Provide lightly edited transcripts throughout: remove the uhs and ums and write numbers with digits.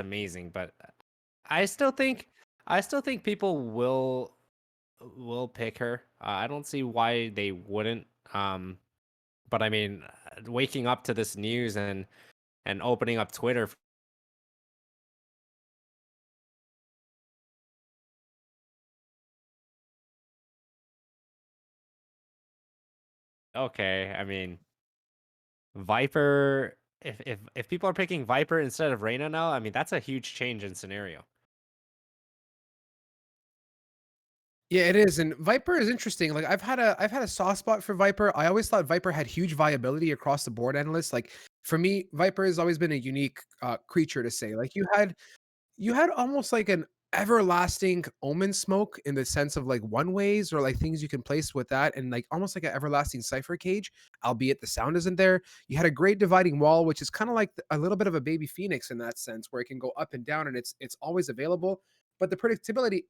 amazing. But I still think I still think people will pick her. I don't see why they wouldn't. But I mean, waking up to this news and opening up Twitter. Okay, I mean, Viper. If people are picking Viper instead of Reyna now, I mean that's a huge change in scenario. Yeah, it is, and Viper is interesting. Like I've had a soft spot for Viper. I always thought Viper had huge viability across the board endless. Like for me, Viper has always been a unique creature to say. Like you had almost like an everlasting omen smoke in the sense of like one ways or like things you can place with that and like almost like an everlasting cipher cage, albeit the sound isn't there. You had a great dividing wall, which is kind of like a little bit of a baby phoenix in that sense, where it can go up and down and it's always available. But the predictability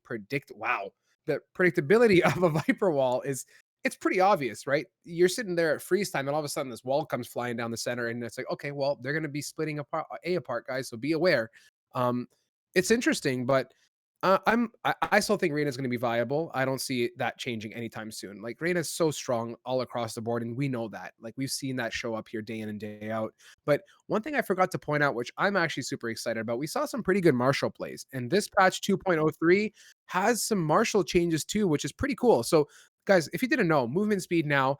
of a Viper wall is it's pretty obvious, right? You're sitting there at freeze time, and all of a sudden this wall comes flying down the center, and it's like, okay, well, they're going to be splitting apart, guys. So be aware. Um, it's interesting, but I still think Reina's going to be viable. I don't see that changing anytime soon. Like Reina's so strong all across the board, and we know that. Like we've seen that show up here day in and day out. But one thing I forgot to point out, which I'm actually super excited about, we saw some pretty good Marshall plays, and this patch 2.03 has some Marshall changes too, which is pretty cool. So, guys, if you didn't know, movement speed now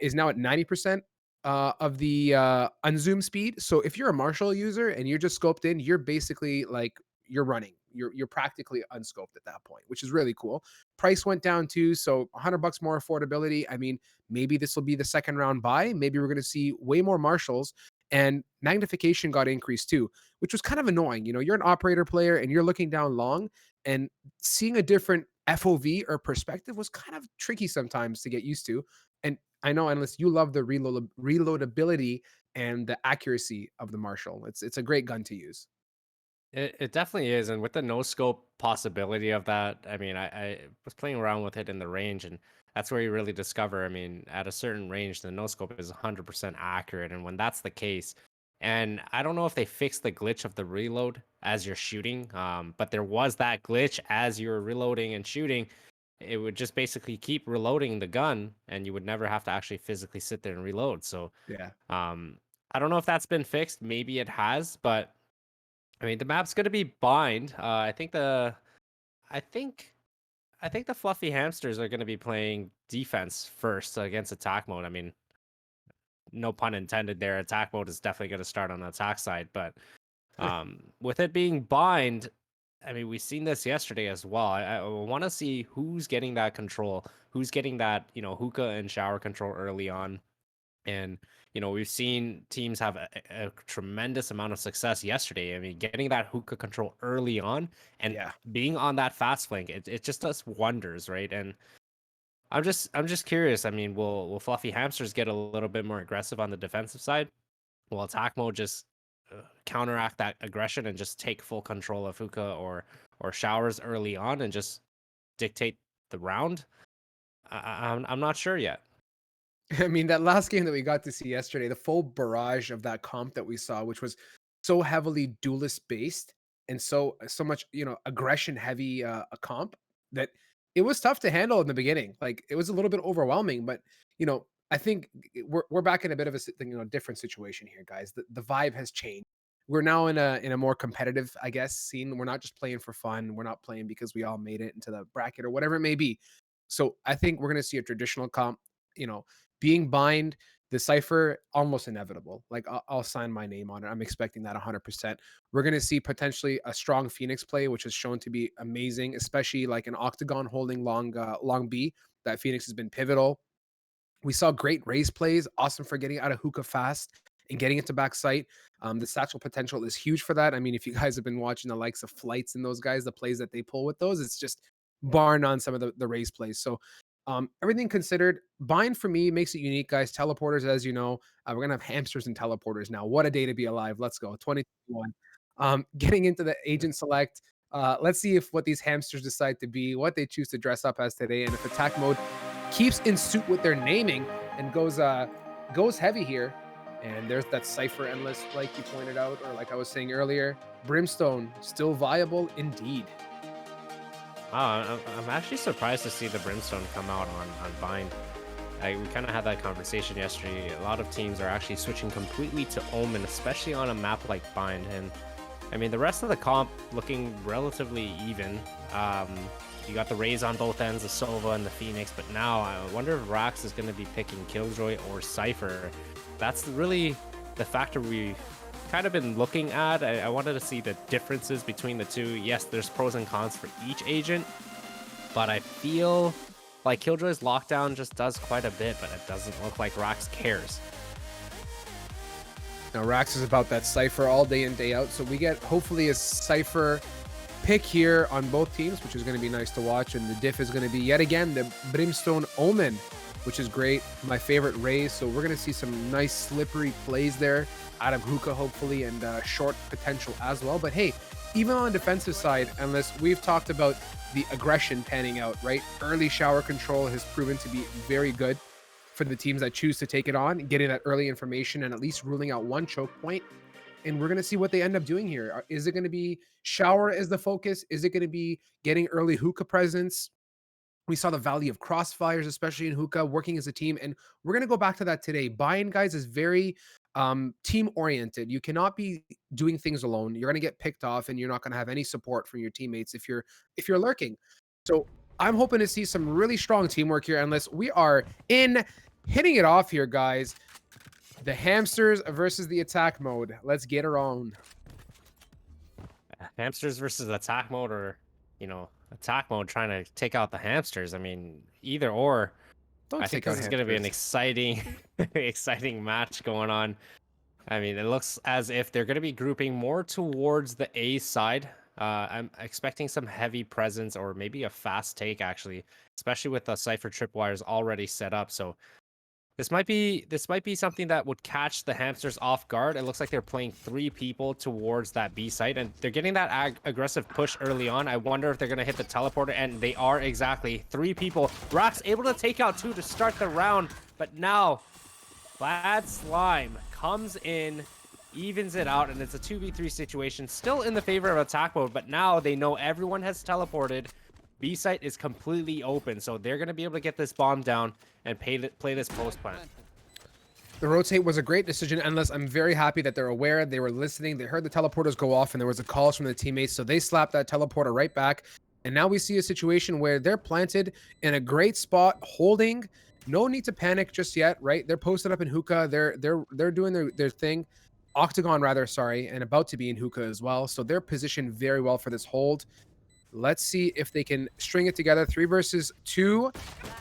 is now at 90%. Of the unzoom speed. So if you're a Marshall user and you're just scoped in, you're basically like you're running. You're practically unscoped at that point, which is really cool. Price went down too, so $100 more affordability. I mean, maybe this will be the second round buy. Maybe we're going to see way more Marshalls, and magnification got increased too, which was kind of annoying. You know, you're an operator player and you're looking down long, and seeing a different FOV or perspective was kind of tricky sometimes to get used to. And I know, unless you love the reloadability and the accuracy of the Marshall, it's a great gun to use. It definitely is, and with the no scope possibility of that, I mean, I was playing around with it in the range, and that's where you really discover. I mean, at a certain range, the no scope is 100% accurate, and when that's the case, and I don't know if they fixed the glitch of the reload as you're shooting, but there was that glitch as you're reloading and shooting. It would just basically keep reloading the gun, and you would never have to actually physically sit there and reload. So, Yeah. I don't know if that's been fixed. Maybe it has, but I mean, the map's gonna be bind. I think I think the fluffy hamsters are gonna be playing defense first against attack mode. I mean, no pun intended there. Attack mode is definitely gonna start on the attack side, but with it being bind, I mean, we've seen this yesterday as well. I want to see who's getting that control, who's getting that hookah and shower control early on. And, we've seen teams have a tremendous amount of success yesterday. I mean, getting that hookah control early on and Yeah. being on that fast flank, it just does wonders, right? And I'm just curious. I mean, will Fluffy Hamsters get a little bit more aggressive on the defensive side? Will attack mode just counteract that aggression and just take full control of hookah or showers early on and just dictate the round? I'm not sure yet. I mean, that last game that we got to see yesterday, the full barrage of that comp that we saw, which was so heavily duelist based and so much, aggression heavy a comp that it was tough to handle in the beginning. Like it was a little bit overwhelming, but I think we're back in a bit of a different situation here, guys. The vibe has changed. We're now in a more competitive, I guess, scene. We're not just playing for fun. We're not playing because we all made it into the bracket or whatever it may be. So I think we're gonna see a traditional comp, you know, being bind, the cipher, almost inevitable. Like I'll sign my name on it. I'm expecting that 100%. We're going to see potentially a strong Phoenix play, which is shown to be amazing, especially like an octagon holding long B. That Phoenix has been pivotal. We saw great raise plays, awesome for getting out of hookah fast and getting into back sight. The satchel potential is huge for that. I mean, if you guys have been watching the likes of flights and those guys, the plays that they pull with those, it's just bar none some of the raise plays. So everything considered, bind for me makes it unique, guys. Teleporters, as you know, we're gonna have hamsters and teleporters now. What a day to be alive! Let's go, 2021. Getting into the agent select. Let's see if what these hamsters decide to be, what they choose to dress up as today, and if attack mode keeps in suit with their naming and goes heavy here. And there's that Cypher Endless, like you pointed out, or like I was saying earlier. Brimstone, still viable indeed. Wow, I'm actually surprised to see the Brimstone come out on Bind. We kind of had that conversation yesterday. A lot of teams are actually switching completely to Omen, especially on a map like Bind. And I mean, the rest of the comp looking relatively even. Um, you got the Rays on both ends, the Sova and the Phoenix, but now I wonder if Rax is going to be picking Killjoy or Cypher. That's really the factor we kind of been looking at. I wanted to see the differences between the two. Yes, there's pros and cons for each agent, but I feel like Killjoy's lockdown just does quite a bit, but it doesn't look like Rax cares. Now, Rax is about that Cypher all day in, day out. So we get hopefully a Cypher pick here on both teams, which is going to be nice to watch. And the diff is going to be yet again the Brimstone Omen, which is great. My favorite Rays. So we're going to see some nice slippery plays there out of Hookah, hopefully, and short potential as well. But hey, even on the defensive side, unless we've talked about the aggression panning out, right? Early shower control has proven to be very good for the teams that choose to take it on, getting that early information and at least ruling out one choke point. And we're going to see what they end up doing here. Is it going to be shower as the focus? Is it going to be getting early Hookah presence? We saw the value of crossfires, especially in Hookah, working as a team. And we're going to go back to that today. Buying, guys, is very team oriented. You cannot be doing things alone. You're going to get picked off and you're not going to have any support from your teammates if you're lurking. So I'm hoping to see some really strong teamwork here, unless we are in hitting it off here, guys. The hamsters versus the attack mode. Let's get her on. Hamsters versus attack mode, or attack mode trying to take out the hamsters. I mean, either or. Don't I think take this out is going to be an hamsters. exciting, exciting match going on. I mean, it looks as if they're going to be grouping more towards the A side. I'm expecting some heavy presence or maybe a fast take, actually, especially with the Cypher tripwires already set up. So this might be something that would catch the hamsters off guard. It looks like they're playing 3 people towards that B site, and they're getting that aggressive push early on. I wonder if they're going to hit the teleporter, and they are exactly 3 people. Rax able to take out 2 to start the round, but now Bad Slime comes in, evens it out, and it's a 2v3 situation, still in the favor of attack mode, but now they know everyone has teleported. B site is completely open, so they're going to be able to get this bomb down and play this post plant. The rotate was a great decision, Endless. I'm very happy that they're aware. They were listening. They heard the teleporters go off, and there was a calls from the teammates, so they slapped that teleporter right back. And now we see a situation where they're planted in a great spot, holding. No need to panic just yet, right? They're posted up in Hookah. They're doing their thing. Octagon, rather, sorry, and about to be in Hookah as well. So they're positioned very well for this hold. Let's see if they can string it together. 3 versus 2.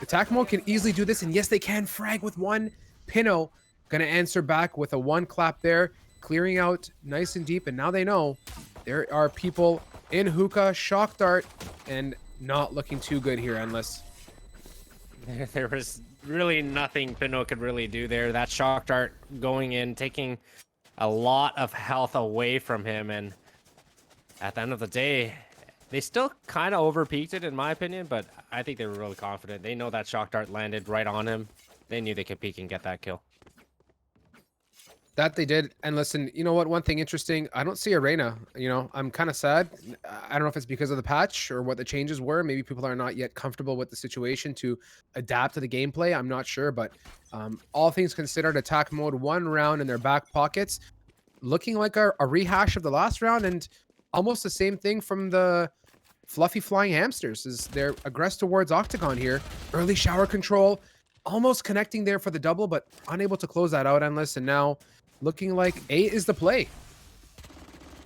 Attack mode can easily do this, and yes, they can frag with 1. Pino gonna answer back with a 1 clap there, clearing out nice and deep. And now they know there are people in Hookah, shock dart, and not looking too good here, Endless. There was really nothing Pino could really do there. That shock dart going in, taking a lot of health away from him, and at the end of the day, they still kind of overpeaked it, in my opinion, but I think they were really confident. They know that shock dart landed right on him. They knew they could peek and get that kill. That they did. And listen, you know what? One thing interesting, I don't see Arena. I'm kind of sad. I don't know if it's because of the patch or what the changes were. Maybe people are not yet comfortable with the situation to adapt to the gameplay. I'm not sure. But all things considered, attack mode 1 round in their back pockets, looking like a rehash of the last round, and almost the same thing from the Fluffy Flying Hamsters. Is they're aggressed towards Octagon here. Early shower control, almost connecting there for the double, but unable to close that out, Endless. And now looking like A is the play.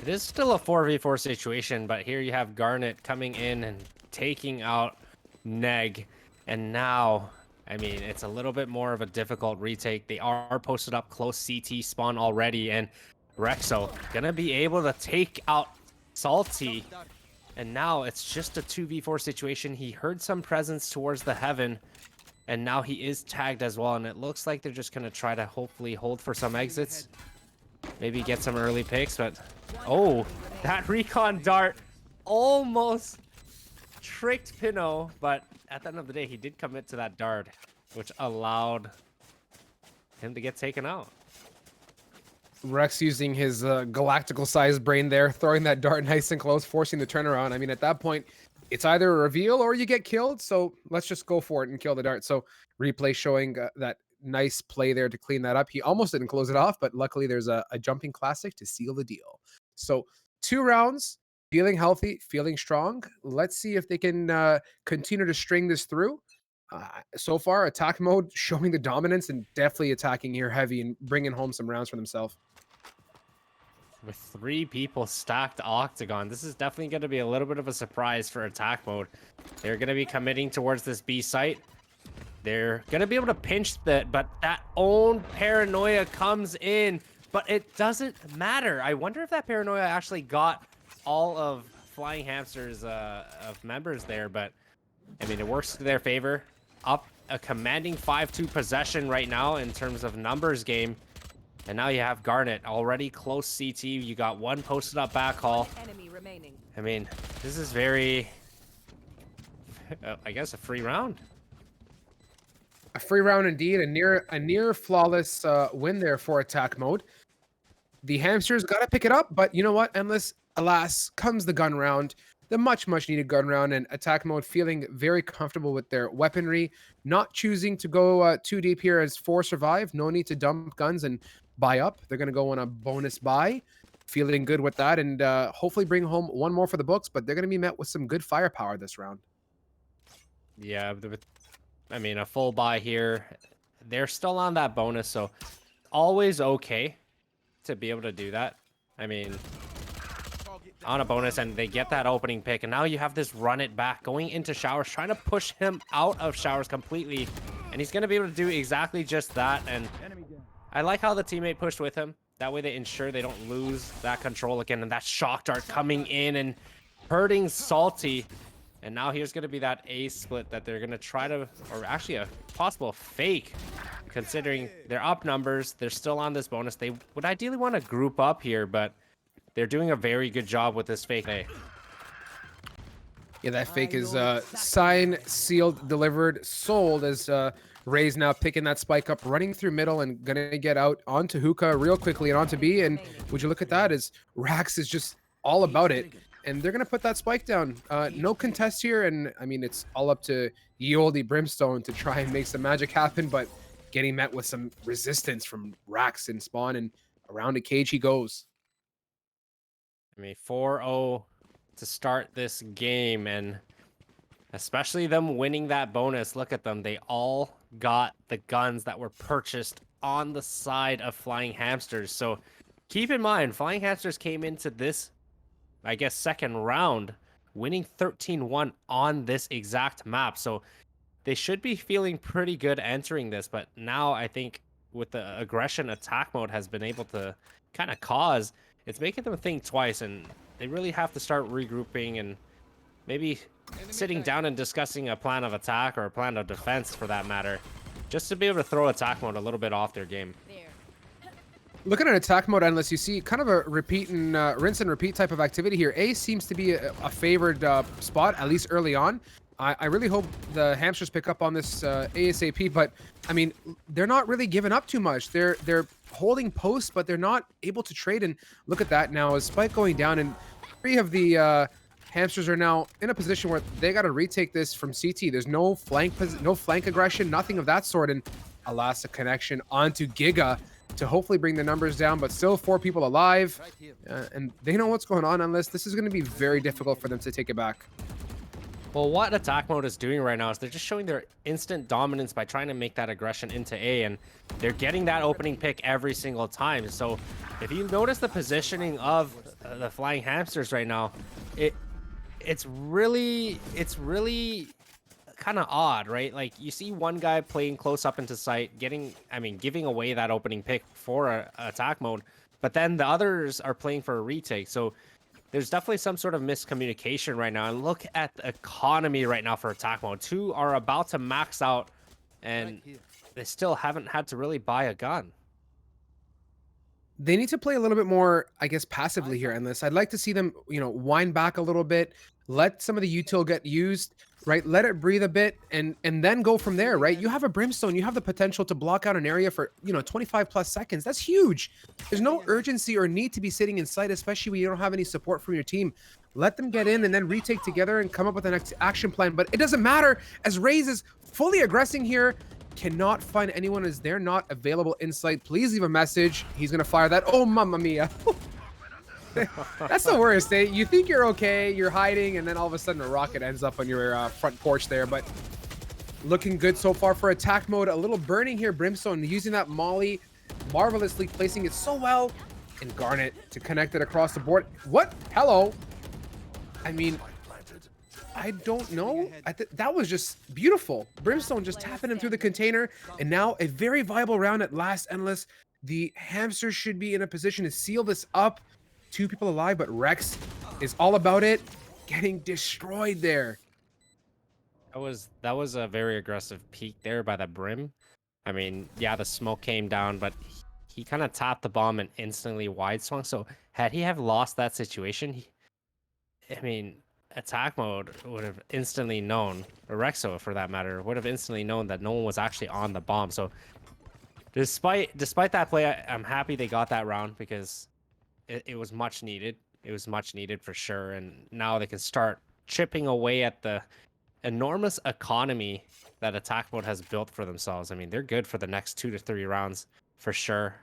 It is still a 4v4 situation, but here you have Garnet coming in and taking out Neg. And now, I mean, it's a little bit more of a difficult retake. They are posted up close CT spawn already, and Rexo gonna be able to take out Salty. And now it's just a 2v4 situation. He heard some presence towards the heaven, and now he is tagged as well. And it looks like they're just going to try to hopefully hold for some exits. Maybe get some early picks, but... Oh, that recon dart almost tricked Pino, but at the end of the day, he did commit to that dart, which allowed him to get taken out. Rex using his galactical sized brain there, throwing that dart nice and close, forcing the turnaround. I mean, at that point, it's either a reveal or you get killed. So let's just go for it and kill the dart. So replay showing that nice play there to clean that up. He almost didn't close it off, but luckily there's a jumping classic to seal the deal. So 2 rounds, feeling healthy, feeling strong. Let's see if they can continue to string this through. So far, attack mode showing the dominance and definitely attacking here heavy and bringing home some rounds for themselves. With 3 people stacked octagon, this is definitely going to be a little bit of a surprise for attack mode. They're going to be committing towards this B site. They're going to be able to pinch that, but that own paranoia comes in, but it doesn't matter. I wonder if that paranoia actually got all of Flying Hamster's of members there, but I mean, it works to their favor. Up a commanding 5-2 possession right now in terms of numbers game. And now you have Garnet already close CT. You got one posted up backhaul. I mean, this is very, I guess, a free round. A free round indeed, a near flawless win there for attack mode. The hamsters got to pick it up, but you know what? Endless, alas, comes the gun round, the much needed gun round, and attack mode feeling very comfortable with their weaponry, not choosing to go too deep here as 4 survive. No need to dump guns and buy up. They're going to go on a bonus buy, feeling good with that, and hopefully bring home one more for the books, but they're going to be met with some good firepower this round. Yeah, I mean, a full buy here. They're still on that bonus, so always okay to be able to do that. I mean, on a bonus, and they get that opening pick, and now you have this run it back going into showers, trying to push him out of showers completely, and he's going to be able to do exactly just that. And I like how the teammate pushed with him. That way they ensure they don't lose that control again, and that shock dart coming in and hurting Salty. And now here's going to be that A split that they're going to try to, or actually a possible fake, considering they're up numbers. They're still on this bonus. They would ideally want to group up here, but they're doing a very good job with this fake A. Yeah, that fake is signed, sealed, delivered, sold as Ray's now picking that spike up, running through middle and gonna get out onto Hookah real quickly and onto B. And would you look at that, as Rax is just all about it. And they're going to put that spike down. No contest here. And I mean, it's all up to ye olde Brimstone to try and make some magic happen, but getting met with some resistance from Rax and Spawn, and around a cage he goes. I mean, 4-0 to start this game, and especially them winning that bonus. Look at them. They all got the guns that were purchased on the side of Flying Hamsters. So keep in mind, Flying Hamsters came into this, I guess, second round winning 13-1 on this exact map. So they should be feeling pretty good entering this. But now I think with the aggression attack mode has been able to kind of cause, it's making them think twice, and they really have to start regrouping and maybe sitting down and discussing a plan of attack or a plan of defense for that matter, just to be able to throw attack mode a little bit off their game. Looking at attack mode, Endless, you see kind of a repeat and rinse and repeat type of activity here. A seems to be a favored spot, at least early on. I really hope the hamsters pick up on this ASAP, but I mean, they're not really giving up too much. They're holding posts, but they're not able to trade. And look at that now, as spike going down, and 3 of the hamsters are now in a position where they got to retake this from CT. There's no flank aggression, nothing of that sort. And alas, a connection onto Giga to hopefully bring the numbers down, but still 4 people alive. And they know what's going on, unless this is going to be very difficult for them to take it back. Well, what attack mode is doing right now is they're just showing their instant dominance by trying to make that aggression into A, and they're getting that opening pick every single time. So if you notice the positioning of the Flying Hamsters right now, it's really kind of odd, right? Like, you see one guy playing close up into sight, giving away that opening pick for a attack mode, but then the others are playing for a retake. So there's definitely some sort of miscommunication right now. And look at the economy right now for attack mode. 2 are about to max out, and they still haven't had to really buy a gun. They need to play a little bit more, I guess, passively here, Endless. I'd like to see them, wind back a little bit, let some of the util get used, right? Let it breathe a bit and then go from there, right? You have a brimstone, you have the potential to block out an area for, 25 plus seconds. That's huge. There's no urgency or need to be sitting in sight, especially when you don't have any support from your team. Let them get in and then retake together and come up with an action plan. But it doesn't matter as Raze is fully aggressing here. Cannot find anyone as they're not available in sight. Please leave a message. He's gonna fire that. Oh, mamma mia. That's the worst, eh? You think you're okay, you're hiding, and then all of a sudden a rocket ends up on your front porch there. But looking good so far for attack mode. A little burning here, Brimstone using that molly, marvelously placing it so well. And Garnet to connect it across the board. What? Hello. I mean, I don't know. That was just beautiful. Brimstone just tapping him through the container. And now a very viable round at last, Endless. The Hamsters should be in a position to seal this up. 2 people alive, but Rex is all about it. Getting destroyed there. That was a very aggressive peek there by the Brim. I mean, yeah, the smoke came down, but he kind of tapped the bomb and instantly wide swung. So had he have lost that situation, I mean, attack mode would have instantly known, or Rexo for that matter, would have instantly known that no one was actually on the bomb. So despite that play, I'm happy they got that round because it was much needed. It was much needed for sure. And now they can start chipping away at the enormous economy that attack mode has built for themselves. I mean, they're good for the next 2 to 3 rounds for sure.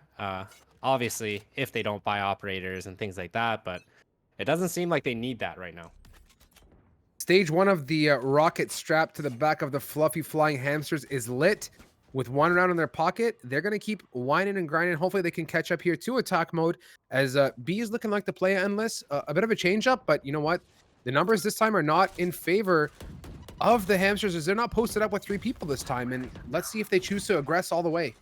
Obviously, if they don't buy operators and things like that, but it doesn't seem like they need that right now. Stage 1 of the rocket strapped to the back of the fluffy flying hamsters is lit. With 1 round in their pocket, they're going to keep whining and grinding. Hopefully they can catch up here to attack mode as B is looking like the play Endless. A bit of a change up, but you know what? The numbers this time are not in favor of the hamsters as they're not posted up with 3 people this time. And let's see if they choose to aggress all the way.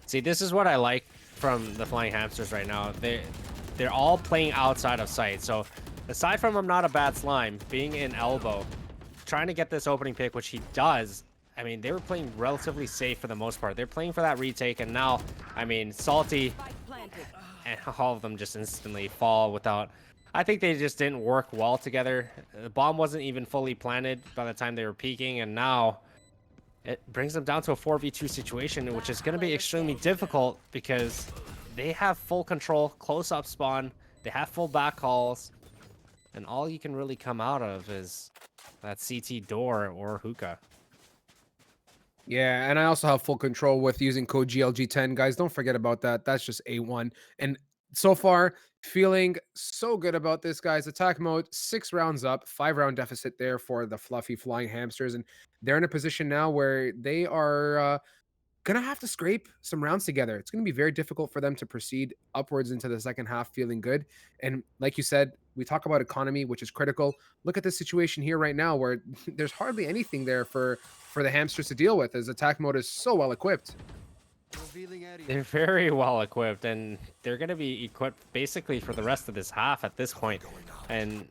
See, this is what I like from the flying hamsters right now. They're all playing outside of sight. So aside from I'm not a bad slime, being in elbow, trying to get this opening pick, which he does, I mean, they were playing relatively safe for the most part. They're playing for that retake, and now, I mean, Salty and all of them just instantly fall without... I think they just didn't work well together. The bomb wasn't even fully planted by the time they were peeking, and now it brings them down to a 4v2 situation, which is going to be extremely difficult because they have full control, close-up spawn, they have full back calls, and all you can really come out of is that CT door or hookah. Yeah, and I also have full control with using code GLG10. Guys, don't forget about that. That's just A1. And so far, feeling so good about this, guys. Attack mode, 6 rounds up, 5-round deficit there for the fluffy flying hamsters. And they're in a position now where they are gonna have to scrape some rounds together. It's gonna be very difficult for them to proceed upwards into the second half feeling good. And like you said, we talk about economy, which is critical. Look at the situation here right now where there's hardly anything there for the hamsters to deal with as attack mode is so well equipped. They're very well equipped, and they're going to be equipped basically for the rest of this half at this point. And,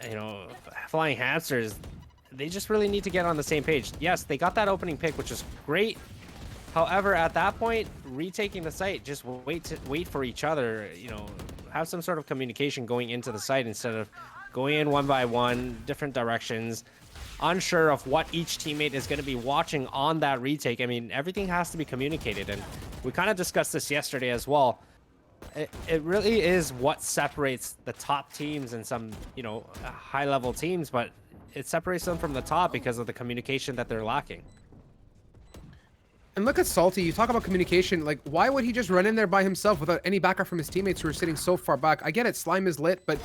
you know, flying hamsters, they just really need to get on the same page. Yes, they got that opening pick, which is great. However, at that point, retaking the site, just wait for each other, you know, have some sort of communication going into the site instead of going in one by one, different directions, unsure of what each teammate is going to be watching on that retake. I mean, everything has to be communicated, and we kind of discussed this yesterday as well. It really is what separates the top teams and some, you know, high-level teams, but it separates them from the top because of the communication that they're lacking. And look at Salty. You talk about communication. Like, why would he just run in there by himself without any backup from his teammates who are sitting so far back? I get it. Slime is lit, but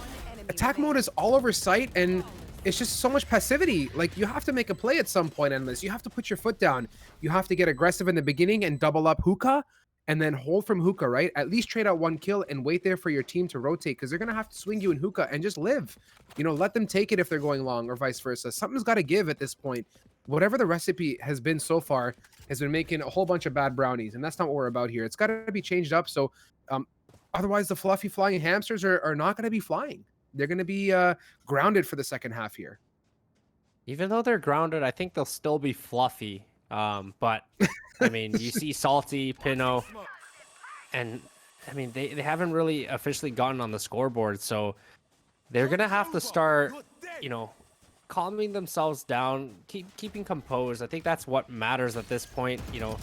attack mode is all over sight, and it's just so much passivity. Like, you have to make a play at some point, Endless. You have to put your foot down. You have to get aggressive in the beginning and double up hookah, and then hold from hookah, right? At least trade out 1 kill and wait there for your team to rotate because they're going to have to swing you in hookah and just live. You know, let them take it if they're going long or vice versa. Something's got to give at this point. Whatever the recipe has been so far has been making a whole bunch of bad brownies, and that's not what we're about here. It's got to be changed up. So otherwise, the fluffy flying hamsters are not going to be flying. They're going to be grounded for the second half here. Even though they're grounded, I think they'll still be fluffy. But I mean, you see Salty, Pinot, and I mean, they haven't really officially gotten on the scoreboard, so they're gonna have to start, you know, calming themselves down, keeping composed. I think that's what matters at this point. You know,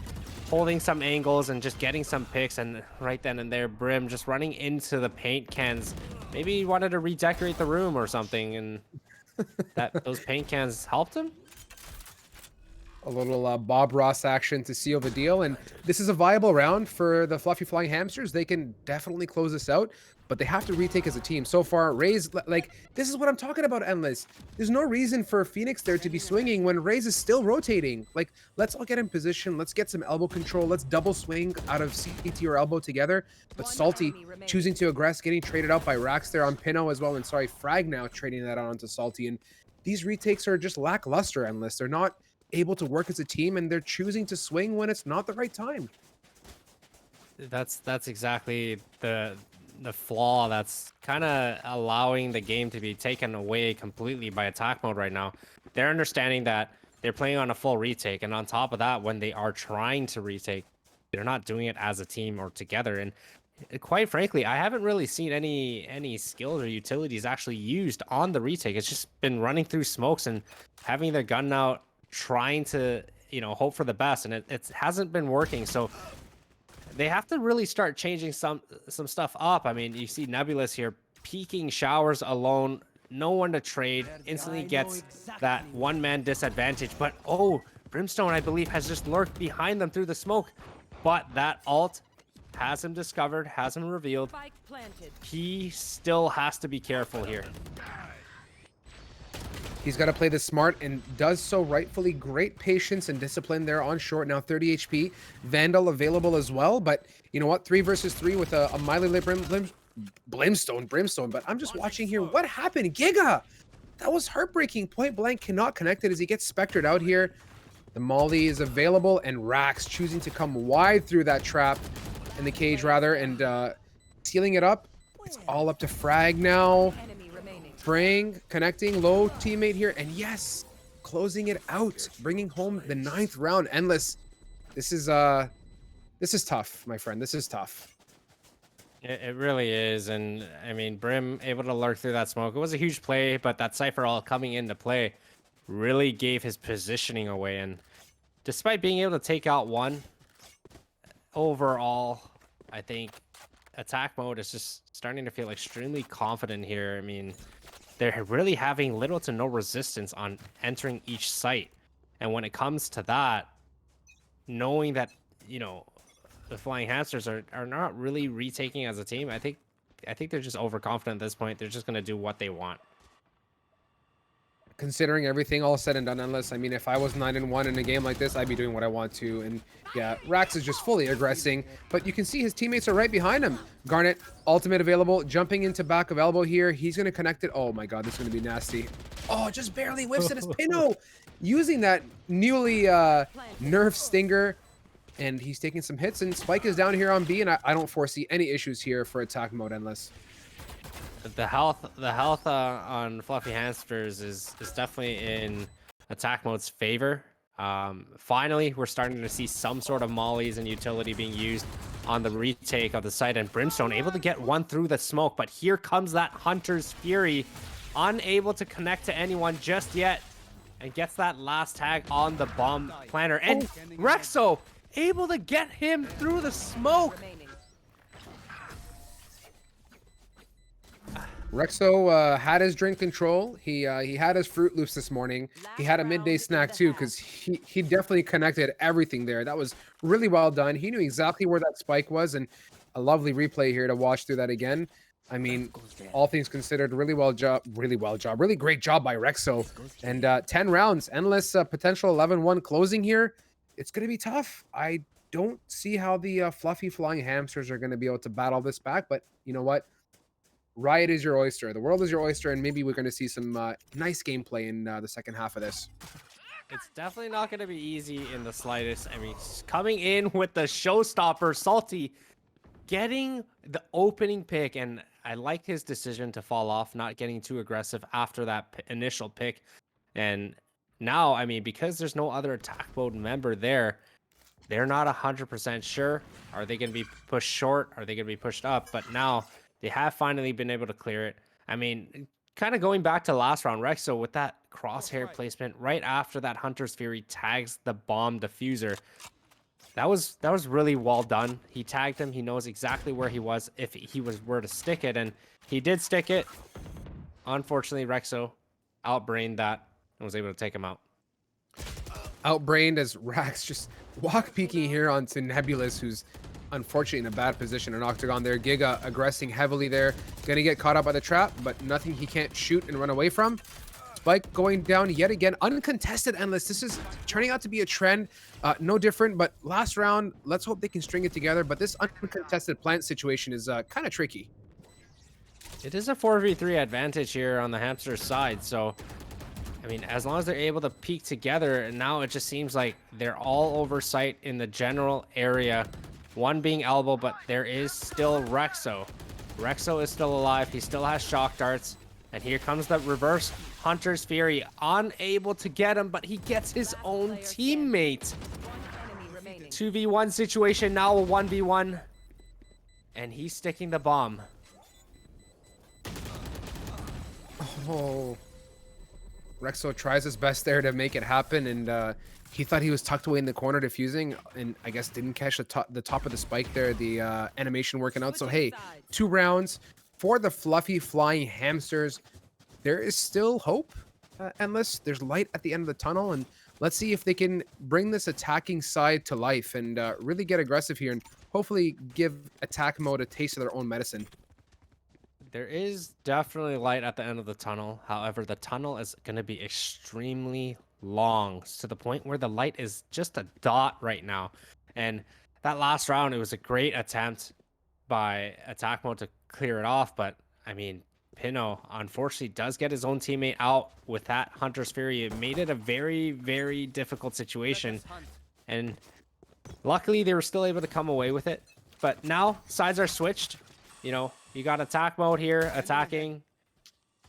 holding some angles and just getting some picks. And right then and there, Brim just running into the paint cans. Maybe he wanted to redecorate the room or something, and that those paint cans helped him. A little Bob Ross action to seal the deal. And this is a viable round for the Fluffy Flying Hamsters. They can definitely close this out, but they have to retake as a team. So far, Rays, like, this is what I'm talking about, Endless. There's no reason for Phoenix there to be swinging when Rays is still rotating. Like, let's all get in position. Let's get some elbow control. Let's double swing out of CT or elbow together. But Salty choosing to aggress, getting traded out by Rax there on Pinot as well. And sorry, Frag now trading that on to Salty. And these retakes are just lackluster, Endless. They're not able to work as a team, and they're choosing to swing when it's not the right time. That's exactly the flaw that's kind of allowing the game to be taken away completely by attack mode right now. They're understanding that they're playing on a full retake, and on top of that, when they are trying to retake, they're not doing it as a team or together. And quite frankly, I haven't really seen any skills or utilities actually used on the retake. It's just been running through smokes and having their gun out, trying to, you know, hope for the best, and it hasn't been working. So they have to really start changing some stuff up. I mean, you see Nebulous here peeking showers alone, no one to trade, instantly gets that one-man disadvantage. But oh, Brimstone, I believe, has just lurked behind them through the smoke. But that ult has him discovered, has him revealed. He still has to be careful here. He's got to play this smart and does so rightfully. Great patience and discipline there on short. Now 30 HP. Vandal available as well. But you know what? 3 versus 3 with a Miley Lip Brimstone. But I'm just watching here. What happened? Giga! That was heartbreaking. Point blank cannot connect it as he gets spectered out here. The Molly is available, and Rax choosing to come wide through that trap in the cage, rather, and sealing it up. It's all up to Frag now. Spraying, connecting, low teammate here, and yes, closing it out, bringing home the 9th round. Endless. This is tough, my friend. This is tough. It really is. And I mean, Brim able to lurk through that smoke. It was a huge play, but that Cypher all coming into play really gave his positioning away. And despite being able to take out one, overall, I think attack mode is just starting to feel extremely confident here. I mean, they're really having little to no resistance on entering each site. And when it comes to that, knowing that, you know, the Flying Hamsters are not really retaking as a team, I think they're just overconfident at this point. They're just going to do what they want. Considering everything all said and done, Endless, I mean, if I was 9-1 in a game like this, I'd be doing what I want to. And yeah, Rax is just fully aggressing, but you can see his teammates are right behind him. Garnet, ultimate available, jumping into back of elbow here. He's going to connect it. Oh my God, this is going to be nasty. Oh, just barely whiffs it as Pinot using that newly nerfed Stinger. And he's taking some hits, and Spike is down here on B, and I don't foresee any issues here for attack mode, Endless. The health on Fluffy Hamsters is definitely in attack mode's favor. Finally, we're starting to see some sort of mollies and utility being used on the retake of the site, and Brimstone able to get one through the smoke. But here comes that Hunter's Fury, unable to connect to anyone just yet, and gets that last tag on the bomb planter. And Rexo able to get him through the smoke. Rexo had his drink control. He had his Fruit Loops this morning. He had a midday snack too, because he definitely connected everything there. That was really well done. He knew exactly where that spike was, and a lovely replay here to watch through that again. I mean, all things considered, really great job by Rexo. And 10 rounds, Endless potential 11-1 closing here. It's going to be tough. I don't see how the Fluffy Flying Hamsters are going to be able to battle this back, but you know what? Riot is your oyster. The world is your oyster, and maybe we're going to see some nice gameplay in the second half of this. It's definitely not going to be easy in the slightest. I mean, coming in with the showstopper, Salty, getting the opening pick, and I like his decision to fall off, not getting too aggressive after that initial pick. And now, I mean, because there's no other attack mode member there, they're not 100% sure. Are they going to be pushed short? Are they going to be pushed up? But now they have finally been able to clear it. I mean, kind of going back to last round, Rexo with that crosshair placement right after that Hunter's Fury tags the bomb diffuser. That was really well done. He tagged him. He knows exactly where he was if he was were to stick it, and he did stick it. Unfortunately, Rexo outbrained that and was able to take him out. Outbrained as Rax just walk peeking here onto Nebulous, who's unfortunately in a bad position. An Octagon there. Giga aggressing heavily there. Gonna get caught up by the trap, but nothing he can't shoot and run away from. Spike going down yet again. Uncontested Endless. This is turning out to be a trend. No different, but last round, let's hope they can string it together. But this uncontested plant situation is kind of tricky. It is a 4v3 advantage here on the Hamster's side, so I mean, as long as they're able to peek together, and now it just seems like they're all over site in the general area. One being elbow, but there is still Rexo. Rexo is still alive. He still has shock darts. And here comes the reverse Hunter's Fury. Unable to get him, but he gets his own teammate. 2v1 situation, now a 1v1. And he's sticking the bomb. Oh. Rexo tries his best there to make it happen, and he thought he was tucked away in the corner defusing, and I guess didn't catch the top of the spike there, the animation working out. So hey, 2 rounds for the fluffy flying hamsters. There is still hope, Endless. There's light at the end of the tunnel, and let's see if they can bring this attacking side to life and really get aggressive here and hopefully give attack mode a taste of their own medicine. There is definitely light at the end of the tunnel. However, the tunnel is going to be extremely long to the point where the light is just a dot right now. And that last round, it was a great attempt by attack mode to clear it off. But I mean, Pino unfortunately does get his own teammate out with that Hunter's Fury. It made it a very, very difficult situation. And luckily, they were still able to come away with it. But now sides are switched. You know, you got attack mode here, attacking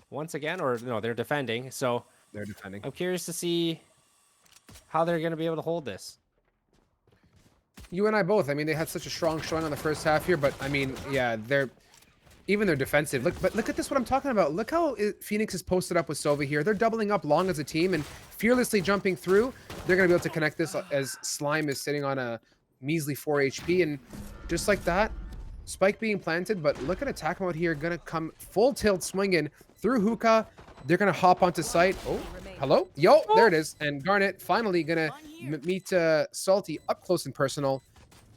once again, or no, they're defending. So They're defending. I'm curious to see how they're going to be able to hold this. You and I both. I mean, they had such a strong showing on the first half here, but I mean, yeah, they're defensive. Look at this. What I'm talking about. Look how Phoenix is posted up with Sova here. They're doubling up long as a team and fearlessly jumping through. They're gonna be able to connect this as Slime is sitting on a measly 4 HP, and just like that, Spike being planted. But look at attack mode here. Gonna come full tilt swinging through hookah. They're gonna hop onto site. Oh, hello, yo, there it is. And Garnet finally gonna meet Salty up close and personal.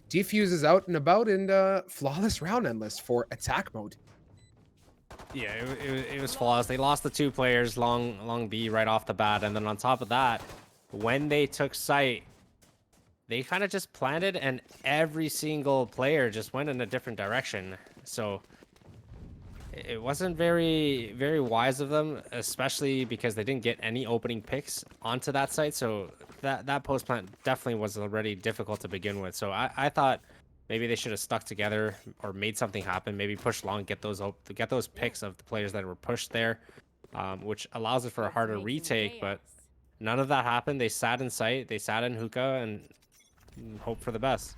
Defuses out and about, and flawless round Endless for attack mode. Yeah, it was flawless. They lost the 2 players, long B right off the bat, and then on top of that, when they took site, they kind of just planted, and every single player just went in a different direction. So it wasn't very, very wise of them, especially because they didn't get any opening picks onto that site. So that post plant definitely was already difficult to begin with. So I thought maybe they should have stuck together or made something happen. Maybe push long, get those picks of the players that were pushed there, which allows it for a harder retake. But none of that happened. They sat in sight, they sat in hookah, and hope for the best.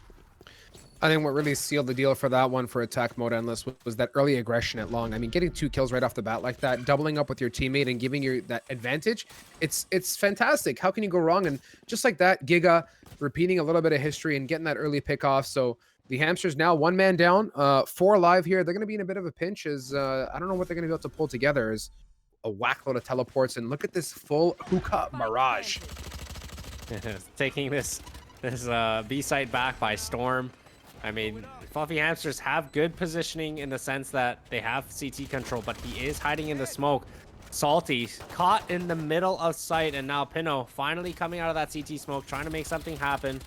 I think what really sealed the deal for that one for attack mode Endless was that early aggression at long. I mean, getting 2 kills right off the bat like that, doubling up with your teammate and giving you that advantage, it's fantastic. How can you go wrong? And just like that, Giga repeating a little bit of history and getting that early pick off. So the Hamsters now 1 man down, 4 alive here. They're going to be in a bit of a pinch as I don't know what they're going to be able to pull together as a whack load of teleports. And look at this full hookah barrage. Taking this B site back by storm. I mean, Fluffy Hamsters have good positioning in the sense that they have CT control, but he is hiding in the smoke. Salty caught in the middle of sight, and now Pino finally coming out of that CT smoke, trying to make something happen.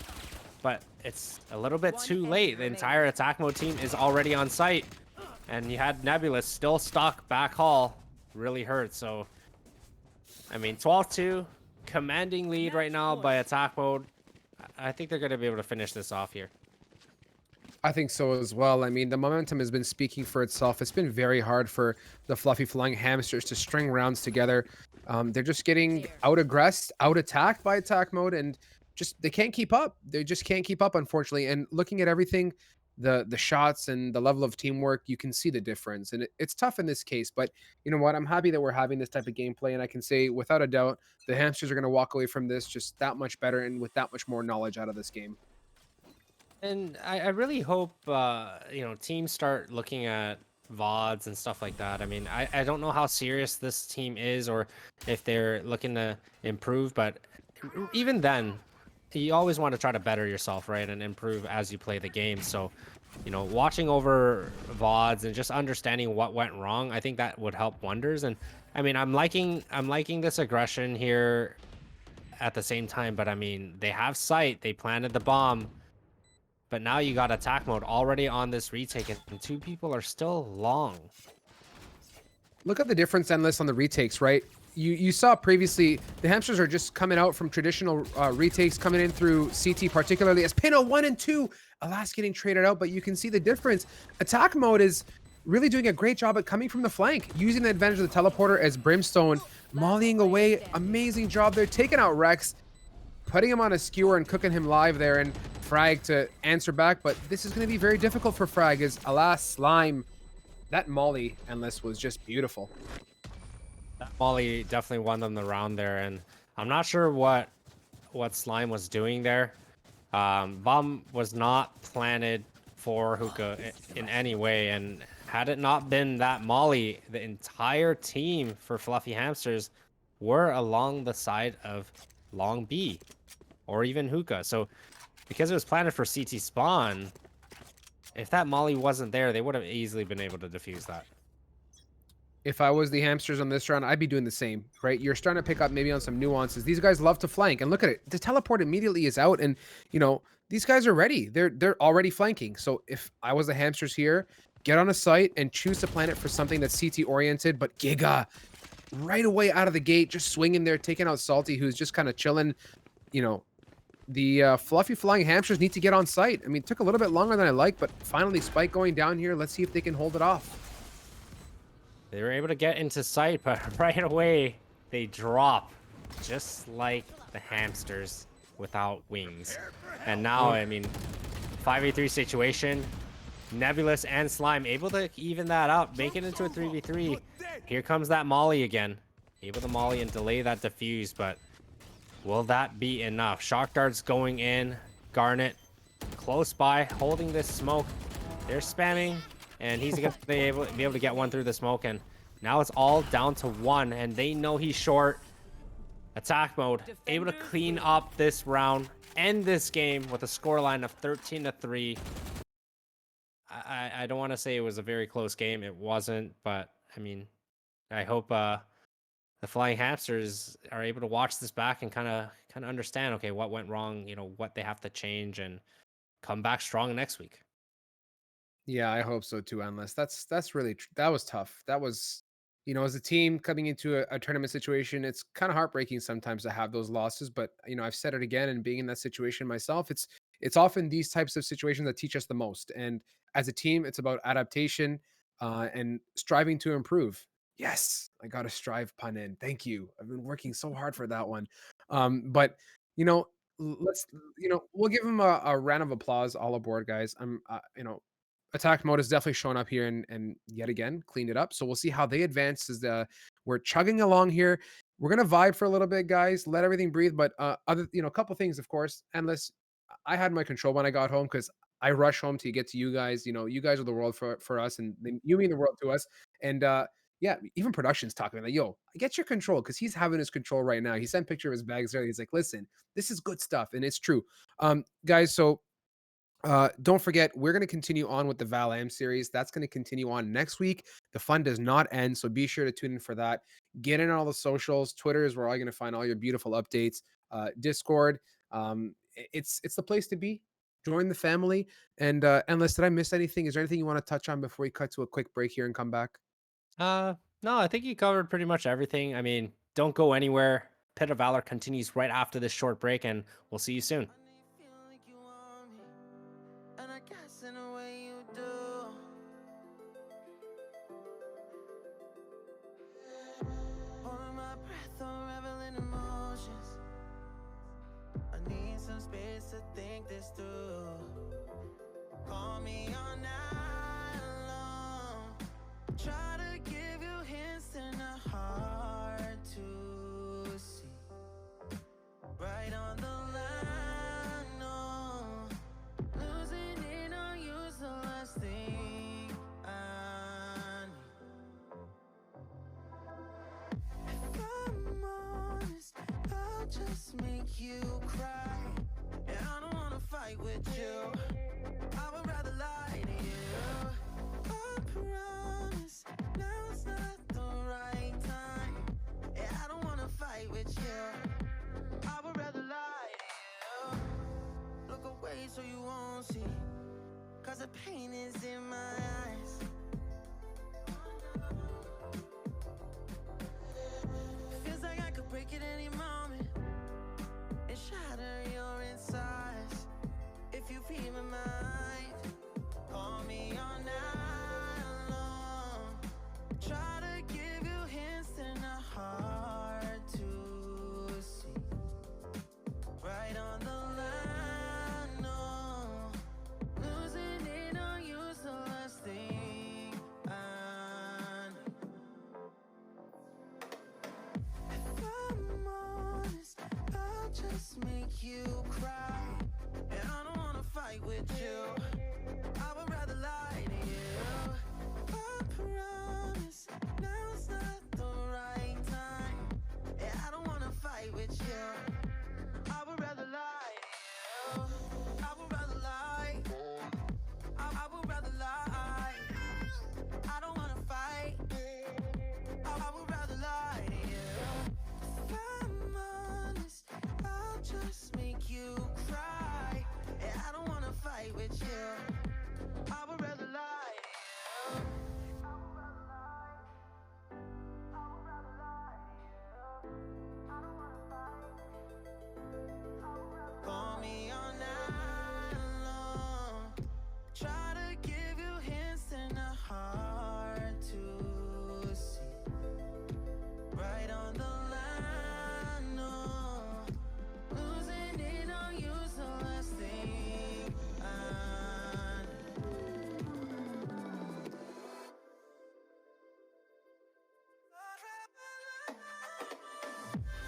But it's a little bit too late. The entire attack mode team is already on site, and you had Nebulous still stuck back hall. Really hurt. So, I mean, 12-2, commanding lead right now by attack mode. I think they're going to be able to finish this off here. I think so as well. I mean, the momentum has been speaking for itself. It's been very hard for the Fluffy Flying Hamsters to string rounds together. They're just getting out-aggressed, out-attacked by attack mode, and just they can't keep up. They just can't keep up, unfortunately. And looking at everything, the shots and the level of teamwork, you can see the difference. And it's tough in this case, but you know what? I'm happy that we're having this type of gameplay, and I can say without a doubt, the hamsters are going to walk away from this just that much better and with that much more knowledge out of this game. And I really hope teams start looking at VODs and stuff like that. I mean, I don't know how serious this team is or if they're looking to improve, but even then, you always want to try to better yourself, right? And improve as you play the game. So, watching over VODs and just understanding what went wrong, I think that would help wonders. And I mean, I'm liking this aggression here at the same time, but I mean, they have sight, they planted the bomb. But now you got attack mode already on this retake, and two people are still long. Look at the difference, Endless, on the retakes, right? You saw previously the hamsters are just coming out from traditional retakes, coming in through CT, particularly as Pino 1 and 2, Alas getting traded out, but you can see the difference. Attack mode is really doing a great job at coming from the flank, using the advantage of the teleporter as Brimstone, mollying away. Amazing job there, taking out Rex, putting him on a skewer and cooking him live there, and Frag to answer back. But this is going to be very difficult for Frag as Alas Slime. That molly, Endless, was just beautiful. That Molly definitely won them the round there, and I'm not sure what Slime was doing there. Bomb was not planted for Hookah in any way, and had it not been that Molly, the entire team for Fluffy Hamsters were along the side of Long B or even Hookah. So because it was planted for CT spawn, if that Molly wasn't there, they would have easily been able to defuse that. If I was the hamsters on this round, I'd be doing the same, right? You're starting to pick up maybe on some nuances. These guys love to flank, and look at it. The teleport immediately is out, and these guys are ready. They're already flanking. So if I was the hamsters here, get on a site and choose to plan it for something that's CT oriented. But Giga, right away out of the gate, just swinging there, taking out Salty, who's just kind of chilling. You know, the fluffy flying hamsters need to get on site. I mean, it took a little bit longer than I like, but finally Spike going down here. Let's see if they can hold it off. They were able to get into sight, but right away they drop, just like the hamsters without wings. And now, I mean, 5v3 situation. Nebulous and Slime able to even that up, make it into a 3v3. Here comes that Molly again. Able to Molly and delay that defuse, but will that be enough? Shock darts going in. Garnet close by, holding this smoke. They're spamming, and he's gonna be able to get one through the smoke. And now it's all down to one, and they know he's short. Attack mode, able to clean up this round, end this game with a scoreline of 13-3. I don't want to say it was a very close game. It wasn't, but I mean, I hope the Flying Hamsters are able to watch this back and kind of understand, okay, what went wrong, what they have to change, and come back strong next week. Yeah, I hope so too, Endless. That's really that was tough. That was, as a team coming into a tournament situation, it's kind of heartbreaking sometimes to have those losses. But I've said it again, and being in that situation myself, it's often these types of situations that teach us the most. And as a team, it's about adaptation and striving to improve. Yes, I got a strive pun in. Thank you. I've been working so hard for that one. But you know, let's we'll give him a round of applause all aboard, guys. Attack mode is definitely showing up here and yet again cleaned it up. So we'll see how they advance as we're chugging along here. We're gonna vibe for a little bit, guys. Let everything breathe. But a couple things, of course. Endless. I had my control when I got home because I rush home to get to you guys. You guys are the world for us, and then you mean the world to us. And yeah, even production's talking like, yo, get your control because he's having his control right now. He sent a picture of his bags there. He's like, listen, this is good stuff, and it's true. Guys, so don't forget, we're going to continue on with the Val Am series. That's going to continue on next week. The fun does not end, so be sure to tune in for that. Get in on all the socials. Twitter is where you're going to find all your beautiful updates. Discord, it's the place to be. Join the family. And unless did I miss anything? Is there anything you want to touch on before we cut to a quick break here and come back? No, I think you covered pretty much everything. I mean, don't go anywhere. Pit of Valor continues right after this short break, and we'll see you soon. with you. I would rather lie to you. I promise now's not the right time. Yeah, I don't wanna fight with you. I would rather lie to you. Look away so you won't see, 'cause the pain is in my eyes. Feels like I could break at any moment and shatter your insides. If you read my mind, call me all night long. Try to give you hints that are hard to see. Right on the line, no. Losing it on you's the last thing I know. If I'm honest, I'll just make you cry. And I don't wanna fight with you. I would rather lie to you. I promise now's not the right time. Yeah, I don't wanna fight with you. I would rather lie to you. I would rather lie. I would rather lie. I don't wanna fight. I would rather lie to you. If I'm honest, I'll just make you cry. Yeah, I don't wanna fight with you. I would rather lie to you. I would rather lie. I would rather lie to you. I don't wanna fight. I would rather call me all night long. Try to give you hints that are hard to see. Right on the line, no. Losing it on you's the last thing I know.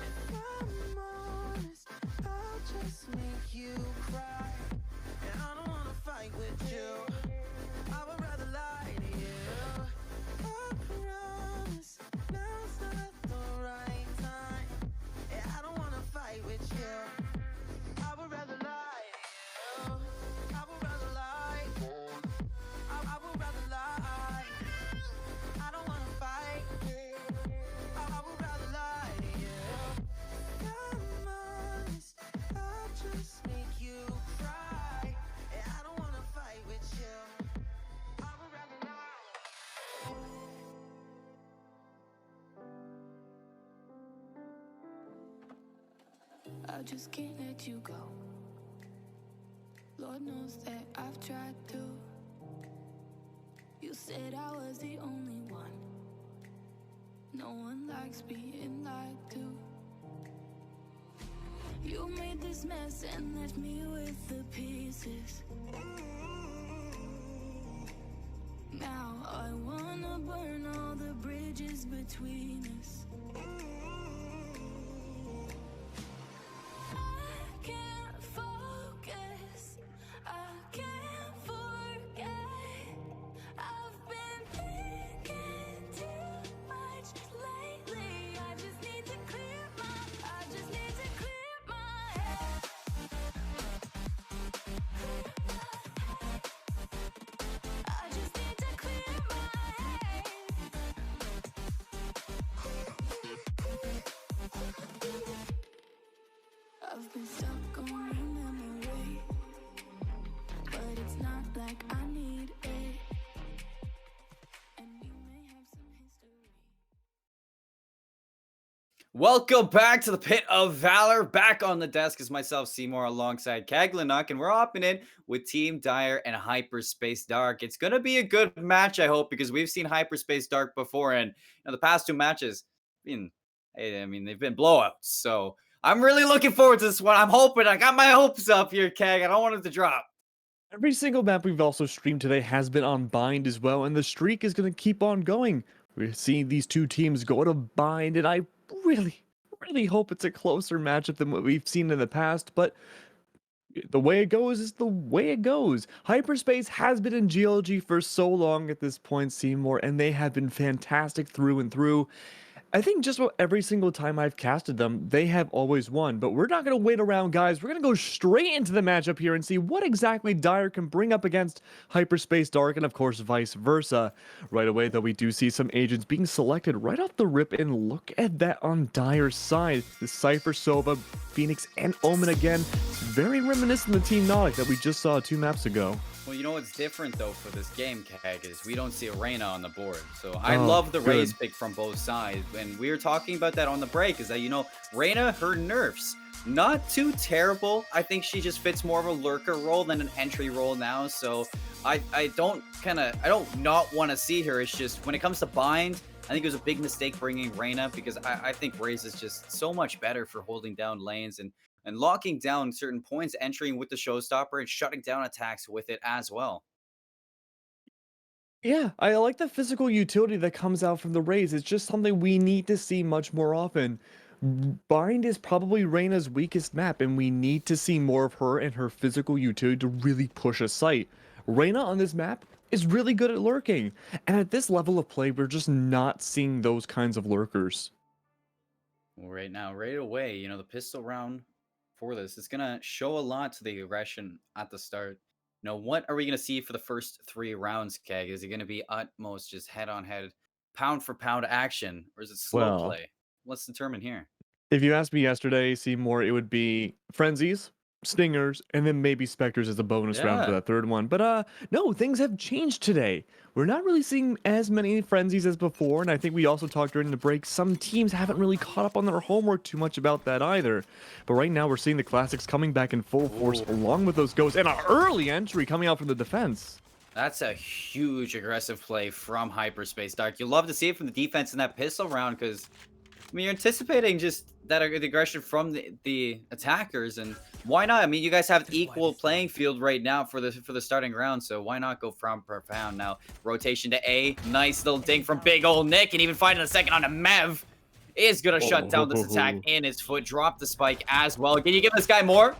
If I'm honest, I'll just make you cry. And I don't wanna fight with you. I would rather lie to you. I promise now's not the right time. Yeah, I don't wanna fight with you. I would rather lie to you. I would rather lie. I would rather lie. I don't wanna fight. I would rather lie to you. If I'm honest, I'll just make you cry. Yeah, I don't wanna fight with you. I would rather lie. I just can't let you go. Lord knows that I've tried to. You said I was the only one. No one likes being lied to. You made this mess and left me with the pieces. Now I wanna burn all the bridges between us. I can't focus, I can't forget. I've been thinking too much lately. I just need to clear my head. I just need to clear my head. I've been stuck on memory, but it's not like I need it. And we may have some history. Welcome back to the Pit of Valor. Back on the desk is myself, Seymour, alongside Kaglanuk, and we're hopping in with Team Dire and Hyperspace Dark. It's going to be a good match, I hope, because we've seen Hyperspace Dark before, and the past two matches, they've been blowouts. So I'm really looking forward to this one. I'm hoping. I got my hopes up here, Kag. I don't want it to drop. Every single map we've also streamed today has been on Bind as well, and the streak is going to keep on going. We're seeing these two teams go to Bind, and I really hope it's a closer matchup than what we've seen in the past, but the way it goes is the way it goes. Hyperspace has been in GLG for so long at this point, Seymour, and they have been fantastic through and through. I think just about every single time I've casted them, they have always won. But we're not going to wait around, guys. We're going to go straight into the matchup here and see what exactly Dire can bring up against Hyperspace Dark, and of course, vice versa. Right away, though, we do see some agents being selected right off the rip, and look at that on Dire's side. The Cypher, Sova, Phoenix, and Omen again. Very reminiscent of the Team Nautic that we just saw 2 maps ago. Well, you know what's different though for this game, Keg, is we don't see a Reyna on the board. So I Oh, love the good. Raze pick from both sides. And we were talking about that on the break, is that, you know, Reyna, her nerfs, not too terrible. I think she just fits more of a lurker role than an entry role now. So I don't not want to see her. It's just when it comes to bind, I think it was a big mistake bringing Reyna, because I think Raze is just so much better for holding down lanes and locking down certain points, entering with the showstopper and shutting down attacks with it as well. Yeah, I like the physical utility that comes out from the Rays. It's just something we need to see much more often. Bind is probably Reyna's weakest map, and we need to see more of her and her physical utility to really push a site. Reyna on this map is really good at lurking, and at this level of play, we're just not seeing those kinds of lurkers. Well, right now, right away, you know, the pistol round for this is going to show a lot to the aggression at the start. Now, what are we going to see for the first 3 rounds, Keg? Is it going to be utmost just head-on-head, pound-for-pound action, or is it slow Well, play? Let's determine here. if you asked me yesterday, Seymour, it would be Frenzies, Stingers, and then maybe Spectres as a bonus round for Yeah. that third one. But no, things have changed today. We're not really seeing as many Frenzies as before, and I think we also talked during the break, some teams haven't really caught up on their homework too much about that either. But right now we're seeing the classics coming back in full force along with those ghosts, and an early entry coming out from the defense. That's a huge aggressive play from Hyperspace Dark. You love to see it from the defense in that pistol round, because I mean, you're anticipating just that the aggression from the attackers, and why not? I mean, you guys have equal playing field right now for the starting round, so why not go from per pound? Now, rotation to A, nice little ding from big old Nick, and even finding a second on a Mev is gonna shut down this attack in his foot, drop the spike as well. Can you give this guy more?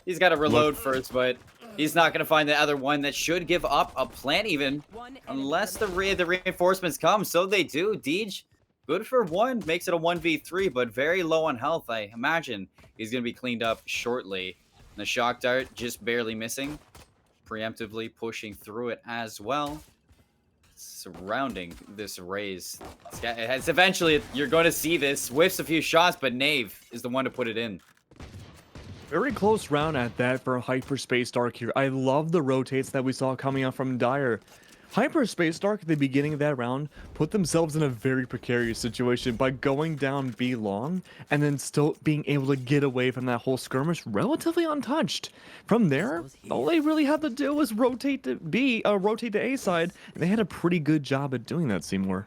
He's got to reload first, but he's not gonna find the other one that should give up a plant even, unless the reinforcements come. So they do. Deej, good for 1, makes it a 1v3, but very low on health. I imagine he's going to be cleaned up shortly. The shock dart just barely missing, preemptively pushing through it as well. Surrounding this Raze. It's eventually, you're going to see this. Whiffs a few shots, but Knave is the one to put it in. Very close round at that for Hyperspace Dark here. I love the rotates that we saw coming out from Dire. Hyperspace Dark at the beginning of that round put themselves in a very precarious situation by going down B long and then still being able to get away from that whole skirmish relatively untouched. From there, all they really had to do was rotate to A side, and they had a pretty good job at doing that, Seymour.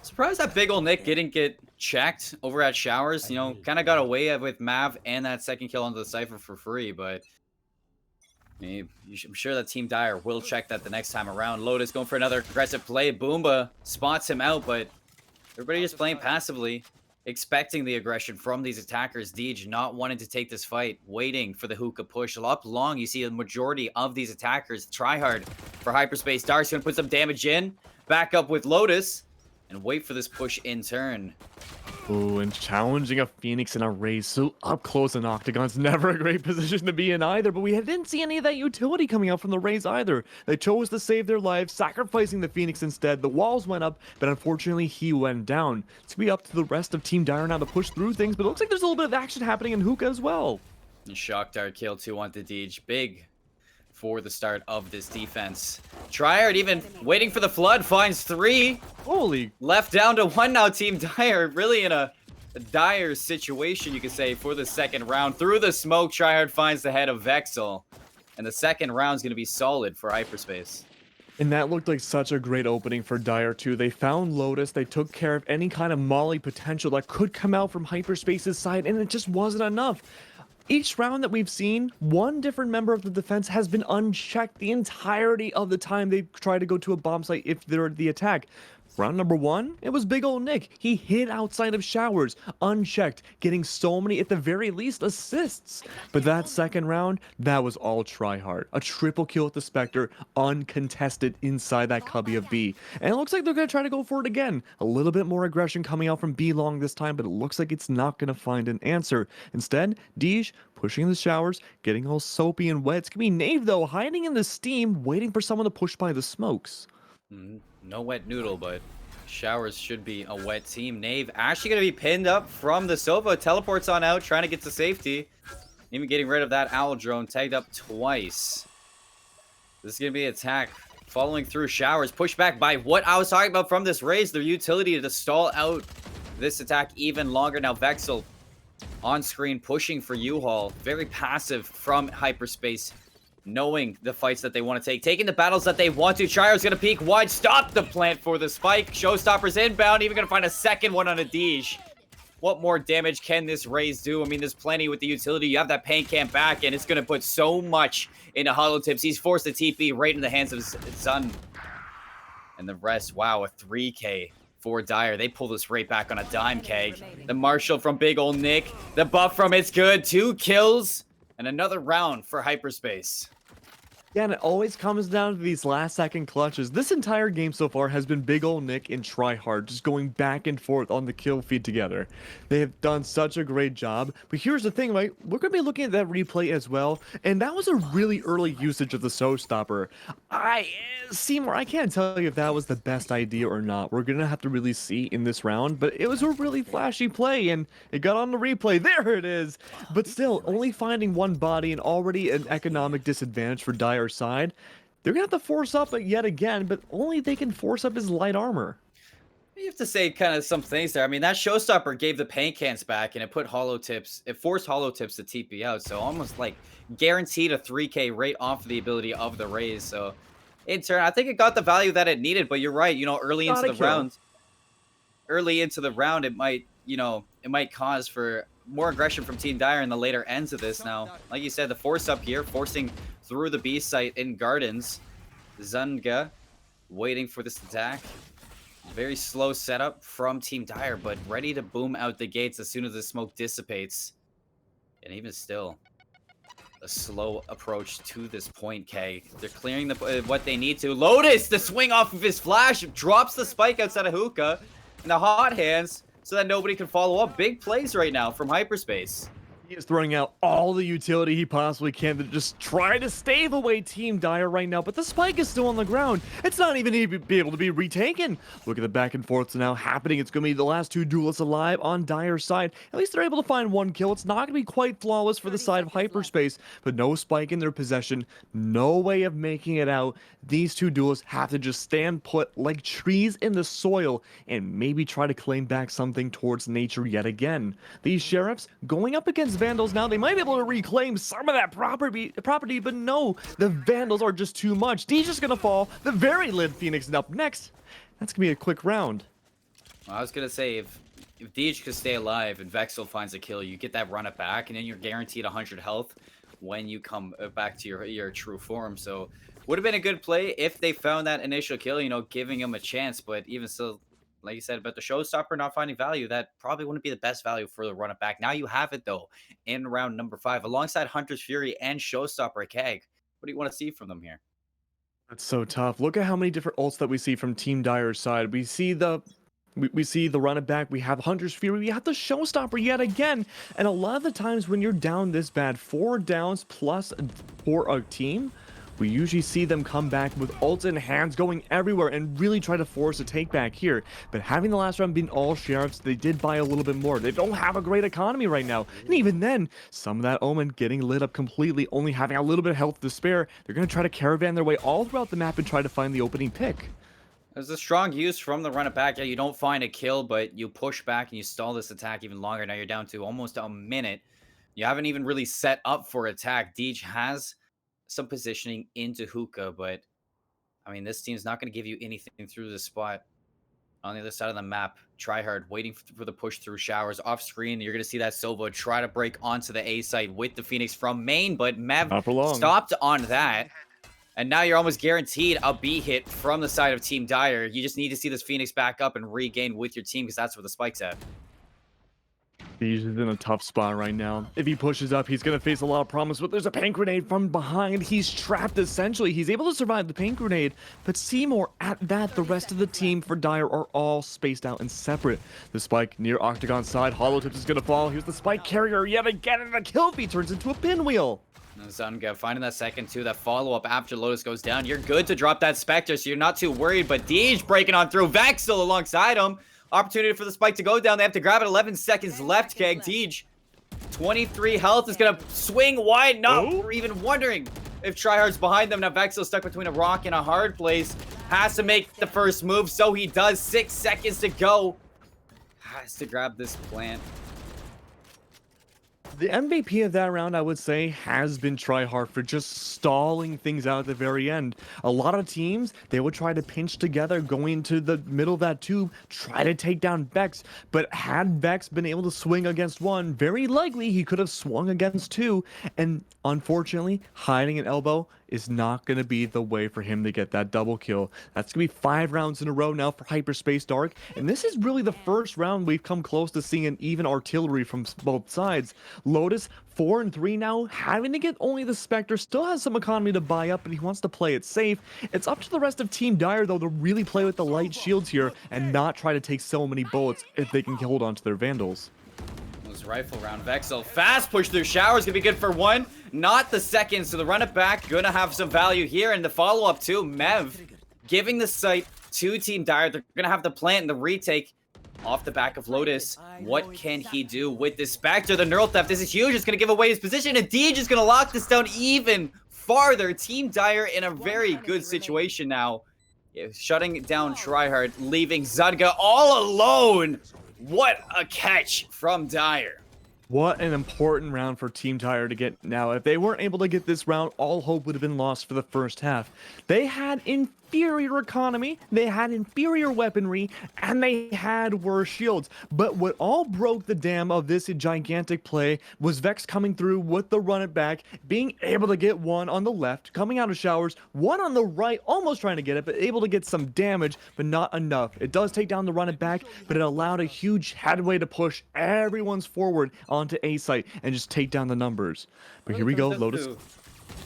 Surprised that big old Nick didn't get checked over at Showers. You know, kind of got away with Mav and that second kill onto the Cypher for free, but I'm sure that Team Dire will check that the next time around. Lotus going for another aggressive play. Boomba spots him out, but everybody just playing passively, expecting the aggression from these attackers. Deej not wanting to take this fight, waiting for the hookah push. Up long, you see a majority of these attackers try hard for Hyperspace. Dark's going to put some damage in, back up with Lotus, and wait for this push in turn. Ooh, and challenging a Phoenix in a race so up close in Octagon's never a great position to be in either, but we didn't see any of that utility coming out from the Rays either. They chose to save their lives, sacrificing the Phoenix instead. The walls went up, but unfortunately he went down. It's gonna be up to the rest of Team Dire now to push through things, but it looks like there's a little bit of action happening in Hookah as well. And Shock Dart kill 2 onto Deej. Big for the start of this defense. Triard even waiting for the flood, finds 3. Holy. Left down to 1 now, Team Dire. Really in a dire situation, you could say, for the second round. Through the smoke, Triard finds the head of Vexel. And the second round is going to be solid for Hyperspace. And that looked like such a great opening for Dire too. They found Lotus, they took care of any kind of molly potential that could come out from Hyperspace's side, and it just wasn't enough. Each round that we've seen, one different member of the defense has been unchecked the entirety of the time they try to go to a bomb site if they're the attack. Round number 1, it was big ol' Nick. He hid outside of showers, unchecked, getting so many, at the very least, assists. But that second round, that was all try hard. A triple kill with the Spectre, uncontested inside that cubby of B. And it looks like they're going to try to go for it again. A little bit more aggression coming out from B long this time, but it looks like it's not going to find an answer. Instead, Deej pushing in the showers, getting all soapy and wet. It's going to be Nave, though, hiding in the steam, waiting for someone to push by the smokes. No wet noodle, but showers should be a wet team. Nave actually going to be pinned up from the Sova. Teleports on out, trying to get to safety. Even getting rid of that owl drone. Tagged up twice. This is going to be an attack following through showers. Pushed back by what I was talking about from this raise. Their utility to stall out this attack even longer. Now Vexel on screen pushing for U-Haul. Very passive from hyperspace. Knowing the fights that they want to take. Taking the battles that they want to. Chirio's going to peek wide. Stop the plant for the spike. Showstopper's inbound. Even going to find a second one on a Deej. What more damage can this raise do? I mean, there's plenty with the utility. You have that paint camp back, and it's going to put so much into Hollow Tips. He's forced the TP right in the hands of Zun. And the rest, wow, a 3K for Dire. They pull this right back on a dime, Keg. The Marshall from big ol' Nick. The buff from It's Good. 2 kills. And another round for Hyperspace. Yeah, and it always comes down to these last-second clutches. This entire game so far has been big ol' Nick and Tryhard just going back and forth on the kill feed together. They have done such a great job. But here's the thing, right? We're going to be looking at that replay as well. And that was a really early usage of the Showstopper. Seymour, I can't tell you if that was the best idea or not. We're going to have to really see in this round. But it was a really flashy play, and it got on the replay. There it is! But still, only finding one body and already an economic disadvantage for Dire side, they're gonna have to force up yet again, but only they can force up his light armor. You have to say kind of some things there. I mean, that Showstopper gave the paint cans back, and it put Hollow Tips, it forced Hollow Tips to TP out, so almost like guaranteed a 3K rate off of the ability of the raise. So in turn, I think it got the value that it needed, but you're right, you know, early into the round, it might, you know, it might cause for more aggression from Team Dire in the later ends of this. Now, like you said, the force up here, forcing through the B site in Gardens. Zunga waiting for this attack. Very slow setup from Team Dire, but ready to boom out the gates as soon as the smoke dissipates. And even still, a slow approach to this point, K. They're clearing the what they need to. Lotus, the swing off of his flash, drops the spike outside of Hookah. And the hot hands, so that nobody can follow up. Big plays right now from Hyperspace. He is throwing out all the utility he possibly can to just try to stave away Team Dire right now, but the spike is still on the ground. It's not even be able to be retaken. Look at the back and forths now happening. It's going to be the last 2 duelists alive on Dire's side. At least they're able to find 1 kill. It's not going to be quite flawless for the side of Hyperspace, but no spike in their possession. No way of making it out. These 2 duelists have to just stand put like trees in the soil and maybe try to claim back something towards nature yet again. These Sheriffs going up against Vandals now, they might be able to reclaim some of that property, but no, the Vandals are just too much. Deej is gonna fall. The very lit Phoenix is up next. That's gonna be a quick round. Well, I was gonna say, if Deej could stay alive and Vexel finds a kill, you get that run it back, and then you're guaranteed 100 health when you come back to your true form. So would have been a good play if they found that initial kill, you know, giving him a chance. But even still, like you said about the Showstopper not finding value, that probably wouldn't be the best value for the run it back. Now you have it, though, in round number 5, alongside Hunter's Fury and Showstopper Keg. What do you want to see from them here? That's so tough. Look at how many different ults that we see from Team Dire's side. We see the run it back, we have Hunter's Fury, we have the Showstopper yet again. And a lot of the times when you're down this bad, 4 downs plus for a team, we usually see them come back with ults in hands going everywhere and really try to force a take back here. But having the last round being all Sheriffs, they did buy a little bit more. They don't have a great economy right now. And even then, some of that Omen getting lit up completely, only having a little bit of health to spare. They're going to try to caravan their way all throughout the map and try to find the opening pick. There's a strong use from the run it back. Yeah, you don't find a kill, but you push back and you stall this attack even longer. Now you're down to almost a minute. You haven't even really set up for attack. Deej has some positioning into Hookah, but I mean, this team's not going to give you anything through the spot. On the other side of the map, Tryhard waiting for the push through showers. Off screen, you're going to see that Silva try to break onto the A site with the Phoenix from main, but Mev stopped on that. And now you're almost guaranteed a B hit from the side of Team Dire. You just need to see this Phoenix back up and regain with your team because that's where the spike's at. He's in a tough spot right now. If he pushes up, he's going to face a lot of problems, but there's a paint grenade from behind. He's trapped, essentially. He's able to survive the paint grenade, but Seymour, at that, the rest of the team for Dire are all spaced out and separate. The spike near Octagon side. Holotips is going to fall. Here's the spike carrier yet again, and the kill feed turns into a pinwheel. Zunga finding that second too, that follow-up after Lotus goes down. You're good to drop that Spectre, so you're not too worried, but Deej breaking on through. Vex still alongside him. Opportunity for the spike to go down. They have to grab it. 11 seconds left, Keg. Deej, 23 health, is going to swing wide. Not even wondering if Tryhard's behind them. Now Vexel stuck between a rock and a hard place. Has to make the first move, so he does. 6 seconds to go. Has to grab this plant. The MVP of that round, I would say, has been Tryhard for just stalling things out at the very end. A lot of teams, they would try to pinch together, go into the middle of that tube, try to take down Vex. But had Vex been able to swing against one, very likely he could have swung against two. And unfortunately, hiding an elbow is not going to be the way for him to get that double kill. That's going to be 5 rounds in a row now for Hyperspace Dark. And this is really the first round we've come close to seeing an even artillery from both sides. Lotus, 4 and 3 now, having to get only the Spectre, still has some economy to buy up, but he wants to play it safe. It's up to the rest of Team Dire, though, to really play with the light shields here and not try to take so many bullets if they can hold on to their Vandals. Rifle round. Vexel fast push through showers, gonna be good for 1, not the second, so the run it back gonna have some value here. And the follow-up too, Mev giving the site to Team Dire. They're gonna have to plant in the retake off the back of Lotus. What can he do with this Spectre? The neural theft, this is huge. It's gonna give away his position, and Deej is gonna lock this down even farther. Team Dire in a very good situation now, shutting down Tryhard, leaving Zudga all alone. What a catch from Dire. What an important round for Team Dire to get now. If they weren't able to get this round, all hope would have been lost for the first half. They had inferior economy, they had inferior weaponry, and they had worse shields. But what all broke the dam of this gigantic play was Vex coming through with the run it back, being able to get one on the left, coming out of showers, one on the right, almost trying to get it, but able to get some damage, but not enough. It does take down the run it back, but it allowed a huge headway to push everyone's forward onto A site and just take down the numbers. But here we go, Lotus.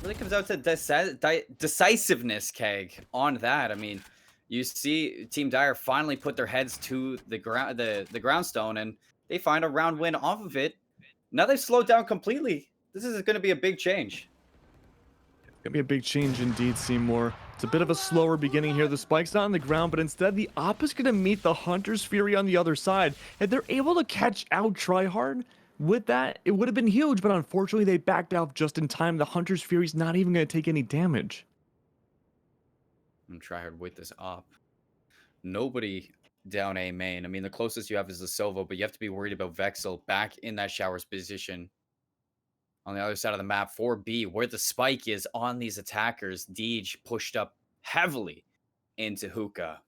Really comes out to decisiveness, Keg, on that. I mean, you see Team Dire finally put their heads to the ground, the groundstone, and they find a round win off of it. Now they've slowed down completely. This is going to be a big change. It's going to be a big change indeed, Seymour. It's a bit of a slower beginning here. The spike's not on the ground, but instead the Op is going to meet the Hunter's Fury on the other side. And they're able to catch out Tryhard. With that, it would have been huge, but unfortunately they backed out just in time. The Hunter's Fury's not even going to take any damage. I'm Tryhard with this Op. Nobody down A main. I mean, the closest you have is the Silvo, but you have to be worried about Vexel back in that showers position on the other side of the map for B, where the spike is on these attackers. Deej pushed up heavily into Hookah.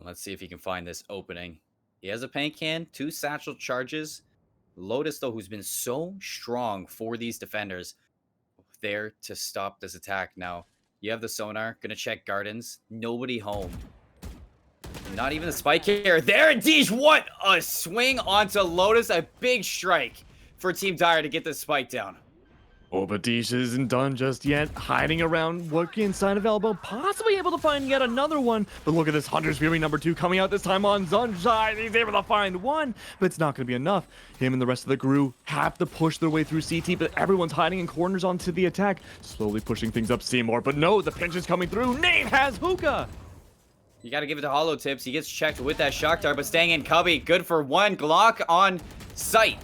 Let's see if he can find this opening. He has a paint can, 2 satchel charges. Lotus, though, who's been so strong for these defenders, there to stop this attack. Now, you have the sonar, gonna check gardens. Nobody home. Not even the spike here. There, Deej, what a swing onto Lotus. A big strike for Team Dire to get this spike down. Oh, but Deej isn't done just yet. Hiding around, working inside of Elbow, possibly able to find yet another one. But look at this Hunter's Fury number 2 coming out this time on Sunshine. He's able to find one, but it's not going to be enough. Him and the rest of the crew have to push their way through CT, but everyone's hiding in corners onto the attack, slowly pushing things up Seymour. But no, the pinch is coming through. Nate has Hookah. You got to give it to Hollow Tips. He gets checked with that Shock Dart, but staying in Cubby. Good for 1. Glock on sight.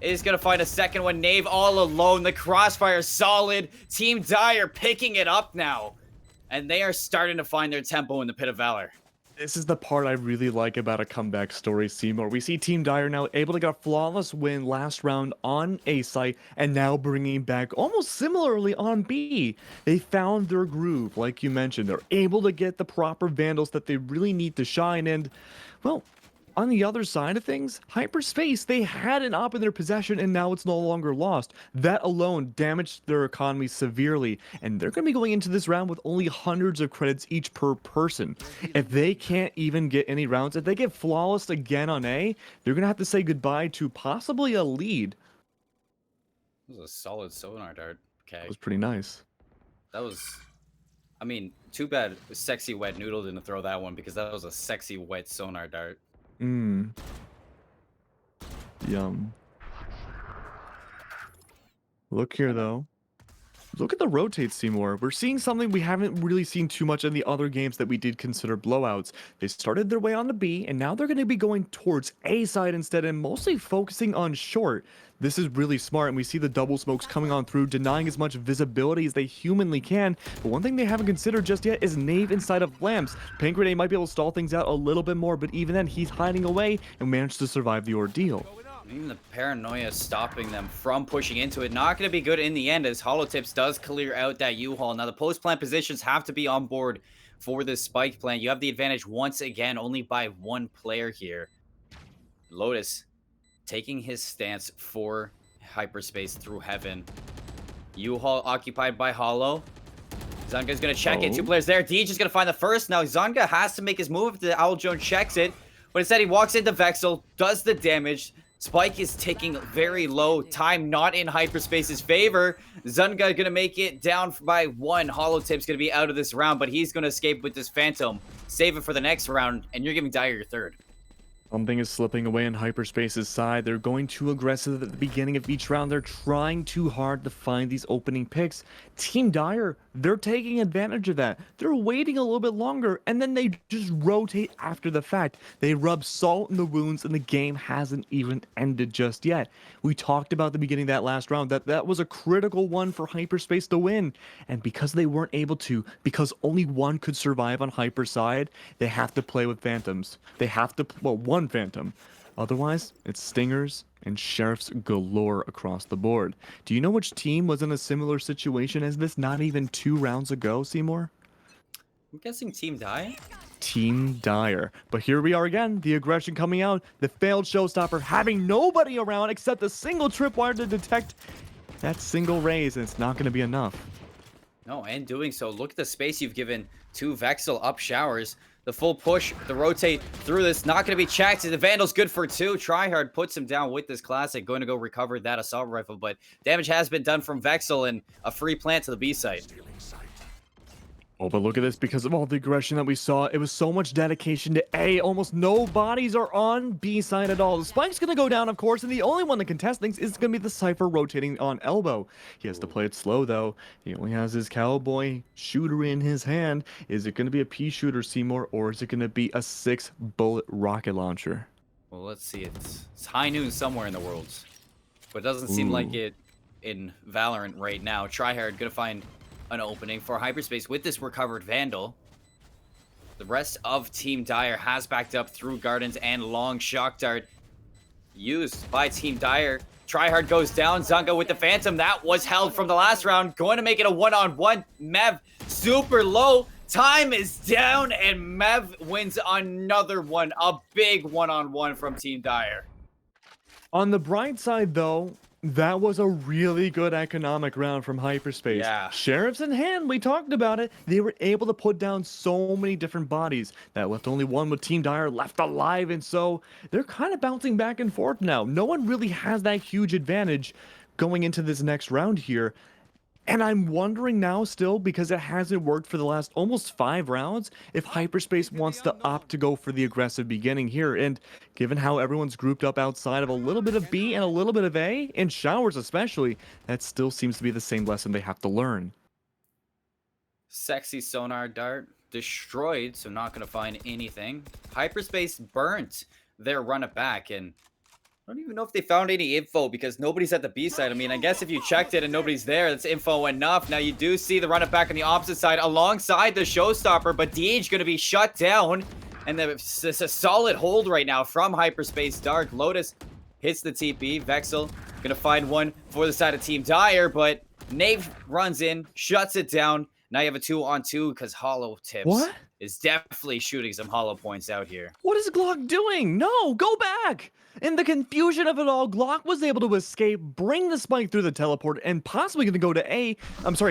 Is going to find a second one. Knave all alone. The crossfire solid. Team Dire picking it up now. And they are starting to find their tempo in the Pit of Valor. This is the part I really like about a comeback story, Seymour. We see Team Dire now able to get a flawless win last round on A site and now bringing back almost similarly on B. They found their groove, like you mentioned. They're able to get the proper Vandals that they really need to shine, and, well, on the other side of things, Hyperspace, they had an op in their possession and now it's no longer lost. That alone damaged their economy severely, and they're going to be going into this round with only hundreds of credits each per person. If they can't even get any rounds, if they get flawless again on A, they're going to have to say goodbye to possibly a lead. That was a solid sonar dart. Okay. That was pretty nice. That was, I mean, too bad Sexy Wet Noodle didn't throw that one because that was a sexy wet sonar dart. Mmm. Yum. Look here, though. Look at the rotates, Seymour. We're seeing something we haven't really seen too much in the other games that we did consider blowouts. They started their way on the B, and now they're going to be going towards A side instead and mostly focusing on short. This is really smart, and we see the double smokes coming on through, denying as much visibility as they humanly can. But one thing they haven't considered just yet is Knave inside of lamps. Pancrate might be able to stall things out a little bit more, but even then, he's hiding away and managed to survive the ordeal. Even the paranoia stopping them from pushing into it. Not going to be good in the end as Holotips does clear out that U-Haul. Now, the post-plant positions have to be on board for this spike plant. You have the advantage once again, only by one player here. Lotus taking his stance for Hyperspace through Heaven. U-Haul occupied by Holo. Zunga's going to check it. Two players there. Deej is going to find the first. Now, Zunga has to make his move if the Owl Jones checks it. But instead, he walks into Vexel, does the damage. Spike is ticking very low. Time not in Hyperspace's favor. Zunga gonna make it down by one. Holotip's gonna be out of this round, but he's gonna escape with this Phantom. Save it for the next round, and you're giving Dire your third. Something is slipping away on Hyperspace's side. They're going too aggressive at the beginning of each round. They're trying too hard to find these opening picks. Team Dire, they're taking advantage of that. They're waiting a little bit longer, and then they just rotate after the fact. They rub salt in the wounds, and the game hasn't even ended just yet. We talked about the beginning of that last round, that was a critical one for Hyperspace to win. And because they weren't able to, because only one could survive on Hyper side, they have to play with Phantoms. They have to, well, one Phantom. Otherwise, it's Stingers and Sheriffs galore across the board. Do you know which team was in a similar situation as this not even 2 rounds ago, Seymour? I'm guessing Team Dire? Team Dire. But here we are again, the aggression coming out, the failed showstopper, having nobody around except a single tripwire to detect that single raise, and it's not going to be enough. No, and doing so, look at the space you've given to Vexel up showers. The full push, the rotate through this, not going to be checked. The Vandal's good for 2. Tryhard puts him down with this classic, going to go recover that assault rifle, but damage has been done from Vexel and a free plant to the B site. Oh, but look at this, because of all the aggression that we saw, it was so much dedication to A. Almost no bodies are on B side at all. The Spike's going to go down, of course, and the only one that can test things is going to be the Cypher rotating on elbow. He has to play it slow, though. He only has his cowboy shooter in his hand. Is it going to be a pea shooter, Seymour, or is it going to be a 6-bullet rocket launcher? Well, let's see. It's high noon somewhere in the world, but it doesn't seem like it in Valorant right now. Tryhard going to find an opening for Hyperspace with this recovered Vandal. The rest of Team Dire has backed up through Gardens and long shock dart used by Team Dire. Tryhard goes down. Zunga with the Phantom. That was held from the last round. Going to make it a one-on-one. Mev super low. Time is down, and Mev wins another one. A big one-on-one from Team Dire. On the bright side, though, that was a really good economic round from Hyperspace. Yeah. Sheriffs in hand, we talked about it. They were able to put down so many different bodies. That left only one with Team Dire left alive, and so they're kind of bouncing back and forth now. No one really has that huge advantage going into this next round here. And I'm wondering now still, because it hasn't worked for the last almost 5 rounds, if Hyperspace wants to opt to go for the aggressive beginning here. And given how everyone's grouped up outside of a little bit of B and a little bit of A, in showers especially, that still seems to be the same lesson they have to learn. Sexy sonar dart destroyed, so not going to find anything. Hyperspace burnt their run it back, and I don't even know if they found any info because nobody's at the B side. I mean, I guess if you checked it and nobody's there, that's info enough. Now, you do see the run it back on the opposite side alongside the showstopper, but Deej going to be shut down. And it's a solid hold right now from Hyperspace Dark. Lotus hits the TP. Vexel going to find one for the side of Team Dire, but Knave runs in, shuts it down. Now you have a 2-on-2 because Holo tips. What? is definitely shooting some hollow points out here. What is Glock doing? No, go back! In the confusion of it all, Glock was able to escape, bring the spike through the teleport, and possibly gonna go to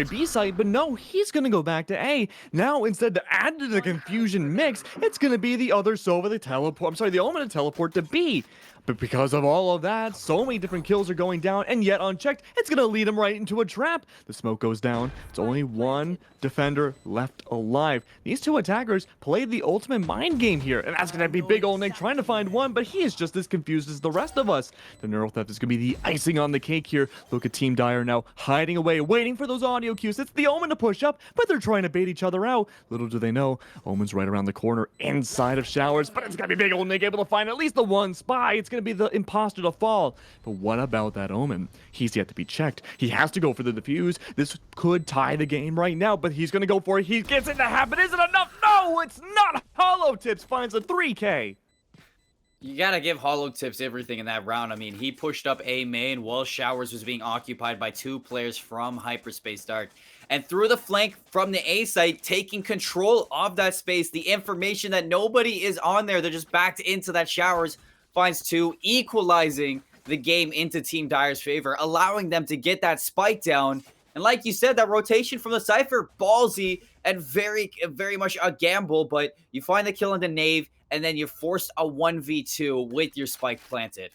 B site, but no, he's gonna go back to A. Now, instead to add to the confusion mix, it's gonna be the other Sova the teleport, the Omen to teleport to B. But because of all of that, so many different kills are going down, and yet unchecked, it's gonna lead him right into a trap. The smoke goes down. It's only one defender left alive. These two attackers played the ultimate mind game here, and that's gonna be big ol' Nick trying to find one, but he is just as confused as the rest of us. The neural theft is gonna be the icing on the cake here. Look at Team Dire now hiding away, waiting for those audio cues. It's the Omen to push up, but they're trying to bait each other out. Little do they know, Omen's right around the corner inside of showers, but it's gonna be big ol' Nick able to find at least the one spy. It's gonna be the imposter to fall. But what about that Omen? He's yet to be checked. He has to go for the defuse. This could tie the game right now, but he's gonna go for it. He gets it to happen. Is it enough? No, it's not. Hollow Tips finds a 3K. You gotta give Hollow Tips everything in that round. I mean, he pushed up A main while Showers was being occupied by 2 players from Hyperspace Dark. And through the flank from the A site, taking control of that space, the information that nobody is on there, they're just backed into that Showers, finds 2, equalizing the game into Team Dire's favor, allowing them to get that spike down. And like you said, that rotation from the Cypher, ballsy and very much a gamble, but you find the kill in the Nave, and then you force a 1v2 with your spike planted.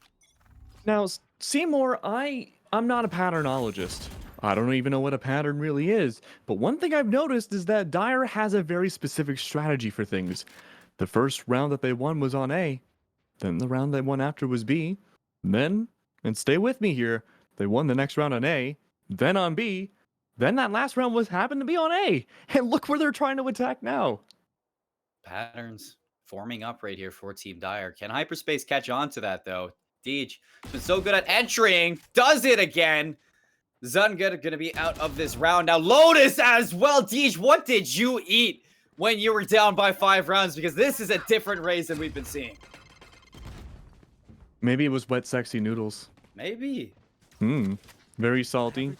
Now, Seymour, I'm not a patternologist. I don't even know what a pattern really is, but one thing I've noticed is that Dire has a very specific strategy for things. The first round that they won was on A, then the round they won after was B, then, and stay with me here, they won the next round on A, then on B, then that last round happened to be on A, and look where they're trying to attack now. Patterns forming up right here for Team Dire. Can Hyperspace catch on to that, though? Deej has been so good at entering, does it again. Zunga gonna be out of this round. Now Lotus as well. Deej, what did you eat when you were down by 5 rounds? Because this is a different race than we've been seeing. Maybe it was wet, sexy noodles. Maybe. Very salty.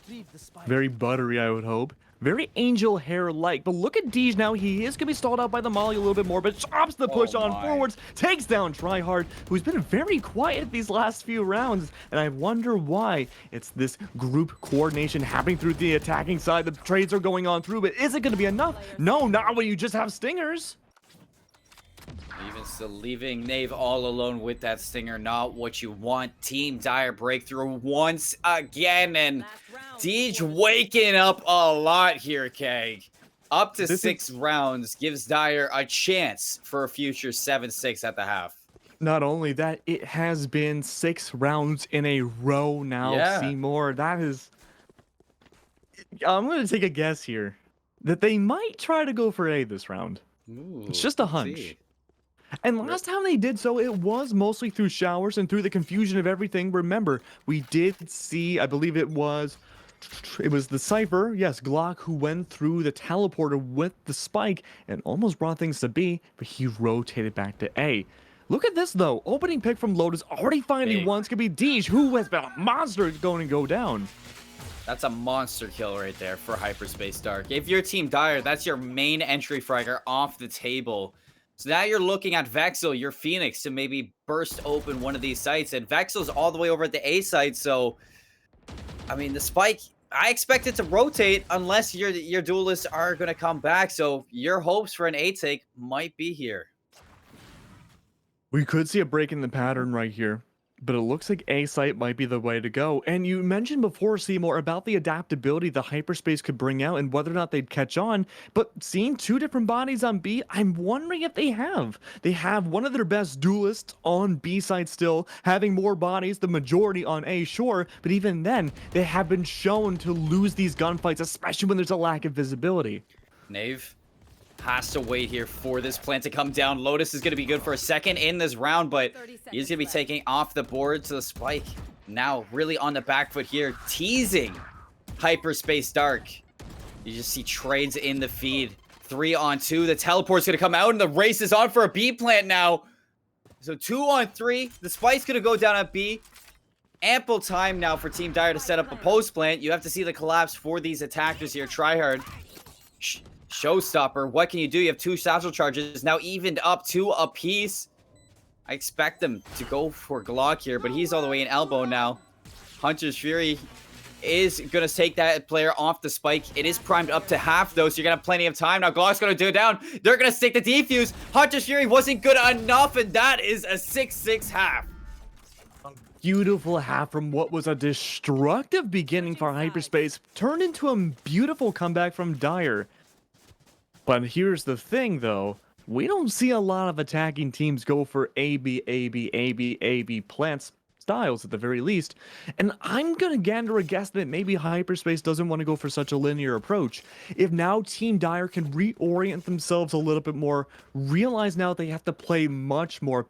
Very buttery, I would hope. Very angel hair-like. But look at Deej now. He is going to be stalled out by the molly a little bit more, but chops the push on forwards. Takes down Tryhard, who's been very quiet these last few rounds. And I wonder why. It's this group coordination happening through the attacking side. The trades are going on through, but is it going to be enough? No, not when you just have stingers. Even still leaving Nave all alone with that stinger, not what you want. Team Dire breakthrough once again, and Deej waking up a lot here, Keg. Up to 6 rounds gives Dire a chance for a future 7-6 at the half. Not only that, it has been 6 rounds in a row now, Seymour. That is... I'm going to take a guess here that they might try to go for A this round. Ooh, it's just a hunch. And last time they did so, it was mostly through showers and through the confusion of everything. Remember, we did see, I believe it was the Cypher, yes, Glock, who went through the teleporter with the spike and almost brought things to B, but he rotated back to A. Look at this, though. Opening pick from Lotus, already finding one. It's going to be Deej, who has been a monster going to go down. That's a monster kill right there for Hyperspace Dark. If you're Team Dire, that's your main entry fragger off the table. So now you're looking at Vexel, your Phoenix, to maybe burst open one of these sites. And Vexel's all the way over at the A site, so... I mean, the spike, I expect it to rotate unless your duelists are going to come back. So your hopes for an A take might be here. We could see a break in the pattern right here, but it looks like A site might be the way to go. And you mentioned before, Seymour, about the adaptability the hyperspace could bring out and whether or not they'd catch on. But seeing 2 different bodies on B, I'm wondering if they have. They have one of their best duelists on B side still, having more bodies, the majority on A, sure. But even then, they have been shown to lose these gunfights, especially when there's a lack of visibility. Nave has to wait here for this plant to come down. Lotus is going to be good for a second in this round, but he's going to be taking off the board to the spike. Now really on the back foot here, teasing Hyperspace Dark. You just see trades in the feed. 3-on-2. The teleport's going to come out, and the race is on for a B plant now. So 2-on-3. The spike's going to go down at B. Ample time now for Team Dire to set up a post plant. You have to see the collapse for these attackers here. Tryhard Showstopper, what can you do? You have 2 satchel charges, now evened up 2 apiece. I expect them to go for Glock here, but he's all the way in elbow now. Hunter's Fury is going to take that player off the spike. It is primed up to half, though, so you're going to have plenty of time. Now, Glock's going to do it down. They're going to stick the defuse. Hunter's Fury wasn't good enough, and that is a 6-6 half. Beautiful half from what was a destructive beginning for Hyperspace turned into a beautiful comeback from Dire. But here's the thing, though. We don't see a lot of attacking teams go for AB, AB, AB, AB plants styles at the very least. And I'm going to gander a guess that maybe Hyperspace doesn't want to go for such a linear approach. If now Team Dire can reorient themselves a little bit more, realize now they have to play much more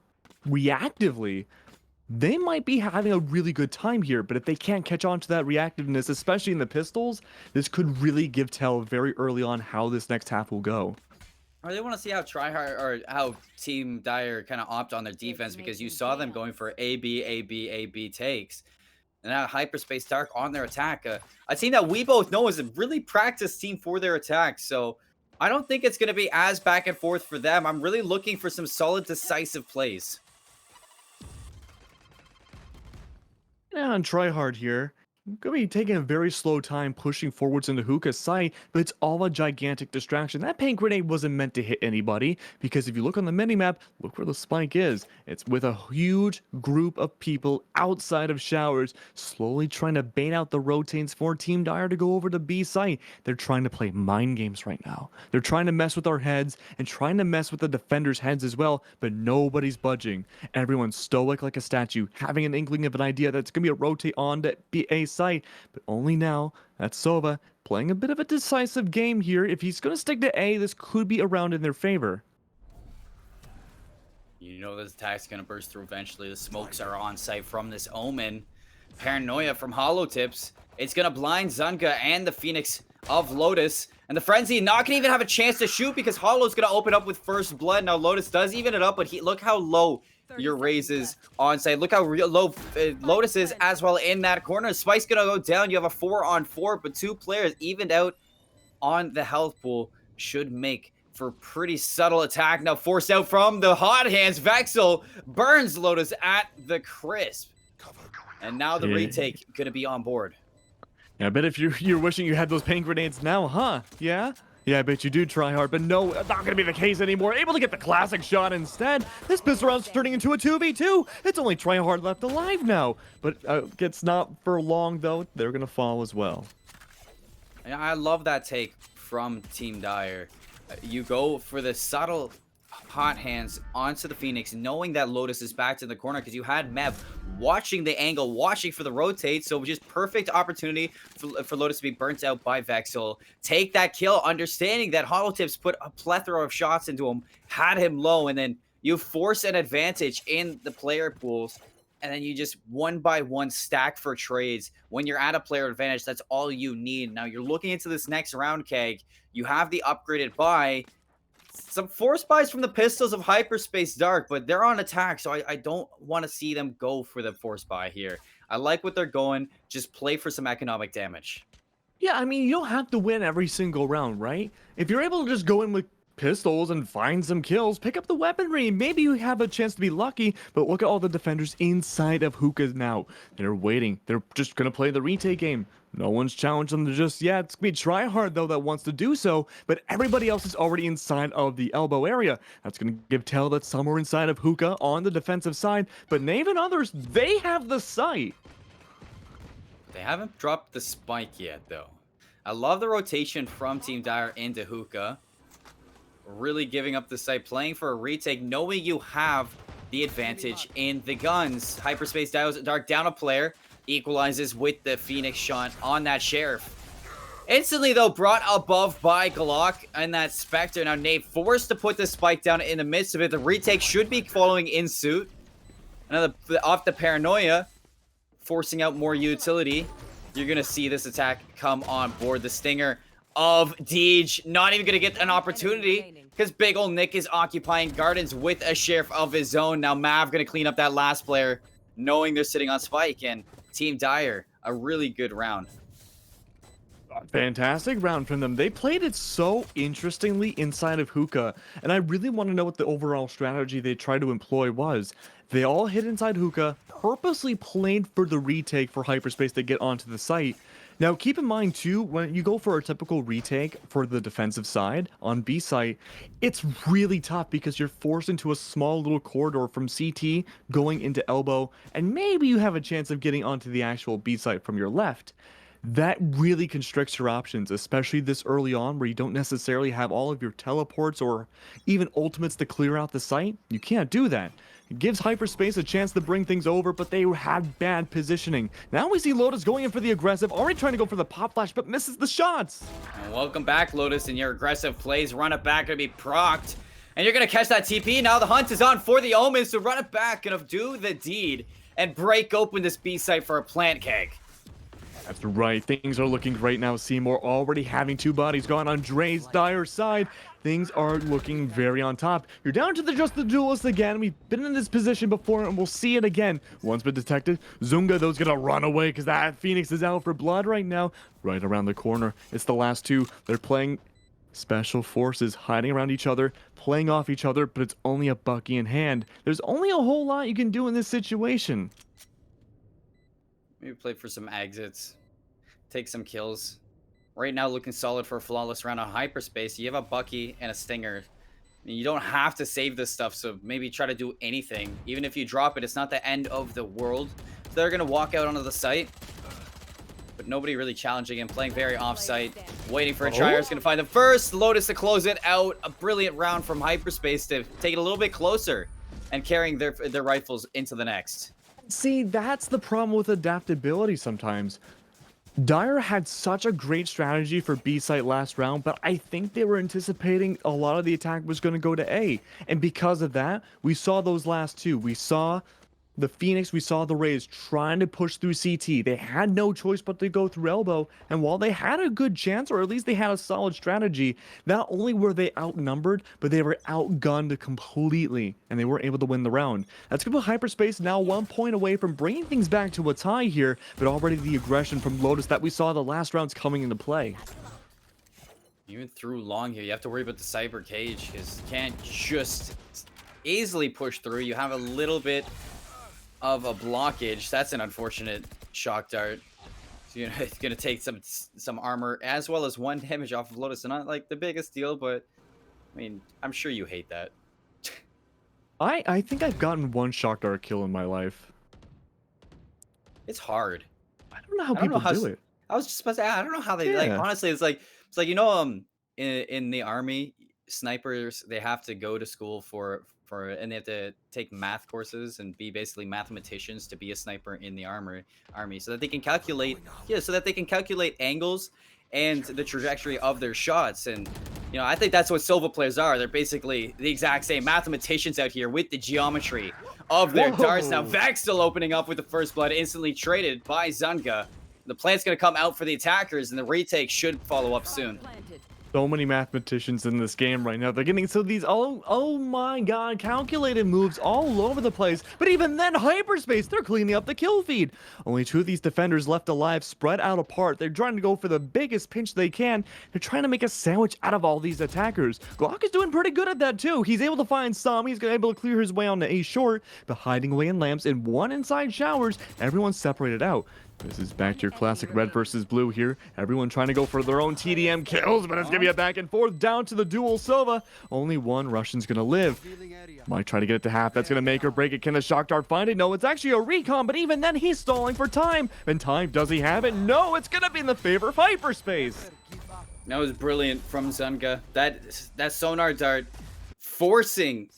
reactively, they might be having a really good time here. But if they can't catch on to that reactiveness, especially in the pistols, this could really give tell very early on how this next half will go. I really want to see how Tryhard or how Team Dire kind of opt on their defense, because you saw them going for AB, AB, AB takes. And now Hyperspace Dark on their attack. A team that we both know is a really practiced team for their attack. So I don't think it's going to be as back and forth for them. I'm really looking for some solid, decisive plays. Yeah, and Tryhard here. Gonna be taking a very slow time pushing forwards into Hookah's site, but it's all a gigantic distraction. That paint grenade wasn't meant to hit anybody, because if you look on the minimap, look where the spike is. It's with a huge group of people outside of showers, slowly trying to bait out the rotates for Team Dire to go over to B site. They're trying to play mind games right now. They're trying to mess with our heads and trying to mess with the defenders' heads as well, but nobody's budging. Everyone's stoic like a statue, having an inkling of an idea that's gonna be a rotate on to A site, but only now. That's Sova playing a bit of a decisive game here. If he's going to stick to A, this could be a round in their favor. You know this attack's going to burst through eventually. The smokes are on site from this Omen. Paranoia from Hollow Tips. It's going to blind Zunga and the Phoenix of Lotus. And the Frenzy not going to even have a chance to shoot, because Hollow's going to open up with first blood. Now Lotus does even it up, but look how low your raise is on site. Look how low Lotus is as well in that corner. Spike's going to go down. You have a 4-on-4, but 2 players evened out on the health pool should make for pretty subtle attack. Now forced out from the hot hands. Vexel burns Lotus at the crisp. And now the retake going to be on board. Yeah, I bet if you're wishing you had those paint grenades now, huh? Yeah? Yeah, I bet you do try hard, but no, not going to be the case anymore. Able to get the classic shot instead. This pistol round's turning into a 2v2. It's only Tryhard left alive now. But it's not for long, though. They're going to fall as well. I love that take from Team Dire. You go for the subtle hot hands onto the Phoenix, knowing that Lotus is back to the corner, because you had Mev watching the angle, watching for the rotate, so just perfect opportunity for Lotus to be burnt out by Vexel. Take that kill, understanding that Hollow Tips put a plethora of shots into him, had him low, and then you force an advantage in the player pools, and then you just one by one stack for trades. When you're at a player advantage, that's all you need. Now you're looking into this next round, Keg. You have the upgraded buy. Some force buys from the pistols of Hyperspace Dark, but they're on attack, so I don't want to see them go for the force buy here. I like what they're going. Just play for some economic damage. Yeah, I mean, you don't have to win every single round, right? If you're able to just go in with pistols and find some kills, pick up the weaponry. Maybe you have a chance to be lucky, but look at all the defenders inside of Hookah now. They're waiting. They're just going to play the retake game. No one's challenged them to just yet. It's going to be Tryhard, though, that wants to do so, but everybody else is already inside of the elbow area. That's going to give tell that some are inside of Hookah on the defensive side, but Nave and others, they have the sight. They haven't dropped the spike yet, though. I love the rotation from Team Dire into Hookah. Really giving up the site, playing for a retake, knowing you have the advantage in the guns. Hyperspace Dark down a player, equalizes with the Phoenix shot on that Sheriff. Instantly, though, brought above by Glock and that Spectre. Now, Nate forced to put the spike down in the midst of it. The retake should be following in suit. Another off the Paranoia, forcing out more utility. You're going to see this attack come on board. The Stinger of Deej not even going to get an opportunity, because big ol' Nick is occupying gardens with a Sheriff of his own. Now Mav going to clean up that last player, knowing they're sitting on spike. And Team Dire, a really good round. Fantastic round from them. They played it so interestingly inside of Hookah, and I really want to know what the overall strategy they tried to employ was. They all hid inside Hookah, purposely played for the retake for hyperspace to get onto the site. Now, keep in mind too, when you go for a typical retake for the defensive side on B site, it's really tough because you're forced into a small little corridor from CT going into elbow, and maybe you have a chance of getting onto the actual B site from your left. That really constricts your options, especially this early on where you don't necessarily have all of your teleports or even ultimates to clear out the site. You can't do that. It gives hyperspace a chance to bring things over, but they had bad positioning. Now we see Lotus going in for the aggressive, already trying to go for the pop flash, but misses the shots. And welcome back, Lotus, and your aggressive plays. Run it back, gonna be procced. And you're gonna catch that TP. Now the hunt is on for the Omens to run it back, gonna do the deed and break open this B site for a plant keg. That's right. Things are looking great now. Seymour already having 2 bodies gone on Dre's dire side. Things are looking very on top. You're down to just the duelist again. We've been in this position before, and we'll see it again. One's been detected. Zunga, though, is going to run away because that Phoenix is out for blood right now. Right around the corner. It's the last 2. They're playing special forces, hiding around each other, playing off each other, but it's only a Bucky in hand. There's only a whole lot you can do in this situation. Maybe play for some exits. Take some kills. Right now looking solid for a flawless round on hyperspace. You have a Bucky and a Stinger. You don't have to save this stuff, so maybe try to do anything. Even if you drop it, it's not the end of the world. So they're going to walk out onto the site. But nobody really challenging him, playing very off-site. Waiting for a Trier. Is going to find them first. Lotus to close it out. A brilliant round from hyperspace to take it a little bit closer. And carrying their rifles into the next. See, that's the problem with adaptability sometimes. Dire had such a great strategy for B site last round, but I think they were anticipating a lot of the attack was going to go to A. And because of that, we saw those last 2. We saw the Phoenix, we saw the Rays trying to push through CT. They had no choice but to go through elbow. And while they had a good chance, or at least they had a solid strategy, not only were they outnumbered, but they were outgunned completely. And they weren't able to win the round. That's going to put hyperspace now 1 point away from bringing things back to a tie here. But already the aggression from Lotus that we saw the last rounds coming into play. Even through long here, you have to worry about the Cyber Cage because you can't just easily push through. You have a little bit of a blockage. That's an unfortunate shock dart. So, it's gonna take some armor as well as 1 damage off of Lotus. So not like the biggest deal, but I mean, I'm sure you hate that. I think I've gotten 1 shock dart kill in my life. It's hard. I don't know how people do it. I was just about to say, I don't know how they like. Honestly, it's like you know, in the army, snipers, they have to go to school and they have to take math courses and be basically mathematicians to be a sniper in the army, so that they can calculate angles and the trajectory of their shots. And you know, I think that's what Silva players are. They're basically the exact same mathematicians out here with the geometry of their darts. Now Vex still opening up with the first blood, instantly traded by Zunga. The plant's going to come out for the attackers, and the retake should follow up soon. So many mathematicians in this game right now. They're getting these oh my god, calculated moves all over the place. But even then, hyperspace, they're cleaning up the kill feed. Only 2 of these defenders left alive, spread out apart. They're trying to go for the biggest pinch they can. They're trying to make a sandwich out of all these attackers. Glock is doing pretty good at that too. He's able to find some. He's able to clear his way on the A short, but hiding away in lamps and 1 inside showers. Everyone's separated out. This is back to your classic red versus blue here. Everyone trying to go for their own TDM kills, but it's going to be a back and forth down to the duel Silva. Only 1 Russian's going to live. Might try to get it to half. That's going to make or break it. Can the shock dart find it? No, it's actually a recon, but even then he's stalling for time. And time, does he have it? No, it's going to be in the favor of hyperspace. That was brilliant from Zunga. That sonar dart forcing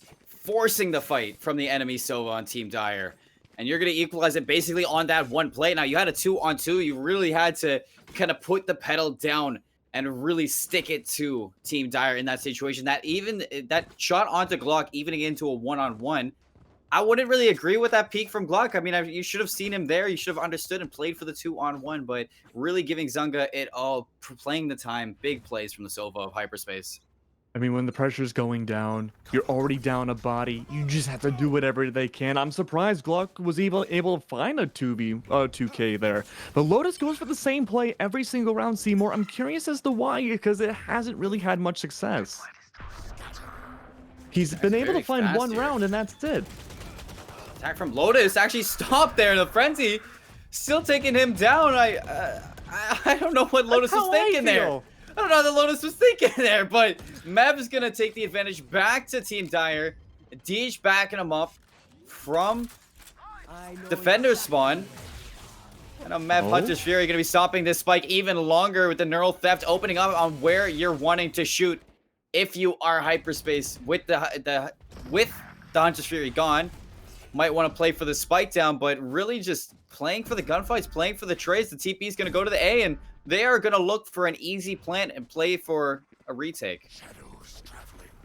the fight from the enemy Silva on Team Dire. And you're going to equalize it basically on that 1 play. Now, you had a 2-on-2. You really had to kind of put the pedal down and really stick it to Team Dire in that situation. That shot onto Glock, even into a 1-on-1, I wouldn't really agree with that peak from Glock. I mean, you should have seen him there. You should have understood and played for the 2-on-1, but really giving Zunga it all, playing the time, big plays from the Silva of hyperspace. I mean, when the pressure's going down, you're already down a body. You just have to do whatever they can. I'm surprised Gluck was able to find a 2K there. But Lotus goes for the same play every single round, Seymour. I'm curious as to why, because it hasn't really had much success. He's been able to find one round, and that's it. Attack from Lotus actually stopped there. The frenzy still taking him down. I don't know what Lotus was thinking there. I don't know what the Lotus was thinking there, but Mev is going to take the advantage back to Team Dire. Deej backing him up from defender spawn. And Mev Hunter's Fury going to be stopping this spike even longer with the Neural Theft opening up on where you're wanting to shoot. If you are hyperspace with the Hunter's Fury gone, might want to play for the spike down, but really just playing for the gunfights, playing for the trades. The TP is going to go to the A, and they are going to look for an easy plant and play for a retake.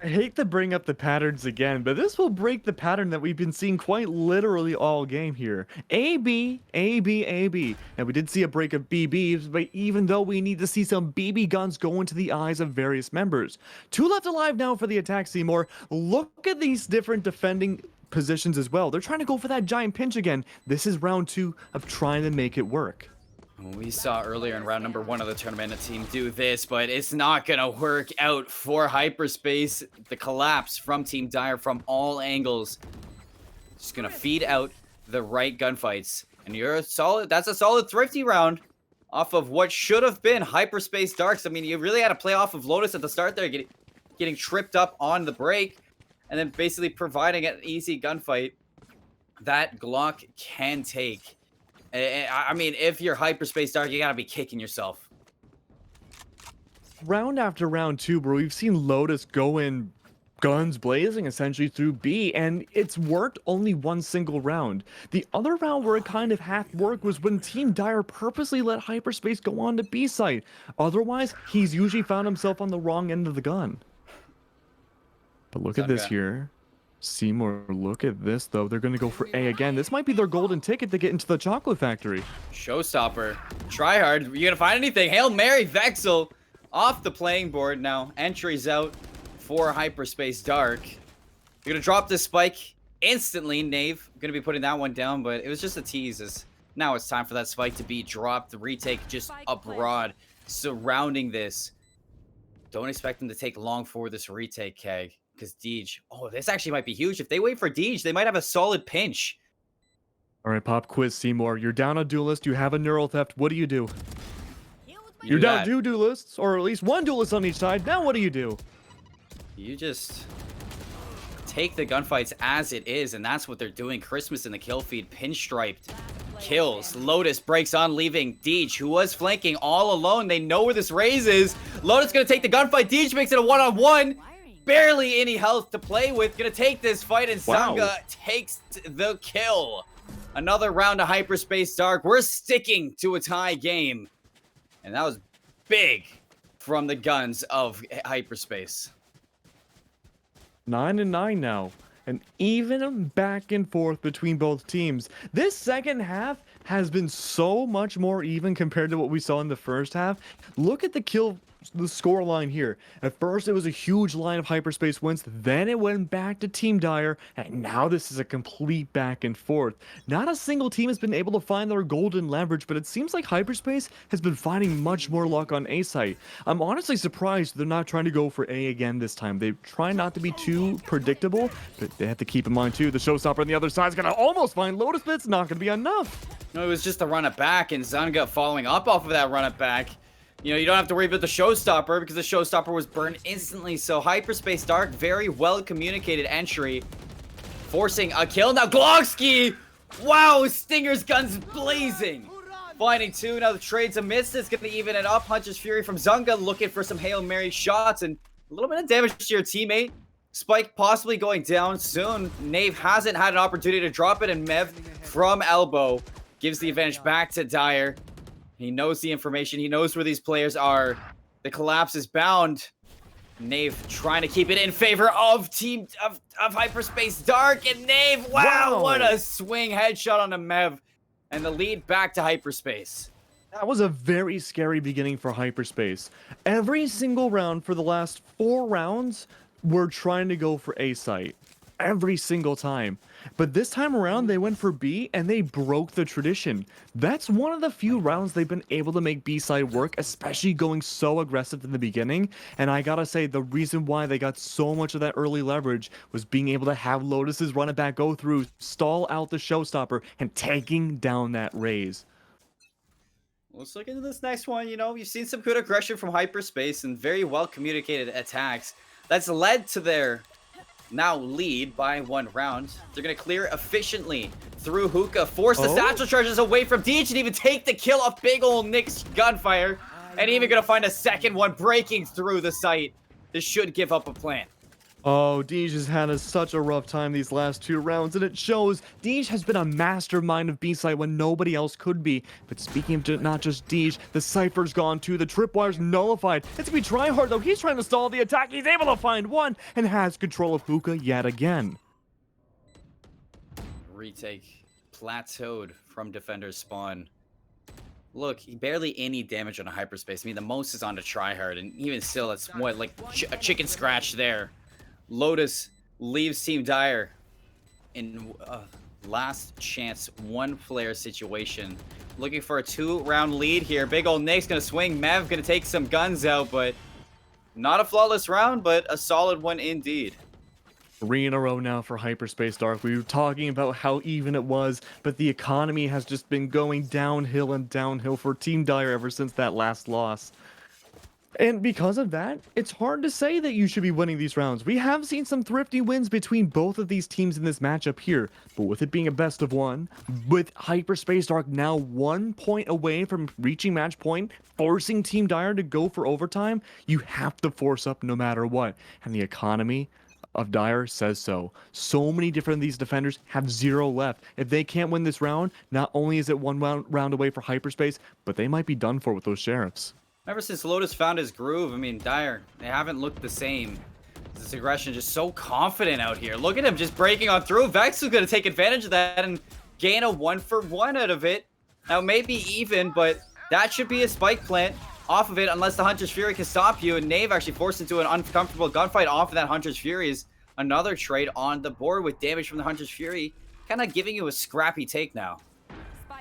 I hate to bring up the patterns again, but this will break the pattern that we've been seeing quite literally all game here. A, B, A, B, A, B. And we did see a break of BBs, but even though we need to see some BB guns go into the eyes of various members. 2 left alive now for the attack, Seymour. Look at these different defending positions as well. They're trying to go for that giant pinch again. This is round 2 of trying to make it work. We saw earlier in round number 1 of the tournament a team do this, but it's not going to work out for Hyperspace. The collapse from Team Dire from all angles. Just going to feed out the right gunfights. And that's a solid thrifty round off of what should have been Hyperspace Darks. I mean, you really had to play off of Lotus at the start there, getting tripped up on the break, and then basically providing an easy gunfight that Glock can take. I mean, if you're Hyperspace Dark, you gotta be kicking yourself. Round after round 2, bro, we've seen Lotus go in guns blazing essentially through B, and it's worked only one single round. The other round where it kind of half worked was when Team Dire purposely let Hyperspace go on to B site. Otherwise, he's usually found himself on the wrong end of the gun. But look at this here. Seymour, look at this, though. They're going to go for A again. This might be their golden ticket to get into the chocolate factory. Showstopper. Try hard. You going to find anything? Hail Mary Vexel off the playing board now. Entries out for Hyperspace Dark. You're going to drop this spike instantly. Knave going to be putting that one down, but it was just a tease. Now it's time for that spike to be dropped. The retake just abroad surrounding this. Don't expect them to take long for this retake, Keg. Because Deej, this actually might be huge. If they wait for Deej, they might have a solid pinch. All right, pop quiz, Seymour. You're down a duelist. You have a neural theft. What do you do? You're down 2 duelists, or at least 1 duelist on each side. Now what do you do? You just take the gunfights as it is, and that's what they're doing. Christmas in the kill feed, pinstriped kills. Lotus breaks on, leaving Deej, who was flanking all alone. They know where this raise is. Lotus gonna take the gunfight. Deej makes it a 1-on-1. Barely any health to play with. Gonna take this fight, and Zanga takes the kill. Another round of Hyperspace Dark. We're sticking to a tie game. And that was big from the guns of Hyperspace. 9-9 now. And even back and forth between both teams. This second half has been so much more even compared to what we saw in the first half. Look at the score line here. At first, it was a huge line of Hyperspace wins. Then it went back to Team Dire. And now this is a complete back and forth. Not a single team has been able to find their golden leverage, but it seems like Hyperspace has been finding much more luck on A site. I'm honestly surprised they're not trying to go for A again this time. They try not to be too predictable, but they have to keep in mind too, the showstopper on the other side is going to almost find Lotus, but it's not going to be enough. No, it was just a run it back, and Zanga following up off of that run it back. You know, you don't have to worry about the showstopper because the showstopper was burned instantly. So Hyperspace Dark, very well communicated entry, forcing a kill. Now Glogski, wow, Stinger's guns blazing. Finding 2, now the trade's a miss. It's going to even it up. Hunter's Fury from Zunga looking for some Hail Mary shots and a little bit of damage to your teammate. Spike possibly going down soon. Knave hasn't had an opportunity to drop it, and Mev from elbow gives the advantage back to Dire. He knows the information. He knows where these players are. The collapse is bound. Knave trying to keep it in favor of Hyperspace Dark. And Knave, wow, what a swing headshot on a Mev. And the lead back to Hyperspace. That was a very scary beginning for hyperspace. Every single round for the last 4 rounds, we're trying to go for A site. Every single time. But this time around, they went for B and they broke the tradition. That's one of the few rounds they've been able to make B side work, especially going so aggressive in the beginning. And I gotta say, the reason why they got so much of that early leverage was being able to have Lotus's run it back go through, stall out the showstopper, and taking down that raise. Let's look into this next one. You've seen some good aggression from hyperspace and very well communicated attacks. That's led to their now lead by 1 round. They're going to clear efficiently through Hookah, force the satchel charges away from Deej, and even take the kill off big old Nick's gunfire. And even going to find a second one breaking through the site. This should give up a plan. Oh, Deej has had such a rough time these last 2 rounds, and it shows. Deej has been a mastermind of B-side when nobody else could be. But speaking of not just Deej, the Cypher's gone too, the tripwire's nullified. It's gonna be Tryhard though, he's trying to stall the attack, he's able to find one, and has control of Hookah yet again. Retake plateaued from defender's spawn. Look, barely any damage on a hyperspace. I mean, the most is on a Tryhard, and even still, it's what, like a chicken scratch there. Lotus leaves Team Dire in last chance 1-player situation. Looking for a 2-round lead here. Big ol' Nick's gonna swing. Mev gonna take some guns out, but not a flawless round, but a solid one indeed. 3 in a row now for Hyperspace Dark. We were talking about how even it was, but the economy has just been going downhill and downhill for Team Dire ever since that last loss. And because of that, it's hard to say that you should be winning these rounds. We have seen some thrifty wins between both of these teams in this matchup here, but with it being a best of 1, with Hyperspace Dark now 1 point away from reaching match point, forcing Team Dire to go for overtime, you have to force up no matter what. And the economy of Dire says so. So many different of these defenders have 0 left. If they can't win this round, not only is it 1 round away for Hyperspace, but they might be done for with those Sheriffs. Ever since Lotus found his groove, I mean, Dire, they haven't looked the same. This aggression just so confident out here. Look at him just breaking on through. Vex is going to take advantage of that and gain a 1-for-1 out of it. Now, maybe even, but that should be a spike plant off of it unless the Hunter's Fury can stop you. And Knave actually forced into an uncomfortable gunfight off of that Hunter's Fury is another trade on the board with damage from the Hunter's Fury. Kind of giving you a scrappy take now.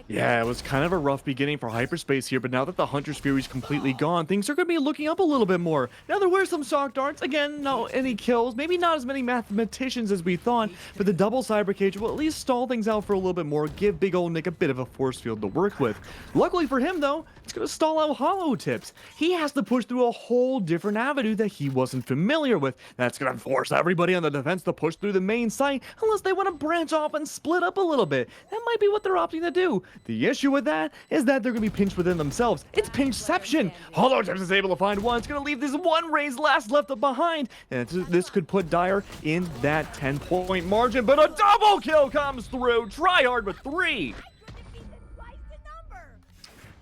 Yeah, it was kind of a rough beginning for Hyperspace here, but now that the Hunter's Fury is completely gone, things are going to be looking up a little bit more. Now there were some shock darts. Again, no any kills. Maybe not as many mathematicians as we thought, but the double Cyber Cage will at least stall things out for a little bit more, give big old Nick a bit of a force field to work with. Luckily for him, though, it's going to stall out Hollow Tips. He has to push through a whole different avenue that he wasn't familiar with. That's going to force everybody on the defense to push through the main site, unless they want to branch off and split up a little bit. That might be what they're opting to do. The issue with that is that they're going to be pinched within themselves. It's pinchception. Hollow Tips is able to find one. It's going to leave this one raise last left behind. And this could put Dire in that 10-point margin. But a double kill comes through. Tryhard with 3.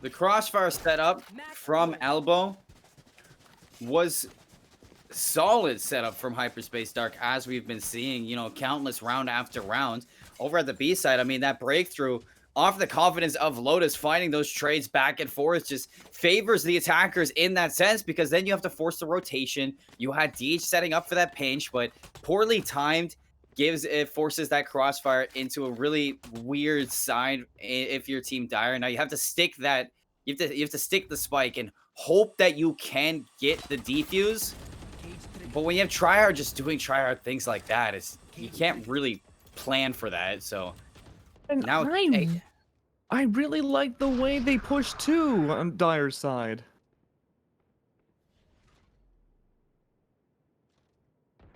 The crossfire setup from Elbow was solid setup from Hyperspace Dark, as we've been seeing, countless round after round. Over at the B side, I mean, that breakthrough off the confidence of Lotus, finding those trades back and forth just favors the attackers in that sense, because then you have to force the rotation. You had Deej setting up for that pinch, but poorly timed forces that crossfire into a really weird side if you're Team Dire. Now you have to stick that, you have to stick the spike and hope that you can get the defuse. But when you have Tryhard just doing Tryhard things like that, you can't really plan for that. So and now I really like the way they push too on Dire's side.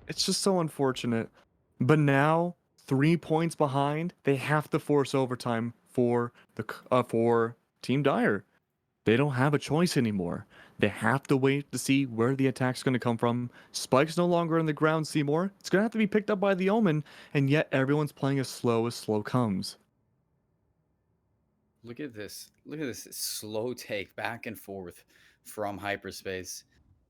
It's just so unfortunate. But now, 3 points behind, they have to force overtime for Team Dire. They don't have a choice anymore. They have to wait to see where the attack's going to come from. Spike's no longer on the ground, Seymour. It's going to have to be picked up by the Omen, and yet everyone's playing as slow comes. Look at this. Look at this slow take back and forth from Hyperspace.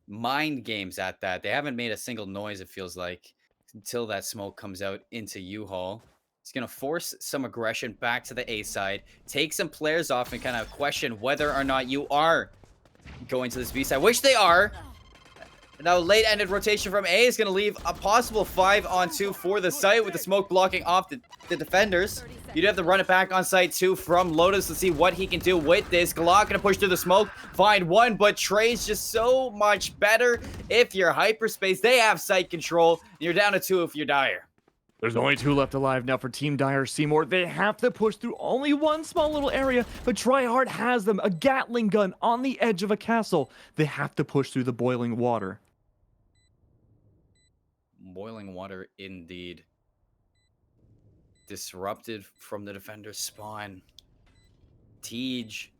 Mind games at that. They haven't made a single noise, it feels like, until that smoke comes out into U-Haul. He's going to force some aggression back to the A side, take some players off, and kind of question whether or not you are going to this B side, which they are. Now, late-ended rotation from A is going to leave a possible 5-on-2 for the site with the smoke blocking off the defenders. You'd have to run it back on site 2 from Lotus to see what he can do with this. Glock going to push through the smoke, find one, but Trey's just so much better. If you're Hyperspace, they have site control. You're down to 2 if you're Dire. There's only 2 left alive now for Team Dire Seymour. They have to push through only one small little area, but Tryhard has them. A Gatling gun on the edge of a castle. They have to push through the boiling water. Boiling water indeed. Disrupted from the defender's spawn. Tej,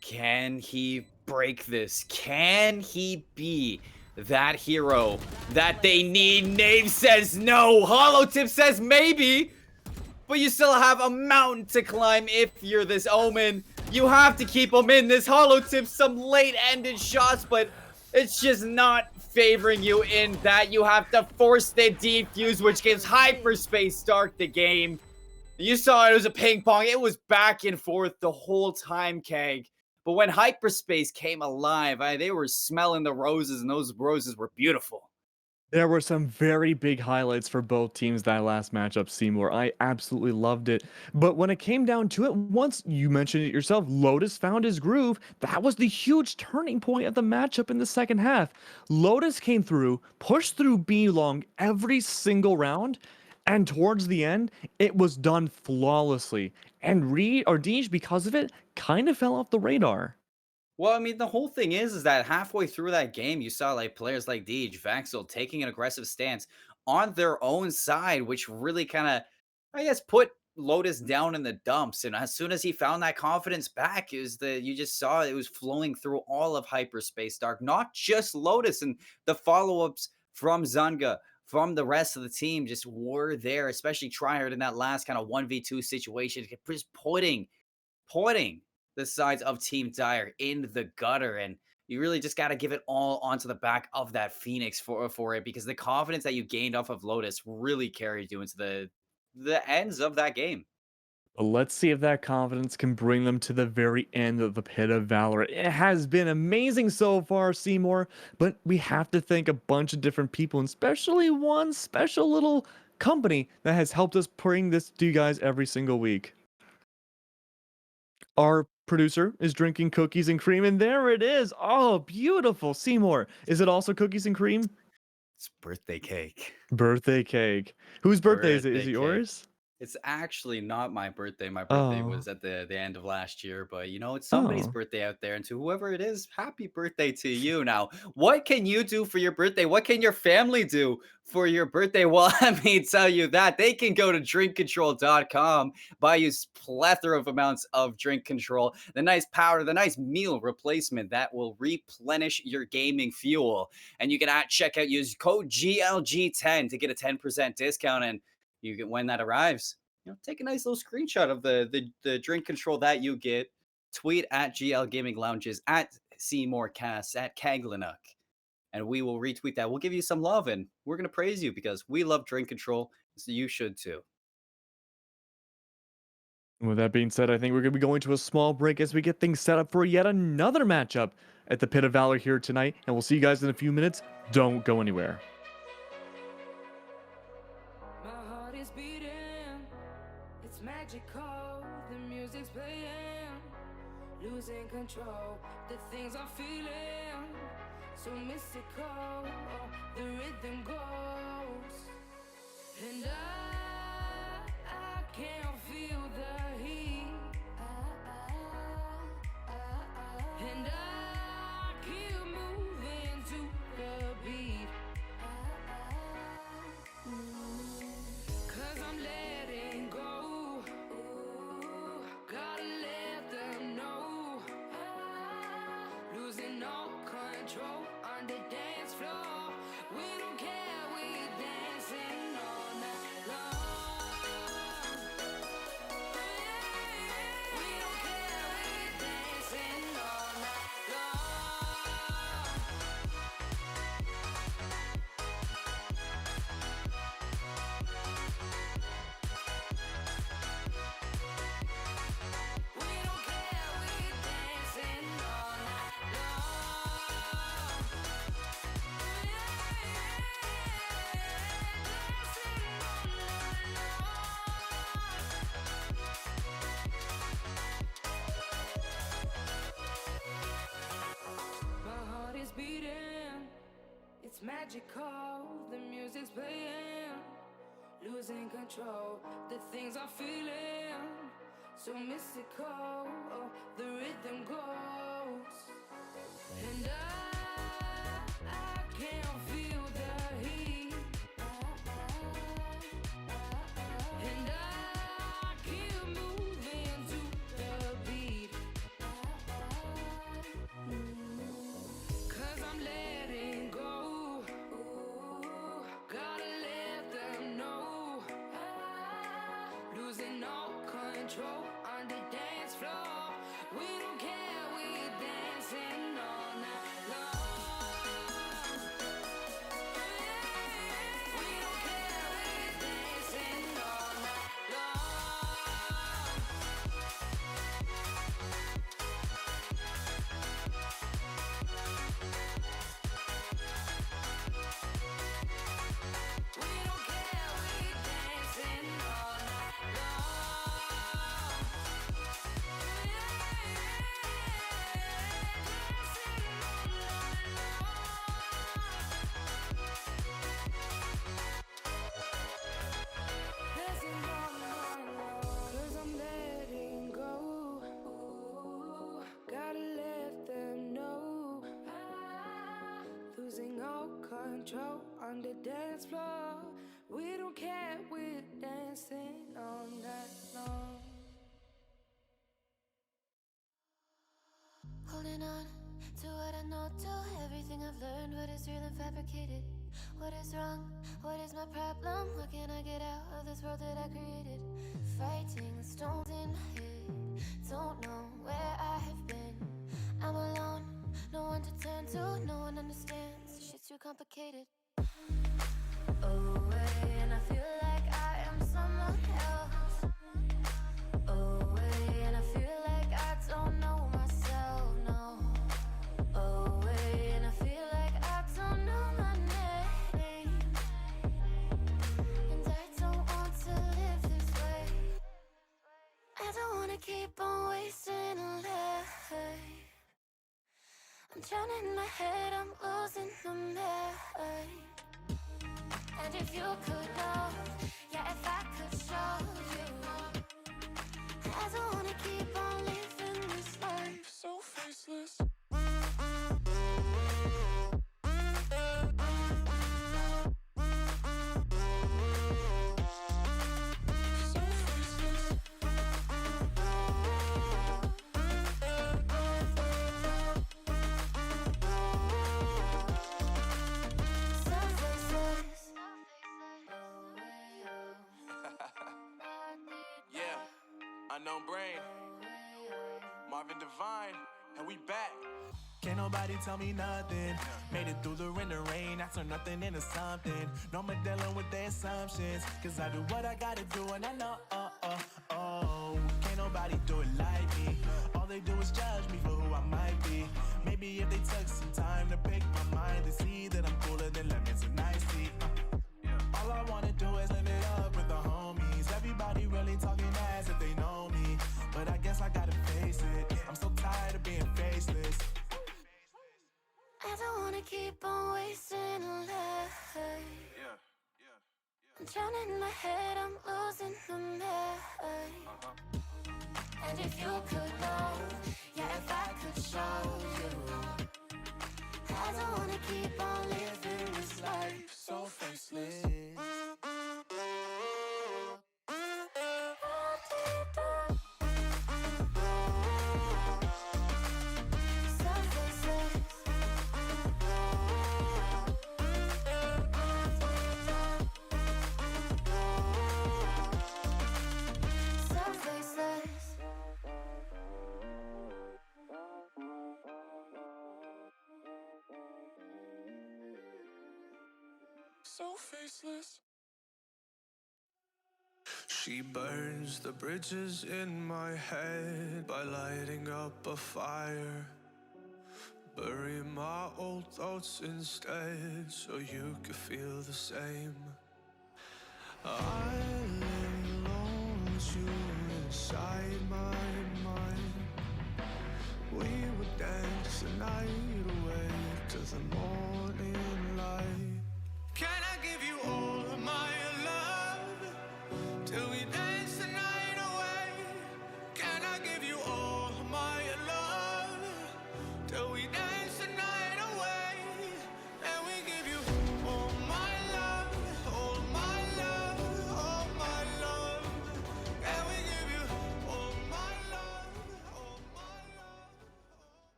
can he break this? Can he be that hero that they need? Nave says no. Holotip says maybe. But you still have a mountain to climb if you're this Omen. You have to keep him in. This Holotip, some late-ended shots, but it's just not favoring you in that you have to force the defuse, which gives Hyperspace Dark the game. You saw it was a ping pong. It was back and forth the whole time, Keg. But when Hyperspace came alive, they were smelling the roses, and those roses were beautiful. There were some very big highlights for both teams that last matchup, Seymour. I absolutely loved it. But when it came down to it, once you mentioned it yourself, Lotus found his groove. That was the huge turning point of the matchup in the second half. Lotus came through, pushed through B long every single round, and towards the end, it was done flawlessly. And Reed or Deej, because of it, kind of fell off the radar. Well, I mean, the whole thing is that halfway through that game, you saw like players like Deej, Vaxel taking an aggressive stance on their own side, which really kind of, I guess, put Lotus down in the dumps. And as soon as he found that confidence back, you just saw it was flowing through all of Hyperspace Dark, not just Lotus. And the follow-ups from Zunga, from the rest of the team, just were there, especially Tryhard in that last kind of 1v2 situation, just putting the sides of Team Dire in the gutter, and you really just got to give it all onto the back of that Phoenix for it, because the confidence that you gained off of Lotus really carried you into the ends of that game. But let's see if that confidence can bring them to the very end of the Pit of Valor. It has been amazing so far, Seymour, but we have to thank a bunch of different people, and especially one special little company that has helped us bring this to you guys every single week. Our producer is drinking cookies and cream, and there it is. Oh, beautiful. Seymour, is it also cookies and cream? It's birthday cake. Birthday cake. Whose birthday is it? Is Birthday it cake. yours? It's actually not my birthday. My birthday Oh. was at the end of last year, but you know, it's somebody's Oh. birthday out there. And to whoever it is, happy birthday to you. Now, what can you do for your birthday? What can your family do for your birthday? Well, let me tell you that they can go to drinkcontrol.com, buy you plethora of amounts of drink control, the nice powder, the nice meal replacement that will replenish your gaming fuel. And you can at checkout use code GLG10 to get a 10% discount. And you get, when that arrives, you know, take a nice little screenshot of the drink control that you get. Tweet at GL Gaming Lounges, at Seymour Cass, at Kaglinuk, and we will retweet that. We'll give you some love, and we're gonna praise you because we love drink control, so you should too. With that being said, I think we're going to be going to a small break as we get things set up for yet another matchup at the Pit of Valor here tonight, and we'll see you guys in a few minutes. Don't go anywhere. My heart is beating, it's magical, the music's playing, losing control, the things I'm feeling, so mystical, the rhythm goes, and I can't feel the heat, and I keep moving to the beat. Cause I'm letting go. Ooh, gotta let them know. Losing all control on the dance floor. We don't care, we're dancing all night long. We don't care, we're dancing all night long. magical. The music's playing, losing control. The things I'm feeling, so mystical. Oh, the rhythm goes, and I can't feel the heat, and I keep moving to the beat. 'Cause I'm letting go. Ooh, gotta let them know. Losing all control on the dance floor. We don't care, we're dancing all night long. We don't care, we're dancing all night long. We don't care, we're dancing all night long. Dancing all night long. 'Cause I'm letting go. Ooh, gotta let them know. Losing all control on the dance floor. We don't care, we're dancing all night long. Holding on to what I know, to everything I've learned. What is real and fabricated? What is wrong? What is my problem? How can I get out of this world that I created? Fighting the stones in my head. Don't know where I have been. I'm alone, no one to turn to, no one understands. Shit's too complicated. Away, and I feel like I am someone else. Away, and I feel like I don't know myself, no. Away, and I feel like I don't know my name. And I don't want to live this way. I don't want to keep on wasting a life. I'm drowning in my head, I'm losing the mind. And if you could know, yeah, if I could show you, I don't wanna keep on living this life so faceless. So faceless. So faceless. Yeah, unknown brain, Marvin Devine, and we back. Can't nobody tell me nothing. Made it through the rain and rain. I turn nothing into something. No more dealing with their assumptions. Cause I do what I gotta do and I know, can't nobody do it like me. All they do is judge me for who I might be. Maybe if they took some time to pick my mind, they see that I'm cooler than lemons and iced tea. All I wanna do is live it up with the homies. Everybody really talking as if they know me. But I guess I gotta face it. I'm so tired of being faceless. I don't wanna keep on wasting a life. I'm drowning in my head, I'm losing the mind. And if you could know, yeah, if I could show you, I don't wanna keep on living this life so faceless. So faceless. So faceless. So faceless. She burns the bridges in my head by lighting up a fire. Bury my old thoughts instead so you could feel the same. I lay alone with you inside my mind. We would dance the night away to the morning light.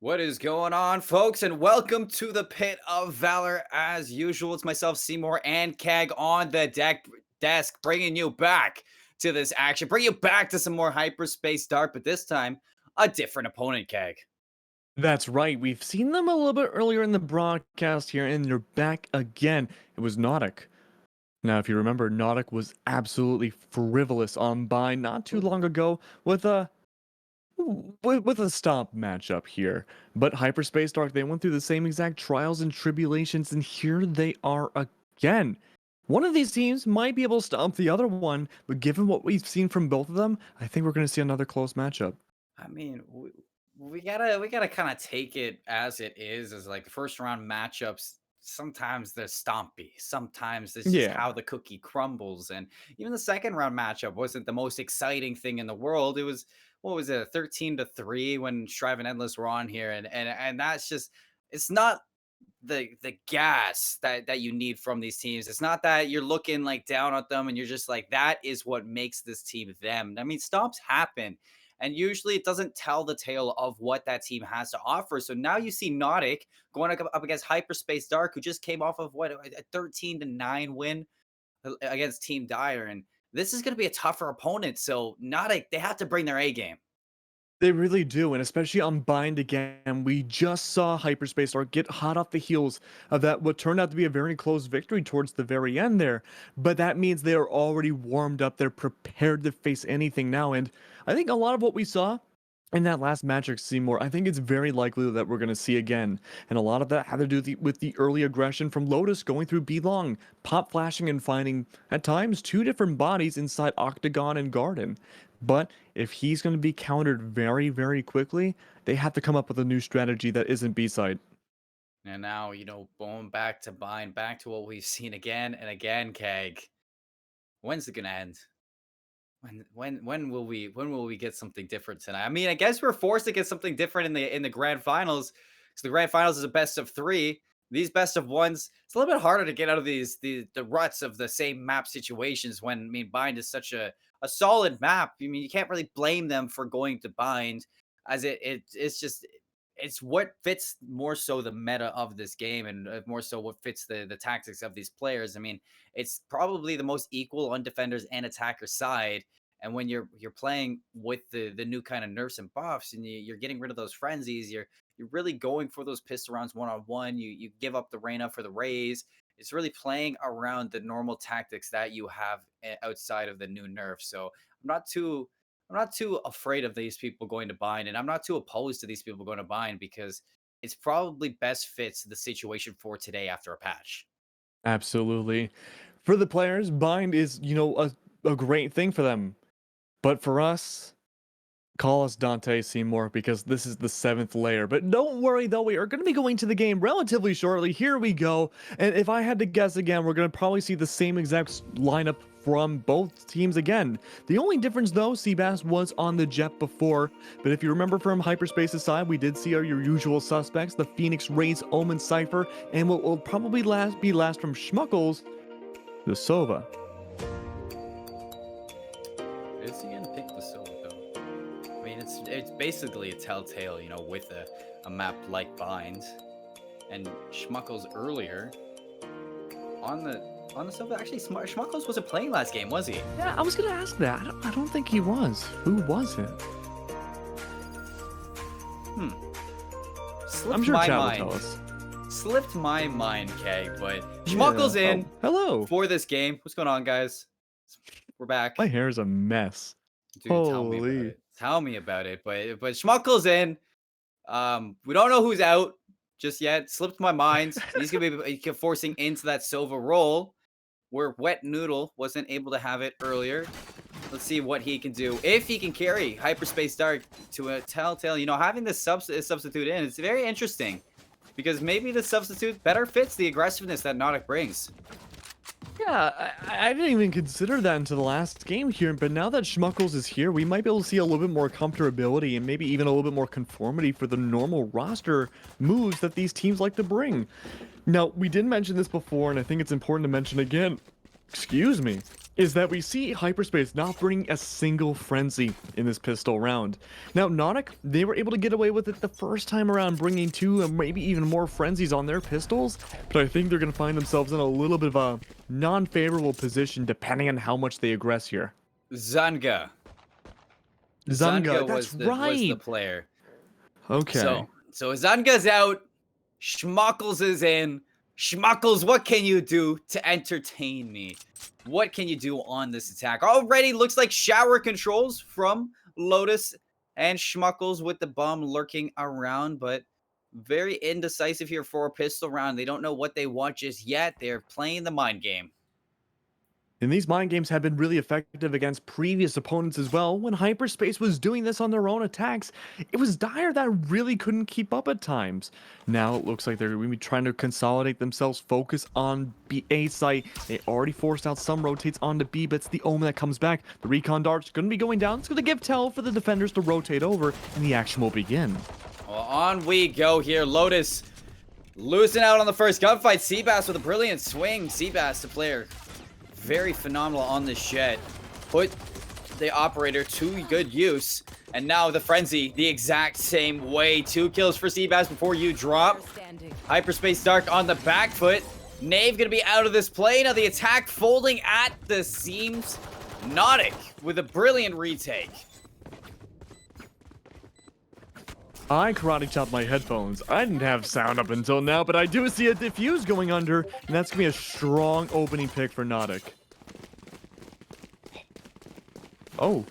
What is going on, folks? And welcome to the Pit of Valor. As usual, it's myself, Seymour, and Keg on the desk, bringing you back to this action, bring you back to some more hyperspace dart, but this time, a different opponent, Keg. That's right. We've seen them a little bit earlier in the broadcast here, and they're back again. It was Nautic. Now, if you remember, Nautic was absolutely frivolous on Buy not too long ago with a stomp matchup here. But Hyperspace Dark, they went through the same exact trials and tribulations, and here they are again. One of these teams might be able to stomp the other one, but given what we've seen from both of them, I think we're going to see another close matchup. I mean, we gotta kind of take it as it is, as like the first round matchups. Sometimes they're stompy. Sometimes it's just Yeah. how the cookie crumbles. And even the second round matchup wasn't the most exciting thing in the world. It was, what was it, 13-3 when Strive and Endless were on here, and that's just, it's not the gas that you need from these teams. It's not that you're looking like down at them and you're just like, that is what makes this team them. I mean, stomps happen, and usually it doesn't tell the tale of what that team has to offer. So now you see Nautic going up against Hyperspace Dark, who just came off of what, a 13-9 win against Team Dire, and this is going to be a tougher opponent. So Nautic, they have to bring their A game. They really do, and especially on Bind again, we just saw Hyperspace Dark get hot off the heels of that, what turned out to be a very close victory towards the very end there. But that means they are already warmed up, they're prepared to face anything now, and I think a lot of what we saw in that last match at Seymour, I think it's very likely that we're going to see again. And a lot of that had to do with the early aggression from Lotus going through B-Long, pop flashing and finding, at times, two different bodies inside Octagon and Garden. But if he's going to be countered very, very quickly, they have to come up with a new strategy that isn't B-side. And now, going back to Bind, back to what we've seen again and again, Keg. When's it gonna end? When will we get something different tonight? I mean, I guess we're forced to get something different in the grand finals. So the grand finals is a best of 3. These best of ones, it's a little bit harder to get out of the ruts of the same map situations when, I mean, Bind is such a solid map. I mean, you can't really blame them for going to Bind, as it's just, it's what fits more so the meta of this game, and more so what fits the tactics of these players. I mean, it's probably the most equal on defenders and attacker side. And when you're playing with the new kind of nerfs and buffs, and you're getting rid of those frenzies, you're really going for those pistol rounds one-on-one. You give up the Reyna for the Raze. It's really playing around the normal tactics that you have outside of the new nerf. So I'm not too afraid of these people going to Bind, and I'm not too opposed to these people going to Bind, because it's probably best fits the situation for today after a patch. Absolutely. For the players, Bind is, a great thing for them. But for us, call us Dante Seymour, because this is the 7th layer. But don't worry, though, we are going to be going to the game relatively shortly. Here we go. And if I had to guess again, we're going to probably see the same exact lineup from both teams again. The only difference, though, Seabass was on the Jet before. But if you remember from Hyperspace's side, we did see your usual suspects, the Phoenix, Raze, Omen, Cypher, and what will probably be last from Schmuckles, the Sova. Is he gonna pick the Sova though? I mean, it's basically a telltale, with a map like Bind. And Schmuckles earlier on the Sova. Actually, Schmuckles wasn't playing last game, was he? Yeah, I was going to ask that. I don't think he was. Who was it? Slipped I'm sure my chat will mind. tell us. Slipped my mind, Keg, but Schmuckles Yeah. in Oh, hello. for this game. What's going on, guys? We're back. My hair is a mess. Dude, tell me about Holy. it. Tell me about it. But Schmuckles in. We don't know who's out just yet. Slipped my mind. He's gonna be forcing into that Sova role, where Wet Noodle wasn't able to have it earlier. Let's see what he can do. If he can carry Hyperspace Dark to a telltale, having this substitute in, it's very interesting, because maybe the substitute better fits the aggressiveness that Nautic brings. Yeah, I didn't even consider that until the last game here, but now that Schmuckles is here, we might be able to see a little bit more comfortability and maybe even a little bit more conformity for the normal roster moves that these teams like to bring. Now, we did mention this before, and I think it's important to mention again. Excuse me. is that we see Hyperspace not bringing a single frenzy in this pistol round. Now, Nautic, they were able to get away with it the first time around, bringing 2 and maybe even more frenzies on their pistols, but I think they're going to find themselves in a little bit of a non-favorable position depending on how much they aggress here. Zunga. Zunga, was that's the right. player. Okay. So Zunga's out. Schmuckles is in. Schmuckles, what can you do to entertain me? What can you do on this attack? Already looks like shower controls from Lotus and Schmuckles with the bomb lurking around, but very indecisive here for a pistol round. They don't know what they want just yet. They're playing the mind game. And these mind games have been really effective against previous opponents as well. When Hyperspace was doing this on their own attacks, it was Dire that really couldn't keep up at times. Now it looks like they're going to be trying to consolidate themselves, focus on A site. They already forced out some rotates onto B, but it's the Omen that comes back. The Recon Dart's going to be going down. It's going to give tell for the defenders to rotate over, and the action will begin. Well, on we go here. Lotus losing out on the first gunfight. Seabass with a brilliant swing. Seabass, the player, very phenomenal on this jet. Put the operator to good use. And now the frenzy, the exact same way. 2 kills for Seabass before you drop. Hyperspace Dark on the back foot. Knave gonna be out of this play. Now the attack folding at the seams. Nautic with a brilliant retake. I karate chopped my headphones. I didn't have sound up until now, but I do see a diffuse going under, and that's gonna be a strong opening pick for Nautic. Oh.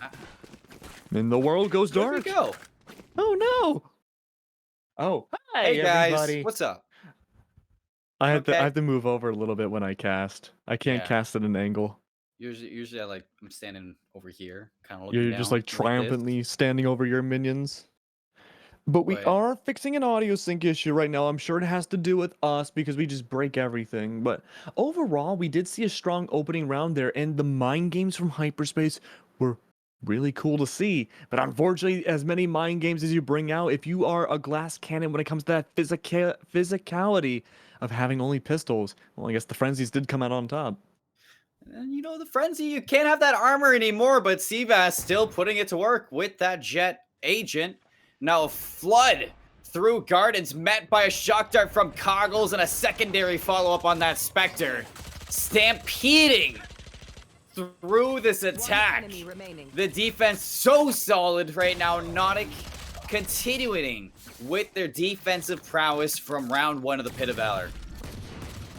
And the world goes dark. Where'd we go? Oh no. Oh, hi Hey guys, everybody. what's up? I have okay? to move over a little bit when I cast. I can't Yeah. cast at an angle. Usually I'm standing over here, kind of looking You're down just like this. triumphantly standing over your minions. But we Wait. are fixing an audio sync issue right now. I'm sure it has to do with us because we just break everything. But overall, we did see a strong opening round there, and the mind games from Hyperspace were really cool to see. But unfortunately, as many mind games as you bring out, if you are a glass cannon when it comes to that physicality of having only pistols, well, I guess the frenzies did come out on top. And you know, the frenzy, you can't have that armor anymore, but Seabass still putting it to work with that jet agent. Now a flood through gardens met by a shock dart from Coggles and a secondary follow-up on that Spectre. Stampeding through this attack. The defense so solid right now. Nautic continuing with their defensive prowess from round 1 of the Pit of Valor.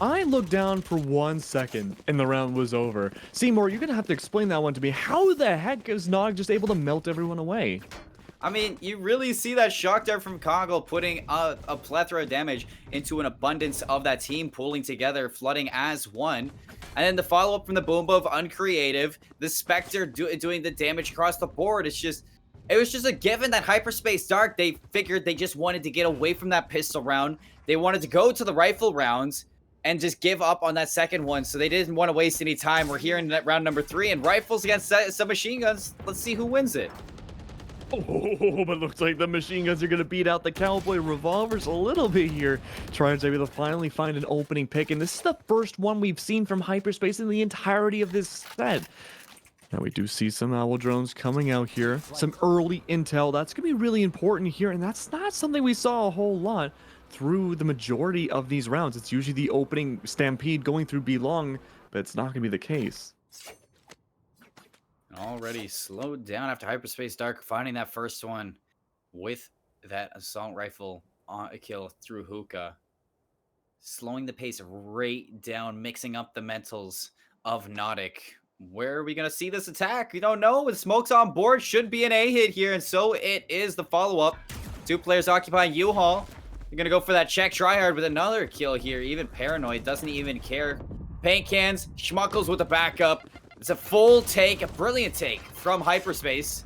I looked down for 1 second and the round was over. Seymour, you're gonna have to explain that one to me. How the heck is Nog just able to melt everyone away? I mean, you really see that shock dart from Coggle putting a plethora of damage into an abundance of that team pulling together, flooding as one. And then the follow-up from the Boomba of Uncreative, the Spectre doing the damage across the board. It was just a given that Hyperspace Dark, they figured they just wanted to get away from that pistol round. They wanted to go to the rifle rounds and just give up on that second one, so they didn't want to waste any time. We're here in round number 3, and rifles against some machine guns. Let's see who wins it. Oh, but looks like the machine guns are going to beat out the cowboy revolvers a little bit here. Trying to be able to finally find an opening pick, and this is the first one we've seen from Hyperspace in the entirety of this set. Now we do see some owl drones coming out here, some early intel. That's going to be really important here, and that's not something we saw a whole lot through the majority of these rounds. It's usually the opening stampede going through B long, but it's not going to be the case. Already slowed down after Hyperspace Dark finding that first one with that assault rifle on a kill through hookah. Slowing the pace right down, mixing up the mentals of Nautic. Where are we going to see this attack? We don't know. With smokes on board, should be an A hit here, and so it is the follow-up. 2 players occupying U-Haul. You're going to go for that check tryhard with another kill here. Even Paranoid doesn't even care. Paint cans, Schmuckles with the backup. It's a full take, a brilliant take from Hyperspace.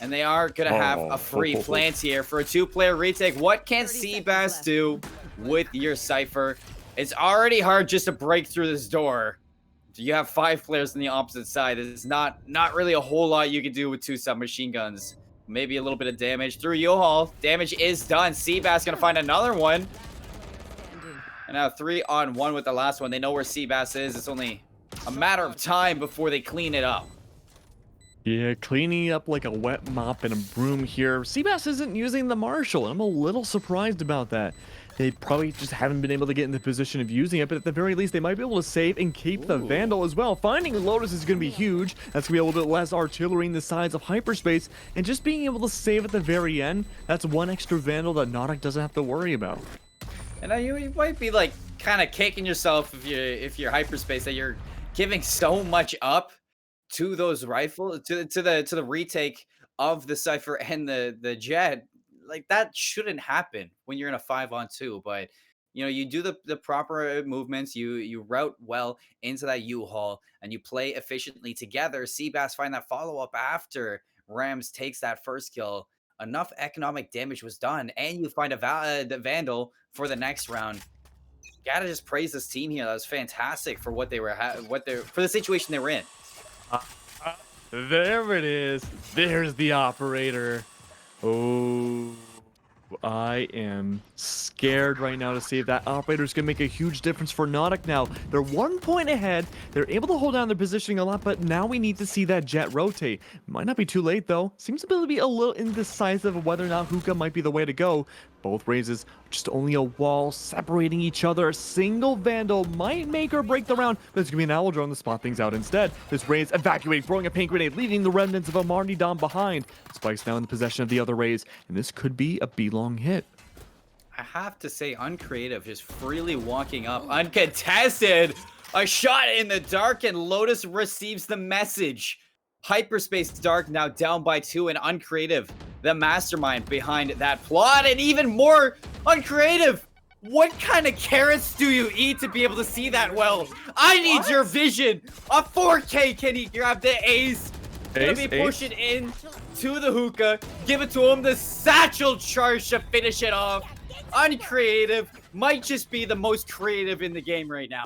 And they are going to have a free plant here for a 2-player retake. What can Seabass do with your Cypher? It's already hard just to break through this door. You have 5 players on the opposite side. There's not really a whole lot you can do with 2 submachine guns. Maybe a little bit of damage through U-Haul. Damage is done. Seabass going to find another one. And now 3-on-1 with the last one. They know where Seabass is. It's only a matter of time before they clean it up. Yeah, cleaning up like a wet mop and a broom here. Seabass isn't using the Marshall, and I'm a little surprised about that. They probably just haven't been able to get in the position of using it, but at the very least, they might be able to save and keep the Vandal as well. Finding Lotus is going to be huge. That's going to be a little bit less artillery in the sides of hyperspace, and just being able to save at the very end, that's one extra Vandal that Nautic doesn't have to worry about. And you might be like kind of kicking yourself if you're hyperspace that you're giving so much up to those rifles to the retake of the Cypher and the Jet. Like that shouldn't happen when you're in a 5-on-2, but you know, you do the proper movements, you route well into that U-Haul, and you play efficiently together. Seabass find that follow-up after Rams takes that first kill. Enough economic damage was done, and you find the Vandal for the next round. Gotta just praise this team here. That was fantastic for what they were for the situation they were in. There it is. There's the operator. Oh, I am scared right now to see if that operator's going to make a huge difference for Nautic now. They're 1 point ahead. They're able to hold down their positioning a lot, but now we need to see that Jet rotate. Might not be too late, though. Seems to be a little indecisive of whether or not Hookah might be the way to go. Both raises, just only a wall separating each other. A single Vandal might make or break the round, but it's going to be an Owl Drone to spot things out instead. This raise evacuating, throwing a paint grenade, leaving the remnants of a Marty-Dom behind. Spike's now in the possession of the other raise, and this could be a B-long hit. I have to say, Uncreative just freely walking up uncontested. A shot in the dark, and Lotus receives the message. Hyperspace Dark now down by 2, and Uncreative, the mastermind behind that plot, and even more Uncreative. What kind of carrots do you eat to be able to see that well? I need your vision. A 4K, can he grab the ace? Gonna be pushing in to the Hookah. Give it to him. The satchel charge to finish it off. Uncreative might just be the most creative in the game right now.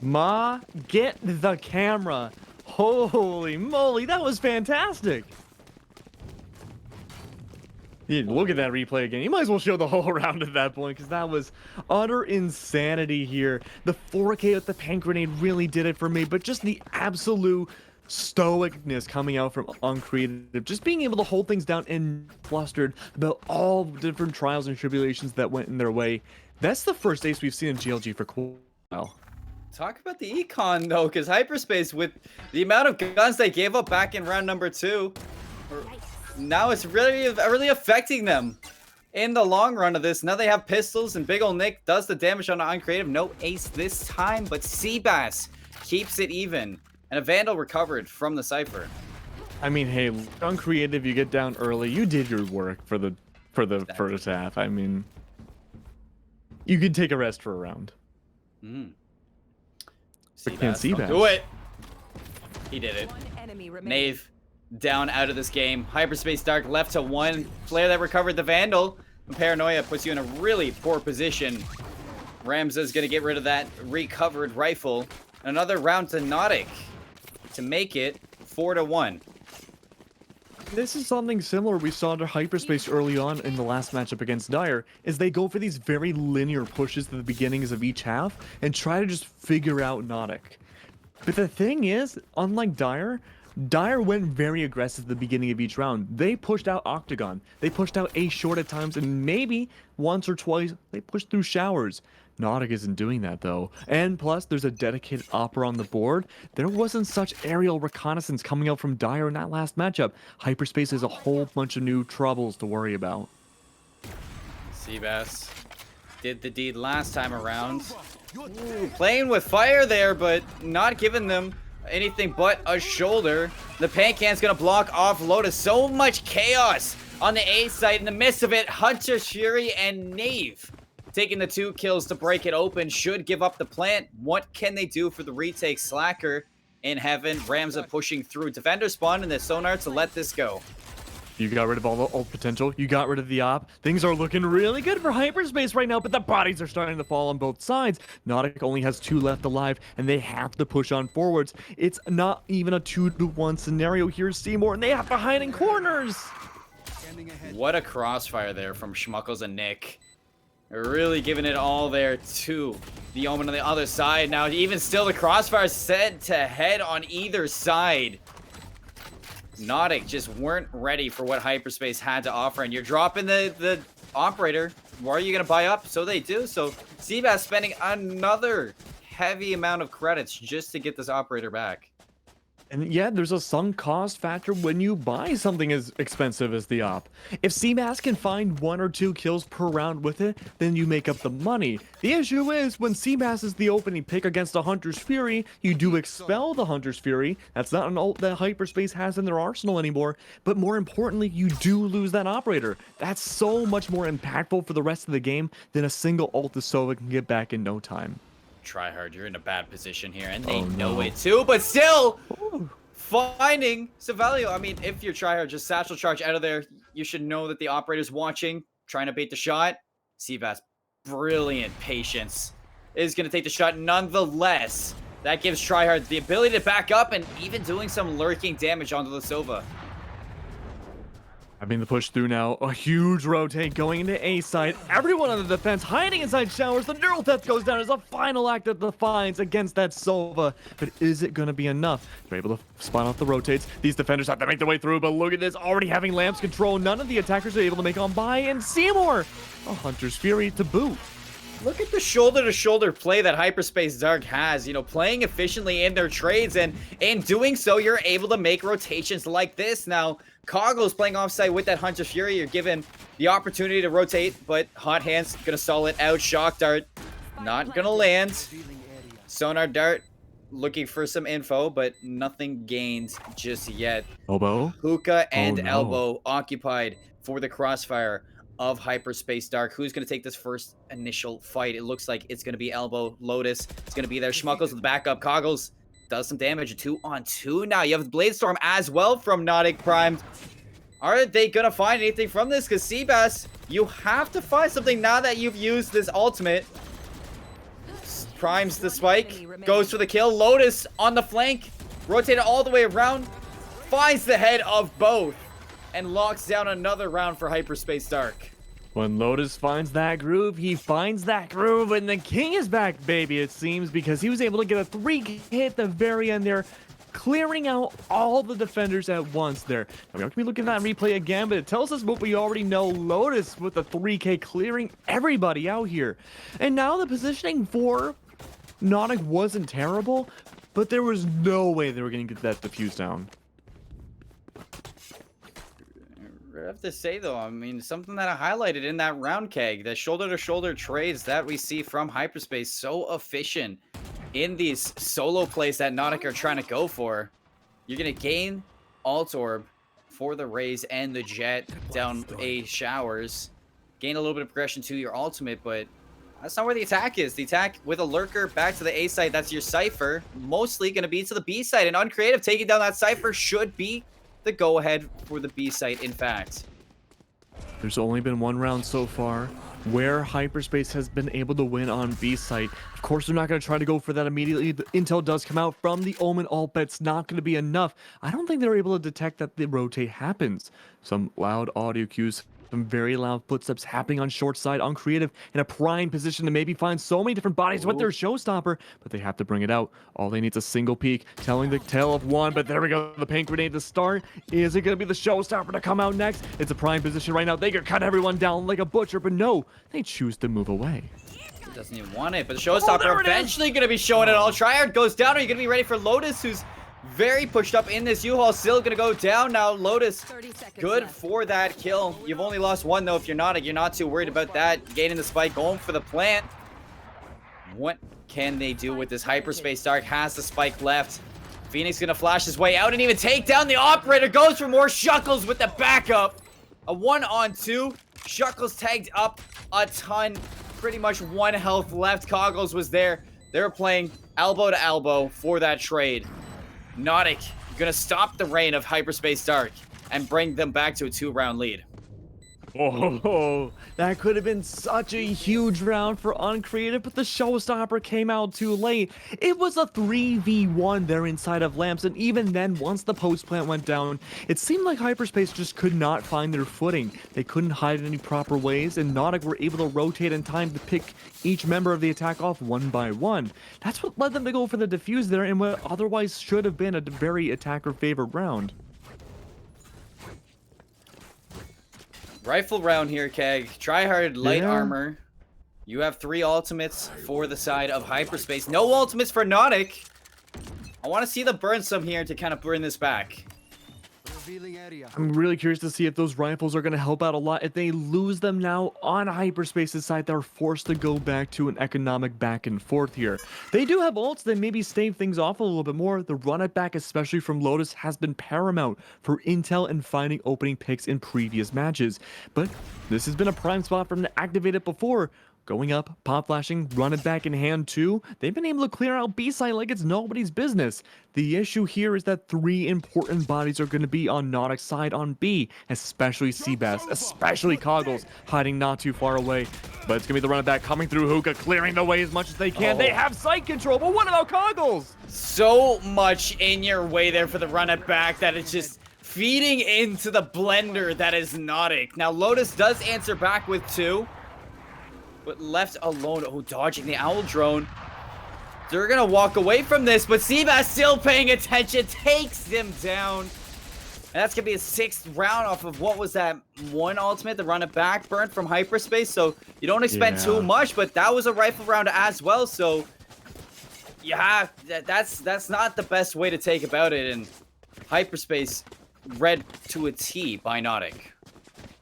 Ma, get the camera. Holy moly, that was fantastic. Yeah, look at that replay again. You might as well show the whole round at that point, because that was utter insanity here. The 4K with the paint grenade really did it for me, but just the absolute stoicness coming out from Uncreative, just being able to hold things down and flustered about all the different trials and tribulations that went in their way. That's the first ace we've seen in GLG for quite a while. Talk about the econ though, because Hyperspace, with the amount of guns they gave up back in round number 2, now it's really affecting them in the long run of this. Now they have pistols, and Big Ol' Nick does the damage on Uncreative. No ace this time, but Seabass keeps it even, and a Vandal recovered from the Cypher. I mean, hey, Uncreative, you get down early. You did your work for the first half. I mean, you could take a rest for a round. Seabass, do it. He did it. Knave down out of this game. Hyperspace Dark left to 1 player that recovered the Vandal. And Paranoia puts you in a really poor position. Ramza's gonna get rid of that recovered rifle. Another round to Nautic to make it 4-1. This is something similar we saw under Hyperspace early on in the last matchup against Dire, is they go for these very linear pushes at the beginnings of each half and try to just figure out Nautic. But the thing is, unlike Dire went very aggressive at the beginning of each round. They pushed out Octagon. They pushed out Ace Short at times, and maybe once or twice they pushed through Showers. Nautic isn't doing that though. And plus, there's a dedicated Opera on the board. There wasn't such aerial reconnaissance coming out from Dire in that last matchup. Hyperspace has a whole bunch of new troubles to worry about. Seabass did the deed last time around. Ooh, playing with fire there, but not giving them anything but a shoulder. The paint can's gonna block off Lotus. So much chaos on the A side. In the midst of it, Hunter, Shuri, and Knave taking the 2 kills to break it open. Should give up the plant. What can they do for the retake? Slacker in heaven. Ramza pushing through. Defender spawn in the sonar to let this go. You got rid of all the ult potential. You got rid of the op. Things are looking really good for Hyperspace right now, but the bodies are starting to fall on both sides. Nautic only has 2 left alive, and they have to push on forwards. It's not even a 2-to-1 scenario. Here's Seymour, and they have to hide in corners. What a crossfire there from Schmuckles and Nick. Really giving it all there to the Omen on the other side. Now, even still, the crossfire set to head on either side. Nautic just weren't ready for what Hyperspace had to offer, and you're dropping the operator. Why are you going to buy up? So they do. So Seabass spending another heavy amount of credits just to get this operator back. And yeah, there's a sunk cost factor when you buy something as expensive as the op. If Seabass can find 1 or 2 kills per round with it, then you make up the money. The issue is, when Seabass is the opening pick against a Hunter's Fury, you do expel the Hunter's Fury. That's not an ult that Hyperspace has in their arsenal anymore. But more importantly, you do lose that operator. That's so much more impactful for the rest of the game than a single ult the Sova can get back in no time. Try hard, you're in a bad position here, and they know it too, but still finding Savelio. I mean, if you're tryhard, just satchel charge out of there. You should know that the operator's watching, trying to bait the shot. Seabass, brilliant patience, is going to take the shot nonetheless. That gives tryhard the ability to back up and even doing some lurking damage onto the Sova. I mean, the push through now, a huge rotate going into A side. Everyone on the defense hiding inside showers. The neural death goes down as a final act of defiance against that Sova. But is it going to be enough? They're able to spawn off the rotates. These defenders have to make their way through, but look at this, already having Lamps control. None of the attackers are able to make on by, and Seymour, a Hunter's Fury to boot. Look at the shoulder-to-shoulder play that Hyperspace Dark has, you know, playing efficiently in their trades, and in doing so, you're able to make rotations like this. Now, Coggle's playing offside with that Hunter Fury. You're given the opportunity to rotate, but Hot Hands gonna stall it out. Shock Dart not gonna land. Sonar Dart looking for some info, but nothing gained just yet. Elbow. Hookah and no. Elbow occupied for the crossfire of Hyperspace Dark. Who's going to take this first initial fight? It looks like it's going to be Elbow. Lotus is going to be there. Schmuckles with the backup. Coggles does some damage. 2-on-2 now. You have Bladestorm as well from Nautic primed. Are they going to find anything from this? Because Seabass, you have to find something now that you've used this ultimate. Primes the spike. Goes for the kill. Lotus on the flank. Rotated all the way around. Finds the head of both. And locks down another round for Hyperspace Dark. When Lotus finds that groove, he finds that groove, and the king is back, baby, it seems, because he was able to get a 3 hit at the very end there, clearing out all the defenders at once there. Now, we have to be looking at that replay again, but it tells us what we already know. Lotus with the 3K clearing everybody out here. And now the positioning for Nautic wasn't terrible, but there was no way they were going to get that defuse down. I have to say, though, I mean, something that I highlighted in that round keg, the shoulder-to-shoulder trades that we see from Hyperspace, so efficient in these solo plays that Nautic are trying to go for. You're going to gain Alt Orb for the Raze and the Jet down A showers. Gain a little bit of progression to your ultimate, but that's not where the attack is. The attack with a Lurker back to the A side, that's your Cypher. Mostly going to be to the B side, and Uncreative taking down that Cypher should be the go-ahead for the B site, in fact. There's only been 1 round so far where Hyperspace has been able to win on B site. Of course, they're not going to try to go for that immediately. The intel does come out from the Omen ult, but it's not going to be enough. I don't think they're able to detect that the rotate happens. Some loud audio cues, some very loud footsteps happening on short side, on creative, in a prime position to maybe find so many different bodies with their showstopper, but they have to bring it out. All they need is a single peek, telling the tale of one, but there we go, the paint grenade to start. Is it going to be the showstopper to come out next? It's a prime position right now. They could cut everyone down like a butcher, but no, they choose to move away. He doesn't even want it, but the showstopper eventually going to be showing it all. Tryhard goes down. Are you going to be ready for Lotus, who's very pushed up in this U-Haul, still going to go down now. Lotus, good for that kill. You've only lost 1, though. If you're not too worried about that. Gaining the spike, going for the plant. What can they do with this? Hyperspace Dark has the spike left. Phoenix going to flash his way out and even take down the operator. Goes for more. Shuckles with the backup. A 1-on-2. Shuckles tagged up a ton. Pretty much 1 health left. Coggles was there. They were playing elbow to elbow for that trade. Nautic gonna stop the reign of Hyperspace Dark and bring them back to a 2-round lead. Oh, that could have been such a huge round for Uncreative, but the showstopper came out too late. It was a 3v1 there inside of Lamps, and even then, once the post plant went down, it seemed like Hyperspace just could not find their footing. They couldn't hide in any proper ways, and Nautic were able to rotate in time to pick each member of the attack off one by one. That's what led them to go for the defuse there in what otherwise should have been a very attacker-favored round. Rifle round here, Keg. Try hard, light armor. You have 3 ultimates for the side of Hyperspace. No ultimates for Nautic. I want to see the burn some here to kind of bring this back. I'm really curious to see if those rifles are going to help out a lot. If they lose them now on Hyperspace's side, they're forced to go back to an economic back and forth here. They do have ults that maybe stave things off a little bit more. The run it back, especially from Lotus, has been paramount for intel and finding opening picks in previous matches. But this has been a prime spot for them to activate it before. Going up, pop flashing, run it back in hand too. They've been able to clear out B side like it's nobody's business. The issue here is that 3 important bodies are going to be on Nautic's side on B, especially Seabass, especially Coggles, hiding not too far away. But it's going to be the run it back coming through Hookah, clearing the way as much as they can. They have site control, but what about Coggles? So much in your way there for the run it back that it's just feeding into the blender that is Nautic. Now Lotus does answer back with 2. But left alone, dodging the owl drone. They're gonna walk away from this, but Seabass still paying attention, takes them down. And that's gonna be a 6th round off of what was that 1 ultimate, the run it back burn from Hyperspace. So you don't expect too much, but that was a rifle round as well. So yeah, that's not the best way to take about it. And Hyperspace read to a T by Nautic.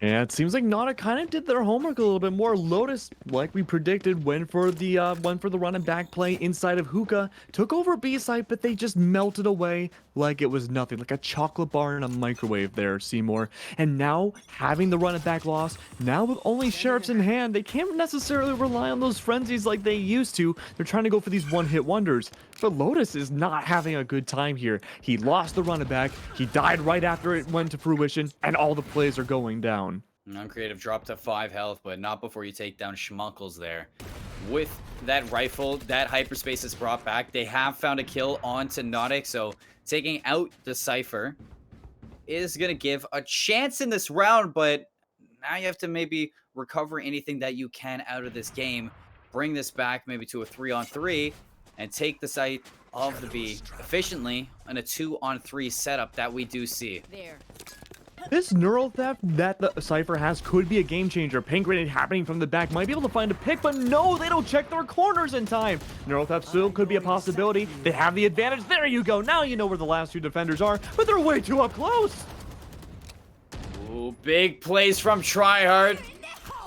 Yeah, it seems like Nautic kind of did their homework a little bit more. Lotus, like we predicted, went for the run and back play inside of Hookah, took over B side, but they just melted away like it was nothing, like a chocolate bar in a microwave there, Seymour. And now, having the run and back loss, now with only sheriffs in hand, they can't necessarily rely on those frenzies like they used to. They're trying to go for these one-hit wonders. But Lotus is not having a good time here. He lost the run it back, he died right after it went to fruition, and all the plays are going down. Uncreative dropped to 5 health, but not before you take down Schmuckles there. With that rifle that Hyperspace has brought back, they have found a kill onto Nautic, so taking out the Cypher is going to give a chance in this round, but now you have to maybe recover anything that you can out of this game, bring this back maybe to a 3-on-3, and take the site of the B efficiently in a 2-on-3 setup that we do see. There. This neural theft that the Cypher has could be a game changer. Pink grenade happening from the back might be able to find a pick, but no, they don't check their corners in time. Neural theft still could be a possibility. They have the advantage. There you go. Now you know where the last 2 defenders are, but they're way too up close. Ooh, big plays from Tryhard.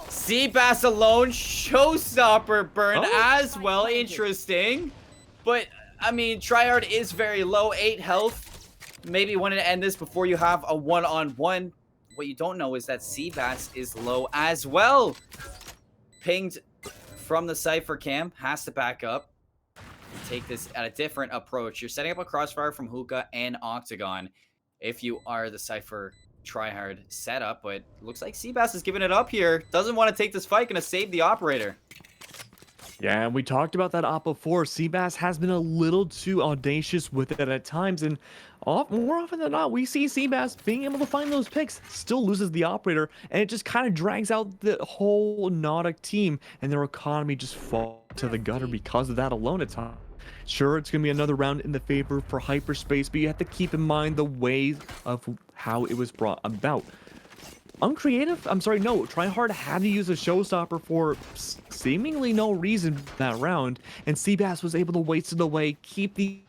Seabass alone, showstopper burn as well. Interesting. But, I mean, Tryhard is very low, 8 health. Maybe wanted to end this before you have a 1-on-1. What you don't know is that Seabass is low as well. Pinged from the Cypher camp, has to back up. Take this at a different approach. You're setting up a crossfire from Hookah and Octagon if you are the Cypher tryhard setup, but looks like Seabass is giving it up here. Doesn't want to take this fight, gonna save the operator. Yeah, and we talked about that op before. Seabass has been a little too audacious with it at times, and more often than not, we see Seabass being able to find those picks, still loses the operator, and it just kind of drags out the whole Nautic team, and their economy just falls to the gutter because of that alone at times. Sure, it's going to be another round in the favor for Hyperspace, but you have to keep in mind the way of how it was brought about. Tryhard had to use a showstopper for seemingly no reason that round, and Seabass was able to waste it away,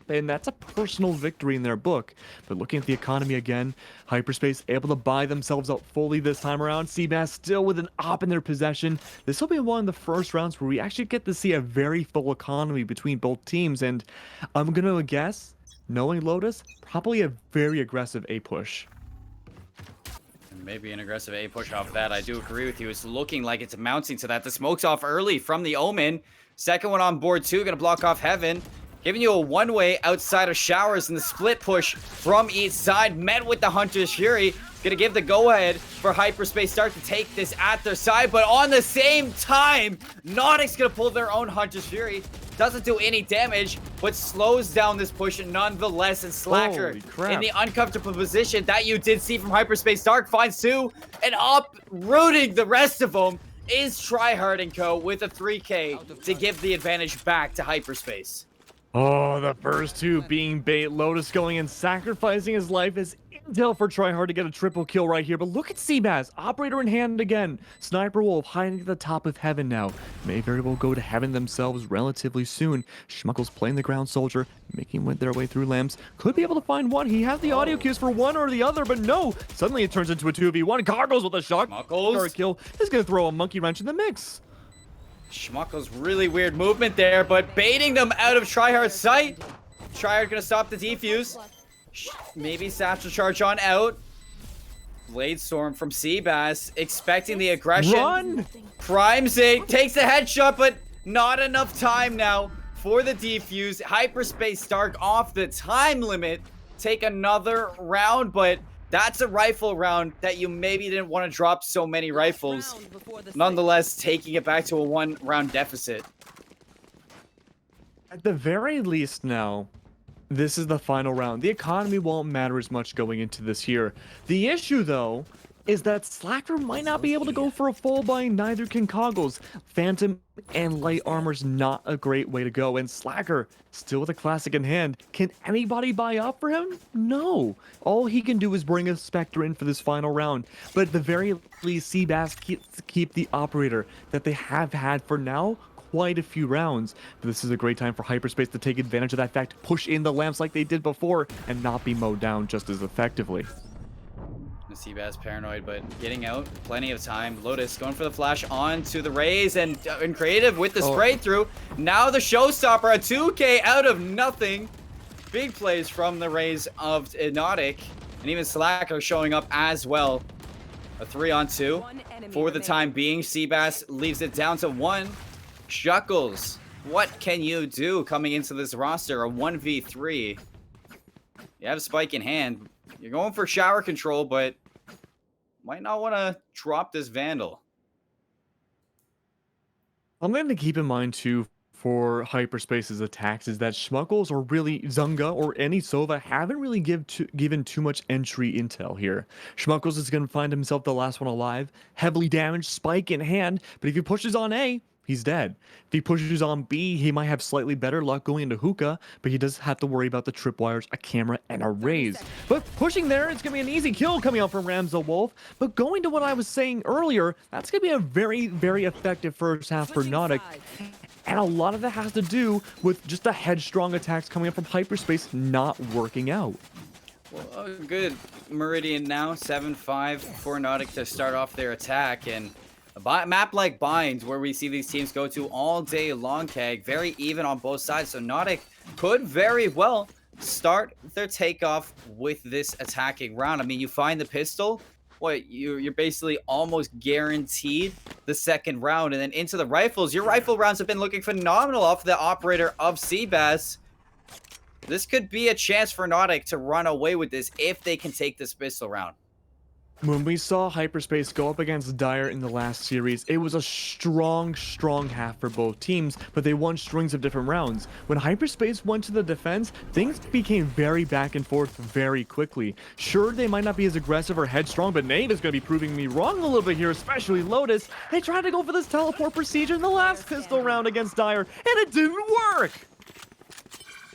and that's a personal victory in their book. But looking at the economy again, Hyperspace able to buy themselves out fully this time around. Seabass still with an op in their possession. This will be one of the first rounds where we actually get to see a very full economy between both teams, and I'm gonna guess, knowing Lotus, probably a very aggressive A push. Maybe an aggressive A push off that. I do agree with you. It's looking like it's mounting to that. The smoke's off early from the Omen. Second one on board too. Gonna block off Heaven. Giving you a one-way outside of Showers, and the split push from each side met with the Hunter's Fury. Gonna give the go-ahead for Hyperspace Dark to take this at their side, but on the same time, Nautic's gonna pull their own Hunter's Fury. Doesn't do any damage, but slows down this push nonetheless. And Slacker Holy crap. in the uncomfortable position that you did see from Hyperspace Dark finds two, and uprooting the rest of them is Tryhard & Co. with a 3K to give the advantage back to Hyperspace. Oh, the first two being bait. Lotus going and sacrificing his life as intel for Tryhard to get a triple kill right here. But look at Seabass, operator in hand again. Sniper Wolf hiding at the top of heaven now. May very well go to heaven themselves relatively soon. Schmuckles playing the ground soldier, making their way through lamps. Could be able to find one. He has the audio cues for one or the other, but no. Suddenly it turns into a 2v1. Cargo's with a shot. Schmuckles. Kill is going to throw a monkey wrench in the mix. Schmuckles really weird movement there, but baiting them out of Tryhard's sight. Tryhard gonna stop the defuse. Maybe Satchel Charge on out. Blade Storm from Seabass, expecting the aggression. Run! Primes it, takes a headshot, but not enough time now for the defuse. Hyperspace Dark off the time limit. Take another round, but that's a rifle round that you maybe didn't want to drop so many rifles. Nonetheless, taking it back to a 1-round deficit. At the very least now, this is the final round. The economy won't matter as much going into this here. The issue, though, is that Slacker might not be able to go for a full buy, neither can Coggles. Phantom and light armor's not a great way to go, and Slacker, still with a classic in hand, can anybody buy up for him? No. All he can do is bring a Spectre in for this final round, but at the very least, Seabass keep the operator that they have had for now quite a few rounds. But this is a great time for Hyperspace to take advantage of that fact, push in the lamps like they did before, and not be mowed down just as effectively. Seabass paranoid, but getting out, plenty of time. Lotus going for the flash onto the Rays, and Creative with the spray through. Now the showstopper, a 2K out of nothing. Big plays from the Rays of Nautic, and even Slacker showing up as well. A 3-on-2 for the time being. Seabass leaves it down to 1. Shuckles, what can you do coming into this roster? A 1v3. You have a spike in hand. You're going for shower control, but might not want to drop this Vandal. Something to keep in mind, too, for Hyperspace's attacks is that Schmuckles or really Zunga or any Sova haven't really given too much entry intel here. Schmuckles is going to find himself the last one alive, heavily damaged, spike in hand, but if he pushes on A, he's dead. If he pushes on B, he might have slightly better luck going into hookah, but he does have to worry about the tripwires, a camera, and a raise. But pushing there, it's going to be an easy kill coming out from Ramzo Wolf. But going to what I was saying earlier, that's going to be a very, very effective first half for Nautic. And a lot of that has to do with just the headstrong attacks coming up from Hyperspace not working out. Well, good Meridian now, 7-5 for Nautic to start off their attack, and a map like Bind, where we see these teams go to all day long, Keg, very even on both sides. So Nautic could very well start their takeoff with this attacking round. I mean, you find the pistol, you're basically almost guaranteed the second round. And then into the rifles, your rifle rounds have been looking phenomenal off the operator of Seabass. This could be a chance for Nautic to run away with this if they can take this pistol round. When we saw Hyperspace go up against Dire in the last series, it was a strong half for both teams, but they won strings of different rounds. When Hyperspace went to the defense, things became very back and forth very quickly. Sure, they might not be as aggressive or headstrong, but Nave is going to be proving me wrong a little bit here, especially Lotus. They tried to go for this teleport procedure in the last pistol round against Dire, and it didn't work!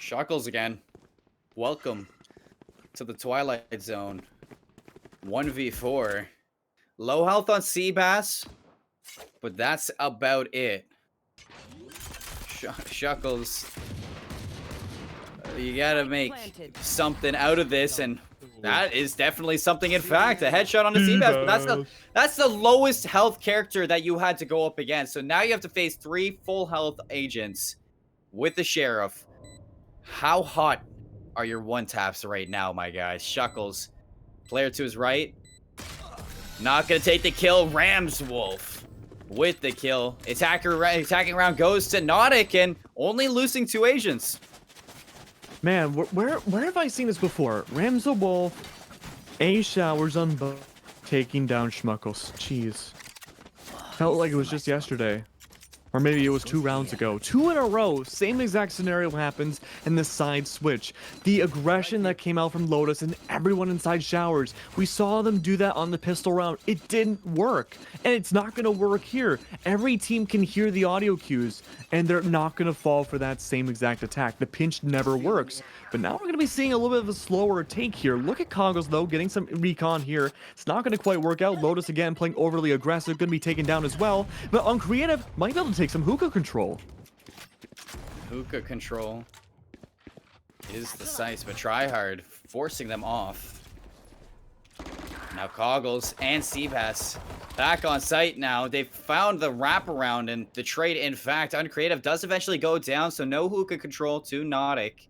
Shuckles again. Welcome to the Twilight Zone. 1v4. Low health on Seabass, but that's about it. Shuckles, you gotta make something out of this, and that is definitely something. In fact, a headshot on the Seabass, but that's the lowest health character that you had to go up against. So now you have to face 3 full health agents with the Sheriff. How hot are your one-taps right now, my guys? Shuckles. Player to his right. Not going to take the kill. Rams Wolf with the kill. Attacking round goes to Nautic, and only losing 2 agents. Man, where have I seen this before? Ramzo Wolf A showers on taking down Schmuckles. Jeez. Felt like it was just yesterday. Or maybe it was 2 rounds ago. 2 in a row. Same exact scenario happens in the side switch. The aggression that came out from Lotus and everyone inside showers. We saw them do that on the pistol round. It didn't work. And it's not going to work here. Every team can hear the audio cues. And they're not going to fall for that same exact attack. The pinch never works. But now we're going to be seeing a little bit of a slower take here. Look at Coggles, though, getting some recon here. It's not going to quite work out. Lotus, again, playing overly aggressive. Going to be taken down as well. But on creative, might be able to take some hookah control. Hookah control is the size, but Tryhard forcing them off. Now Coggles and Seabass back on site now. They've found the wraparound, and the trade, in fact, Uncreative does eventually go down, so no hookah control to Nautic.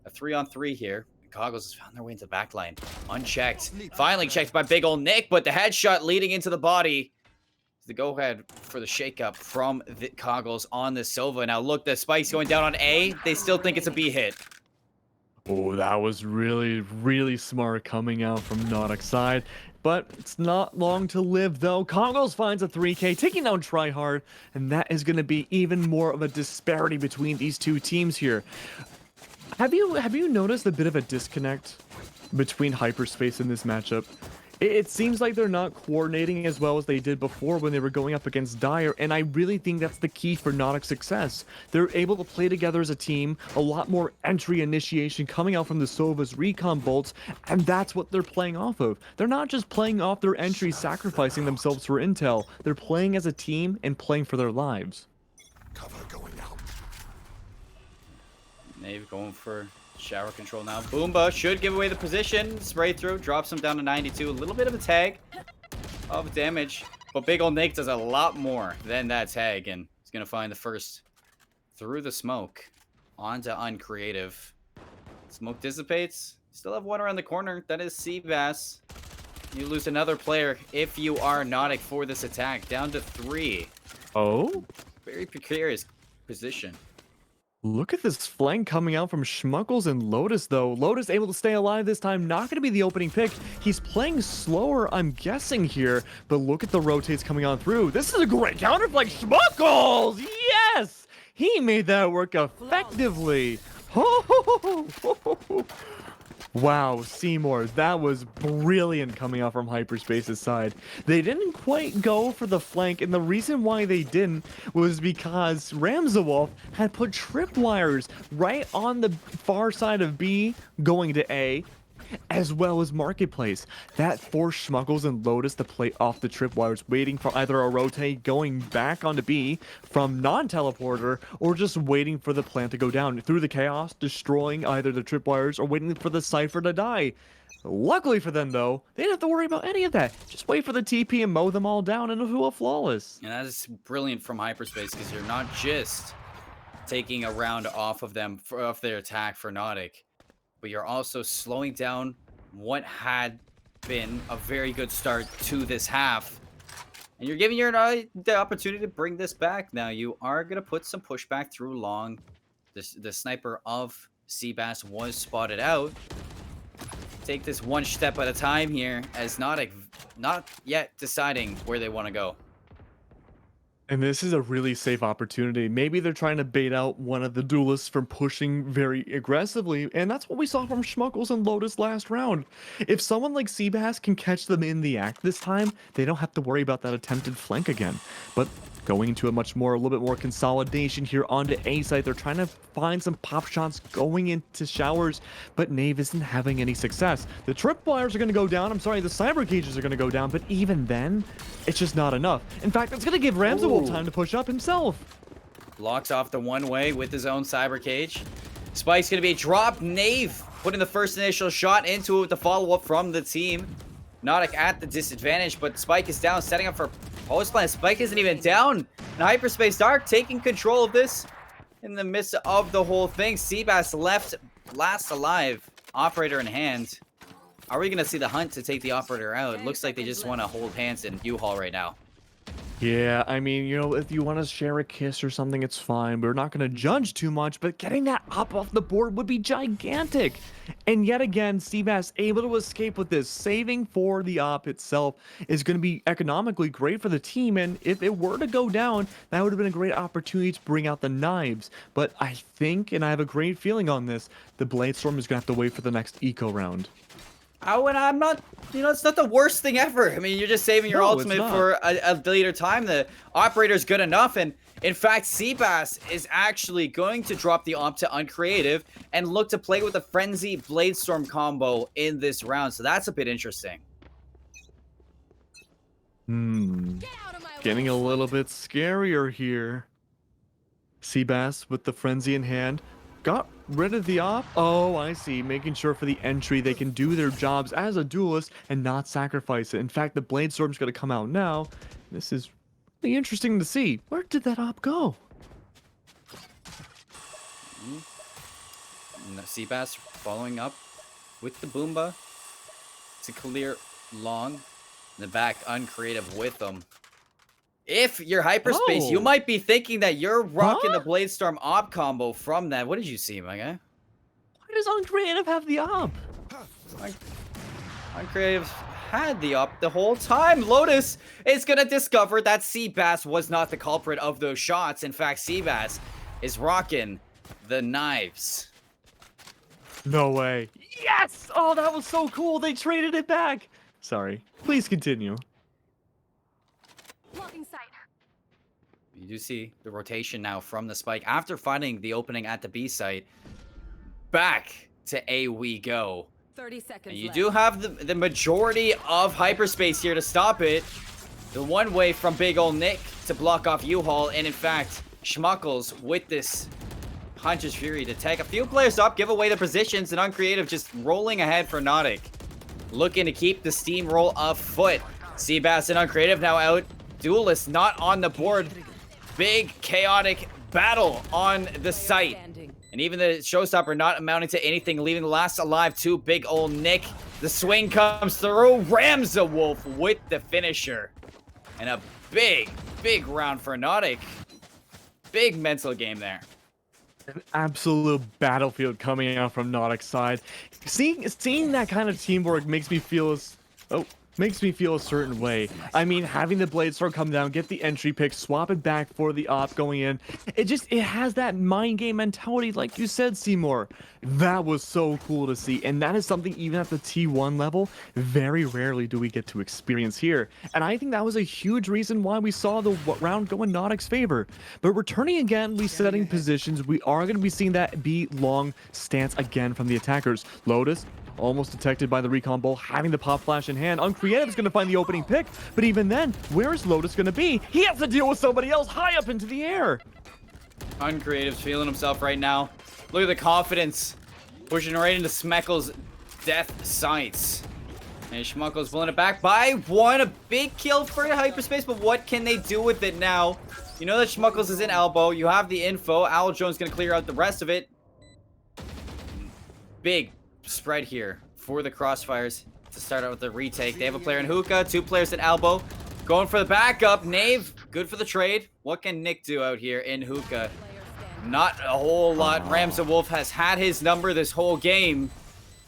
A 3-on-3 here. Coggles has found their way into the backline. Unchecked. Finally checked by big ol' Nick, but the headshot leading into the body. The go-ahead for the shakeup from the Coggles on the Sova. Now look, the spike's going down on A. They still think it's a B hit. Oh, that was really, really smart coming out from Nautic's side. But it's not long to live, though. Coggles finds a 3K, taking down Tryhard. And that is going to be even more of a disparity between these two teams here. Have you noticed a bit of a disconnect between Hyperspace in this matchup? It seems like they're not coordinating as well as they did before when they were going up against Dire, and I really think that's the key for Nautic's success. They're able to play together as a team, a lot more entry initiation coming out from the Sova's recon bolts, and that's what they're playing off of. They're not just playing off their entry, sacrificing themselves for intel. They're playing as a team and playing for their lives. Cover going out. Nave going for shower control now. Boomba should give away the position. Spray through, drops him down to 92. A little bit of a tag of damage. But big ol' Nick does a lot more than that tag. And he's going to find the first through the smoke onto Uncreative. Smoke dissipates. Still have one around the corner. That is Seabass. You lose another player if you are Nautic for this attack. Down to 3. Oh? Very precarious position. Look at this flank coming out from Schmuckles and Lotus, though. Lotus able to stay alive this time. Not going to be the opening pick. He's playing slower, I'm guessing, here. But look at the rotates coming on through. This is a great counterflank. Schmuckles! Yes! He made that work effectively. Wow, Seymour, that was brilliant coming out from Hyperspace's side. They didn't quite go for the flank, and the reason why they didn't was because Ramzawolf had put tripwires right on the far side of B going to A, as well as Marketplace. That forced Schmuckles and Lotus to play off the tripwires, waiting for either a rotate going back onto B from non-teleporter, or just waiting for the plant to go down through the chaos, destroying either the tripwires or waiting for the Cypher to die. Luckily for them, though, they didn't have to worry about any of that. Just wait for the TP and mow them all down into a flawless. And that is brilliant from Hyperspace, because you're not just taking a round off of them, off their attack for Nautic, but you're also slowing down what had been a very good start to this half. And you're giving your the opportunity to bring this back. Now, you are going to put some pushback through long. The sniper of Seabass was spotted out. Take this one step at a time here, as Nautic not yet deciding where they want to go. And this is a really safe opportunity. Maybe they're trying to bait out one of the duelists from pushing very aggressively, and that's what we saw from Schmuckles and Lotus last round. If someone like Seabass can catch them in the act this time, they don't have to worry about that attempted flank again. But going into a little bit more consolidation here onto A site, they're trying to find some pop shots going into showers, but Nave isn't having any success. The tripwires are going to go down. I'm sorry, the cyber cages are going to go down, but even then, it's just not enough. In fact, it's going to give Ramsawolf time to push up himself. Blocks off the one way with his own cyber cage. Spike's going to be dropped. Nave putting the first initial shot into it with the follow-up from the team. Nautic at the disadvantage, but Spike is down, setting up for post plant. Spike isn't even down. And Hyperspace Dark taking control of this in the midst of the whole thing. Seabass left last alive. Operator in hand. Are we going to see the hunt to take the operator out? It looks like they just want to hold hands in U-Haul right now. Yeah, I mean, you know, if you want to share a kiss or something, it's fine. We're not going to judge too much, but getting that up off the board would be gigantic. And yet again, Seabass able to escape with this. Saving for the op itself is going to be economically great for the team. And if it were to go down, that would have been a great opportunity to bring out the knives. But I think, and I have a great feeling on this, the Blade Storm is going to have to wait for the next eco round. Oh, and I'm not, you know, it's not the worst thing ever. I mean, you're just saving your No, it's ultimate not. for a later time. The operator's good enough, and in fact, Seabass is actually going to drop the op to uncreative and look to play with a Frenzy Bladestorm combo in this round. So that's a bit interesting. Getting a little bit scarier here. Seabass with the frenzy in hand. Got rid of the op. Oh, I see. Making sure for the entry they can do their jobs as a duelist and not sacrifice it. In fact, the Bladestorm's going to come out now. This is really interesting to see. Where did that op go? No, Seabass following up with the Boomba to clear long. In the back, uncreative with them. If you're hyperspace, you Oh. might be thinking that you're rocking Huh? the Bladestorm op combo from that. What did you see, my guy? Why does Uncreative have the op? Uncreative had the op the whole time. Lotus is gonna discover that Seabass was not the culprit of those shots. In fact, Seabass is rocking the knives. No way. Yes! Oh, that was so cool. They traded it back. Sorry. Please continue. Blocking sight. You do see the rotation now from the spike. After finding the opening at the B site, back to A we go. 30 seconds And you left. do have the majority of hyperspace here to stop it. The one way from Big Ol' Nick to block off U-Haul, and in fact, Schmuckles with this Hunter's Fury to take a few players up, give away the positions, and Uncreative just rolling ahead for Nautic. Looking to keep the steamroll afoot. Seabass and Uncreative now out. Duelist not on the board. Big chaotic battle on the site. And even the showstopper not amounting to anything, leaving the last alive to Big Ol' Nick. The swing comes through. Ramza Wolf with the finisher. And a big, big round for Nautic. Big mental game there. An absolute battlefield coming out from Nautic's side. Seeing that kind of teamwork makes me feel a certain way. I mean, having the Bladestorm come down, get the entry pick, swap it back for the op going in. It has that mind game mentality, like you said, Seymour. That was so cool to see, and that is something even at the T1 level, very rarely do we get to experience here. And I think that was a huge reason why we saw the round go in Nautic's favor. But returning again, resetting positions, we are going to be seeing that B long stance again from the attackers. Lotus almost detected by the recon ball, having the pop flash in hand. Uncreative is going to find the opening pick, but even then, where is Lotus going to be? He has to deal with somebody else high up into the air. Uncreative's feeling himself right now. Look at the confidence. Pushing right into Smeckle's death sights. And Schmuckle's pulling it back by one. A big kill for hyperspace, but what can they do with it now? You know that Schmuckles is in elbow. You have the info. Owl Jones going to clear out the rest of it. Big spread here for the Crossfires to start out with the retake. They have a player in hookah, two players in elbow. Going for the backup. Knave, good for the trade. What can Nick do out here in hookah? Not a whole lot. Ramza Wolf has had his number this whole game.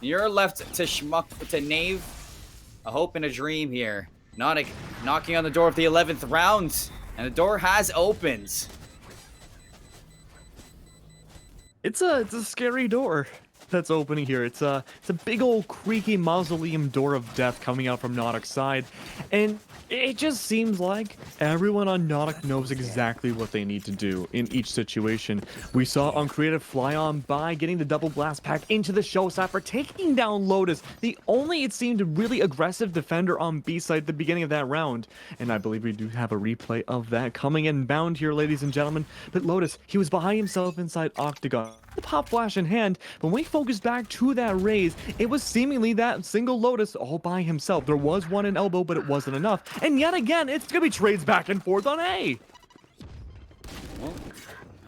You're left to Knave. A hope and a dream here. Nautic knocking on the door of the 11th round. And the door has opened. It's a scary door that's opening here. It's a big old creaky mausoleum door of death coming out from Nautic's side, and it just seems like everyone on Nautic knows exactly what they need to do in each situation. We saw Uncreative fly on by, getting the double blast pack into the showstopper, taking down Lotus, the only, it seemed, really aggressive defender on B side at the beginning of that round. And I believe we do have a replay of that coming in bound here, ladies and gentlemen. But Lotus, he was behind himself inside Octagon, the pop flash in hand. But when we focus back to that raise, it was seemingly that single Lotus all by himself. There was one in elbow, but it wasn't enough. And yet again, it's gonna be trades back and forth on A. Well,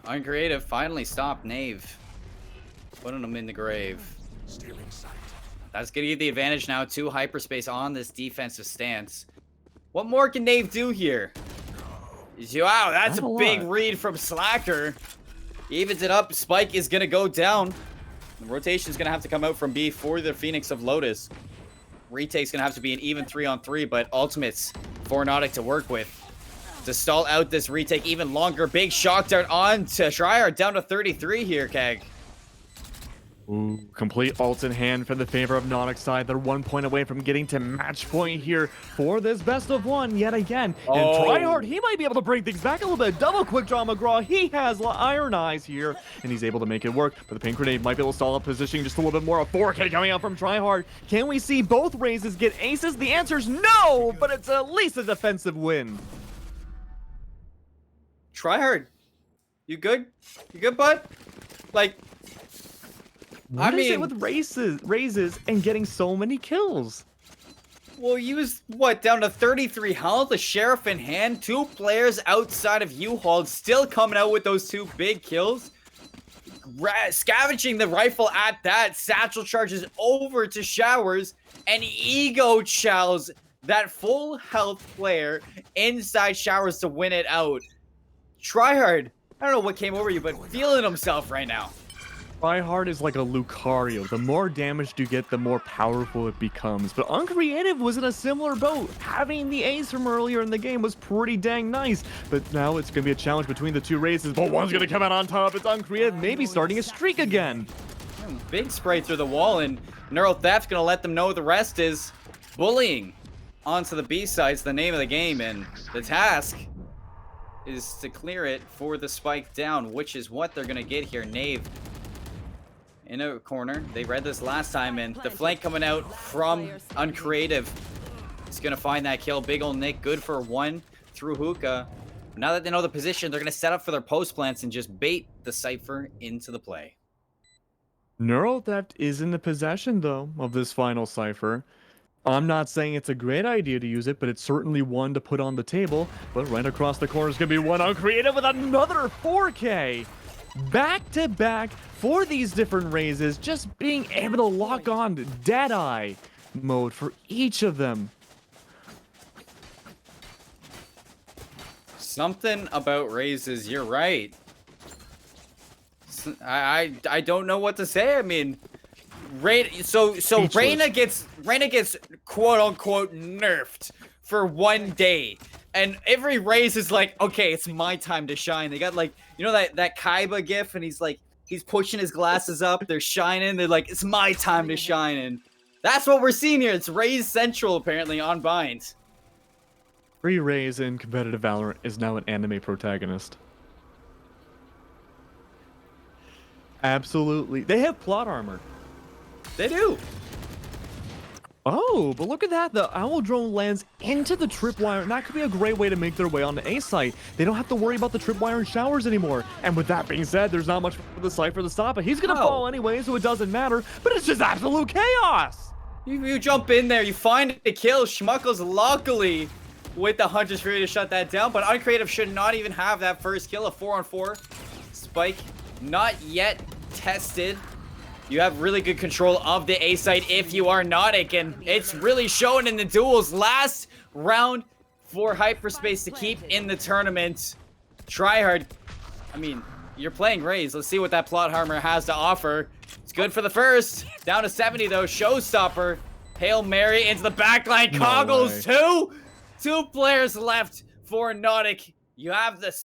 Uncreative finally stopped Knave. Putting him in the grave. That's gonna give the advantage now to hyperspace on this defensive stance. What more can Knave do here? Wow, that's Not a a big lot. read from Slacker. He evens it up. Spike is going to go down. The rotation is going to have to come out from B for the Phoenix of Lotus. Retake's going to have to be an even 3-on-3, but Ultimates for Nautic to work with. To stall out this retake even longer. Big shock dart on to Tryhard, down to 33 here, Keg. Ooh, complete ult in hand for the favor of Nautic's side. They're 1 point away from getting to match point here for this best of one yet again. And Tryhard, he might be able to bring things back a little bit. Double quick draw McGraw. He has Iron Eyes here, and he's able to make it work. But the Pink Grenade might be able to stall up positioning just a little bit more. A 4K coming out from Tryhard. Can we see both raises get aces? The answer is no, but it's at least a defensive win. Tryhard, you good? You good, bud? Like, What I is it mean, with raises and getting so many kills? well, he was, what, down to 33 health, a Sheriff in hand, 2 players outside of U-Haul, still coming out with those 2 big kills. Scavenging the rifle at that, Satchel charges over to Showers, and Ego chows that full health player inside Showers to win it out. Tryhard, I don't know what came over you, but feeling himself right now. Tryhard is like a Lucario. The more damage you get, the more powerful it becomes. But Uncreative was in a similar boat. Having the ace from earlier in the game was pretty dang nice. But now it's going to be a challenge between the 2 races. But one's going to come out on top. It's Uncreative, maybe starting a streak again. Big spray through the wall, and Neural Theft's going to let them know the rest is bullying onto the B side's the name of the game, and the task is to clear it for the spike down, which is what they're going to get here. Knave in a corner. They read this last time, and the flank coming out from Uncreative. He's going to find that kill. Big ol' Nick, good for 1 through Hookah. Now that they know the position, they're going to set up for their post plants and just bait the Cypher into the play. Neural Theft is in the possession, though, of this final Cypher. I'm not saying it's a great idea to use it, but it's certainly one to put on the table. But right across the corner is going to be one Uncreative with another 4K. Back to back for these different raises, just being able to lock on to Deadeye mode for each of them. Something about raises, you're right. I don't know what to say. I mean, Reyna gets quote unquote nerfed for 1 day. And every raise is like, okay, it's my time to shine. They got like, you know that Kaiba gif, and he's like, he's pushing his glasses up, they're shining, they're like, it's my time to shine. And that's what we're seeing here. It's Raise Central apparently on Bind. Free Raise in competitive Valorant is now an anime protagonist. Absolutely. They have plot armor. They do. Oh, but look at that. The Owl Drone lands into the tripwire, and that could be a great way to make their way onto A site. They don't have to worry about the tripwire and showers anymore. And with that being said, there's not much for the Cypher to stop it. He's going to fall anyway, so it doesn't matter. But it's just absolute chaos. You jump in there, you find a kill. Schmuckles luckily with the Hunter's Fury to shut that down, but Uncreative should not even have that first kill. A 4-on-4. Spike not yet tested. You have really good control of the A site if you are Nautic, and it's really showing in the duels. Last round for Hyperspace to keep in the tournament. Tryhard, I mean, you're playing Raze. Let's see what that plot armor has to offer. It's good for the first. Down to 70 though. Showstopper. Hail Mary into the backline. Coggles two players left for Nautic. You have the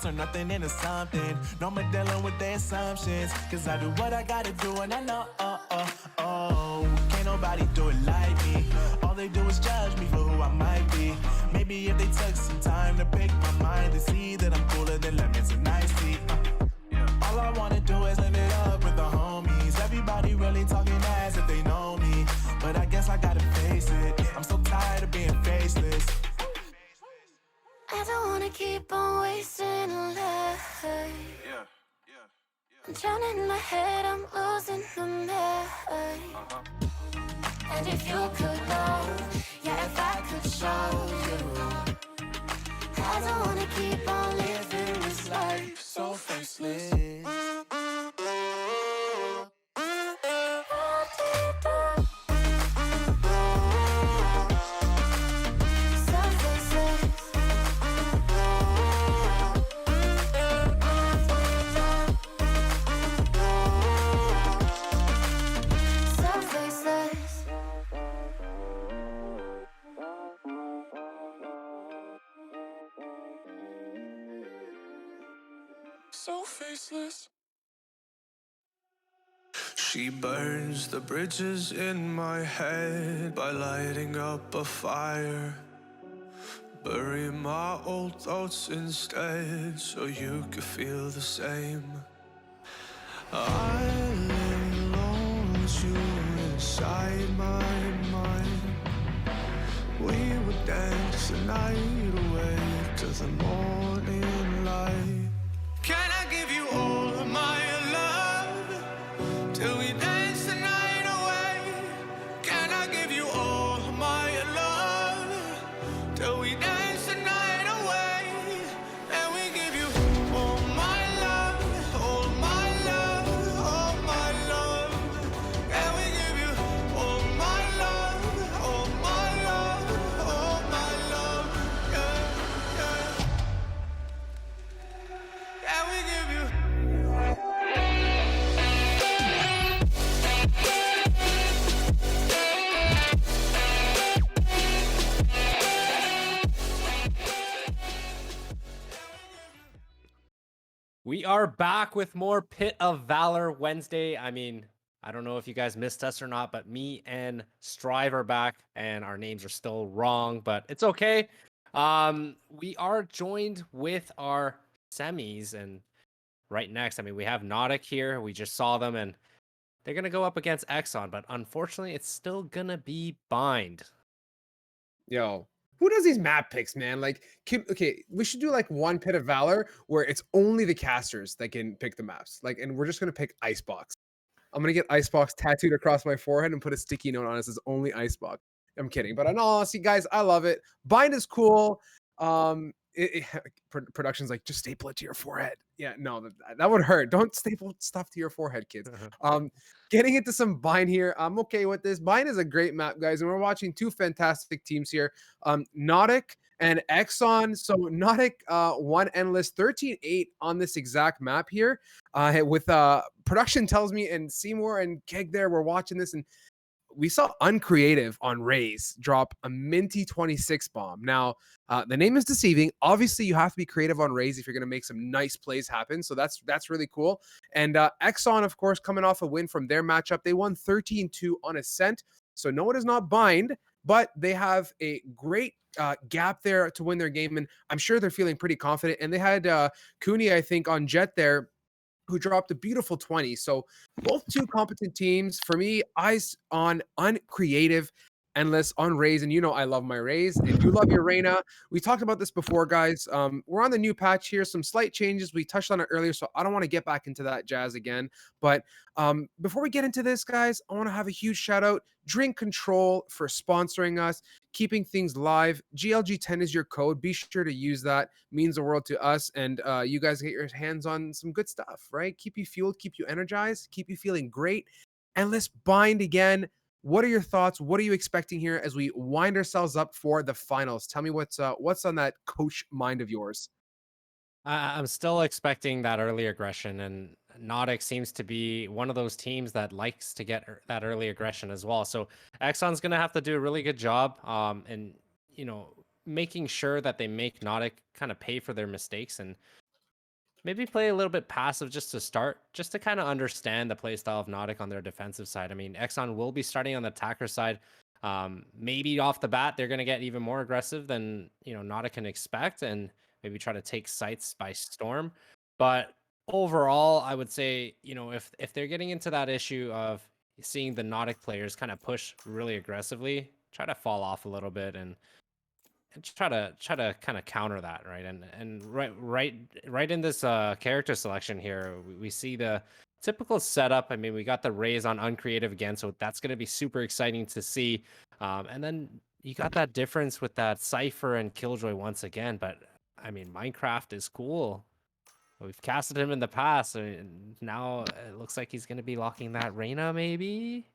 Turn nothing into something. No more dealing with their assumptions. Cause I do what I gotta do and I know, can't nobody do it like me. All they do is judge me for who I might be. Maybe if they took some time to pick my mind to see that I'm cooler than lemons and iced tea. All I wanna do is live it up with the homies. Everybody really talking as if they know me. But I guess I gotta face it. I'm so tired of being faceless. I don't wanna keep on wasting life. I'm drowning in my head, I'm losing the mind. And if you could know, yeah, if I could show you, I don't wanna keep on living this life so faceless. So faceless. So faceless. So faceless. She burns the bridges in my head by lighting up a fire. Bury my old thoughts instead so you could feel the same. I lay alone with you inside my mind. We would dance the night away to the morning light. Can I give you all of my love till we dance the night away? Can I give you all of my love till we dance the night away? And we give you all my love, all my love, all my love. And we give you all my love, all my love, all my love. Yeah, yeah. And we give you. We are back with more Pit of Valor Wednesday. I mean, I don't know if you guys missed us or not, but me and Strive are back and our names are still wrong, but it's okay. We are joined with our semis, and right next, I mean, we have Nautic here. We just saw them and they're going to go up against Exxon, but unfortunately, it's still going to be Bind. Yo, who does these map picks, man? Like, okay, we should do like one Pit of Valor where it's only the casters that can pick the maps. Like, and we're just gonna pick Icebox. I'm gonna get Icebox tattooed across my forehead and put a sticky note on it that says only Icebox. I'm kidding, but in all honesty, guys, I love it. Bind is cool. Production's like, just staple it to your forehead. Yeah, no, that would hurt. Don't staple stuff to your forehead, kids. Getting into some Bind here, I'm okay with this. Bind is a great map, guys, and we're watching two fantastic teams here. Nautic and Exxon. So Nautic won Endless 13-8 on this exact map here. With production tells me, and Seymour and Keg there, we're watching this, and we saw Uncreative on Raze drop a minty 26 bomb. Now, the name is deceiving. Obviously, you have to be creative on Raze if you're going to make some nice plays happen. So that's really cool. And Exxon, of course, coming off a win from their matchup. They won 13-2 on Ascent. So no, it is not Bind, but they have a great gap there to win their game. And I'm sure they're feeling pretty confident. And they had Cooney, I think, on Jet there, who dropped a beautiful 20. So both two competent teams. For me, eyes on Uncreative, Endless on Raze. And you know I love my Raze, and you love your Reyna. We talked about this before, guys. We're on the new patch here. Some slight changes. We touched on it earlier, so I don't want to get back into that jazz again. But before we get into this, guys, I want to have a huge shout out. Drink Control for sponsoring us, keeping things live. GLG10 is your code. Be sure to use that. Means the world to us. And you guys get your hands on some good stuff, right? Keep you fueled, keep you energized, keep you feeling great. And let's Bind again. What are your thoughts? What are you expecting here as we wind ourselves up for the finals? Tell me what's on that coach mind of yours. I'm still expecting that early aggression, and Nautic seems to be one of those teams that likes to get that early aggression as well. So Exxon's going to have to do a really good job, and making sure that they make Nautic kind of pay for their mistakes. And maybe play a little bit passive just to start, just to kind of understand the play style of Nautic on their defensive side. I mean, Exxon will be starting on the attacker side. Maybe off the bat, they're going to get even more aggressive than, Nautic can expect and maybe try to take sites by storm. But overall, I would say, if they're getting into that issue of seeing the Nautic players kind of push really aggressively, try to fall off a little bit and try to kind of counter that, right? And right in this character selection here, we see the typical setup. I mean, we got the Rays on uncreative again, so that's going to be super exciting to see. And then you got that difference with that Cypher and Killjoy once again. But I mean, Minecraft is cool. We've casted him in the past, and now it looks like he's going to be locking that Reyna, maybe.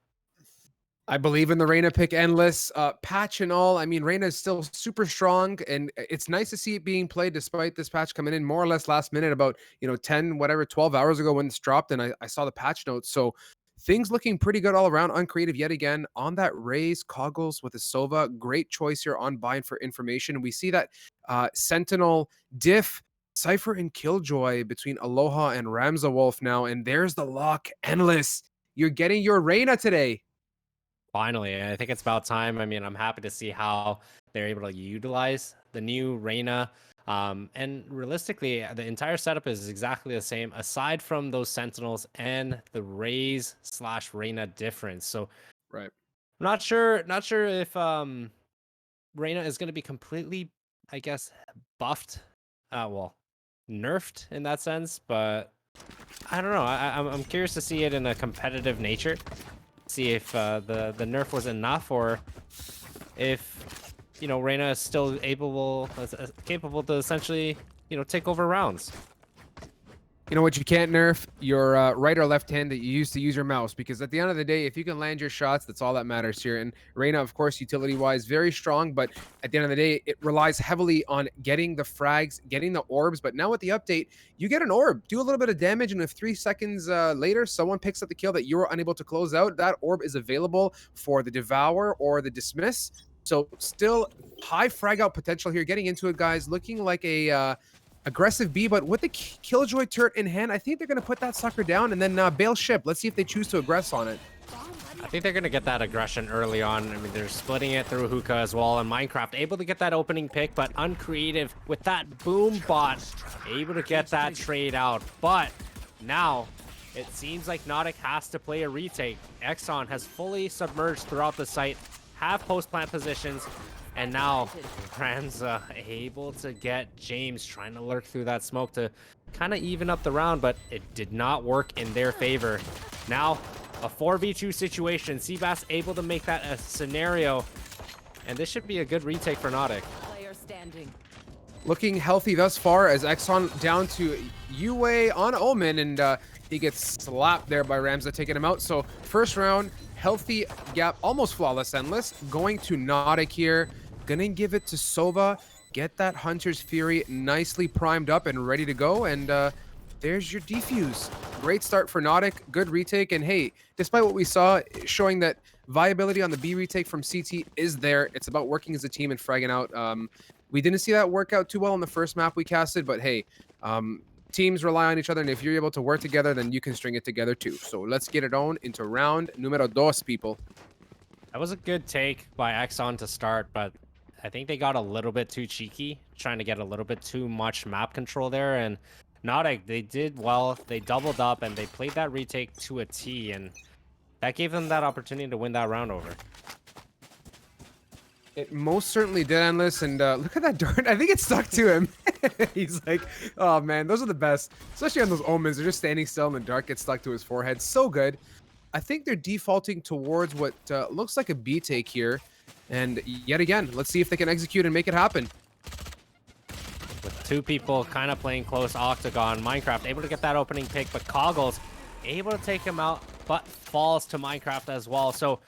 I believe in the Reyna pick endless. Patch and all. I mean, Reyna is still super strong, and it's nice to see it being played despite this patch coming in more or less last minute, about 10, whatever, 12 hours ago when this dropped, and I saw the patch notes. So things looking pretty good all around. Uncreative yet again on that Raze Coggles with a Sova. Great choice here on buying for information. We see that Sentinel diff. Cypher and Killjoy between Aloha and Ramza Wolf now, and there's the lock endless. You're getting your Reyna today. Finally, I think it's about time. I mean, I'm happy to see how they're able to utilize the new Reyna. And realistically, the entire setup is exactly the same, aside from those Sentinels and the Raze / Reyna difference. So, Right. I'm not sure if Reyna is going to be completely, I guess, buffed. Well, nerfed in that sense, but I don't know. I'm curious to see it in a competitive nature. See if the nerf was enough, or if Reyna is still capable to essentially take over rounds. You know what you can't nerf? Your right or left hand that you used to use your mouse, because at the end of the day, if you can land your shots, that's all that matters here. And Reyna, of course, utility-wise, very strong, but at the end of the day, it relies heavily on getting the frags, getting the orbs. But now with the update, you get an orb, do a little bit of damage, and if 3 seconds later, someone picks up the kill that you were unable to close out, that orb is available for the Devour or the Dismiss. So still high frag out potential here. Getting into it, guys, looking like a aggressive B, but with the Killjoy turret in hand, I think they're going to put that sucker down and then bail ship. Let's see if they choose to aggress on it. I think they're going to get that aggression early on. I mean, they're splitting it through Hookah as well, and Minecraft able to get that opening pick, but Uncreative with that boom bot able to get that trade out. But now it seems like Nautic has to play a retake. Exxon has fully submerged throughout the site, have post-plant positions, and now Ramza able to get James trying to lurk through that smoke to kind of even up the round, but it did not work in their favor. Now a 4v2 situation. Seabass able to make that a scenario, and this should be a good retake for Nautic. Player standing. Looking healthy thus far as Exxon down to Yue on Omen, and he gets slapped there by Ramza, taking him out. So first round, healthy gap, almost flawless endless. Going to Nautic here. Gonna give it to Sova. Get that Hunter's Fury nicely primed up and ready to go. And there's your defuse. Great start for Nautic. Good retake. And hey, despite what we saw, showing that viability on the B retake from CT is there. It's about working as a team and fragging out. We didn't see that work out too well in the first map we casted, but hey, teams rely on each other, and if you're able to work together, then you can string it together too. So let's get it on into round numero dos, people. That was a good take by Exxon to start, but I think they got a little bit too cheeky, trying to get a little bit too much map control there. And Nautic, they did well. They doubled up, and they played that retake to a T, and that gave them that opportunity to win that round over. It most certainly did, Endless, and look at that dart. I think it stuck to him. He's like, oh man, those are the best. Especially on those Omens. They're just standing still and the dart gets stuck to his forehead. So good. I think they're defaulting towards what looks like a B take here. And yet again, let's see if they can execute and make it happen. With two people kind of playing close octagon, Minecraft able to get that opening pick, but Coggles able to take him out, but falls to Minecraft as well. So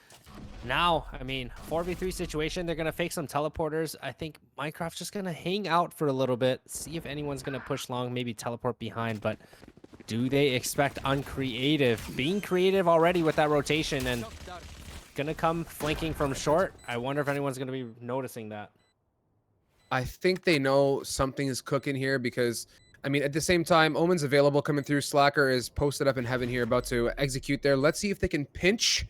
now, I mean, 4v3 situation, they're going to fake some teleporters. I think Minecraft's just going to hang out for a little bit, see if anyone's going to push long, maybe teleport behind. But do they expect Uncreative? Being creative already with that rotation and going to come flanking from short. I wonder if anyone's going to be noticing that. I think they know something is cooking here because I mean, at the same time, Omen's available coming through. Slacker is posted up in heaven here, about to execute there. Let's see if they can pinch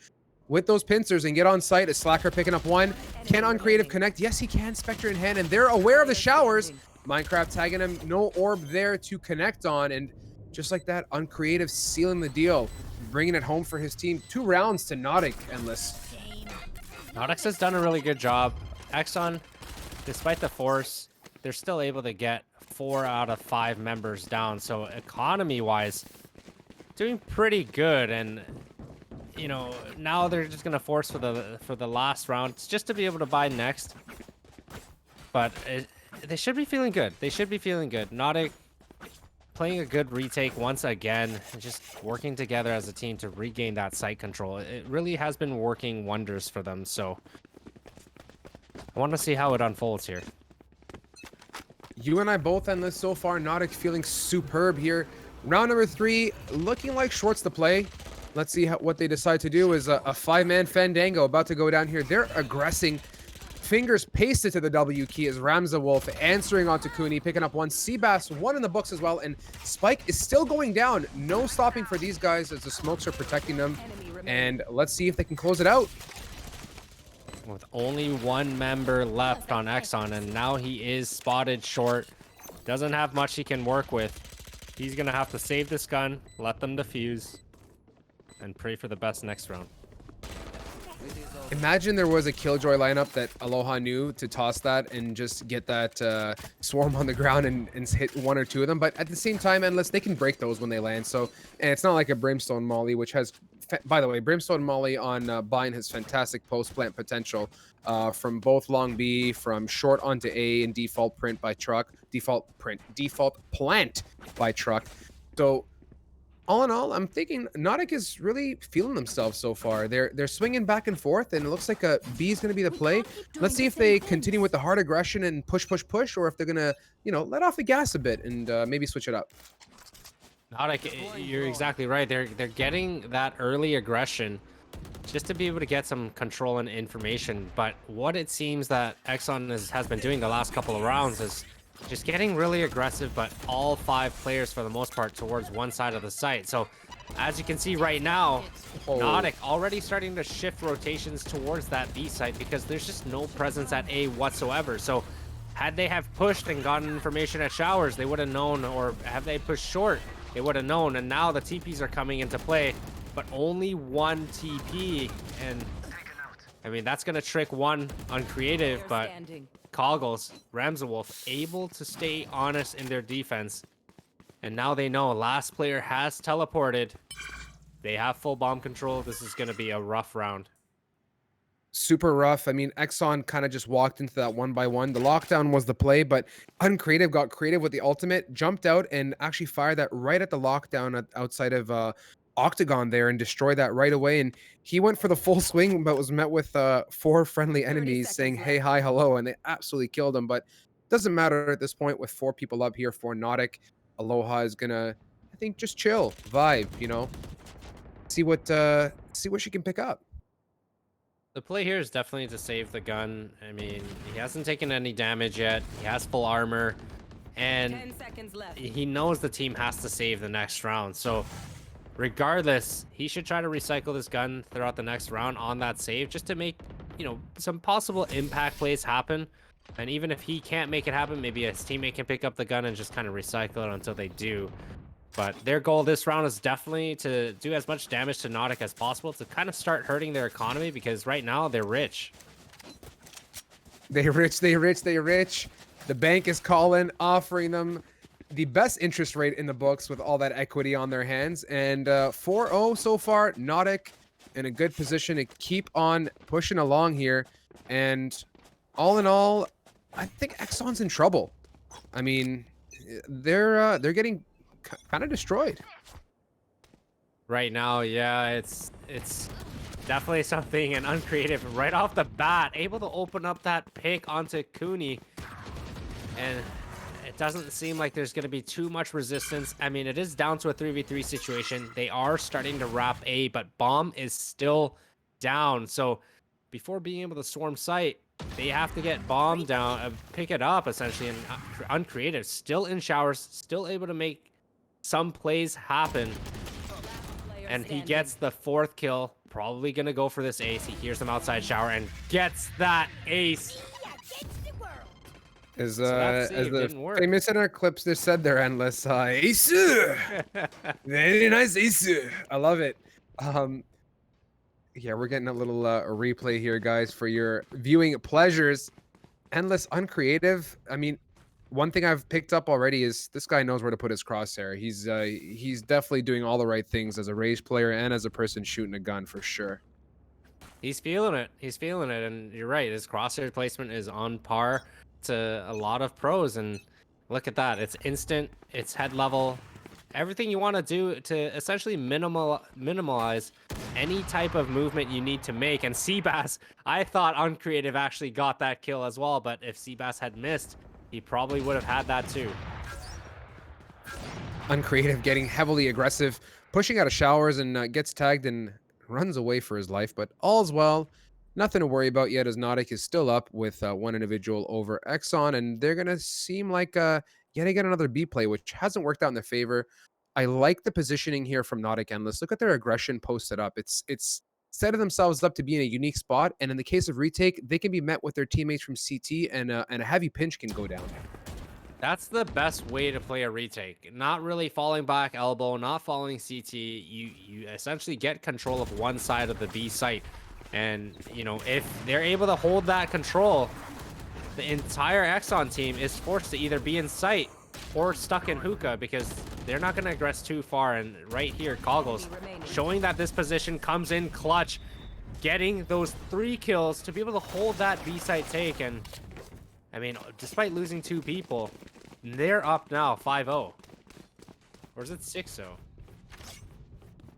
with those pincers and get on site. As Slacker picking up one. Can on creative connect? Yes, he can. Spectre in hand, and they're aware of the showers. Minecraft tagging him. No orb there to connect on, and just like that, Uncreative sealing the deal, bringing it home for his team. 2 rounds to Nautic, Endless. Nodix has done a really good job. Exxon, despite the force, they're still able to get 4 out of 5 members down. So economy-wise, doing pretty good. And you know, now they're just gonna force for the last round just to be able to buy next. But they should be feeling good. They should be feeling good. Nautic playing a good retake once again, just working together as a team to regain that site control. It really has been working wonders for them. So I want to see how it unfolds here. You and I both, Endless, so far. Nautic feeling superb here. Round number 3, looking like Short's the play. Let's see what they decide to do. Is a 5-man Fandango about to go down here. They're aggressing. Fingers pasted to the W key as Ramza Wolf answering onto Cooney, picking up one. Seabass, one in the books as well. And Spike is still going down. No stopping for these guys as the smokes are protecting them. And let's see if they can close it out. With only 1 member left on Exxon, and now he is spotted short. Doesn't have much he can work with. He's going to have to save this gun, let them defuse, and pray for the best next round. Imagine there was a Killjoy lineup that Aloha knew to toss that and just get that swarm on the ground and hit 1 or 2 of them. But at the same time, Endless, they can break those when they land. So, and it's not like a Brimstone Molly, which has, by the way, Brimstone Molly on Bind has fantastic post-plant potential from both long B, from short onto A, and default plant by truck. So, all in all, I'm thinking Nautic is really feeling themselves so far. They're swinging back and forth, and it looks like a B is going to be the play. Let's see if they continue with the hard aggression and push, or if they're going to, you know, let off the gas a bit and maybe switch it up. Nautic, you're exactly right. They're getting that early aggression just to be able to get some control and information. But what it seems that Exxon has been doing the last couple of rounds is just getting really aggressive, but all 5 players for the most part towards one side of the site. So as you can see right now, Nautic already starting to shift rotations towards that B site because there's just no presence at A whatsoever. So had they have pushed and gotten information at showers, they would have known, or have they pushed short, they would have known. And now the TPs are coming into play, but only 1 TP. And I mean, that's going to trick one on creative, but Coggles, Ramsawolf, able to stay honest in their defense. And now they know last player has teleported. They have full bomb control. This is going to be a rough round. Super rough. I mean, Exxon kind of just walked into that 1-by-1. The lockdown was the play, but Uncreative got creative with the ultimate, jumped out, and actually fired that right at the lockdown outside of Octagon there and destroyed that right away. And he went for the full swing, but was met with 4 friendly enemies saying, hey, hi, hello, and they absolutely killed him. But doesn't matter at this point with 4 people up here for Nautic. Aloha is gonna, I think, just chill, vibe, you know, see what she can pick up. The play here is definitely to save the gun. I mean, he hasn't taken any damage yet. He has full armor, and 10 seconds left. He knows the team has to save the next round. So regardless, he should try to recycle this gun throughout the next round on that save just to make, you know, some possible impact plays happen. And even if he can't make it happen, maybe his teammate can pick up the gun and just kind of recycle it until they do. But their goal this round is definitely to do as much damage to Nautic as possible to kind of start hurting their economy, because right now they're rich. They rich. The bank is calling, offering them the best interest rate in the books with all that equity on their hands. And 4-0 so far. Nautic in a good position to keep on pushing along here. And all in all, I think Exxon's in trouble. I mean, they're getting kind of destroyed right now. Yeah, it's definitely something. And Uncreative right off the bat able to open up that pick onto Cooney, and it doesn't seem like there's going to be too much resistance. I mean, it is down to a 3v3 situation. They are starting to wrap A, but bomb is still down. So before being able to swarm site, they have to get bomb down, pick it up essentially, and uncreative still in showers, still able to make some plays happen, and he gets the fourth kill. Probably gonna go for this ace. He hears them outside shower and gets that ace. So that As save the didn't work. famous in our clips just said there, Endless, ace. Very nice ace. I love it. Um, yeah, we're getting a little replay here, guys, for your viewing pleasures. Endless uncreative. I mean, one thing I've picked up already is this guy knows where to put his crosshair. He's definitely doing all the right things as a rage player and as a person shooting a gun for sure. He's feeling it. He's feeling it, and you're right. His crosshair placement is on par to a lot of pros, and look at that. It's instant. It's head level. Everything you want to do to essentially minimalize any type of movement you need to make. And Seabass, I thought Uncreative actually got that kill as well, but if Seabass had missed, he probably would have had that too. Uncreative getting heavily aggressive, pushing out of showers and gets tagged and runs away for his life. But all's well. Nothing to worry about yet as Nautic is still up with one individual over Exxon. And they're going to seem like yet again another B play, which hasn't worked out in their favor. I like the positioning here from Nautic Endless. Look at their aggression posted up. It's setting themselves up to be in a unique spot. And in the case of retake, they can be met with their teammates from CT and a heavy pinch can go down. That's the best way to play a retake. Not really falling back elbow, not falling CT. You essentially get control of one side of the B site. And, you know, if they're able to hold that control, the entire Exxon team is forced to either be in sight or stuck in hookah because they're not going to aggress too far. And right here, Goggles showing that this position comes in clutch, getting those 3 kills to be able to hold that B site take. And I mean, despite losing 2 people, they're up now 5-0. Or is it 6-0?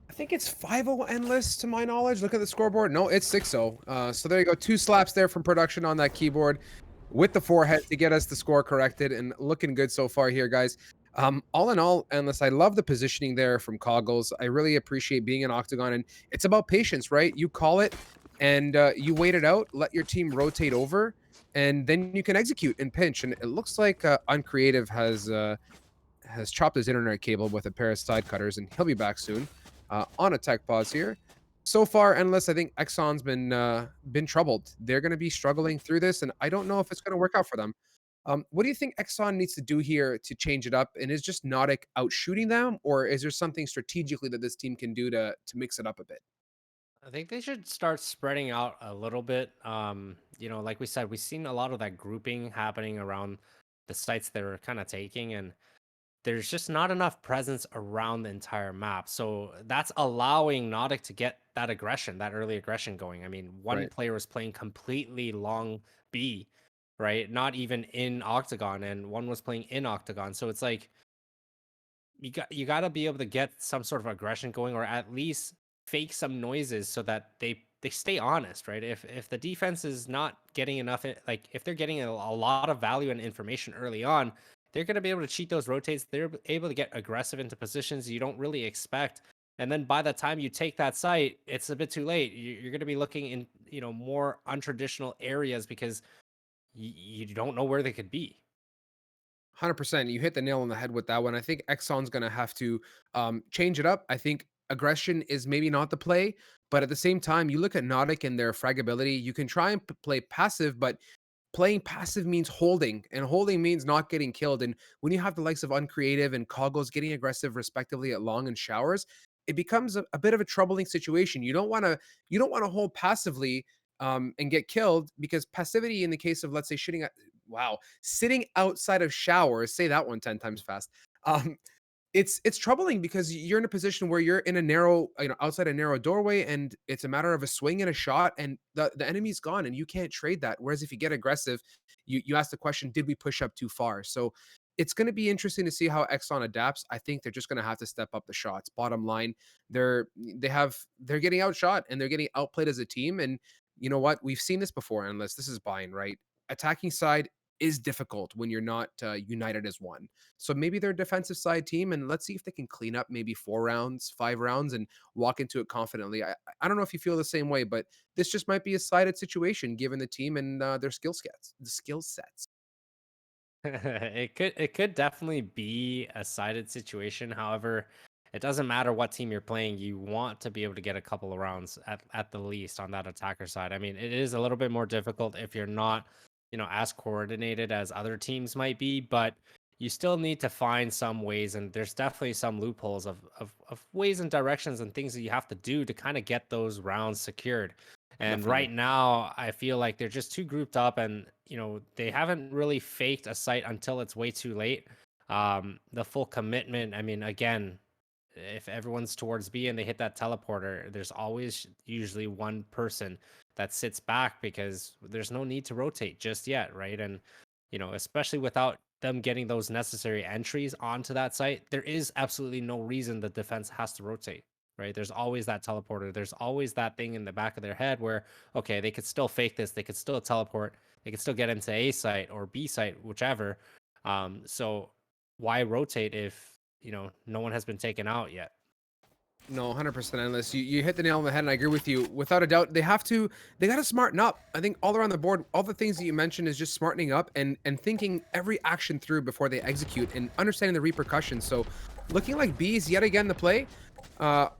I think it's 5-0 Endless to my knowledge. Look at the scoreboard. No, it's 6-0. So there you go. 2 slaps there from production on that keyboard with the forehead to get us the score corrected and looking good so far here, guys. All in all, Endless, I love the positioning there from Coggles. I really appreciate being an Octagon, and it's about patience, right? You call it and you wait it out, let your team rotate over, and then you can execute and pinch. And it looks like Uncreative has chopped his internet cable with a pair of side cutters, and he'll be back soon on a tech pause here. So far, Endless, I think Exxon's been troubled. They're going to be struggling through this, and I don't know if it's going to work out for them. What do you think Exxon needs to do here to change it up? And is just Nautic out shooting them, or is there something strategically that this team can do to mix it up a bit? I think they should start spreading out a little bit. You know, like we said, we've seen a lot of that grouping happening around the sites they're kind of taking, and there's just not enough presence around the entire map. So that's allowing Nautic to get that aggression, that early aggression going. I mean, one Right. player was playing completely long B, right? Not even in Octagon, and one was playing in Octagon. So it's like you got to be able to get some sort of aggression going, or at least fake some noises so that they stay honest, right? If the defense is not getting enough, like if they're getting a lot of value and information early on, they're going to be able to cheat those rotates. They're able to get aggressive into positions you don't really expect. And then by the time you take that site, it's a bit too late. You're going to be looking in, you know, more untraditional areas because you don't know where they could be. 100%. You hit the nail on the head with that one. I think Exxon's going to have to change it up. I think aggression is maybe not the play, but at the same time, you look at Nautic and their fragility. You can try and play passive, but playing passive means holding, and holding means not getting killed. And when you have the likes of Uncreative and Coggles getting aggressive, respectively, at long and showers, it becomes a bit of a troubling situation. You don't want to hold passively and get killed because passivity in the case of let's say shitting at wow sitting outside of showers. Say that one 10 times fast. Um, it's troubling because you're in a position where you're in a narrow, outside a narrow doorway, and it's a matter of a swing and a shot, and the enemy's gone, and you can't trade that. Whereas if you get aggressive, you ask the question, did we push up too far? So it's going to be interesting to see how Exxon adapts. I think they're just going to have to step up the shots. Bottom line, they're getting outshot and they're getting outplayed as a team. And you know what? We've seen this before, unless this is buying right. Attacking side is difficult when you're not united as one. So maybe they're a defensive side team, and let's see if they can clean up maybe 4 rounds, 5 rounds, and walk into it confidently. I don't know if you feel the same way, but this just might be a sided situation given the team and their skill sets. It could definitely be a sided situation. However, it doesn't matter what team you're playing. You want to be able to get a couple of rounds at the least on that attacker side. I mean, it is a little bit more difficult if you're not, as coordinated as other teams might be, but you still need to find some ways, and there's definitely some loopholes of ways and directions and things that you have to do to kind of get those rounds secured. And Definitely. right now, I feel like they're just too grouped up, and they haven't really faked a site until it's way too late. The full commitment. I mean, again, if everyone's towards B and they hit that teleporter, there's always usually one person that sits back because there's no need to rotate just yet, right? And especially without them getting those necessary entries onto that site, there is absolutely no reason the defense has to rotate, right? There's always that teleporter. There's always that thing in the back of their head where, okay, they could still fake this, they could still teleport, they could still get into A site or B site, whichever. So why rotate if no one has been taken out yet? No, 100% endless. You hit the nail on the head, and I agree with you. Without a doubt, they got to smarten up. I think all around the board, all the things that you mentioned is just smartening up and thinking every action through before they execute and understanding the repercussions. So, looking like Bees yet again the play.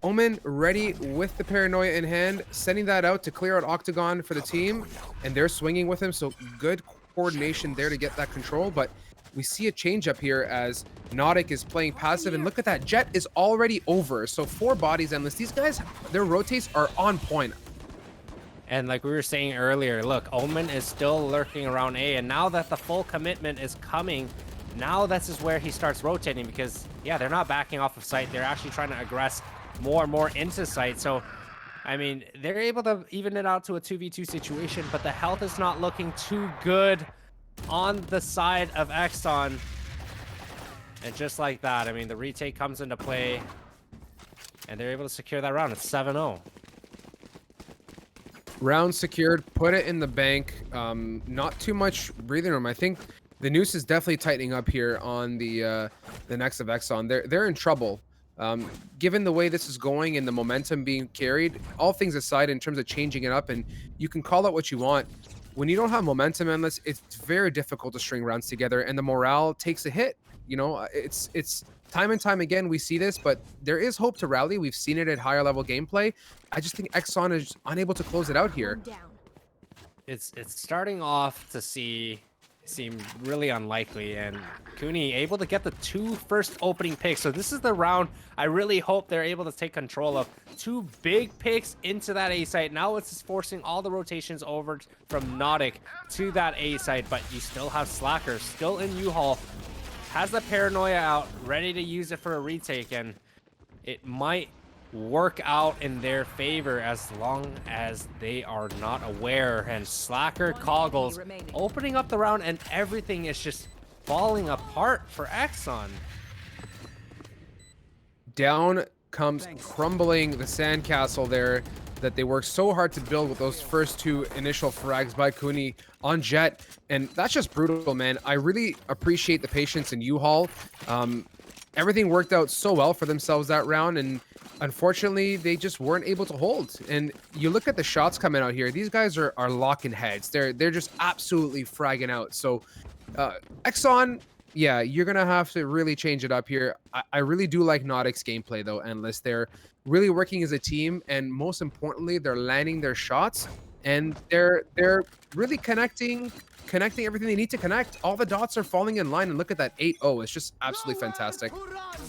Omen ready with the paranoia in hand, sending that out to clear out Octagon for the team, and they're swinging with him. So good coordination there to get that control, but we see a change up here as Nautic is playing passive, and look at that. Jet is already over. So 4 bodies endless. These guys, their rotates are on point. And like we were saying earlier, look, Omen is still lurking around A, and now that the full commitment is coming, now this is where he starts rotating because, yeah, they're not backing off of site. They're actually trying to aggress more and more into site. So, I mean, they're able to even it out to a 2v2 situation, but the health is not looking too good on the side of Exxon. And just like that, I mean, the retake comes into play, and they're able to secure that round. It's 7-0. Round secured, put it in the bank. Not too much breathing room. I think the noose is definitely tightening up here on the next of Exxon. They're in trouble. Given the way this is going and the momentum being carried, all things aside in terms of changing it up, and you can call it what you want. When you don't have momentum endless, it's very difficult to string rounds together, and the morale takes a hit. It's time and time again we see this, but there is hope to rally. We've seen it at higher level gameplay. I just think Exxon is unable to close it out here. It's starting off to seem really unlikely, and Cooney able to get the 2 first opening picks. So this is the round I really hope they're able to take control of. 2 big picks into that A site. Now it's just forcing all the rotations over from Nautic to that A site, but you still have Slacker still in U-Haul, has the paranoia out, ready to use it for a retake, and it might work out in their favor as long as they are not aware. And Slacker Coggles opening up the round, and everything is just falling apart for Exxon. Down comes crumbling the sandcastle there that they worked so hard to build with those first 2 initial frags by Cooney on Jet. And that's just brutal, man. I really appreciate the patience in U-Haul. Everything worked out so well for themselves that round, and unfortunately, they just weren't able to hold. And you look at the shots coming out here. These guys are locking heads. They're just absolutely fragging out. So, Exxon, yeah, you're going to have to really change it up here. I really do like Nautic's gameplay, though, Endless. They're really working as a team, and most importantly, they're landing their shots, and they're really connecting everything they need to connect. All the dots are falling in line, and look at that 8-0. It's just absolutely fantastic.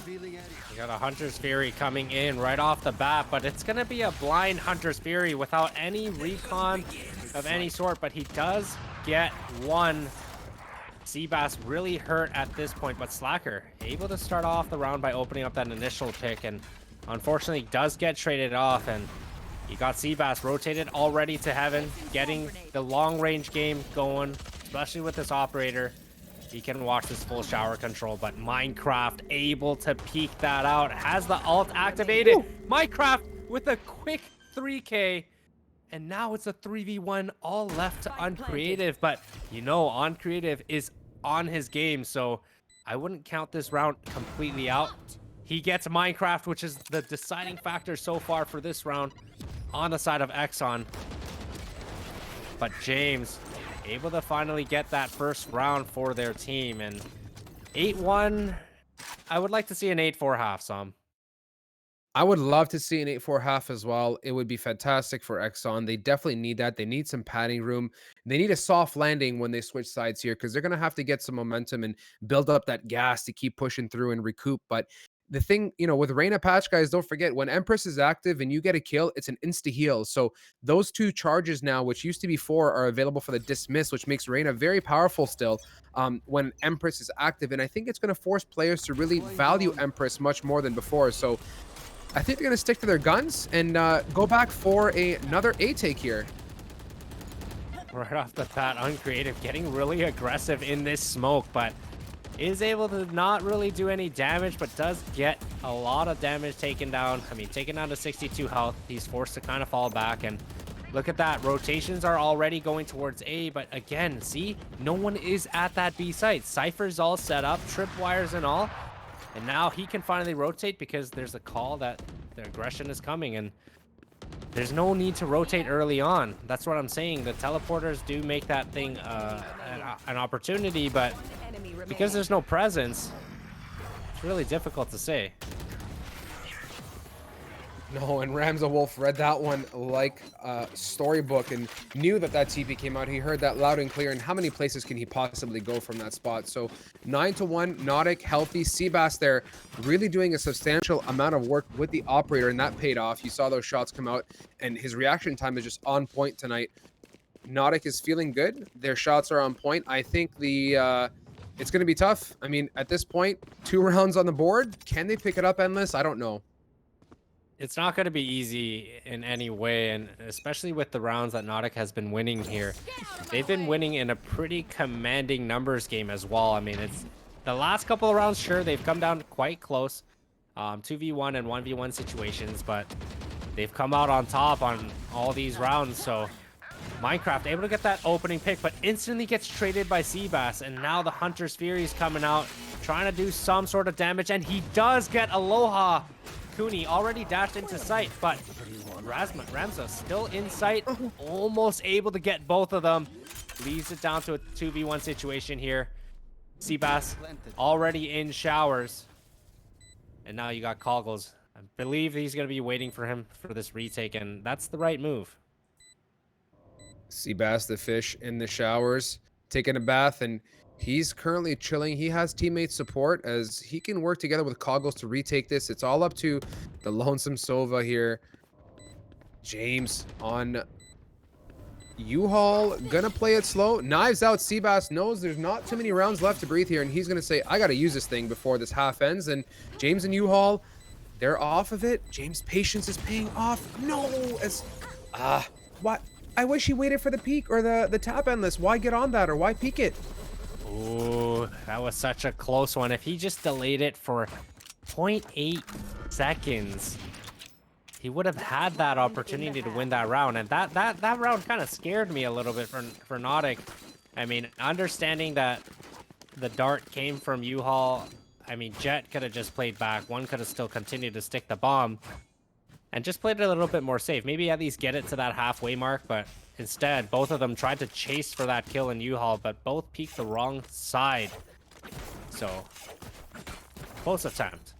You got a Hunter's Fury coming in right off the bat, but it's going to be a blind Hunter's Fury without any recon of any sort, but he does get 1. Seabass really hurt at this point, but Slacker able to start off the round by opening up that initial pick, and unfortunately does get traded off, and you got Seabass rotated already to heaven, getting the long range game going, especially with this operator. He can watch this full shower control, but Minecraft able to peek that out, has the ult activated. Minecraft with a quick 3K, And now it's a 3v1 all left to Uncreative. But you know, Uncreative is on his game, so I wouldn't count this round completely out. He gets Minecraft, which is the deciding factor so far for this round on the side of Exxon. But James able to finally get that first round for their team. And 8-1, I would like to see an 8-4 half, Sam. I would love to see an 8-4 half as well. It would be fantastic for Exxon. They definitely need that. They need some padding room. They need a soft landing when they switch sides here because they're going to have to get some momentum and build up that gas to keep pushing through and recoup. But the thing, with Reyna patch, guys, don't forget when Empress is active and you get a kill, it's an insta heal. So those 2 charges now, which used to be 4, are available for the dismiss, which makes Reyna very powerful still when Empress is active. And I think it's going to force players to really value Empress much more than before. So I think they're going to stick to their guns and go back for another A take here. Right off the bat, Uncreative getting really aggressive in this smoke, but is able to not really do any damage, but does get a lot of damage taken down. I mean, taken down to 62 health. He's forced to kind of fall back, and look at that. Rotations are already going towards A, but again, see, no one is at that B site. Cypher's all set up, tripwires and all. And now he can finally rotate because there's a call that the aggression is coming, and there's no need to rotate early on. That's what I'm saying. The teleporters do make that thing an opportunity, but because there's no presence, it's really difficult to say. No, and Ramza Wolf read that one like a storybook and knew that TP came out. He heard that loud and clear, and how many places can he possibly go from that spot? So 9-1, Nautic, healthy. Seabass there really doing a substantial amount of work with the operator, and that paid off. You saw those shots come out, and his reaction time is just on point tonight. Nautic is feeling good. Their shots are on point. I think it's going to be tough. I mean, at this point, 2 rounds on the board. Can they pick it up, Endless? I don't know. It's not going to be easy in any way, and especially with the rounds that Nautic has been winning here. They've been winning in a pretty commanding numbers game as well. I mean, it's the last couple of rounds, sure, they've come down quite close. 2v1 and 1v1 situations, but they've come out on top on all these rounds. So Minecraft able to get that opening pick, but instantly gets traded by Seabass, and now the Hunter's Fury is coming out, trying to do some sort of damage, and he does get Aloha. Cooney already dashed into sight, but Ramza still in sight, almost able to get both of them. Leaves it down to a 2v1 situation here. Seabass already in showers. And now you got Coggles. I believe he's going to be waiting for him for this retake, and that's the right move. Seabass the fish in the showers, taking a bath, and he's currently chilling. He has teammate support as he can work together with Coggles to retake this. It's all up to the Lonesome Sova here. James on U-Haul, gonna play it slow. Knives out. Seabass knows there's not too many rounds left to breathe here, and he's gonna say, I gotta use this thing before this half ends. And James and U-Haul, they're off of it. James' patience is paying off. No, as what? I wish he waited for the peak or the tap endless. Why get on that, or why peek it? Ooh, that was such a close one. If he just delayed it for 0.8 seconds, he would have had that opportunity to win that round. And that round kind of scared me a little bit for Nautic. I mean, understanding that the dart came from U-Haul, I mean, Jet could have just played back. One could have still continued to stick the bomb and just played it a little bit more safe. Maybe at least get it to that halfway mark, but instead, both of them tried to chase for that kill in U-Haul, but both peeked the wrong side. So, close attempt.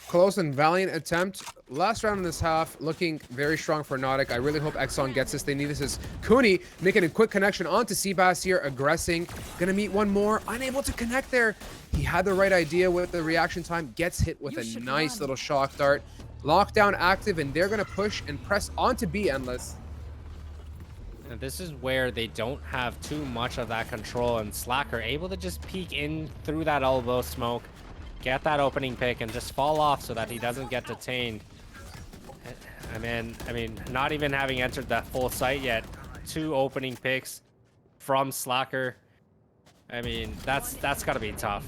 Close and valiant attempt. Last round in this half, looking very strong for Nautic. I really hope Exxon gets this. They need this as Cooney making a quick connection onto Seabass here, aggressing. Gonna meet one more. Unable to connect there. He had the right idea with the reaction time. Gets hit with a nice little shock dart. Lockdown active, and they're gonna push and press onto B Endless. And this is where they don't have too much of that control, and Slacker able to just peek in through that elbow smoke, get that opening pick, and just fall off so that he doesn't get detained. I mean, not even having entered that full site yet, 2 opening picks from Slacker. I mean, that's got to be tough.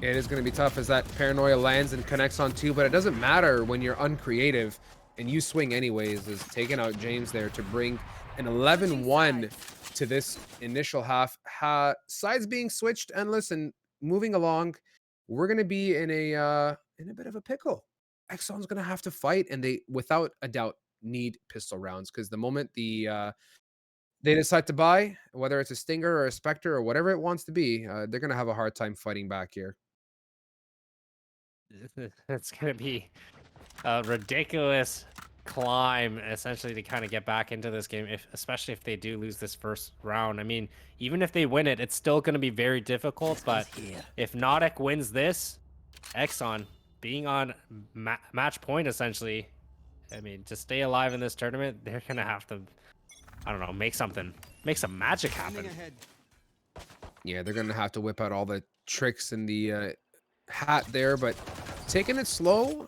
It is going to be tough as that paranoia lands and connects on 2, but it doesn't matter when you're uncreative. and you swing anyways, is taking out James there to bring an 11-1 to this initial half. Sides being switched, and listen, moving along, we're gonna be in a bit of a pickle. Exxon's gonna have to fight, and they, without a doubt, need pistol rounds because the moment they decide to buy, whether it's a Stinger or a Spectre or whatever it wants to be, they're gonna have a hard time fighting back here. It's gonna be a ridiculous climb, essentially, to kind of get back into this game, especially if they do lose this first round. I mean, even if they win it, it's still going to be very difficult. But if Nautic wins this, Exxon being on match point, essentially, I mean, to stay alive in this tournament, they're going to have to, I don't know, make some magic happen. Yeah, they're gonna have to whip out all the tricks in the hat there, but taking it slow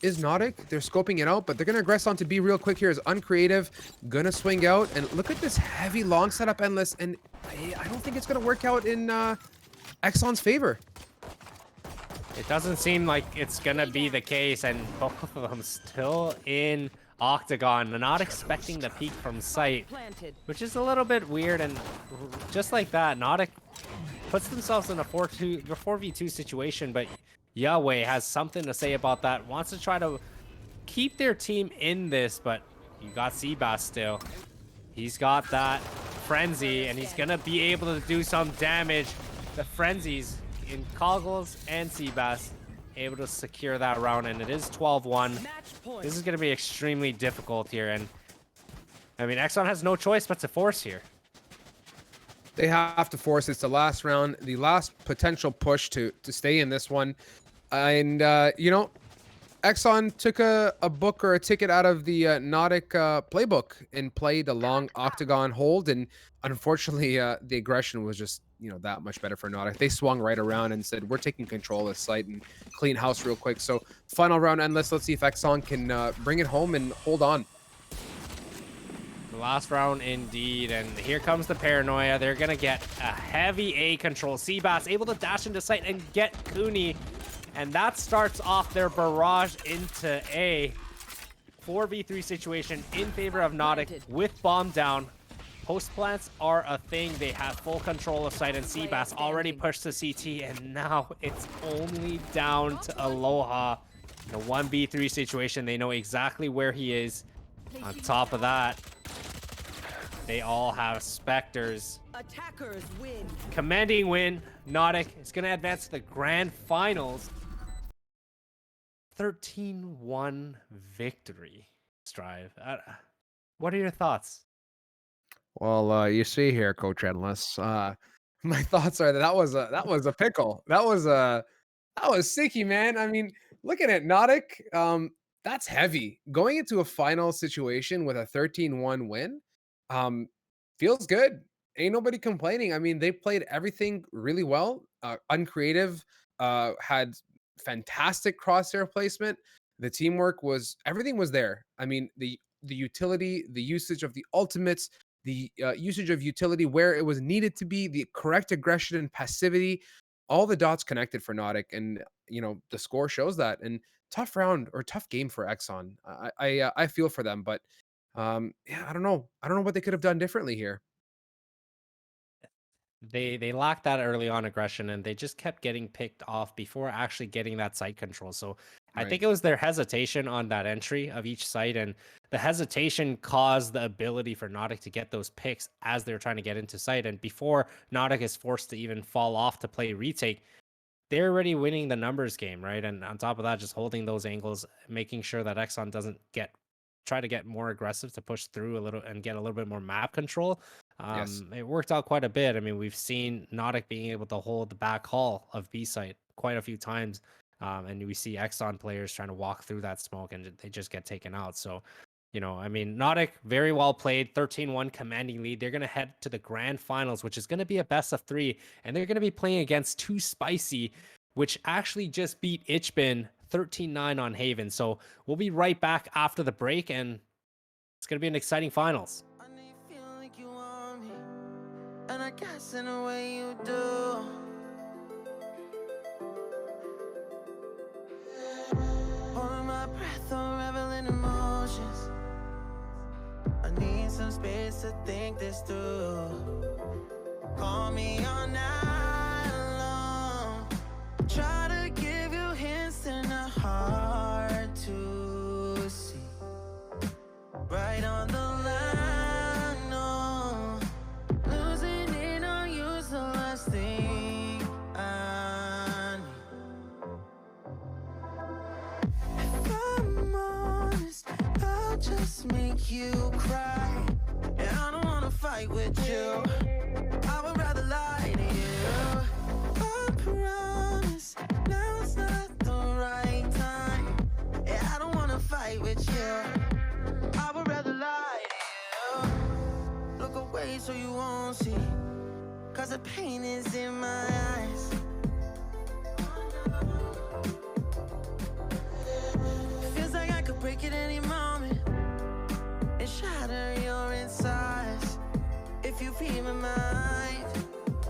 is Nautic. They're scoping it out, but they're gonna aggress on to be real quick here. Is Uncreative gonna swing out, and look at this heavy long setup endless, and I don't think it's gonna work out in Exxon's favor. It doesn't seem like it's gonna be the case, and both of them still in Octagon. They're not expecting the peek from sight, which is a little bit weird. And just like that, Nautic puts themselves in a 4v2 situation, but Yahweh has something to say about that. Wants to try to keep their team in this, but you got Seabass still. He's got that frenzy, and he's gonna be able to do some damage. The frenzies in Coggles and Seabass able to secure that round, and it is 12-1. This is going to be extremely difficult here, and I mean, Exxon has no choice but to force here. They have to force. It's the last round, the last potential push to stay in this one. And, you know, Exxon took a book or a ticket out of the Nautic playbook and played a long Octagon hold. And unfortunately, the aggression was just, you know, that much better for Nautic. They swung right around and said, we're taking control of the site and clean house real quick. So final round endless. Let's see if Exxon can bring it home and hold on. The last round indeed, and here comes the paranoia. They're gonna get a heavy A control. Seabass able to dash into sight and get Cooney, and that starts off their barrage into A. 4v3 situation in favor of Nautic with bomb down. Post plants are a thing. They have full control of sight, and Seabass already pushed the CT, and now it's only down to Aloha. In a 1v3 situation, they know exactly where he is. On top of that, they all have Spectres. Attackers win. Commanding win. Nautic is going to advance to the grand finals. 13-1 victory, Strive. What are your thoughts? Well, you see here, Coach Endless. My thoughts are that was a pickle. That was sicky, man. I mean, looking at Nautic, that's heavy. Going into a final situation with a 13-1 win, feels good. Ain't nobody complaining. I mean, they played everything really well. Uncreative had fantastic crosshair placement. The teamwork was, everything was there. I mean, the utility, the usage of the ultimates, the usage of utility where it was needed to be, the correct aggression and passivity, all the dots connected for Nautic, and you know the score shows that. And tough round or tough game for Exxon. I feel for them, but yeah, I don't know what they could have done differently here. They lacked that early on aggression, and they just kept getting picked off before actually getting that site control. So I think it was their hesitation on that entry of each site, and the hesitation caused the ability for Nautic to get those picks as they're trying to get into site. And before Nautic is forced to even fall off to play retake, they're already winning the numbers game, right? And on top of that, just holding those angles, making sure that Exxon doesn't try to get more aggressive to push through a little and get a little bit more map control. Yes. It worked out quite a bit. I mean, we've seen Nautic being able to hold the back hall of B site quite a few times. And we see Exxon players trying to walk through that smoke, and they just get taken out. So, you know, I mean, Nautic, very well played, 13-1 commanding lead. They're going to head to the grand finals, which is going to be a best of 3. And they're going to be playing against Too Spicy, which actually just beat Itchbin 13-9 on Haven. So we'll be right back after the break, and it's going to be an exciting finals. I know you feel like you want me, and I guess in a way you do. Holding my breath, unraveling in my space to think this through. Call me all night long. Try to give you hints and a hard to see. Right on the line, no. Losing it on you's the last thing I need. If I'm honest, I'll just make you cry. And I don't wanna fight with you. I would rather lie to you. I promise, now's not the right time. Yeah, I don't wanna fight with you. I would rather lie to you. Look away so you won't see, 'cause the pain is in my eyes. Feels like I could break at any moment and shatter your insides. If you feel my mind,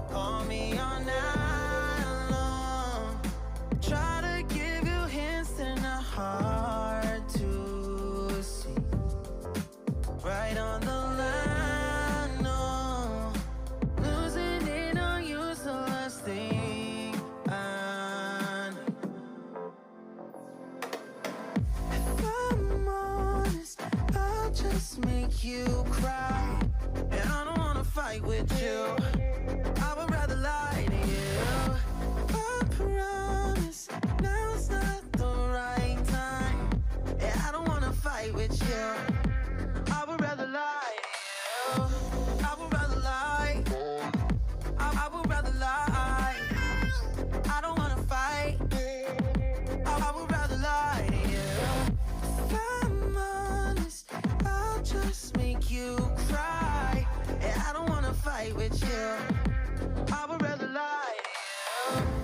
call me all night long. Try to give you hints and a hard to see. Right on the line, no. Losing it on you's the last thing I need. If I'm honest, I'll just make you cry. And I don't wanna fight with you. I would rather lie to you. I promise, now's not the right time. Yeah, I don't wanna fight with you. I would rather lie to you. I would rather lie. I would rather lie. I don't wanna fight. I would rather lie to you. If I'm honest, I'll just make you cry. Yeah, I don't wanna fight with you. I would rather lie to you.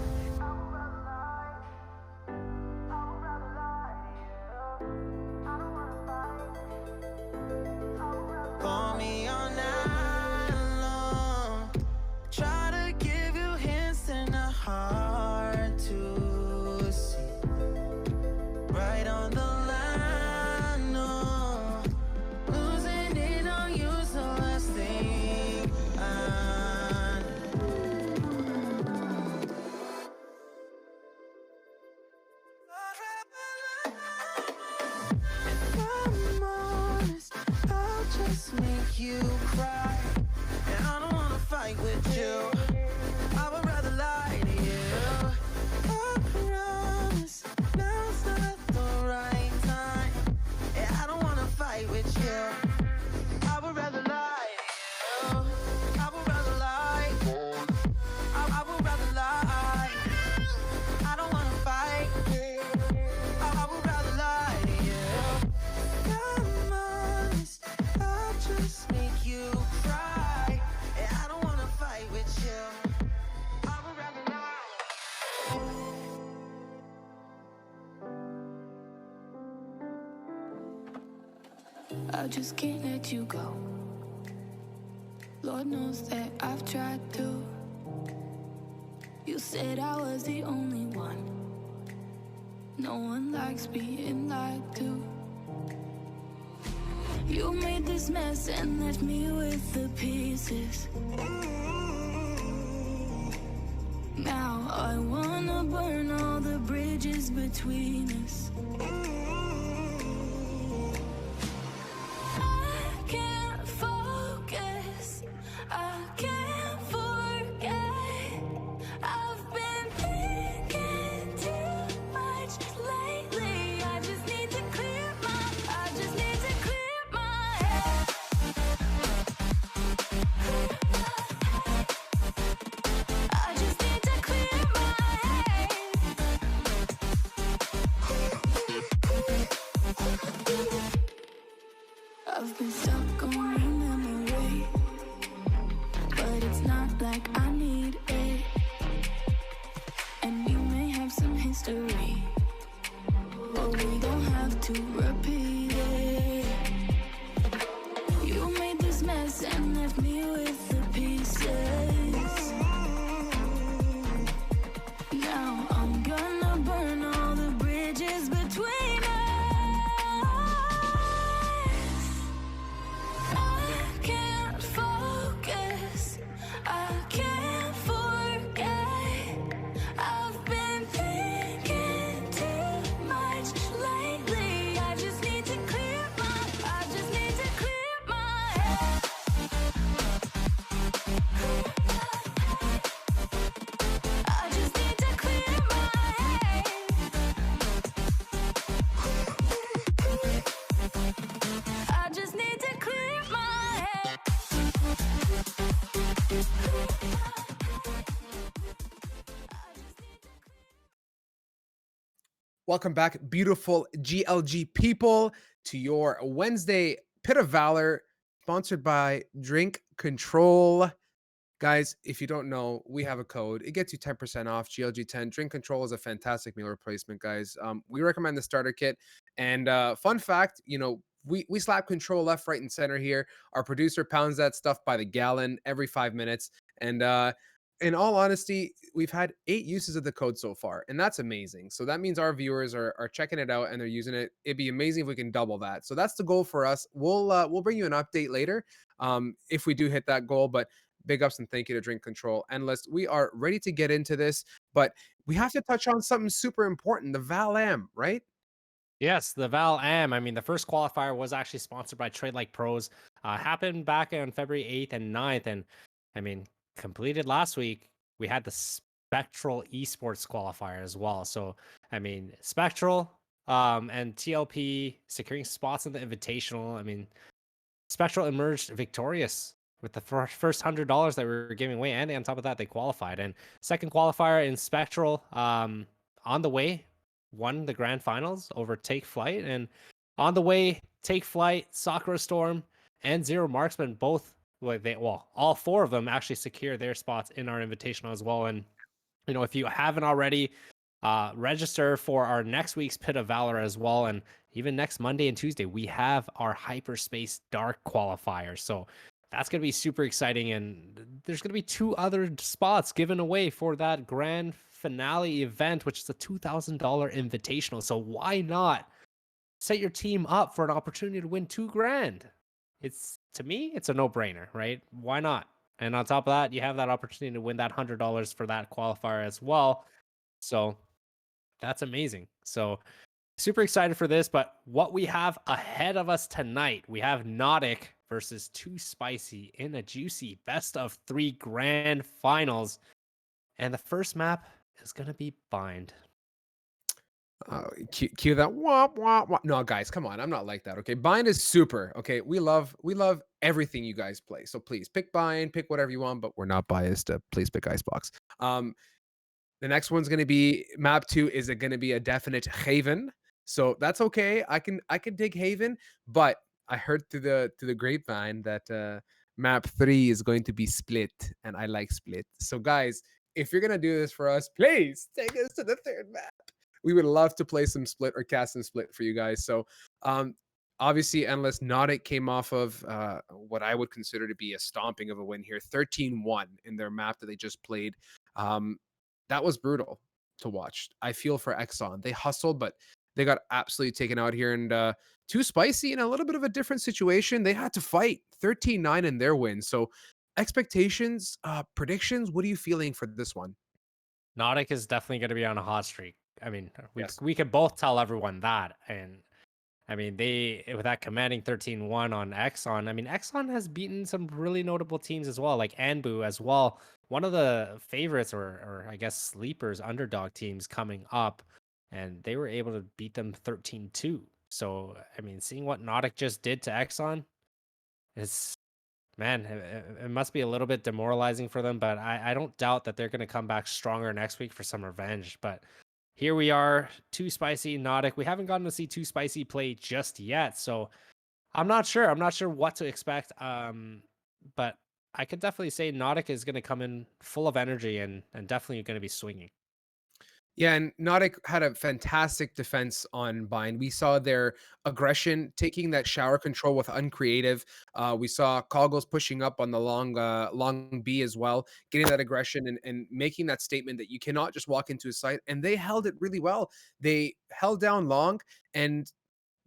Call me all night long. Try to give you hints and a hard to see. Right on the line, no. Losing it on you's the last thing I If I'm honest, I'll just make you cry. And I don't wanna fight with you. I would rather lie to you. I promise, now's not the right time. Yeah, I don't wanna fight with you. I would rather lie to you. I would rather lie. I would rather lie. I don't wanna fight. I would rather lie to you. If I'm honest, I'll just make you cry. Yeah, I don't wanna fight with you. I would rather lie. I just can't let you go. Lord knows that I've tried to. You said I was the only one. No one likes being lied to. You made this mess and left me with the pieces. Now I wanna burn all the bridges between us. I can't focus, I can't forget. I've been thinking too much lately. I just need to clear my head. I just need to clear my head. I've been stuck on your memory, but it's not like I need it. And we may have some history, but we don't have to repeat it. You made this mess and left me with the pieces. Now I'm gonna burn all the bridges between us. I Welcome back, beautiful GLG people, to your Wednesday Pit of Valor, sponsored by Drink Control. Guys, if you don't know, we have a code. It gets you 10% off GLG10. Drink Control is a fantastic meal replacement, guys. We recommend the starter kit. And fun fact, we slap control left, right, and center here. Our producer pounds that stuff by the gallon every 5 minutes. And in all honesty, we've had 8 uses of the code so far, and that's amazing. So that means our viewers are checking it out and they're using it. It'd be amazing if we can double that. So that's the goal for us. We'll bring you an update later if we do hit that goal. But big ups and thank you to Drink Control. Endless. We are ready to get into this, but we have to touch on something super important, the Val Am, right? Yes, the Val Am. I mean, the first qualifier was actually sponsored by Trade Like Pros. Happened back on February 8th and 9th. And I mean, completed last week. We had the Spectral Esports qualifier as well. So, I mean, Spectral and TLP securing spots in the Invitational. I mean, Spectral emerged victorious with the first $100 that we were giving away, and on top of that, they qualified. And second qualifier in Spectral, on the way, won the grand finals over Take Flight, and on the way, Take Flight, Sakura Storm, and Zero Marksman both. All four of them actually secure their spots in our invitational as well. And if you haven't already, register for our next week's Pit of Valor as well. And even next Monday and Tuesday, we have our Hyperspace Dark qualifier. So that's going to be super exciting. And there's going to be 2 other spots given away for that grand finale event, which is a $2,000 invitational. So why not set your team up for an opportunity to win 2 grand? To me, it's a no brainer, right? Why not? And on top of that, you have that opportunity to win that $100 for that qualifier as well. So that's amazing. So super excited for this. But what we have ahead of us tonight, we have Nautic versus Too Spicy in a juicy best-of-3 grand finals. And the first map is going to be Bind. Cue that womp womp womp. No, guys, come on. I'm not like that. Okay, Bind is super. Okay, we love everything you guys play. So please pick Bind, pick whatever you want, but we're not biased. Please pick Icebox. The next one's going to be map 2. Is it going to be a definite Haven? So that's okay. I can dig Haven, but I heard through the grapevine that map 3 is going to be Split, and I like Split. So guys, if you're gonna do this for us, please take us to the third map. We would love to play some Split or cast some Split for you guys. So um obviously Endless Nautic came off of what I would consider to be a stomping of a win here, 13-1 in their map that they just played. Um, that was brutal to watch. I feel for Exxon. They hustled, but they got absolutely taken out here. And Too Spicy in a little bit of a different situation. They had to fight 13-9 in their win. So expectations, predictions, what are you feeling for this one? Nautic is definitely going to be on a hot streak. I mean, we Yes. we could both tell everyone that. And I mean, they with that commanding 13-1 on Exxon. I mean, Exxon has beaten some really notable teams as well, like Anbu as well. One of the favorites or I guess sleepers underdog teams coming up, and they were able to beat them 13-2. So, I mean, seeing what Nautic just did to Exxon is, man, it must be a little bit demoralizing for them, but I don't doubt that they're going to come back stronger next week for some revenge. But here we are, Too Spicy, Nautic. We haven't gotten to see Too Spicy play just yet, so I'm not sure. I'm not sure what to expect. But I could definitely say Nautic is going to come in full of energy and definitely going to be swinging. Yeah, and Nautic had a fantastic defense on Bind. We saw their aggression taking that shower control with uncreative. We saw Coggles pushing up on the long B as well, getting that aggression and making that statement that you cannot just walk into a site. And they held it really well. They held down long, and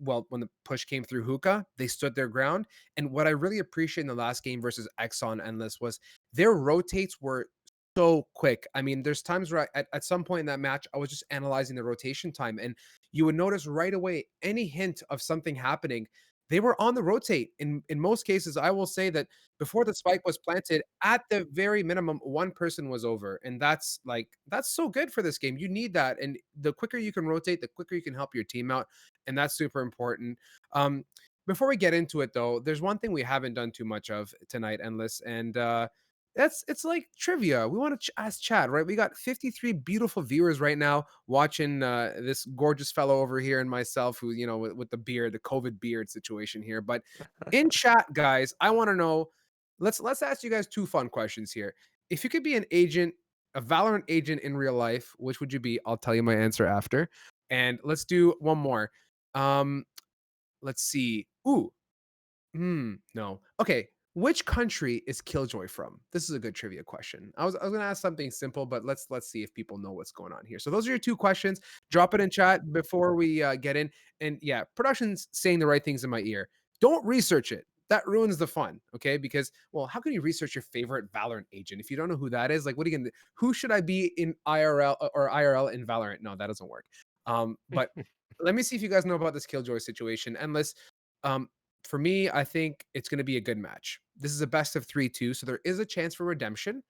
well, when the push came through Hookah, they stood their ground. And what I really appreciate in the last game versus Exxon Endless was their rotates were so quick. I mean, there's times where at some point in that match, I was just analyzing the rotation time, and you would notice right away any hint of something happening. They were on the rotate. In most cases, I will say that before the spike was planted, at the very minimum, one person was over, and that's so good for this game. You need that, and the quicker you can rotate, the quicker you can help your team out, and that's super important. Um, Before we get into it, though, there's one thing we haven't done too much of tonight, Endless, and it's like trivia. We want to ask Chad, right? We got 53 beautiful viewers right now watching this gorgeous fellow over here and myself, who with the beard, the COVID beard situation here. But in chat, guys, I want to know. Let's ask you guys two fun questions here. If you could be an agent, a Valorant agent in real life, which would you be? I'll tell you my answer after. And let's do one more. Um, let's see. Ooh, no. Okay. Which country is Killjoy from? This is a good trivia question. I was gonna ask something simple, but let's see if people know what's going on here. So those are your two questions. Drop it in chat before we get in. And yeah, production's saying the right things in my ear. Don't research it. That ruins the fun. Okay, because well, how can you research your favorite Valorant agent if you don't know who that is? Like, what are you gonna? Who should I be in IRL or IRL in Valorant? No, that doesn't work. But let me see if you guys know about this Killjoy situation. And let's um for me, I think it's going to be a good match. This is a best of three, too. So there is a chance for redemption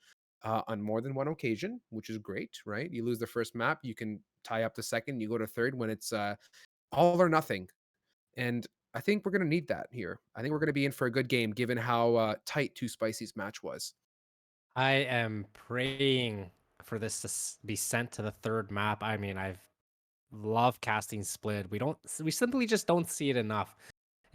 on more than one occasion, which is great, right? You lose the first map, you can tie up the second, you go to third when it's all or nothing. And I think we're going to need that here. I think we're going to be in for a good game given how tight Two Spicy's match was. I am praying for this to be sent to the third map. I mean, I've love casting Split. We simply just don't see it enough.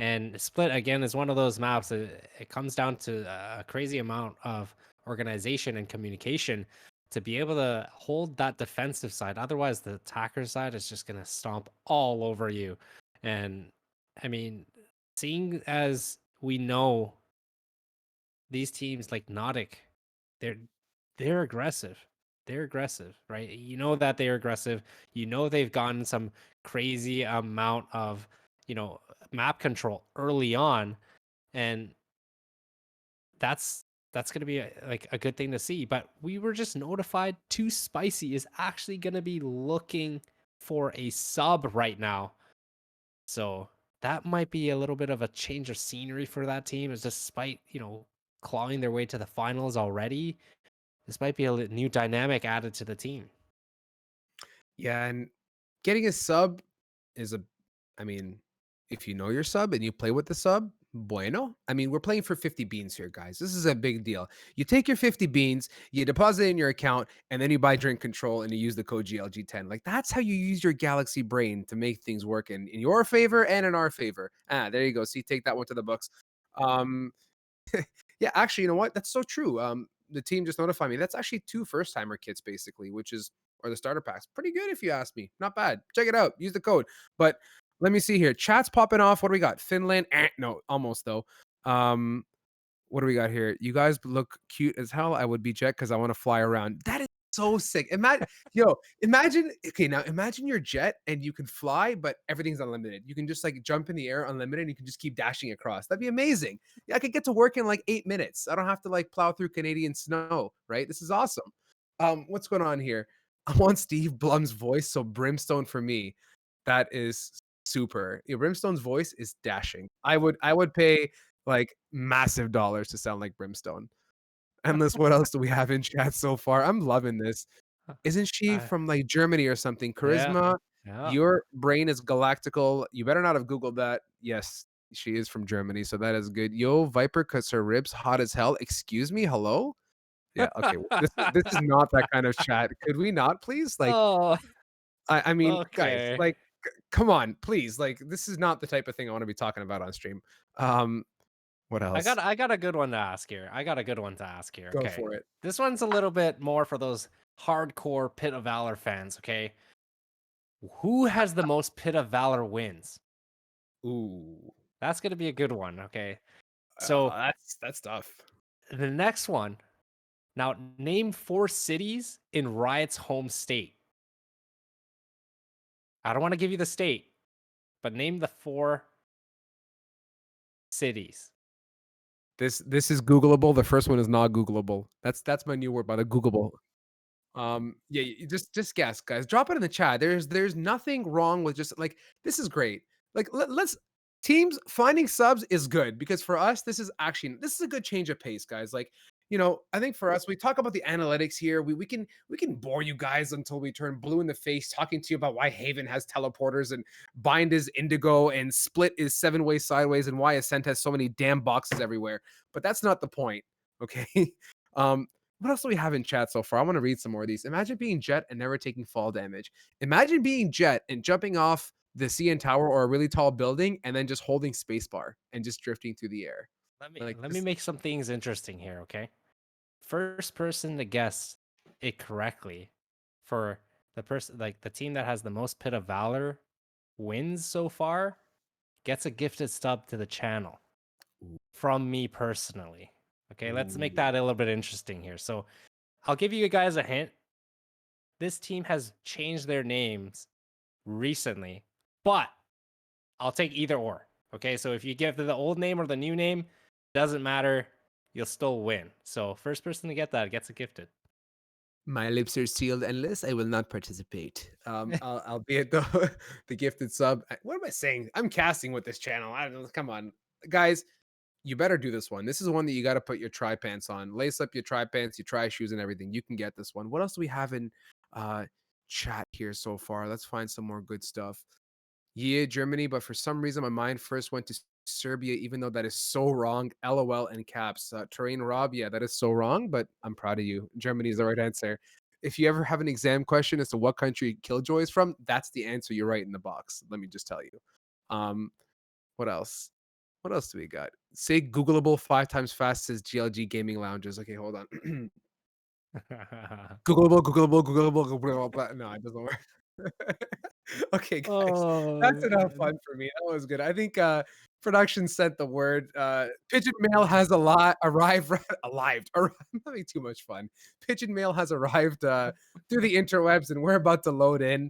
And Split again is one of those maps. It comes down to a crazy amount of organization and communication to be able to hold that defensive side. Otherwise, the attacker side is just gonna stomp all over you. And I mean, seeing as we know these teams like Nautic, they're they're aggressive. They're aggressive, right? You know that they're aggressive. You know they've gotten some crazy amount of, map control early on, and that's that's going to be like a good thing to see. But we were just notified Too Spicy is actually going to be looking for a sub right now. So that might be a little bit of a change of scenery for that team, is despite, clawing their way to the finals already. This might be a new dynamic added to the team. Yeah, and getting a sub is I mean, if you know your sub and you play with the sub, bueno. I mean, we're playing for 50 beans here, guys. This is a big deal. You take your 50 beans, you deposit it in your account, and then you buy drink control and you use the code GLG10. Like, that's how you use your Galaxy brain to make things work in your favor and in our favor. There you go. See, take that one to the books. Um, yeah, actually, you know what? That's so true. The team just notified me. That's actually two first timer kits, basically, which is or the starter packs. Pretty good if you ask me. Not bad. Check it out. Use the code. But let me see here. Chat's popping off. What do we got? Finland. No, almost though. What do we got here? You guys look cute as hell. I would be Jet because I want to fly around. That is so sick. Imagine. Okay, now imagine your Jet and you can fly, but everything's unlimited. You can just like jump in the air unlimited, and you can just keep dashing across. That'd be amazing. Yeah, I could get to work in like 8 minutes. I don't have to like plow through Canadian snow. Right? This is awesome. What's going on here? I want Steve Blum's voice, so Brimstone for me. That is super. Yeah, Brimstone's voice is dashing. I would pay like massive dollars to sound like Brimstone. Endless, what else do we have in chat so far? I'm loving this. Isn't she I, from like Germany or something? yeah, Charisma, yeah. your brain is galactical. You better not have Googled that. Yes, she is from Germany, so that is good. Yo, Viper cuts her ribs hot as hell. Excuse me, hello? Yeah, okay. This is not that kind of chat. Could we not please? Like, Oh, I mean, guys, okay. like, come on, please. Like, this is not the type of thing I want to be talking about on stream. Um, what I got else? I got a good one to ask here. I got a good one to ask here. Go Okay. for it. This one's a little bit more for those hardcore Pit of Valor fans, okay? Who has the most Pit of Valor wins? Ooh, That's going to be a good one, okay? So, that's tough. the next one. Now, name 4 cities in Riot's home state. I don't want to give you the state, but name the 4 cities. This is Googleable. The first one is not Googleable. That's my new word, by the Googleable. Yeah, just guess, guys. Drop it in the chat. There's nothing wrong with just like this is great. Like let's teams finding subs is good because for us this is a good change of pace, guys. Like I think for us we talk about the analytics here. We can bore you guys until we turn blue in the face talking to you about why Haven has teleporters and Bind is Indigo and Split is 7-way sideways and why Ascent has so many damn boxes everywhere. But that's not the point. Okay. What else do we have in chat so far? I want to read some more of these. Imagine being Jet and never taking fall damage. Imagine being Jet and jumping off the CN Tower or a really tall building and then just holding spacebar and just drifting through the air. Like Let me this. make some things interesting here, okay? First person to guess it correctly for the person, like the team that has the most Pit of Valor wins so far, gets a gifted sub to the channel from me personally. Okay, let's make that a little bit interesting here. So I'll give you guys a hint. This team has changed their names recently, but I'll take either or. Okay, so if you give the old name or the new name, doesn't matter. You'll still win. So first person to get that gets it gifted. My lips are sealed unless I will not participate. I'll be at the the gifted sub. What am I saying? I'm casting with this channel. I don't know. Come on, guys. You better do this one. This is one that you got to put your tri pants on. Lace up your tri pants, your tri shoes, and everything. You can get this one. What else do we have in uh chat here so far? Let's find some more good stuff. Yeah, Germany, but for some reason my mind first went to Serbia, even though that is so wrong. LOL and caps. Terrain Rob, yeah, that is so wrong, but I'm proud of you. Germany is the right answer. If you ever have an exam question as to what country Killjoy is from, that's the answer you write in the box. Let me just tell you. Um, what else? What else do we got? Say Googleable 5 times fast as GLG gaming lounges. Okay, hold on. Googleable. No, it doesn't work. Okay, guys, Oh that's enough man. fun for me. That was good. I think production sent the word. Pigeon mail has a lot arrived. Arrived. I'm having too much fun. Pigeon mail has arrived through the interwebs, and we're about to load in.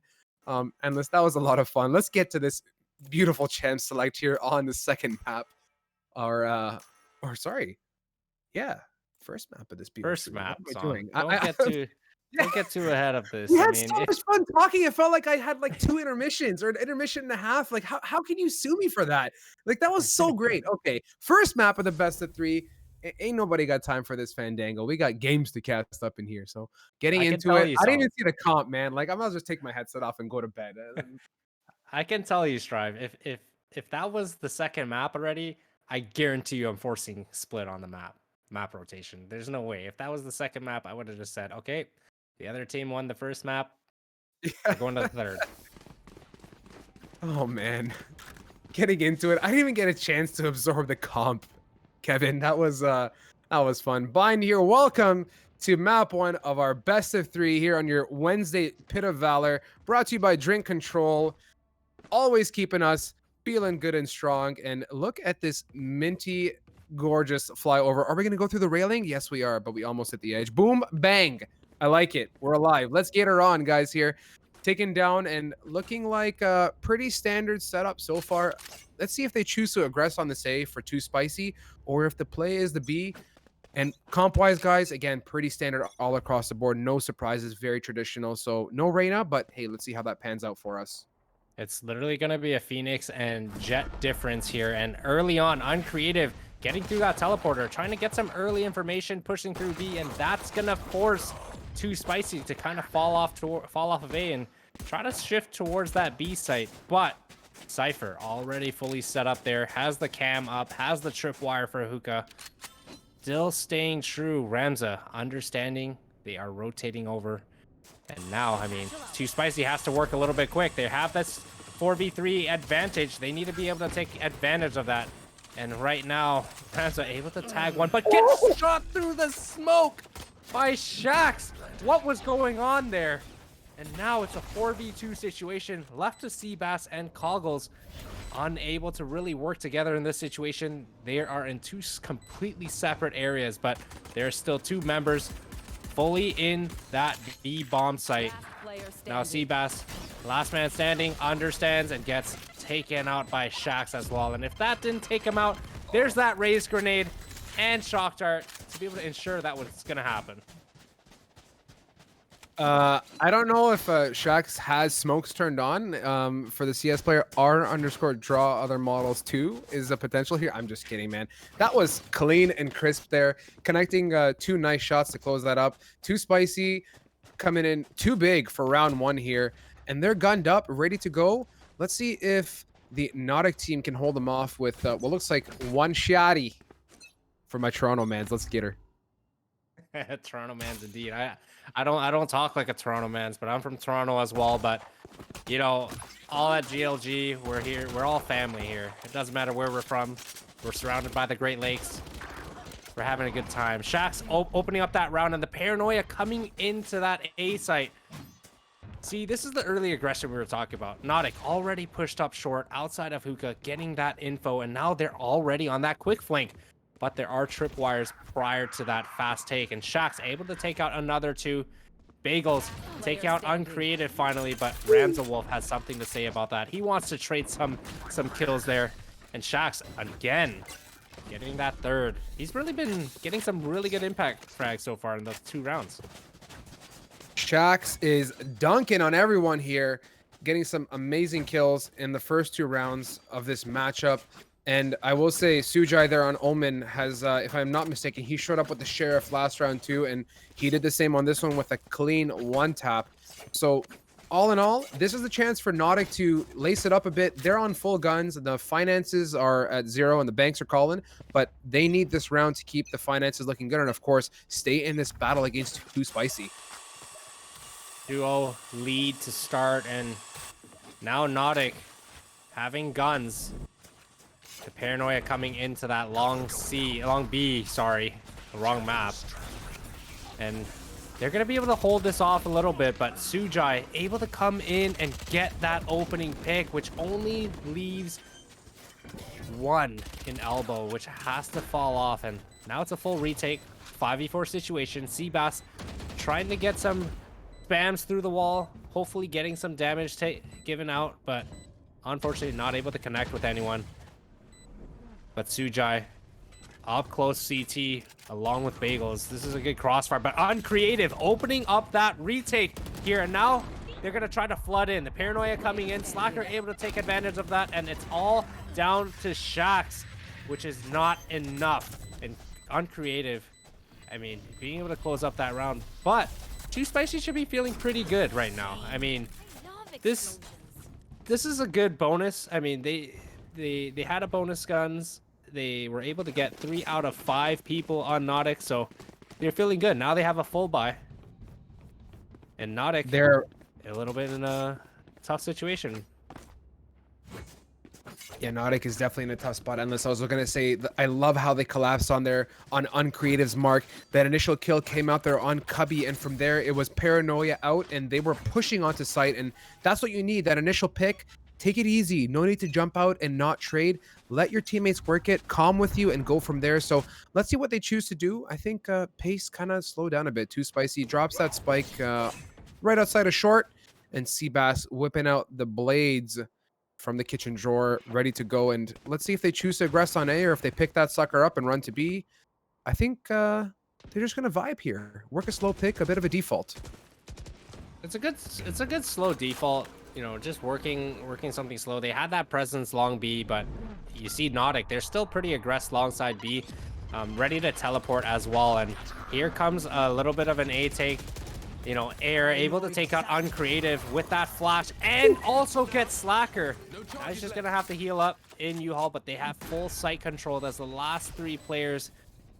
Endless. That was a lot of fun. Let's get to this beautiful champ select here on the second map. Or sorry, yeah, first map of this beautiful First stream. What map am I song. doing? Don't get too ahead of We this. I had mean, so much fun talking. It felt like I had like 2 intermissions or an intermission and a half. Like, how can you sue me for that? Like, that was so great. Okay, first map of the best of 3. Ain't nobody got time for this fandango. We got games to cast up in here. So getting I can into tell it, you I didn't something. even see the comp, man. Like, I might as well just take my headset off and go to bed. I can tell you, Strive. If that was the second map already, I guarantee you I'm forcing split on the map rotation. There's no way. If that was the second map, I would have just said, okay, the other team won the first map. We're going to the third. Oh man, getting into it. I didn't even get a chance to absorb the comp, Kevin. That was fun. Bind here. Welcome to map 1 of our best of 3 here on your Wednesday Pit of Valor, brought to you by Drink Control. Always keeping us feeling good and strong. And look at this minty, gorgeous flyover. Are we going to go through the railing? Yes, we are, but we almost hit the edge. Boom, bang. I like it. We're alive. Let's get her on, guys, here. Taken down and looking like a pretty standard setup so far. Let's see if they choose to aggress on this A for too spicy, or if the play is the B. And comp-wise, guys, again, pretty standard all across the board. No surprises, very traditional. So no Reyna, but hey, let's see how that pans out for us. It's literally going to be a Phoenix and Jet difference here. And early on, Uncreative getting through that teleporter, trying to get some early information, pushing through B, and that's going to force Too Spicy to kind of fall off of A and try to shift towards that B site. But Cypher already fully set up there, has the cam up, has the tripwire for Hookah. Still staying true. Ramza understanding they are rotating over. And now, I mean, Too Spicy has to work a little bit quick. They have this 4v3 advantage. They need to be able to take advantage of that. And right now, Ramza able to tag one, but gets shot through the smoke by Shax. What was going on there? And now it's a 4v2 situation left to Seabass and Coggles. Unable to really work together in this situation. They are in 2 completely separate areas, but there's still 2 members fully in that B bomb site. Now Seabass, last man standing, understands and gets taken out by Shax as well. And if that didn't take him out, there's that raised grenade and shock dart to be able to ensure that what's gonna happen. I don't know if Shax has smokes turned on. For the CS player, R_draw other models too is a potential here. I'm just kidding, man. That was clean and crisp there. Connecting 2 nice shots to close that up. Too Spicy coming in too big for round 1 here. And they're gunned up, ready to go. Let's see if the Nautic team can hold them off with what looks like 1 shotty for my Toronto mans. Let's get her. Toronto man's indeed. I don't talk like a Toronto man's, but I'm from Toronto as well. But you know, all at GLG, we're here. We're all family here. It doesn't matter where we're from. We're surrounded by the Great Lakes. We're having a good time. Shaq's opening up that round, and the paranoia coming into that A site. See, this is the early aggression we were talking about. Nautic already pushed up short outside of Hookah, getting that info, and now they're already on that quick flank. But there are tripwires prior to that fast take, and Shaq's able to take out another two. Bagels taking out Uncreated finally, but Ramsawolf has something to say about that. He wants to trade some kills there, and Shaq's again getting that third. He's really been getting some really good impact frags so far in those 2 rounds. Shax is dunking on everyone here, getting some amazing kills in the first 2 rounds of this matchup. And I will say, Sujai there on Omen has, if I'm not mistaken, he showed up with the Sheriff last round too, and he did the same on this one with a clean 1-tap. So all in all, this is the chance for Nautic to lace it up a bit. They're on full guns. The finances are at 0 and the banks are calling, but they need this round to keep the finances looking good. And of course, stay in this battle against Too Spicy. Duo lead to start, and now Nautic having guns. The paranoia coming into that long B, sorry, the wrong map. And they're going to be able to hold this off a little bit, but Sujai able to come in and get that opening pick, which only leaves 1 in elbow, which has to fall off. And now it's a full retake, 5v4 situation. Seabass trying to get some spams through the wall, hopefully getting some damage given out, but unfortunately not able to connect with anyone. But Sujai up close CT along with Bagels. This is a good crossfire, but Uncreative opening up that retake here, and now they're gonna try to flood in. The paranoia coming in, Slacker able to take advantage of that, and it's all down to Shax, which is not enough. And Uncreative, I mean, being able to close up that round, but Too Spicy should be feeling pretty good right now. I mean, this is a good bonus. I mean, they had a bonus guns. They were able to get 3 out of 5 people on Nautic, so they're feeling good. Now they have a full buy. And Nautic, they're a little bit in a tough situation. Yeah, Nautic is definitely in a tough spot. Unless I was looking to say, I love how they collapsed on Uncreative's mark. That initial kill came out there on Cubby, and from there it was paranoia out, and they were pushing onto site, and that's what you need. That initial pick. Take it easy. No need to jump out and not trade. Let your teammates work it, calm with you, and go from there. So let's see what they choose to do. I think pace kind of slowed down a bit. Too Spicy drops that spike right outside of short, and Seabass whipping out the blades from the kitchen drawer, ready to go. And let's see if they choose to aggress on A or if they pick that sucker up and run to B. I think they're just going to vibe here. Work a slow pick, a bit of a default. It's a good slow default. You know, just working something slow. They had that presence long B, but you see Nautic, they're still pretty aggressive alongside B, ready to teleport as well. And here comes a little bit of an A take. You know, Air able to take out Uncreative with that flash and also get Slacker. Now he's just gonna have to heal up in U-Haul, but they have full site control as the last 3 players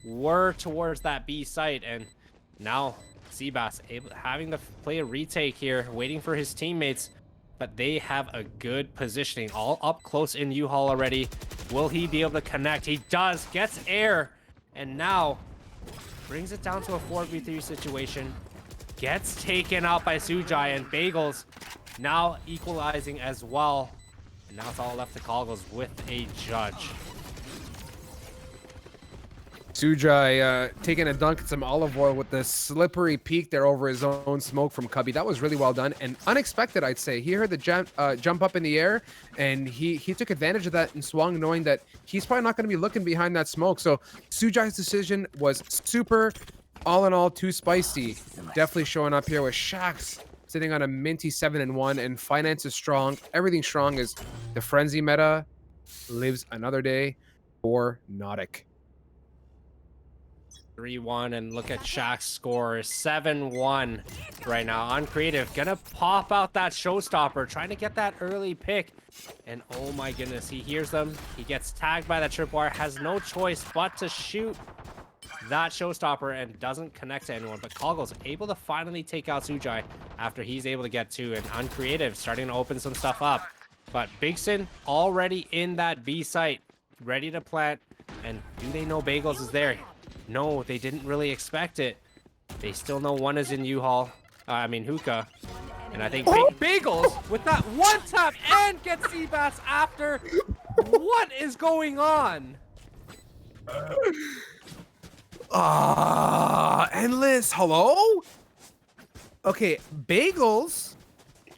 were towards that B site. And now Seabass having to play a retake here, waiting for his teammates. But they have a good positioning, all up close in U-Haul already. Will he be able to connect? He does, gets Air, and now brings it down to a 4v3 situation. Gets taken out by Sujai, and Bagels now equalizing as well. And now it's all left to Coggles with a judge. Sujai taking a dunk at some olive oil with the slippery peak there over his own smoke from Cubby. That was really well done and unexpected, I'd say. He heard the jump up in the air, and he took advantage of that and swung, knowing that he's probably not going to be looking behind that smoke. So Sujai's decision was super. All in all, Too Spicy. Definitely showing up here with Shax sitting on a minty 7-1, and finance is strong. Everything strong as the frenzy meta lives another day for Nautic. 3-1, and look at Shaq's score, 7-1 right now. Uncreative gonna pop out that showstopper, trying to get that early pick. And oh my goodness, he hears them. He gets tagged by that tripwire, has no choice but to shoot. that showstopper and doesn't connect to anyone. But Koggle's able to finally take out Sujai after he's able to get 2. And Uncreative starting to open some stuff up. But Bigson already in that B site, ready to plant. And do they know Bagels is there? No, they didn't really expect it. They still know one is in Hookah. And I think Bagels with that one tap and gets Seabass after. What is going on? Endless. Hello? Okay, Bagels.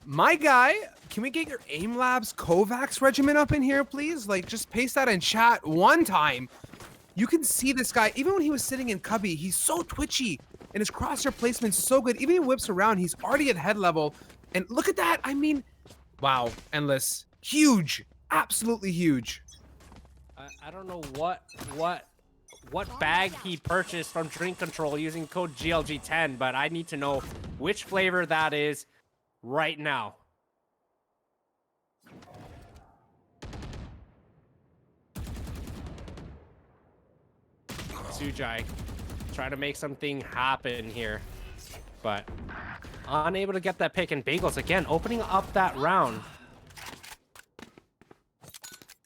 My guy, can we get your Aim Labs Kovacs regimen up in here, please? Like, just paste that in chat one time. You can see this guy, even when he was sitting in Cubby, he's so twitchy. And his crosshair placement's so good. Even when he whips around, he's already at head level. And look at that. I mean, wow, Endless. Huge. Absolutely huge. I don't know what bag he purchased from Drink Control using code GLG10, but I need to know which flavor that is right now. Sujai trying to make something happen here, but unable to get that pick. And Bagels again opening up that round.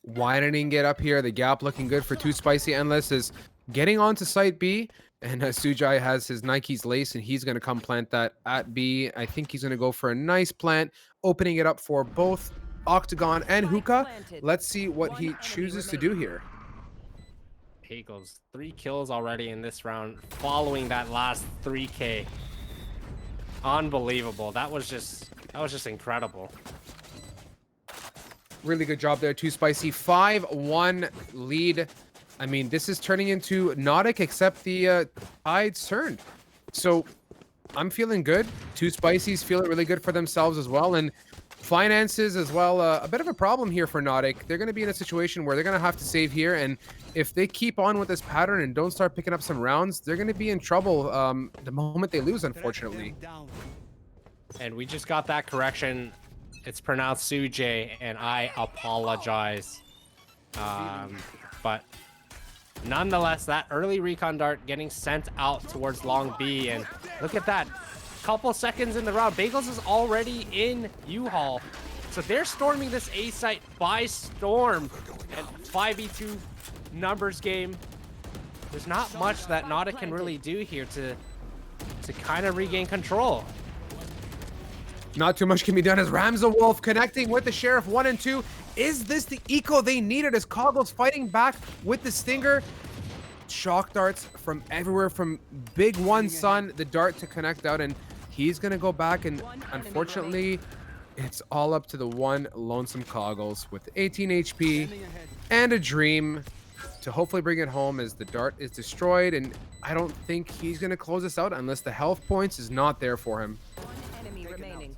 Widening get up here. The gap looking good for Too Spicy. Endless is getting onto site B. And Sujai has his Nike's lace, and he's going to come plant that at B. I think he's going to go for a nice plant, opening it up for both Octagon and Hookah. Let's see what he chooses to do here. Bagels 3 kills already in this round following that last 3K. Unbelievable. That was just incredible. Really good job there, Too Spicy. 5-1 lead. I mean, this is turning into Nautic, except the tide's turned. So I'm feeling good. Too Spicy's feeling really good for themselves as well. And finances as well. A bit of a problem here for Nautic. They're going to be in a situation where they're going to have to save here. And if they keep on with this pattern and don't start picking up some rounds, they're going to be in trouble the moment they lose, unfortunately. And we just got that correction. It's pronounced Sujay, and I apologize. But nonetheless, that early recon dart getting sent out towards long B, and look at that. Couple seconds in the round, Bagels is already in U-Haul. So they're storming this A site by storm. And 5v2 numbers game. There's not much that Nautic can really do here to kind of regain control. Not too much can be done as Ramza Wolf connecting with the Sheriff 1 and 2. Is this the eco they needed as Koggle's fighting back with the Stinger? Shock darts from everywhere from Big One Sun, the dart to connect out, and he's going to go back, and unfortunately, it's all up to the one lonesome Koggles with 18 HP and a dream to hopefully bring it home as the dart is destroyed, and I don't think he's going to close this out unless the health points is not there for him.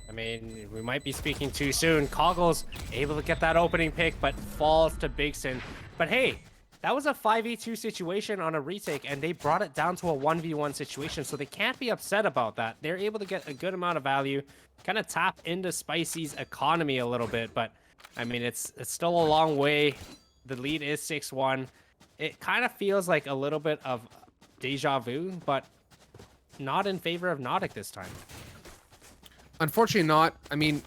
I mean, we might be speaking too soon. Koggle's able to get that opening pick, but falls to Bigson. But hey, that was a 5v2 situation on a retake, and they brought it down to a 1v1 situation, so they can't be upset about that. They're able to get a good amount of value, kind of tap into Spicy's economy a little bit, but I mean, it's still a long way. The lead is 6-1. It kind of feels like a little bit of deja vu, but not in favor of Nautic this time. Unfortunately not. I mean,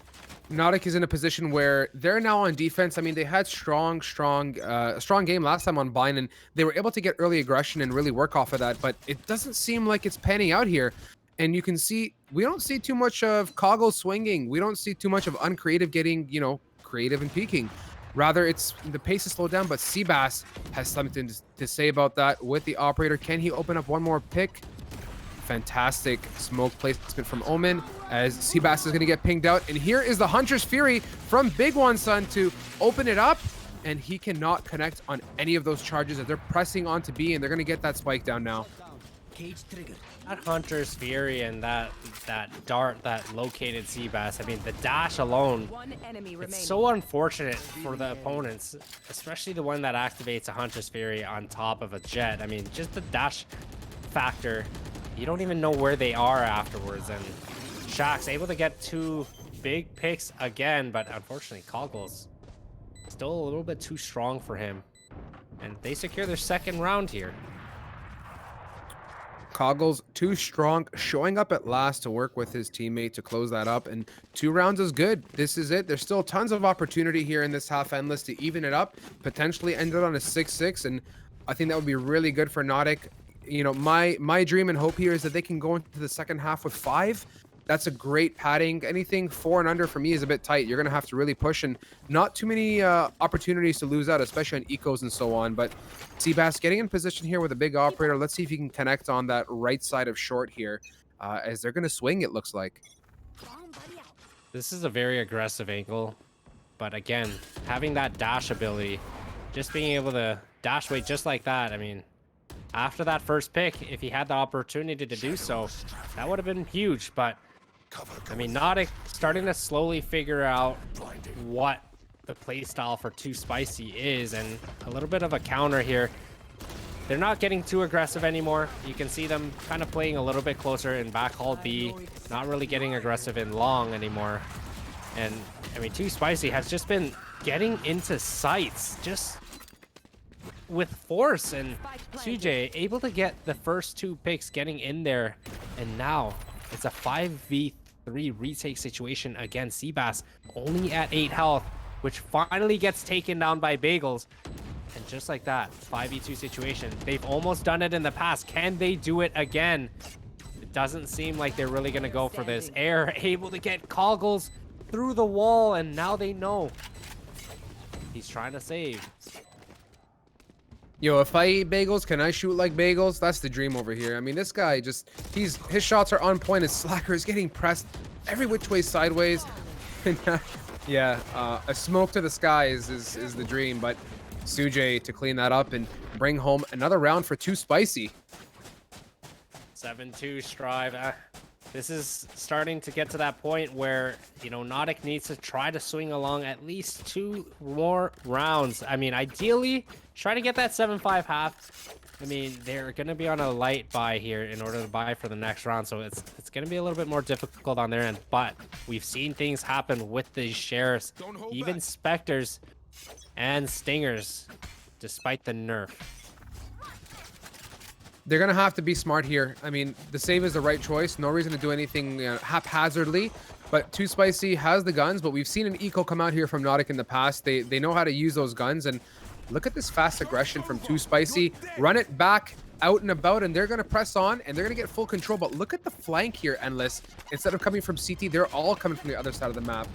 Nautic is in a position where they're now on defense. I mean, they had strong game last time on Bind, and they were able to get early aggression and really work off of that, but it doesn't seem like it's panning out here. And you can see, we don't see too much of Koggle swinging. We don't see too much of Uncreative getting, you know, creative and peaking. Rather, it's the pace is slowed down, but Seabass has something to say about that with the operator. Can he open up one more pick? Fantastic smoke placement from Omen as Seabass is going to get pinged out. And here is the Hunter's Fury from Big One Sun to open it up. And he cannot connect on any of those charges as they're pressing onto B, and they're going to get that spike down now. That Hunter's Fury and that dart that located Seabass, I mean, the dash alone, it's so unfortunate for the opponents, especially the one that activates a Hunter's Fury on top of a jet. I mean, just the dash factor, you don't even know where they are afterwards. And Shaq's able to get 2 big picks again, but unfortunately, Koggle's still a little bit too strong for him. And they secure their second round here. Coggles too strong, showing up at last to work with his teammate to close that up, and 2 rounds is good. This is it. There's still tons of opportunity here in this half endless to even it up, potentially end it on a 6-6, and I think that would be really good for Nautic. You know, my dream and hope here is that they can go into the second half with 5. That's a great padding. Anything 4 and under for me is a bit tight. You're gonna have to really push, and not too many opportunities to lose out, especially on ecos and so on. But Seabass getting in position here with a big operator. Let's see if he can connect on that right side of short here, as they're gonna swing. It looks like. This is a very aggressive angle, but again, having that dash ability, just being able to dash away just like that. I mean, after that first pick, if he had the opportunity to do so, that would have been huge. But I mean, Nautic starting to slowly figure out what the playstyle for Too Spicy is, and a little bit of a counter here. They're not getting too aggressive anymore. You can see them kind of playing a little bit closer in backhaul B, not really getting aggressive in long anymore. And I mean, Too Spicy has just been getting into sites just with force, and CJ able to get the first 2 picks getting in there, and now it's a 5v3 retake situation against Seabass, only at 8 health, which finally gets taken down by Bagels. And just like that, 5v2 situation. They've almost done it in the past. Can they do it again? It doesn't seem like they're really going to go for this. Air able to get Coggles through the wall, and now they know. He's trying to save. Yo, if I eat bagels, can I shoot like bagels? That's the dream over here. I mean, this guy just, his shots are on point. His slacker is getting pressed every which way sideways. Yeah, a smoke to the sky is the dream, but Sujay to clean that up and bring home another round for Too Spicy. 7-2 Strive. This is starting to get to that point where, you know, Nautic needs to try to swing along at least 2 more rounds. I mean, ideally, try to get that 7-5 half. I mean, they're going to be on a light buy here in order to buy for the next round, so it's going to be a little bit more difficult on their end. But we've seen things happen with these Sheriffs, even Spectres and Stingers, despite the nerf. They're going to have to be smart here. I mean, the save is the right choice. No reason to do anything haphazardly. But Too Spicy has the guns, but we've seen an eco come out here from Nautic in the past. They know how to use those guns, and look at this fast aggression from Too Spicy. Run it back out and about, and they're going to press on, and they're going to get full control. But look at the flank here, Endless. Instead of coming from CT, they're all coming from the other side of the map.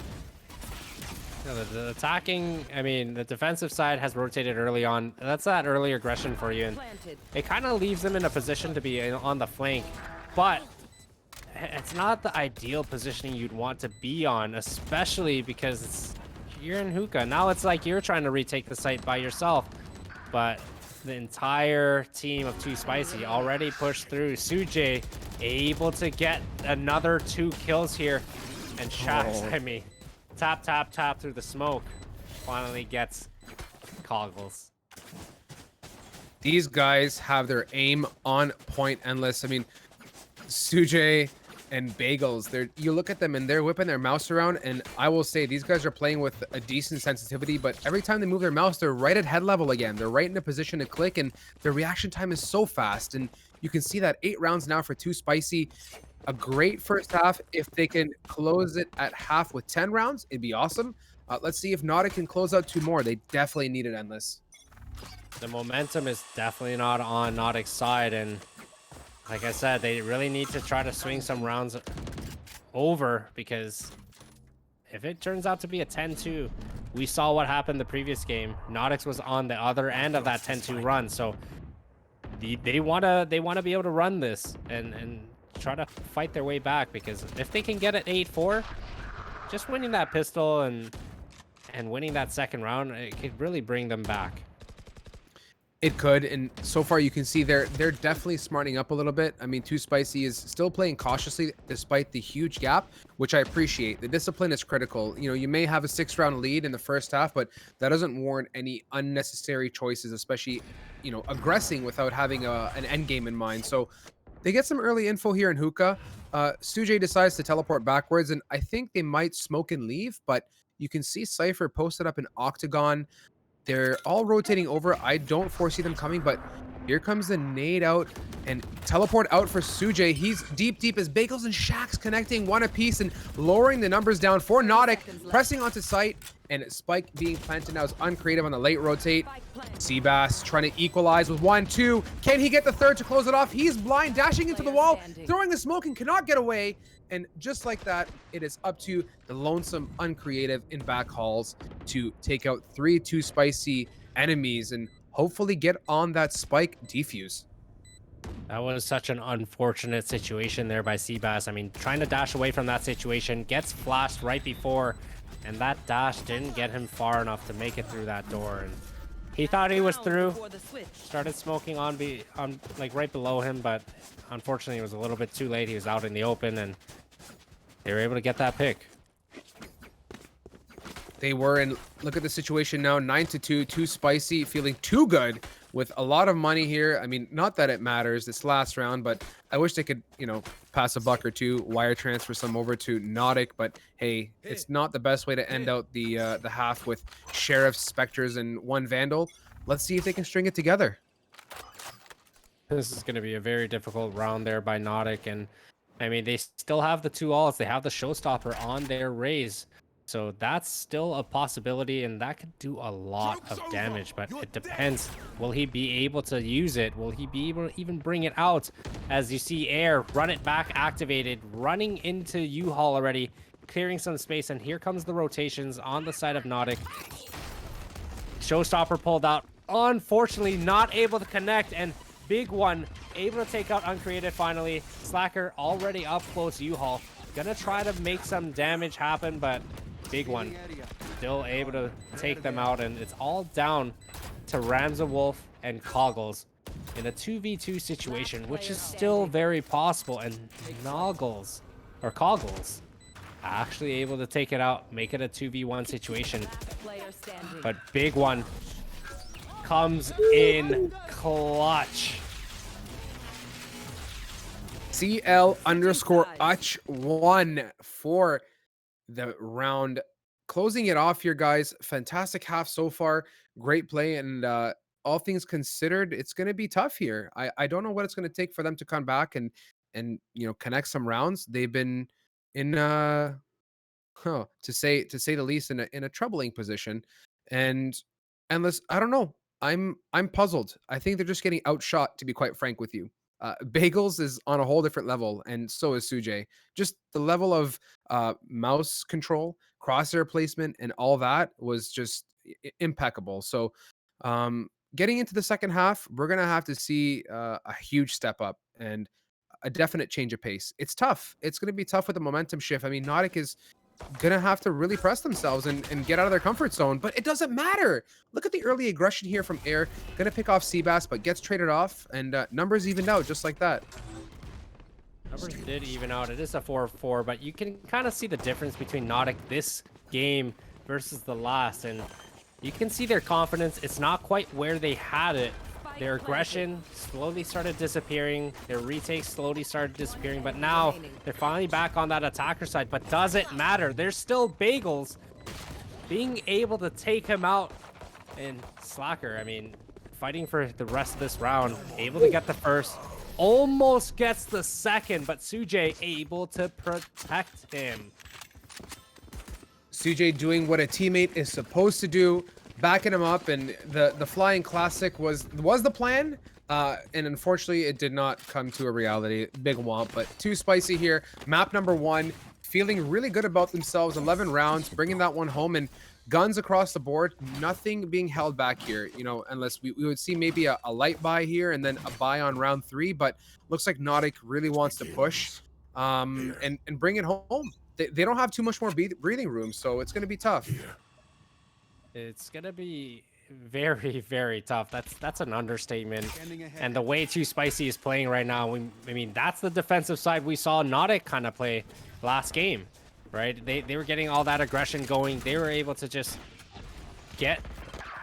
The attacking, I mean, the defensive side has rotated early on. That's that early aggression for you, and it kind of leaves them in a position to be on the flank. But it's not the ideal positioning you'd want to be on, especially because you're in hookah. Now it's like you're trying to retake the site by yourself. But the entire team of Too Spicy already pushed through. Sujay able to get another 2 kills here. And Shax, I mean, tap, tap, tap through the smoke. Finally gets Coggles. These guys have their aim on point, Endless. I mean, Sujay and Bagels, you look at them and they're whipping their mouse around, and I will say these guys are playing with a decent sensitivity, but every time they move their mouse, they're right at head level again. They're right in a position to click, and their reaction time is so fast. And you can see that 8 rounds now for Too Spicy. A great first half. If they can close it at half with 10 rounds, it'd be awesome. Let's see if Nautic can close out 2 more. They definitely need it, Endless. The momentum is definitely not on Nautic's side, and like I said, they really need to try to swing some rounds over, because if it turns out to be a 10-2, we saw what happened the previous game. Nautic was on the other end of that 10-2 run, so they wanna be able to run this and try to fight their way back, because if they can get it 8-4, just winning that pistol and winning that second round, it could really bring them back. It could, and so far you can see they're definitely smartening up a little bit. I mean, Too Spicy is still playing cautiously despite the huge gap, which I appreciate. The discipline is critical. You know, you may have a 6-round lead in the first half, but that doesn't warrant any unnecessary choices, especially, you know, aggressing without having an end game in mind. So they get some early info here in hookah. Sujay decides to teleport backwards, and I think they might smoke and leave, but you can see Cypher posted up in Octagon. They're all rotating over. I don't foresee them coming, but Here comes the nade out and teleport out for Sujay. He's deep as Bagels and Shax connecting one apiece and lowering the numbers down for Nautic, pressing onto site, and Spike being planted now is uncreative on the late rotate. Seabass trying to equalize with 1-2. Can he get the third to close it off? He's blind, dashing into the wall, throwing the smoke and cannot get away. And just like that, it is up to the lonesome uncreative in back halls to take out 3 too spicy enemies and hopefully get on that Spike defuse. That was such an unfortunate situation there by Seabass. I mean, trying to dash away from that situation, gets flashed right before, and that dash didn't get him far enough to make it through that door. And he thought he was through, started smoking on like right below him, but unfortunately it was a little bit too late. He was out in the open, and they were able to get that pick. They were, and look at the situation now, 9-2, too spicy, feeling too good with a lot of money here. I mean, not that it matters this last round, but I wish they could, you know, pass a buck or two, wire transfer some over to Nautic. But hey, it's not the best way to end out the half with Sheriffs, Spectres, and 1 Vandal. Let's see if they can string it together. This is going to be a very difficult round there by Nautic, and I mean, they still have the 2 alts. They have the Showstopper on their Raze. So that's still a possibility, and that could do a lot of damage, but it depends. Will he be able to use it? Will he be able to even bring it out? As you see Air, run it back activated, running into U-Haul already, clearing some space, and here comes the rotations on the side of Nautic. Showstopper pulled out, unfortunately not able to connect, and Big One able to take out Uncreated finally. Slacker already up close U-Haul. Gonna try to make some damage happen, but Big One still able to take them out, and it's all down to Ramza Wolf and Coggles in a 2v2 situation, which is still very possible. And Coggles actually able to take it out, make it a 2v1 situation. But Big One comes in clutch. CL_Uch1 for the round. Closing it off here, guys. Fantastic half so far. Great play, and all things considered, it's going to be tough here. I don't know what it's going to take for them to come back and you know, connect some rounds. They've been in to say the least, in a troubling position. And unless, I don't know, I'm puzzled. I think they're just getting outshot, to be quite frank with you. Bagels is on a whole different level, and so is Sujay. Just the level of mouse control, crosshair placement, and all that was just impeccable. So getting into the second half, we're going to have to see a huge step up and a definite change of pace. It's tough. It's going to be tough with the momentum shift. I mean, Nautic is gonna have to really press themselves and get out of their comfort zone, but it doesn't matter. Look at the early aggression here from Air. Gonna pick off Seabass, but gets traded off, and numbers evened out just like that. Numbers did even out. It is a 4-4, but you can kind of see the difference between Nautic this game versus the last, and you can see their confidence. It's not quite where they had it. Their aggression slowly started disappearing. Their retakes slowly started disappearing, but now they're finally back on that attacker side. But does it matter? There's still Bagels being able to take him out. And Slacker, I mean, fighting for the rest of this round, able to get the first, almost gets the second, but Sujay able to protect him. Sujay doing what a teammate is supposed to do, backing him up, and the flying classic was the plan, and unfortunately it did not come to a reality. Big womp, but too spicy here. Map number 1, feeling really good about themselves. 11 rounds, bringing that one home, and guns across the board. Nothing being held back here, you know, unless we would see maybe a light buy here and then a buy on round 3, but looks like Nautic really wants to push and bring it home. They don't have too much more breathing room, so it's going to be tough. It's gonna be very, very tough. That's an understatement. And the way Too Spicy is playing right now, I mean, that's the defensive side we saw Nautic kind of play last game, right? They were getting all that aggression going. They were able to just get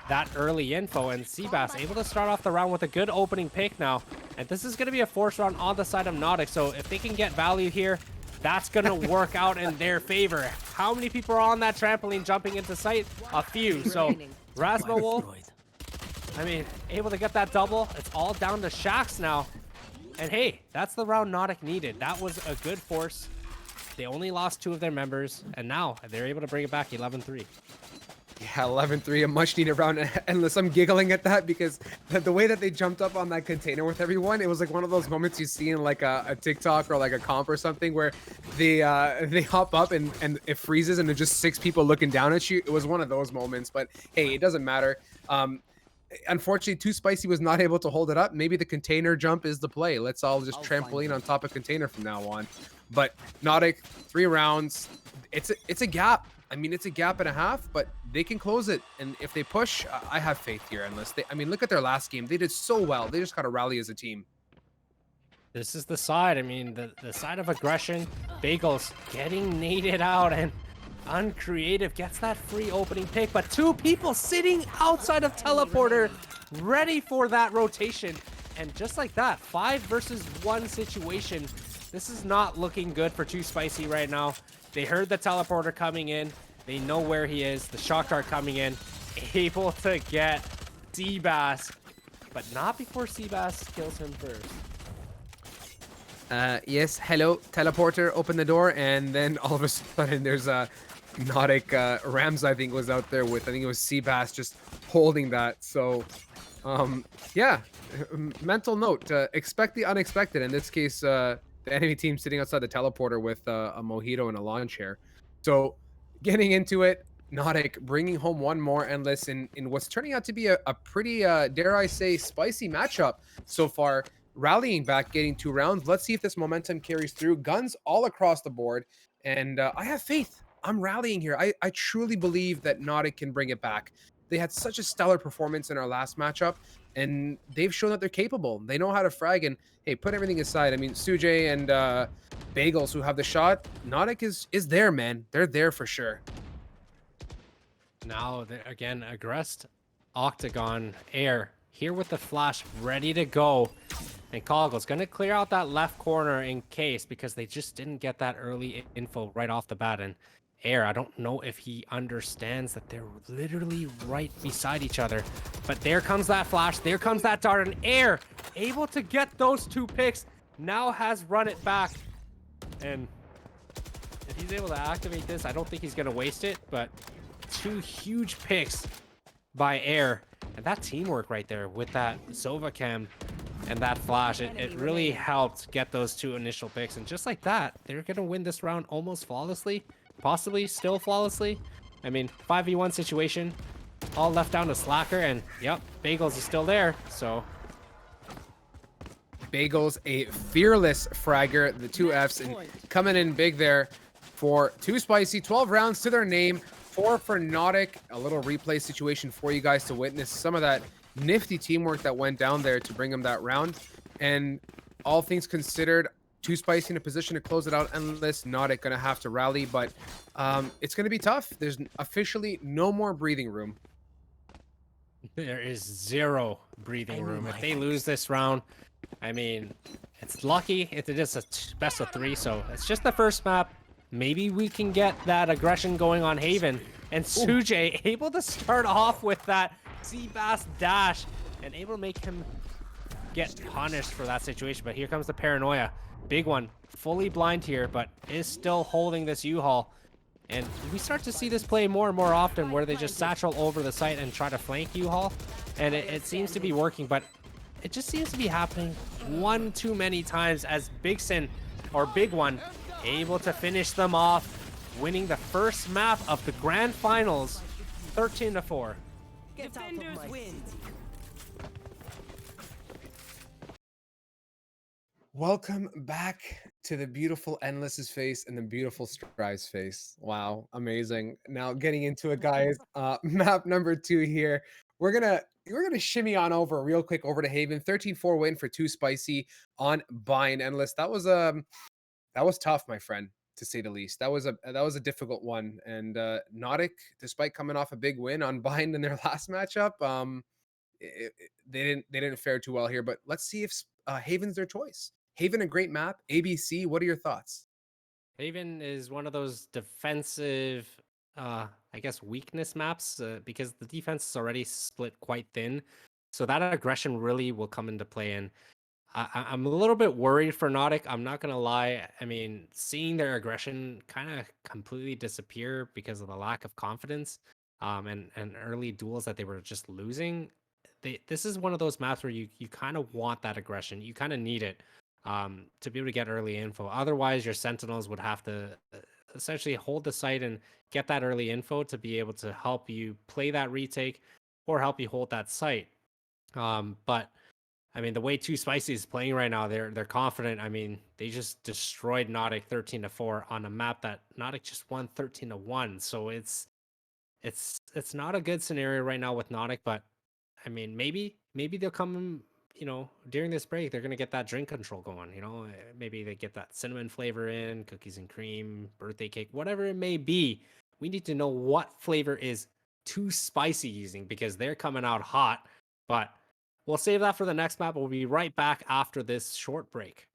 that early info, and Seabass able to start off the round with a good opening pick now. And this is gonna be a force round on the side of Nautic, so if they can get value here, that's going to work out in their favor. How many people are on that trampoline jumping into sight? A few. So, Rasma Wolf I mean, able to get that double. It's all down to Shax now. And hey, that's the round Nautic needed. That was a good force. They only lost 2 of their members, and now they're able to bring it back 11-3. Yeah, 11-3, a much needed round. Endless. I'm giggling at that because the way that they jumped up on that container with everyone, it was like one of those moments you see in like a TikTok or like a comp or something where they hop up and it freezes and there's just 6 people looking down at you. It was one of those moments, but hey, it doesn't matter. Unfortunately, Too Spicy was not able to hold it up. Maybe the container jump is the play. Let's all just trampoline on top of container from now on. But Nautic, 3 rounds. It's a gap. I mean, it's a gap and a half, but they can close it. And if they push, I have faith here. I mean, look at their last game. They did so well. They just got to rally as a team. This is the side. I mean, the side of aggression. Bagels getting naded out, and Uncreative gets that free opening pick, but 2 people sitting outside of teleporter, ready for that rotation. And just like that, 5 versus 1 situation. This is not looking good for Too Spicy right now. They heard the teleporter coming in. They know where he is. The shock dart coming in. Able to get Seabass, but not before Seabass kills him first. Yes, hello, teleporter, open the door, and then all of a sudden there's a Nautic Rams, I think, was out there with, I think it was Seabass just holding that. So, yeah, mental note, expect the unexpected. In this case, the enemy team sitting outside the teleporter with a mojito and a lawn chair. So, getting into it, Nautic bringing home one more Endless in what's turning out to be a pretty, dare I say, spicy matchup so far. Rallying back, getting 2 rounds. Let's see if this momentum carries through. Guns all across the board, and I have faith. I'm rallying here. I truly believe that Nautic can bring it back. They had such a stellar performance in our last matchup, and they've shown that they're capable. They know how to frag, and hey, put everything aside. I mean, Sujay and Bagels, who have the shot, Nautic is there, man. They're there for sure. Now, again, aggressed Octagon Air here with the flash ready to go. And Coggle's going to clear out that left corner in case, because they just didn't get that early info right off the bat. And Air, I don't know if he understands that they're literally right beside each other. But there comes that flash. There comes that dart. And Air, able to get those 2 picks, now has run it back. And if he's able to activate this, I don't think he's going to waste it. But 2 huge picks by Air. And that teamwork right there with that Sova cam and that flash, it really helped get those 2 initial picks. And just like that, they're going to win this round almost flawlessly, possibly still flawlessly. I mean, 5v1 situation, all left down to Slacker, and yep, Bagels is still there, so. Bagels, a fearless fragger, the 2 Fs, and coming in big there for Too Spicy. 12 rounds to their name, 4 for Nautic. A little replay situation for you guys to witness some of that nifty teamwork that went down there to bring them that round. And all things considered, Too Spicy in a position to close it out. Endless, Nautic gonna have to rally, but it's gonna be tough. There's officially no more breathing room. There is 0 breathing room. If they lose this round, I mean, it's lucky. It is a best of 3, so it's just the first map. Maybe we can get that aggression going on Haven. And Sujay able to start off with that Seabass dash and able to make him get punished for that situation. But here comes the paranoia. Big one. Fully blind here, but is still holding this U-Haul. And we start to see this play more and more often where they just satchel over the site and try to flank U-Haul. And it seems to be working, but it just seems to be happening one too many times as Bigson, or Big One, able to finish them off, winning the first map of the grand finals, 13-4. Defenders win. Welcome back to the beautiful Endless's face and the beautiful Strive's face. Wow, amazing. Now getting into it, guys. Map number 2 here. We're gonna shimmy on over real quick over to Haven. 13-4 win for Too Spicy on Bind Endless. That was tough, my friend, to say the least. That was a difficult one. And Nautic, despite coming off a big win on Bind in their last matchup, they didn't fare too well here. But let's see if Haven's their choice. Haven, a great map. ABC, what are your thoughts? Haven is one of those defensive, I guess, weakness maps because the defense is already split quite thin. So that aggression really will come into play. And I'm a little bit worried for Nautic. I'm not gonna lie. I mean, seeing their aggression kind of completely disappear because of the lack of confidence, and early duels that they were just losing. This is one of those maps where you kind of want that aggression. You kind of need it, to be able to get early info. Otherwise, your Sentinels would have to essentially hold the site and get that early info to be able to help you play that retake or help you hold that site. But I mean, the way Too Spicy is playing right now, they're confident. I mean, they just destroyed Nautic 13-4 on a map that Nautic just won 13-1. So it's not a good scenario right now with Nautic, but I mean, maybe they'll come, during this break, they're gonna get that drink control going. Maybe they get that cinnamon flavor in, cookies and cream, birthday cake, whatever it may be. We need to know what flavor is Too Spicy using because they're coming out hot. But we'll save that for the next map. We'll be right back after this short break.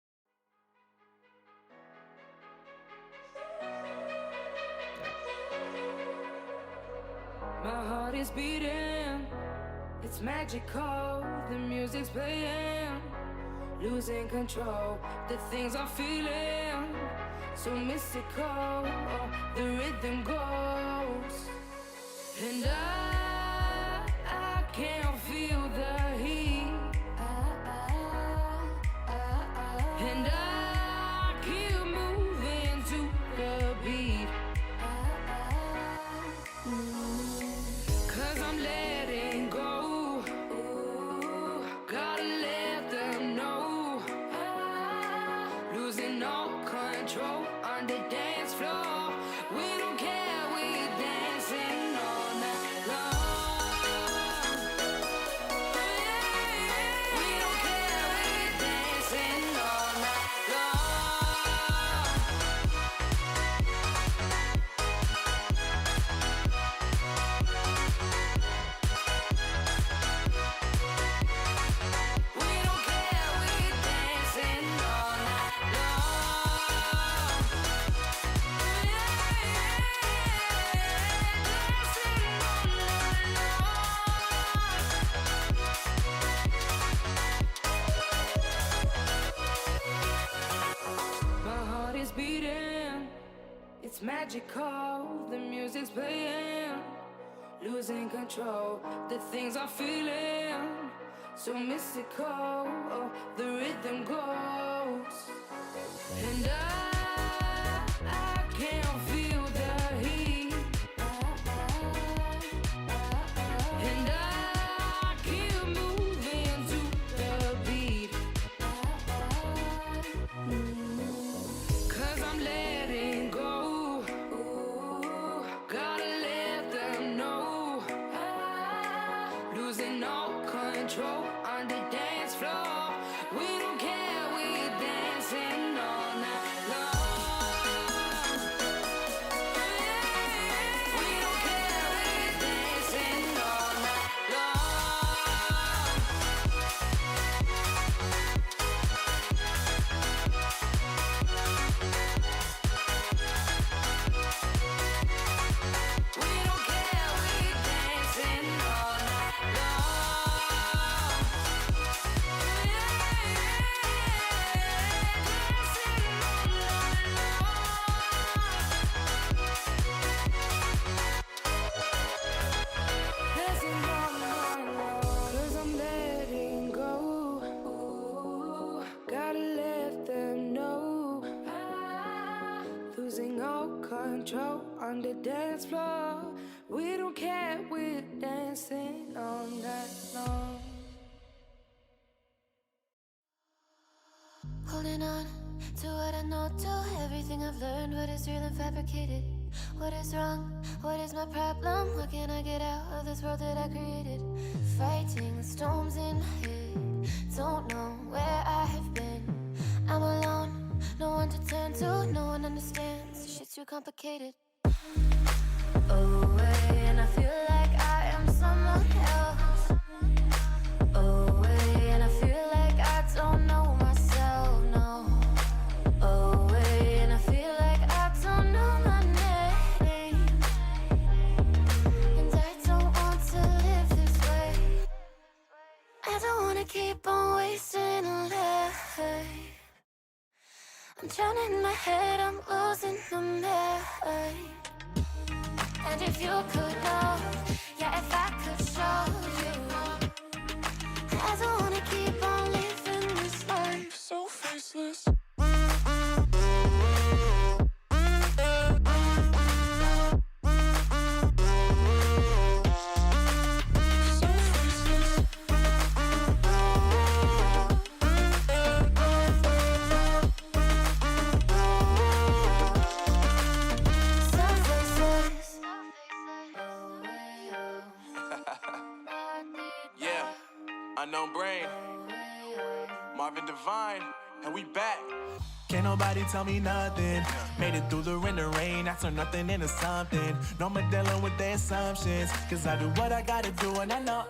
My heart is beating, it's magical, the music's playing, losing control, the things I'm feeling, so mystical, the rhythm goes, and I can't feel the heat, and I keep moving to the beat. Cause I'm letting go. Ooh, gotta let them know. Losing all control on the dance floor. We don't care, we dancing all night long. We don't care, we dancing all night long. We don't care, we dancing all night long. Dancing all night long. My heart is beating, it's magical, the music's playing, losing control, the things I'm feeling, so mystical, the rhythm goes, and I can't feel the heat, and I keep moving to the beat, cause I'm letting go. Ooh, gotta let them know. Losing all control on the dance floor. We don't care, we dancing all night long. We don't care, we dancing all night long. We don't care, we dancing all night long. Dancing all night long. Dancing all night long. 'Cause I'm letting go. Ooh, gotta let them know. Losing all control on the dance floor. We don't care, we're dancing all night long. Holding on to what I know, to everything I've learned, what is real and fabricated, what is wrong, what is my problem, what can I get out of this world that I created, fighting the storms in my head, don't know where I have been, I'm alone, no one to turn to, no one understands, shit's too complicated, away, and I feel like I am someone else, away, and I feel like I don't know myself, no, away, and I feel like I don't know my name, and I don't want to live this way. wanna keep on wasting life. I'm drowning in my head, I'm losing my mind. And if you could know, yeah, if I could show you, I don't wanna keep on living this life so faceless. Yeah, unknown brain, Marvin Divine, and we back. Can't nobody tell me nothing. Made it through the rain and rain. I turn nothing into something. No more dealing with their assumptions. Cause I do what I gotta do and I know,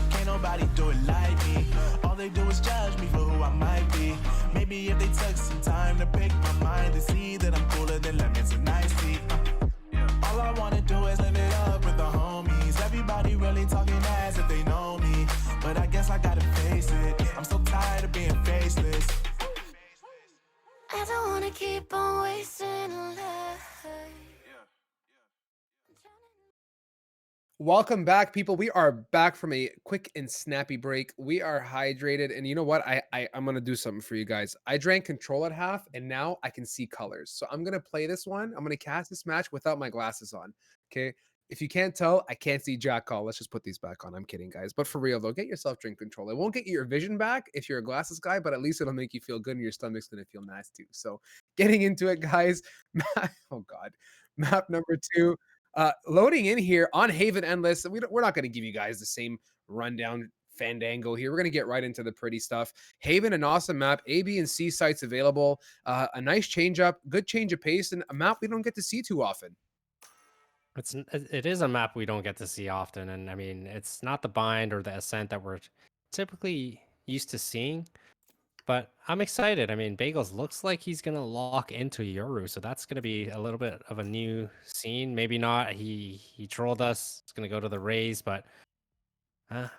can't nobody do it like me. All they do is judge me for who I might be. Maybe if they took some time to pick my mind, they see that I'm cooler than lemons and iced tea. All I wanna do is live it up with the homies. Everybody really talking as if they know me. But I guess I gotta face it. I'm so tired of being faceless. I don't wanna keep on wasting life. Welcome back, people. We are back from a quick and snappy break. We are hydrated, and you know what? I'm gonna do something for you guys. I drank Control at half, and now I can see colors. So I'm gonna play this one. I'm gonna cast this match without my glasses on. Okay. If you can't tell, I can't see Jack Call. Let's just put these back on. I'm kidding, guys. But for real though, get yourself drink control. It won't get you your vision back if you're a glasses guy, but at least it'll make you feel good, and your stomach's gonna feel nice too. So getting into it, guys. Oh God. Map number 2. Loading in here on Haven Endless. We're not going to give you guys the same rundown fandango here. We're going to get right into the pretty stuff. Haven, an awesome map. A, B, and C sites available. A nice change up, good change of pace, and a map we don't get to see too often. It is a map we don't get to see often, and I mean it's not the bind or the ascent that we're typically used to seeing. But I'm excited. I mean, Bagels looks like he's gonna lock into Yoru, so that's gonna be a little bit of a new scene. Maybe not. He trolled us. He's gonna go to the Rays, but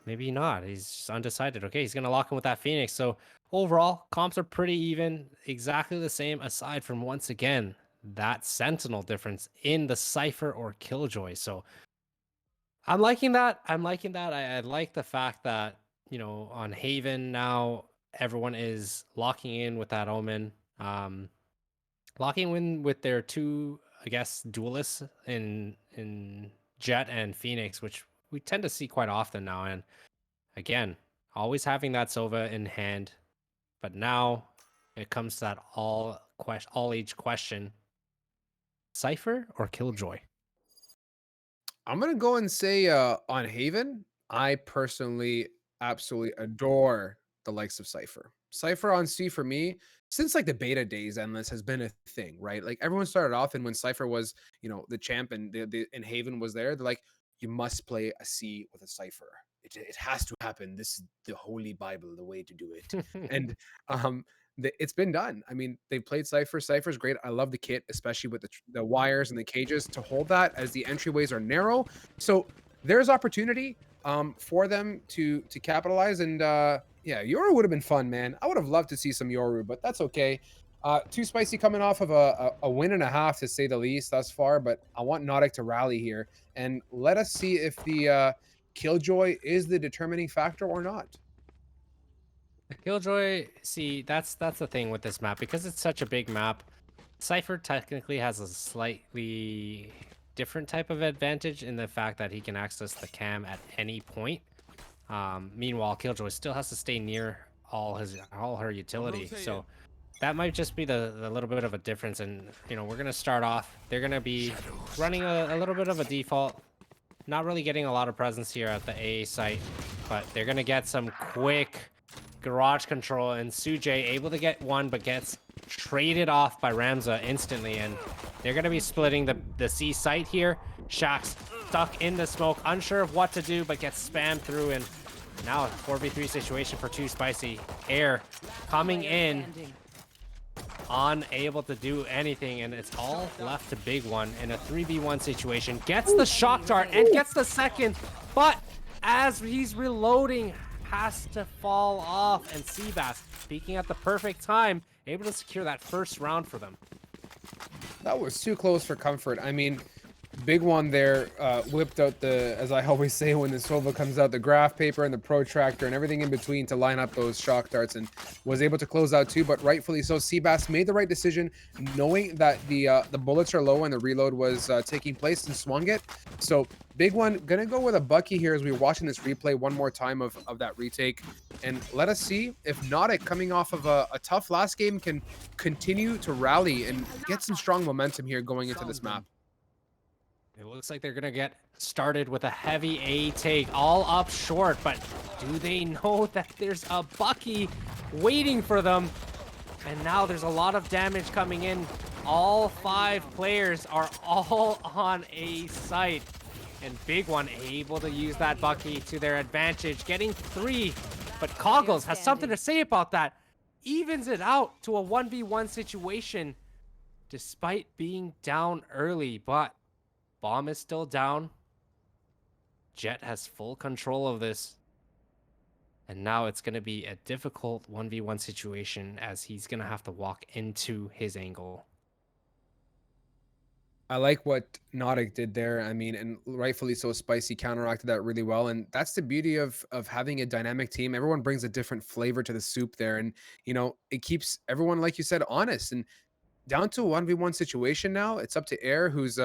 maybe not. He's just undecided. Okay, he's gonna lock in with that Phoenix. So overall, comps are pretty even, exactly the same, aside from once again that Sentinel difference in the Cypher or Killjoy. So I'm liking that. I'm liking that. I like the fact that, on Haven now, everyone is locking in with that Omen. Locking in with their two, I guess, duelists in Jet and Phoenix, which we tend to see quite often now. And again, always having that Sova in hand. But now it comes to that all age question. Cypher or Killjoy? I'm going to go and say on Haven, I personally absolutely adore the likes of Cypher. Cypher on C for me, since like the beta days, Endless has been a thing, right? Like everyone started off, and when Cypher was, the champ and and Haven was there, they're like, you must play a C with a Cypher. It has to happen. This is the holy Bible, the way to do it. And it's been done. I mean, they played Cypher. Cypher's great. I love the kit, especially with the wires and the cages to hold that, as the entryways are narrow. So there's opportunity for them to capitalize. And yeah, Yoru would have been fun, man. I would have loved to see some Yoru, but that's okay. Too Spicy coming off of a win and a half, to say the least, thus far. But I want Nautic to rally here, and let us see if the Killjoy is the determining factor or not. Killjoy, see, that's the thing with this map, because it's such a big map. Cypher technically has a slightly different type of advantage in the fact that he can access the cam at any point. Meanwhile, Killjoy still has to stay near all her utility. So that might just be the little bit of a difference. And we're gonna start off. They're gonna be running a little bit of a default. Not really getting a lot of presence here at the A site, but they're gonna get some quick garage control, and Suje able to get one, but gets traded off by Ramza instantly, and they're going to be splitting the C site here. Shaxx stuck in the smoke, unsure of what to do, but gets spammed through, and now a 4v3 situation for Too Spicy. Air coming in, unable to do anything, and it's all left to Big One in a 3v1 situation. Gets the shock dart and gets the second, but as he's reloading, has to fall off, and Seabass peaking at the perfect time, able to secure that first round for them. That was too close for comfort. I mean, big one there, whipped out the, as I always say when the Sova comes out, the graph paper and the protractor and everything in between to line up those shock darts, and was able to close out too, but rightfully so. Seabass made the right decision, knowing that the bullets are low and the reload was taking place, and swung it. So big one, gonna go with a Bucky here as we're watching this replay one more time of that retake. And let us see if Nautic, coming off of a tough last game, can continue to rally and get some strong momentum here going into this map. It looks like they're going to get started with a heavy A take, all up short, but do they know that there's a Bucky waiting for them? And now there's a lot of damage coming in. All 5 players are all on A site. And big one able to use that Bucky to their advantage, getting 3. But Coggles has something to say about that. Evens it out to a 1v1 situation despite being down early, but bomb is still down. Jet has full control of this. And now it's going to be a difficult 1v1 situation as he's going to have to walk into his angle. I like what Nautic did there. I mean, and rightfully so, Spicy counteracted that really well. And that's the beauty of having a dynamic team. Everyone brings a different flavor to the soup there. And, you know, it keeps everyone, like you said, honest. And down to a 1v1 situation now, it's up to Air, who's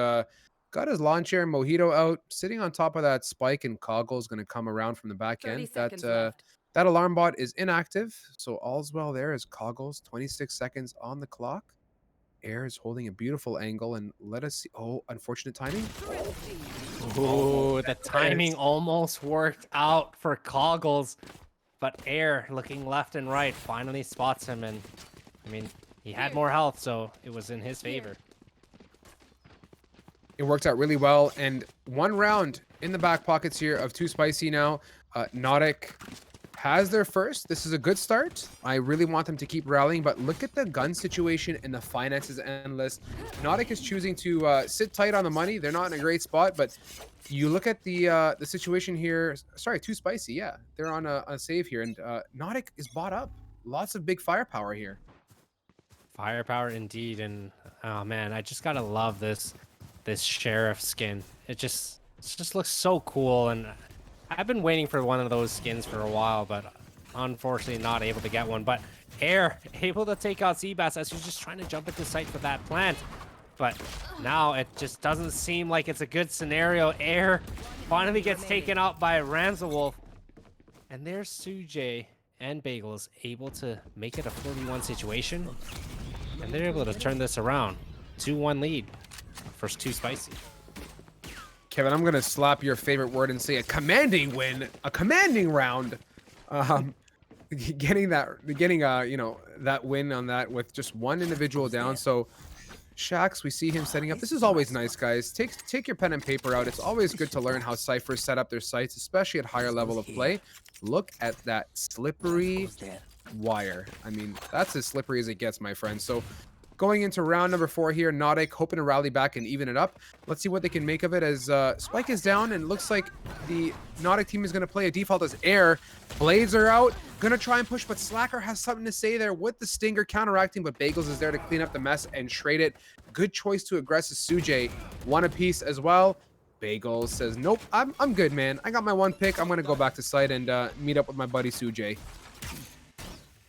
got his lawn chair and Mojito out, sitting on top of that spike, and Coggle's going to come around from the back end. That alarm bot is inactive, so all's well there as Coggles, 26 seconds on the clock. Air is holding a beautiful angle, and let us see. Oh, unfortunate timing. Ooh, the timing almost worked out for Coggles, but Air, looking left and right, finally spots him, and I mean, he had more health, so it was in his favor. It worked out really well, and 1 round in the back pockets here of 2 Spicy now. Nautic has their first. This is a good start. I really want them to keep rallying, but look at the gun situation and the finances endless. Nautic is choosing to sit tight on the money. They're not in a great spot, but you look at the situation here. Sorry, 2 Spicy. Yeah, they're on a save here, and Nautic is bought up. Lots of big firepower here. Firepower indeed, and oh man, I just gotta love this sheriff skin. It just looks so cool, and I've been waiting for one of those skins for a while, but unfortunately not able to get one. But Air able to take out Seabass as he's just trying to jump into sight for that plant. But now it just doesn't seem like it's a good scenario. Air finally gets taken out by Ramsawolf. And there's Sujay and Bagels able to make it a 41 situation. And they're able to turn this around. 2-1 lead. First 2 Spicy. Kevin, I'm gonna slap your favorite word and say a commanding win, a commanding round. Getting you know, that win on that with just 1 individual down. So Shax, we see him setting up. This is always nice, guys. Take your pen and paper out. It's always good to learn how Cyphers set up their sites, especially at higher level of play. Look at that slippery wire. I mean, that's as slippery as it gets, my friend. So going into round number 4 here, Nautic hoping to rally back and even it up. Let's see what they can make of it as Spike is down, and it looks like the Nautic team is going to play a default as Air. Blades are out. Going to try and push, but Slacker has something to say there with the Stinger counteracting, but Bagels is there to clean up the mess and trade it. Good choice to aggressive Sujay. 1 apiece as well. Bagels says, nope, I'm good, man. I got my 1 pick. I'm going to go back to site and meet up with my buddy Sujay.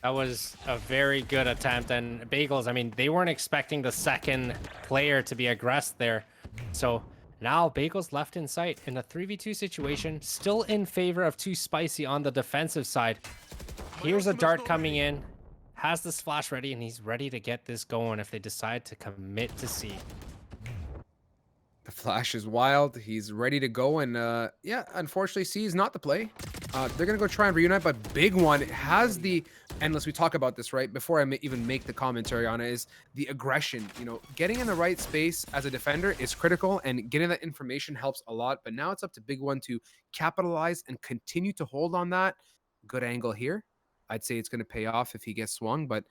That was a very good attempt, and Bagels, I mean, they weren't expecting the second player to be aggressed there. So now Bagels left in sight in a 3v2 situation, still in favor of 2 Spicy on the defensive side. Here's a dart coming in, has the splash ready, and he's ready to get this going if they decide to commit to C. The flash is wild. He's ready to go, and yeah, unfortunately, C is not the play. They're gonna go try and reunite, but big one has the endless. We talk about this right before I even make the commentary on it. Is the aggression? You know, getting in the right space as a defender is critical, and getting that information helps a lot. But now it's up to big one to capitalize and continue to hold on that. Good angle here. I'd say it's gonna pay off if he gets swung, but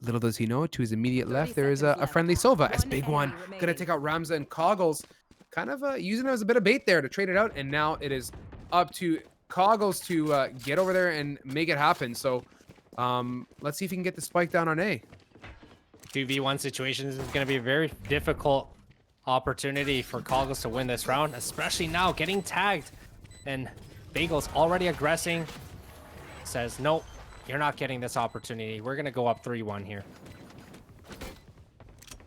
little does he know, to his immediate left, there is a friendly Sova. As big one gonna take out Ramza and Coggles, kind of using it as a bit of bait there to trade it out. And now it is up to Coggles to get over there and make it happen. So let's see if he can get the spike down on A. 2v1 situations is going to be a very difficult opportunity for Coggles to win this round, especially now getting tagged. And Bagel's already aggressing. Says, nope, you're not getting this opportunity. We're going to go up 3-1 here.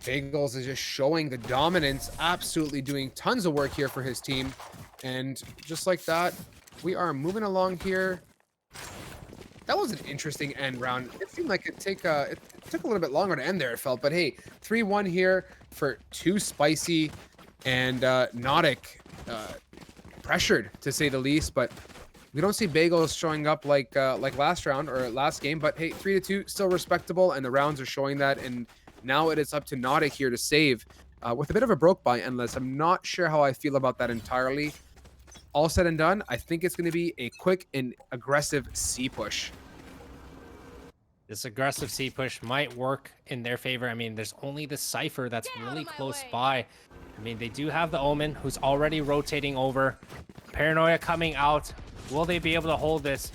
Bagels is just showing the dominance, absolutely doing tons of work here for his team. And just like that, we are moving along here. That was an interesting end round. It seemed like it took a little bit longer to end there, it felt. But hey, 3-1 here for 2 Spicy and Nautic pressured, to say the least. But we don't see Bagels showing up like last round or last game. But hey, 3-2, still respectable. And the rounds are showing that. And now it is up to Nautic here to save with a bit of a broke by Endless. I'm not sure how I feel about that entirely. All said and done, I think it's going to be a quick and aggressive C push. This aggressive C push might work in their favor. I mean, there's only the Cypher that's really close by. I mean, they do have the Omen, who's already rotating over. Paranoia coming out. Will they be able to hold this?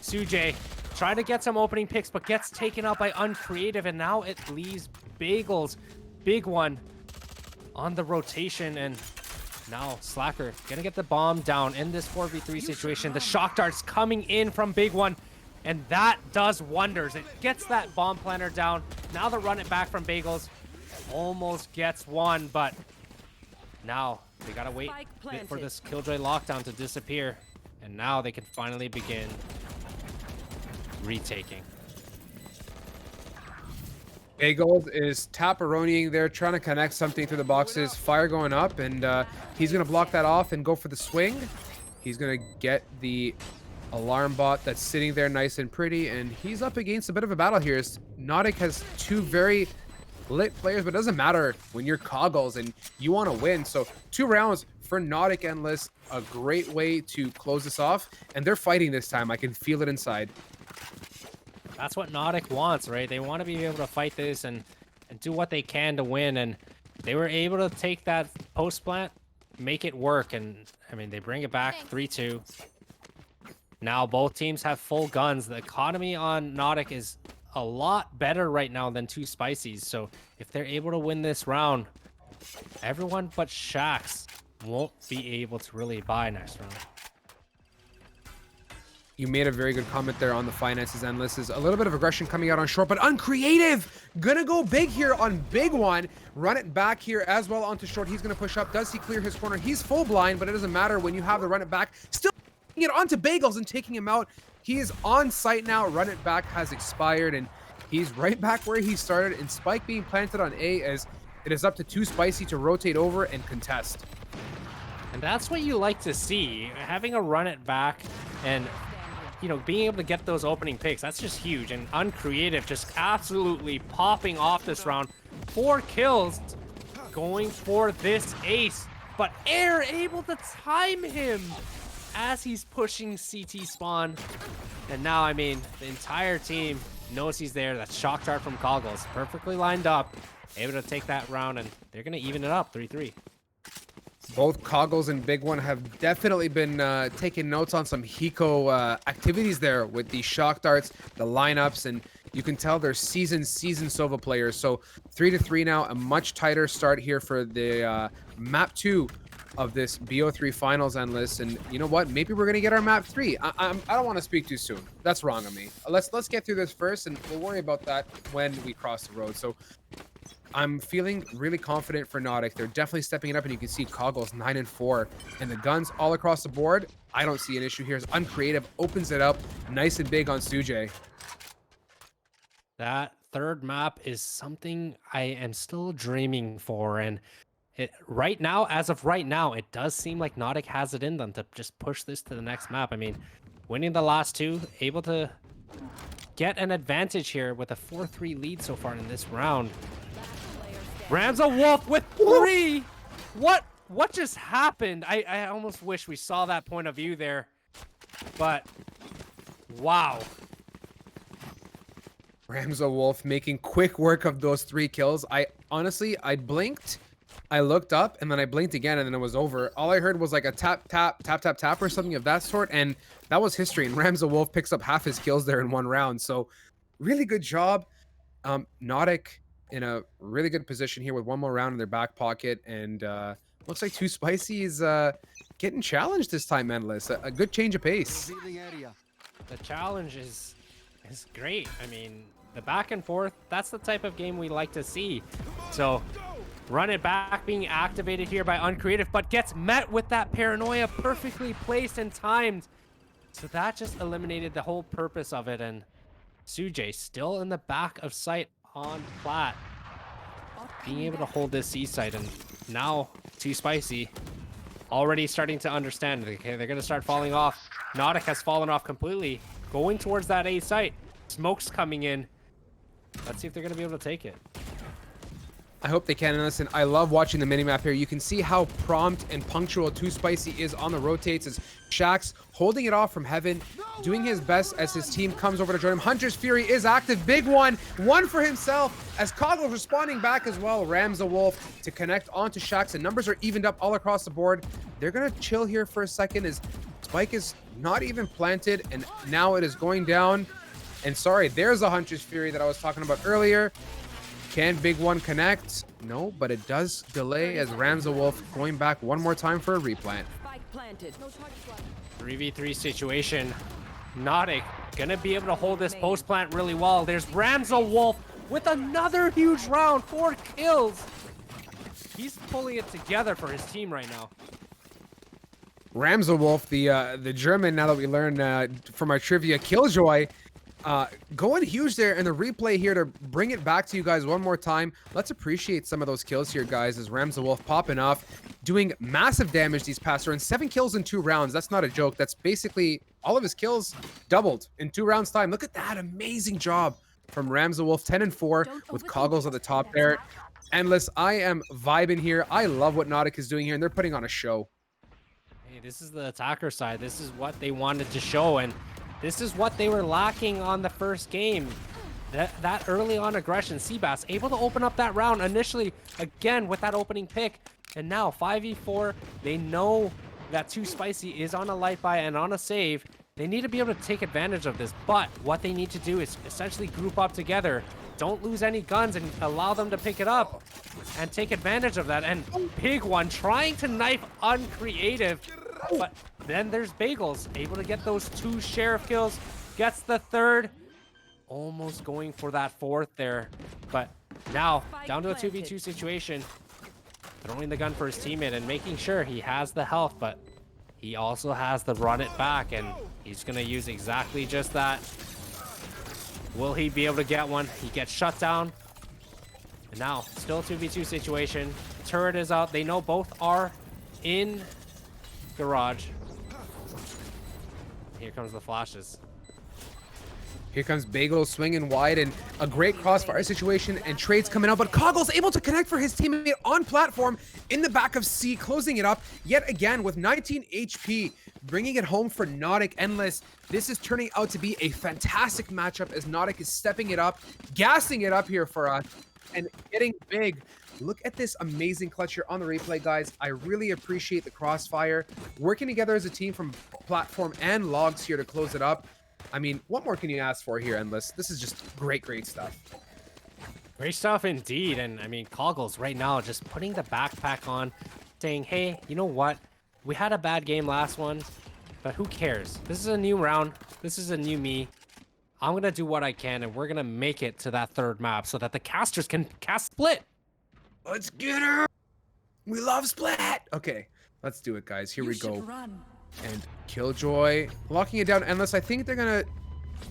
Sujay trying to get some opening picks, but gets taken out by Uncreative, and now it leaves Bagels, big one, on the rotation, and now Slacker gonna get the bomb down in this 4v3 situation. The shock darts coming in from Big One, and that does wonders. It gets that bomb planter down. Now the run it back from Bagels almost gets one, but now they gotta wait for this Killjoy lockdown to disappear, and now they can finally begin retaking. Bagels is taparoniing there, trying to connect something through the boxes. Fire going up, and he's going to block that off and go for the swing. He's going to get the alarm bot that's sitting there nice and pretty, and he's up against a bit of a battle here. Nautic has 2 very lit players, but it doesn't matter when you're Coggles and you want to win. So 2 rounds for Nautic Endless, a great way to close this off, and they're fighting this time. I can feel it inside. That's what Nautic wants, right? They want to be able to fight this and do what they can to win, and they were able to take that post plant, make it work, and I mean, they bring it back 3-2. Now both teams have full guns. The economy on Nautic is a lot better right now than 2 Spicies, so if they're able to win this round, everyone but Shax won't be able to really buy next round. You made a very good comment there on the finances. Endless is a little bit of aggression coming out on short, but Uncreative gonna go big here on Big One. Run it back here as well onto short. He's gonna push up. Does he clear his corner? He's full blind, but it doesn't matter when you have the run it back. Still it onto Bagels and taking him out. He is on site now. Run it back has expired, and he's right back where he started. And Spike being planted on A as it is up to 2 Spicy to rotate over and contest. And that's what you like to see. Having a run it back and, you know, being able to get those opening picks, that's just huge. And Uncreative just absolutely popping off this round. 4 kills going for this ace. But Air able to time him as he's pushing CT spawn. And now, I mean, the entire team knows he's there. That shock dart from Coggles, perfectly lined up, able to take that round, and they're going to even it up 3-3. Both Coggles and Big One have definitely been taking notes on some Hiko activities there with the shock darts, the lineups, and you can tell they're seasoned Sova players. So 3-3 now, a much tighter start here for the map 2 of this BO3 finals endless. And you know what? Maybe we're gonna get our map 3. I don't want to speak too soon. That's wrong of me. Let's get through this first, and we'll worry about that when we cross the road. So I'm feeling really confident for Nautic. They're definitely stepping it up, and you can see Coggles 9-4, and the guns all across the board. I don't see an issue here. As Uncreative opens it up nice and big on Sujay. That third map is something I am still dreaming for, and right now, as of right now, it does seem like Nautic has it in them to just push this to the next map. I mean, winning the last 2, able to get an advantage here with a 4-3 lead so far in this round. Ramza Wolf with 3! What just happened? I almost wish we saw that point of view there, but wow. Ramza Wolf making quick work of those 3 kills. I honestly blinked I looked up and then I blinked again and then it was over. All I heard was like a tap, tap, tap, tap, tap or something of that sort. And that was history. And Rams the Wolf picks up half his kills there in one round. So really good job. Nautic in a really good position here with one more round in their back pocket. And looks like Too Spicy is getting challenged this time, Endless. A good change of pace. The challenge is great. I mean, the back and forth, that's the type of game we like to see. So run it back being activated here by Uncreative, but gets met with that paranoia perfectly placed and timed. So that just eliminated the whole purpose of it. And Sujay still in the back of sight on plat, being able to hold this C site. And now Too Spicy already starting to understand. Okay, they're going to start falling off. Nautic has fallen off completely, going towards that A site. Smoke's coming in. Let's see if they're going to be able to take it. I hope they can. And listen, I love watching the minimap here. You can see how prompt and punctual Too Spicy is on the rotates as Shax holding it off from heaven, doing his best as his team comes over to join him. Hunter's Fury is active. Big one for himself as Coggle's responding back as well. Rams the Wolf to connect onto Shax, and numbers are evened up all across the board. They're going to chill here for a second as Spike is not even planted, and now it is going down. And sorry, there's a Hunter's Fury that I was talking about earlier. Can Big One connect? No, but it does delay as Rams the Wolf going back one more time for a replant. 3v3 situation. Nautic gonna be able to hold this post plant really well. There's Rams the Wolf with another huge round, 4 kills. He's pulling it together for his team right now. Rams the Wolf, the German, now that we learned from our trivia, Killjoy, going huge there in the replay here to bring it back to you guys one more time. Let's appreciate some of those kills here, guys, as Rams the Wolf popping off, doing massive damage these past rounds. 7 kills in 2 rounds. That's not a joke. That's basically all of his kills doubled in 2 rounds time. Look at that. Amazing job from Rams the Wolf. 10-4 with Coggles at the top there. Endless, I am vibing here. I love what Nautic is doing here, and they're putting on a show. Hey, this is the attacker side. This is what they wanted to show, and this is what they were lacking on the first game. That early on aggression. Seabass able to open up that round initially, again, with that opening pick. And now 5v4, they know that Too Spicy is on a light buy and on a save. They need to be able to take advantage of this, but what they need to do is essentially group up together. Don't lose any guns and allow them to pick it up and take advantage of that. And Big One trying to knife Uncreative, but then there's Bagels able to get those 2 sheriff kills, gets the 3rd, almost going for that 4th there. But now down to a 2v2 situation, throwing the gun for his teammate and making sure he has the health, but he also has the run it back, and he's gonna use exactly just that. Will he be able to get one? He gets shut down. And now still a 2v2 situation. Turret is out. They know both are in garage. Here comes the flashes. Here comes Bagel swinging wide, and a great crossfire situation, and trades coming out, but Coggle's able to connect for his teammate on platform in the back of C, closing it up yet again with 19 HP, bringing it home for Nautic. Endless. This is turning out to be a fantastic matchup as Nautic is stepping it up, gassing it up here for us, and getting big. Look at this amazing clutch here on the replay, guys. I really appreciate the crossfire. Working together as a team from platform and logs here to close it up. I mean, what more can you ask for here, Endless? This is just great stuff. Great stuff indeed. And I mean, Coggles right now just putting the backpack on, saying, hey, you know what? We had a bad game last one, but who cares? This is a new round. This is a new me. I'm going to do what I can, and we're going to make it to that 3rd map so that the casters can cast Split. Let's get her. We love Splat. Okay, let's do it, guys. Here we go. And Killjoy locking it down. Endless. I think they're gonna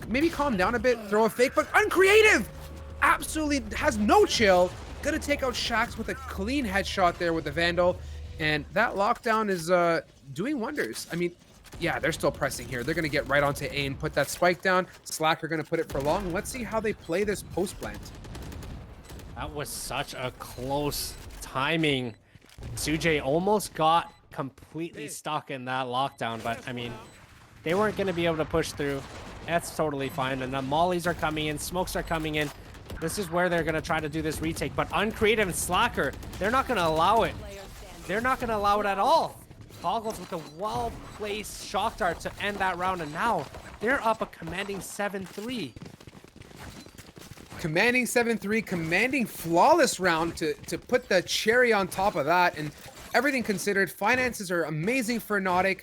maybe calm down a bit, throw a fake, but Uncreative absolutely has no chill. Gonna take out Shax with a clean headshot there with the Vandal, and that lockdown is doing wonders. I mean, yeah, they're still pressing here. They're gonna get right onto A and put that spike down. Slacker gonna put it for long. Let's see how they play this post plant. That was such a close timing. Sujay almost got completely stuck in that lockdown, but I mean, they weren't going to be able to push through. That's totally fine. And the mollies are coming in, smokes are coming in. This is where they're going to try to do this retake. But Uncreative and Slacker, they're not going to allow it. They're not going to allow it at all. Toggles with a well-placed shock dart to end that round. And now they're up a commanding 7-3. Commanding 7-3, commanding flawless round to put the cherry on top of that. And everything considered, finances are amazing for Nautic.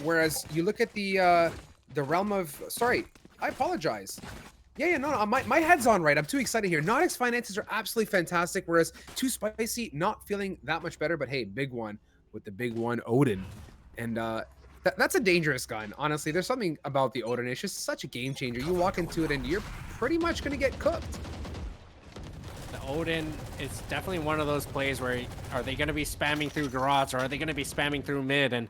Whereas you look at the realm of, sorry, I apologize. Yeah, no, my head's on right. I'm too excited here. Nautic's finances are absolutely fantastic, whereas Too Spicy not feeling that much better. But hey, big one with the big one, Odin. And that's a dangerous gun. Honestly, there's something about the Odin. It's just such a game changer. You walk into it and you're pretty much going to get cooked. The Odin is definitely one of those plays where are they going to be spamming through garage or are they going to be spamming through mid? And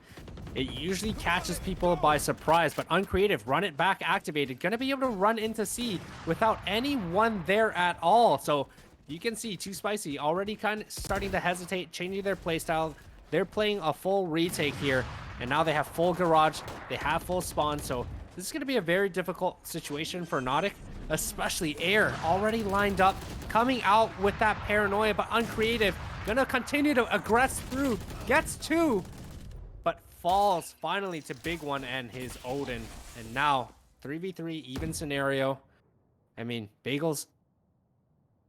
it usually catches people by surprise, but Uncreative, run it back activated, going to be able to run into C without anyone there at all. So you can see Too Spicy already kind of starting to hesitate, changing their playstyle. They're playing a full retake here, and now they have full garage, they have full spawn, so this is going to be a very difficult situation for Nautic, especially Air already lined up, coming out with that paranoia, but Uncreative going to continue to aggress through, gets 2, but falls finally to Big One and his Odin. And now 3v3 even scenario. I mean, Bagel's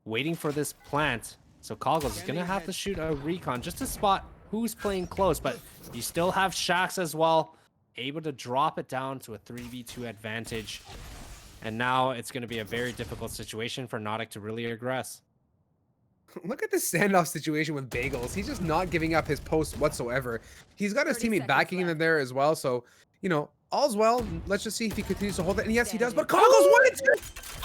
waiting for this plant, so Coggles is going to have to shoot a recon just to spot who's playing close, but you still have Shax as well, able to drop it down to a 3v2 advantage. And now it's going to be a very difficult situation for Nautic to really aggress. Look at the standoff situation with Bagels. He's just not giving up his post whatsoever. He's got his teammate backing him there as well. So, you know, all's well. Let's just see if he continues to hold it. And yes, he does. But Coggles wanted to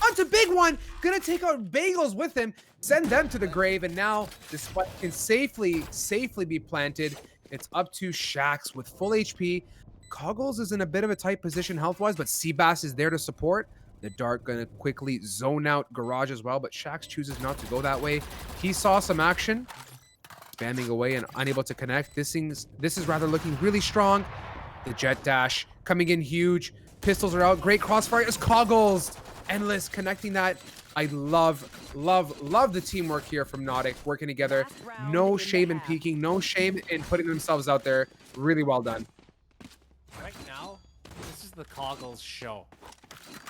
onto Big One. Gonna take out Bagels with him, send them to the grave. And now this spike can safely be planted. It's up to Shax with full HP. Coggles is in a bit of a tight position health-wise, but Seabass is there to support. The dart gonna quickly zone out Garage as well, but Shax chooses not to go that way. He saw some action, spamming away and unable to connect. This is rather looking really strong. The jet dash coming in huge. Pistols are out. Great crossfire is Coggles. Endless connecting that. I love the teamwork here from Nautic working together. No shame in peeking, no shame in putting themselves out there. Really well done. Right now, this is the Coggles show.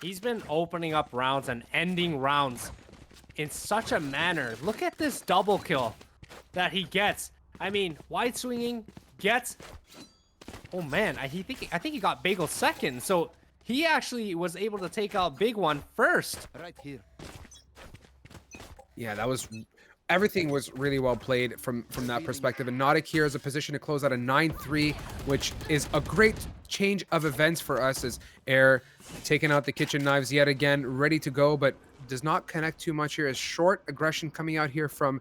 He's been opening up rounds and ending rounds in such a manner. Look at this double kill that he gets. I mean, wide swinging gets. Oh man, I think he got Bagel second. So he actually was able to take out Big One first. Right here. Yeah, that was everything was really well played from that perspective. And Nautic here is a position to close out a 9-3, which is a great change of events for us as Air taking out the kitchen knives yet again, ready to go, but does not connect too much here. As short aggression coming out here from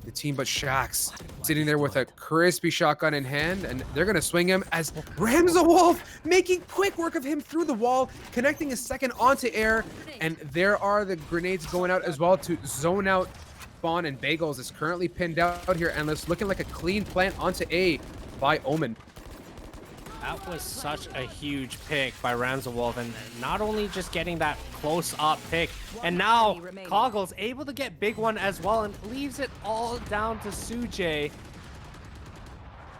the team, but Shax sitting there with a crispy shotgun in hand, and they're going to swing him as Ramza Wolf making quick work of him through the wall, connecting a second onto Air, and there are the grenades going out as well to zone out Spawn, and Bagels is currently pinned out here. Endless looking like a clean plant onto A by Omen. That was such a huge pick by Ramsawolf, and not only just getting that close-up pick, and now Coggles able to get Big One as well and leaves it all down to Sujay.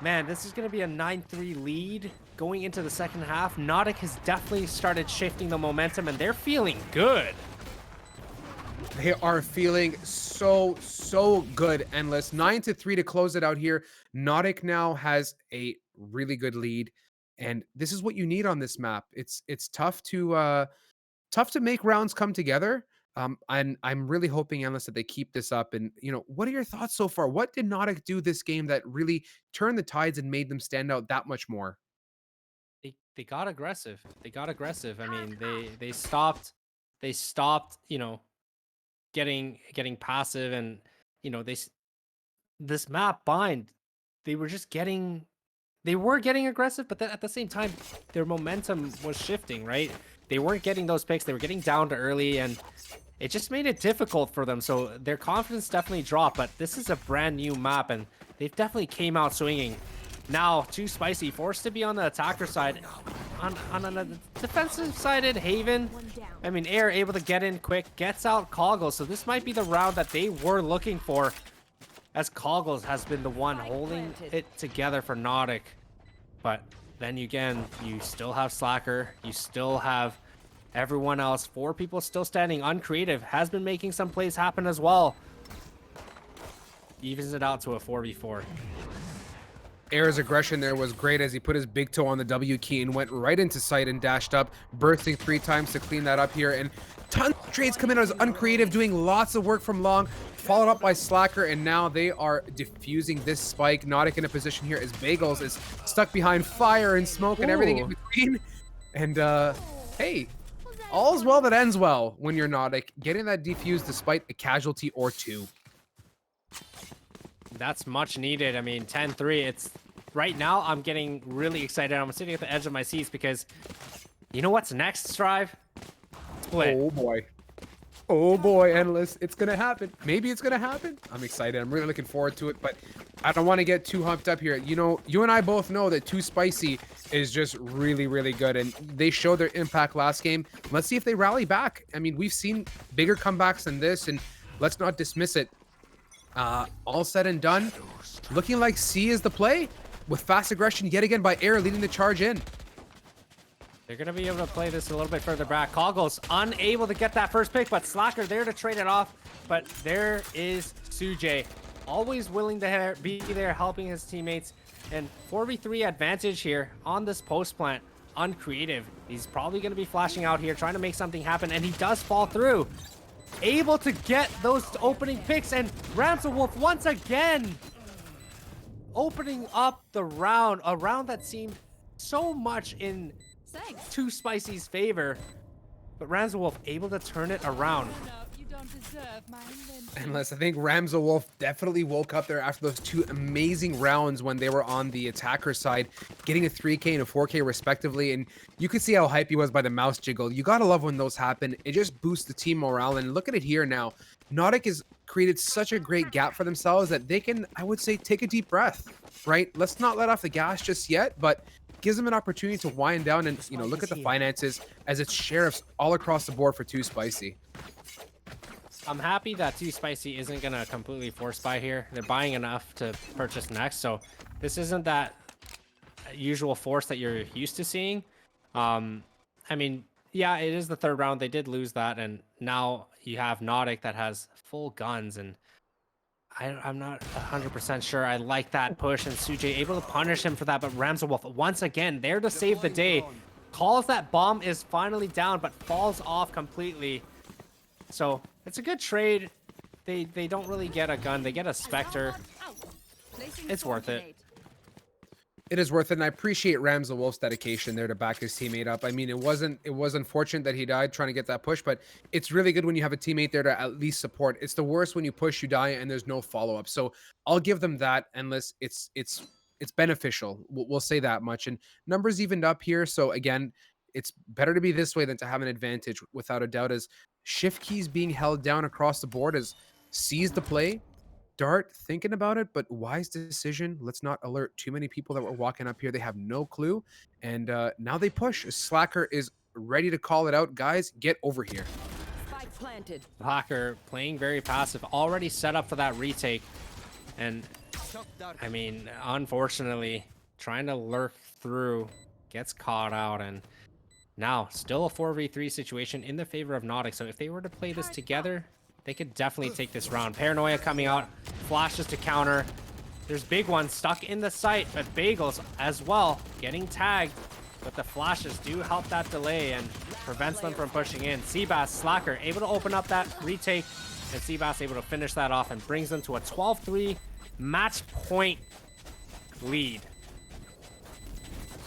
Man, this is going to be a 9-3 lead going into the second half. Nautic has definitely started shifting the momentum, and they're feeling good. They are feeling so good. Endless 9-3 to close it out here. Nautic now has a really good lead, and this is what you need on this map. It's tough to make rounds come together. And I'm really hoping, Endless, that they keep this up. And you know, what are your thoughts so far? What did Nautic do this game that really turned the tides and made them stand out that much more? They got aggressive. They got aggressive. I mean, they stopped, you know, getting passive, and you know, this map bind, they were getting aggressive, but then at the same time their momentum was shifting, right? They weren't getting those picks, they were getting down to early, and it just made it difficult for them. So their confidence definitely dropped, but this is a brand new map and they've definitely came out swinging. Now Too Spicy forced to be on the attacker side. on a defensive-sided Haven, I mean, Air able to get in quick, gets out Coggles. So this might be the round that they were looking for, as Coggles has been the one holding it together for Nautic. But then again, you still have Slacker, you still have everyone else. 4 people still standing. Uncreative has been making some plays happen as well. Evens it out to a 4v4. Air's aggression there was great as he put his big toe on the W key and went right into sight and dashed up, bursting 3 times to clean that up here. And tons of trades come in as Uncreative, doing lots of work from long, followed up by Slacker, and now they are diffusing this spike. Nautic in a position here as Bagels is stuck behind fire and smoke and everything in between. And hey, all's well that ends well when you're Nautic, getting that defused despite a casualty or 2. That's much needed. I mean, 10-3. It's right now I'm getting really excited. I'm sitting at the edge of my seats because you know what's next, Strive? Split. Oh boy. Oh boy, Endless. It's gonna happen. Maybe it's gonna happen. I'm excited. I'm really looking forward to it, but I don't want to get too humped up here. You know, you and I both know that Too Spicy is just really, really good, and they showed their impact last game. Let's see if they rally back. I mean, we've seen bigger comebacks than this, and let's not dismiss it. All said and done, looking like C is the play, with fast aggression yet again by Air leading the charge in. They're going to be able to play this a little bit further back. Coggles unable to get that first pick, but Slacker there to trade it off. But there is Sujay, always willing to be there helping his teammates. And 4v3 advantage here on this post plant. Uncreative. He's probably going to be flashing out here, trying to make something happen, and he does fall through. Able to get those opening picks, and Ramsewolf once again opening up the round, a round that seemed so much in Too Spicy's favor, but Ramsewolf able to turn it around. Unless I think Ramsewolf definitely woke up there after those 2 amazing rounds when they were on the attacker side, getting a 3K and a 4K respectively, and you could see how hype he was by the mouse jiggle. You gotta love when those happen. It just boosts the team morale, and look at it here now. Nautic has created such a great gap for themselves that they can, I would say, take a deep breath, right? Let's not let off the gas just yet, but gives them an opportunity to wind down and, you know, look at the finances as it's sheriffs all across the board for Too Spicy. I'm happy that Too Spicy isn't going to completely force buy here. They're buying enough to purchase next, so this isn't that usual force that you're used to seeing. I mean, yeah, it is the 3rd round. They did lose that, and now you have Nautic that has full guns, and I'm not 100% sure I like that push, and Sujay able to punish him for that, but Ramsewolf once again there to save the day. Calls that bomb is finally down, but falls off completely. So it's a good trade. They don't really get a gun. They get a Spectre. It's worth it. It is worth it, and I appreciate Ramsewolf's dedication there to back his teammate up. I mean, it was unfortunate that he died trying to get that push, but it's really good when you have a teammate there to at least support. It's the worst when you push, you die, and there's no follow-up. So I'll give them that, Endless. It's beneficial. We'll say that much. And numbers evened up here, so again, it's better to be this way than to have an advantage, without a doubt, as shift keys being held down across the board as sees the play. Dart thinking about it, but wise decision. Let's not alert too many people that were walking up here. They have no clue. And now they push. Slacker is ready to call it out. Guys, get over here. Slacker playing very passive, already set up for that retake. And I mean, unfortunately, trying to lurk through, gets caught out, and now still a 4v3 situation in the favor of Nautic. So if they were to play this together, they could definitely take this round. Paranoia coming out, flashes to counter. There's big one stuck in the site, but Bagels as well getting tagged. But the flashes do help that delay and prevents them from pushing in. Seabass, Slacker able to open up that retake, and Seabass able to finish that off and brings them to a 12-3 match point lead.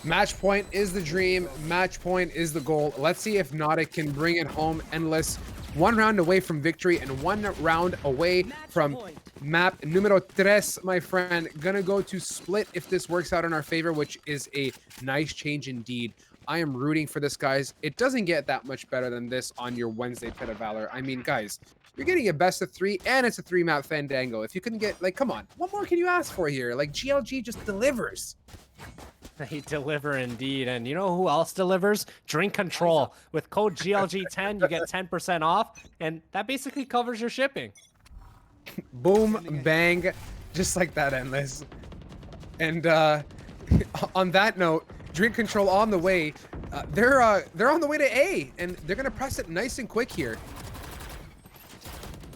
Match point is the dream. Match point is the goal. Let's see if Nautic can bring it home. Endless. 1 round away from victory and 1 round away from map numero 3, my friend. Gonna go to split if this works out in our favor, which is a nice change indeed. I am rooting for this, guys. It doesn't get that much better than this on your Wednesday Pit of Valor. I mean, guys, you're getting a best of 3 and it's a 3-map Fandango. If you couldn't get, like, come on, what more can you ask for here? Like, GLG just delivers. They deliver indeed. And you know who else delivers? Drink Control. With code GLG10, you get 10% off, and that basically covers your shipping. Boom, bang, just like that, Endless. And on that note, Drink Control on the way. They're on the way to A, and they're gonna press it nice and quick here.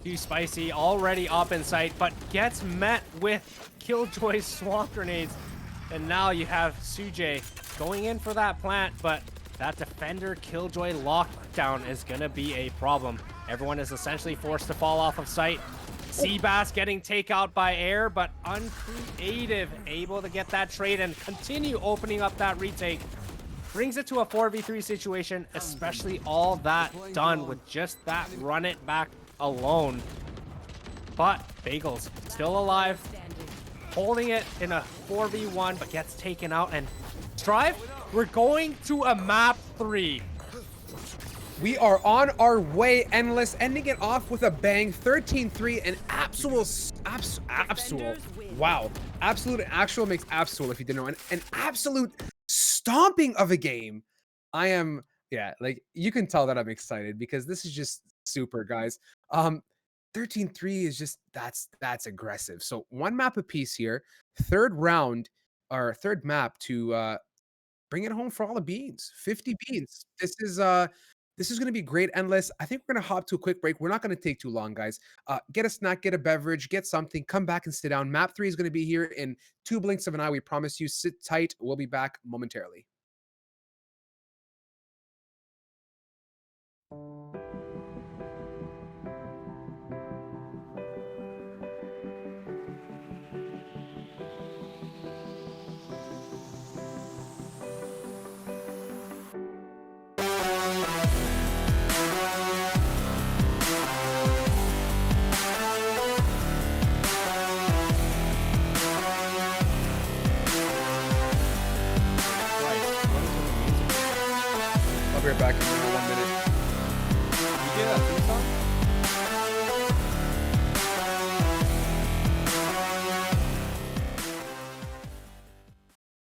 Too Spicy already up in sight, but gets met with Killjoy's swamp grenades. And now you have Sujay going in for that plant, but that defender Killjoy lockdown is gonna be a problem. Everyone is essentially forced to fall off of sight. Seabass getting takeout by air, but Uncreative able to get that trade and continue opening up that retake. Brings it to a 4v3 situation, especially all that done with just that run it back alone. But Bagels still alive, holding it in a 4v1, but gets taken out. And Strive, we're going to a map 3. We are on our way, Endless, ending it off with a bang. 13-3, and wow. Absolute and actual makes absolute, if you didn't know. An absolute stomping of a game. I am, yeah, like, you can tell that I'm excited because this is just super, guys. 13-3 is just, that's aggressive. So one map apiece here. Third round, or third map to bring it home for all the beans. 50 beans. This is going to be great, Endless. I think we're going to hop to a quick break. We're not going to take too long, guys. Get a snack, get a beverage, get something, come back and sit down. Map 3 is going to be here in 2 blinks of an eye. We promise you. Sit tight. We'll be back momentarily. I'll be right back in 1 minute. You get that theme song?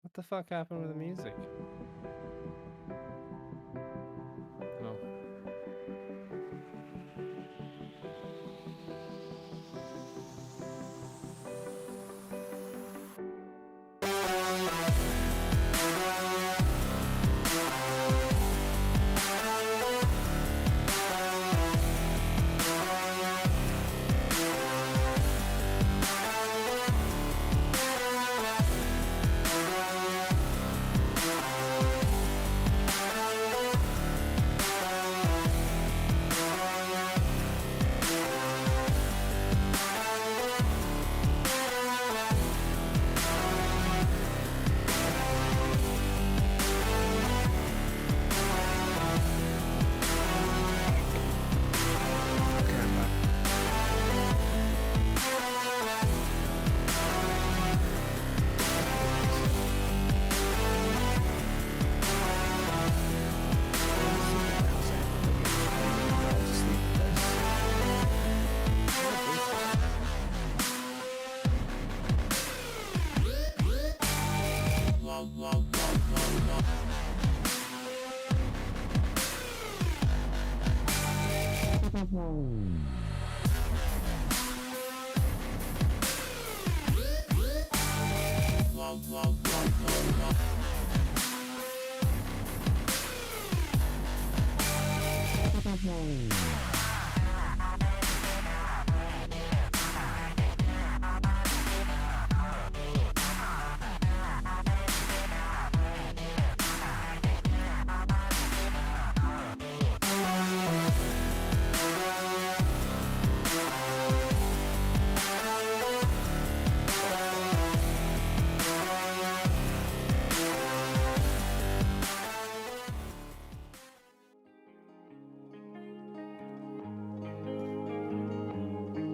What the fuck happened with the music? Oh.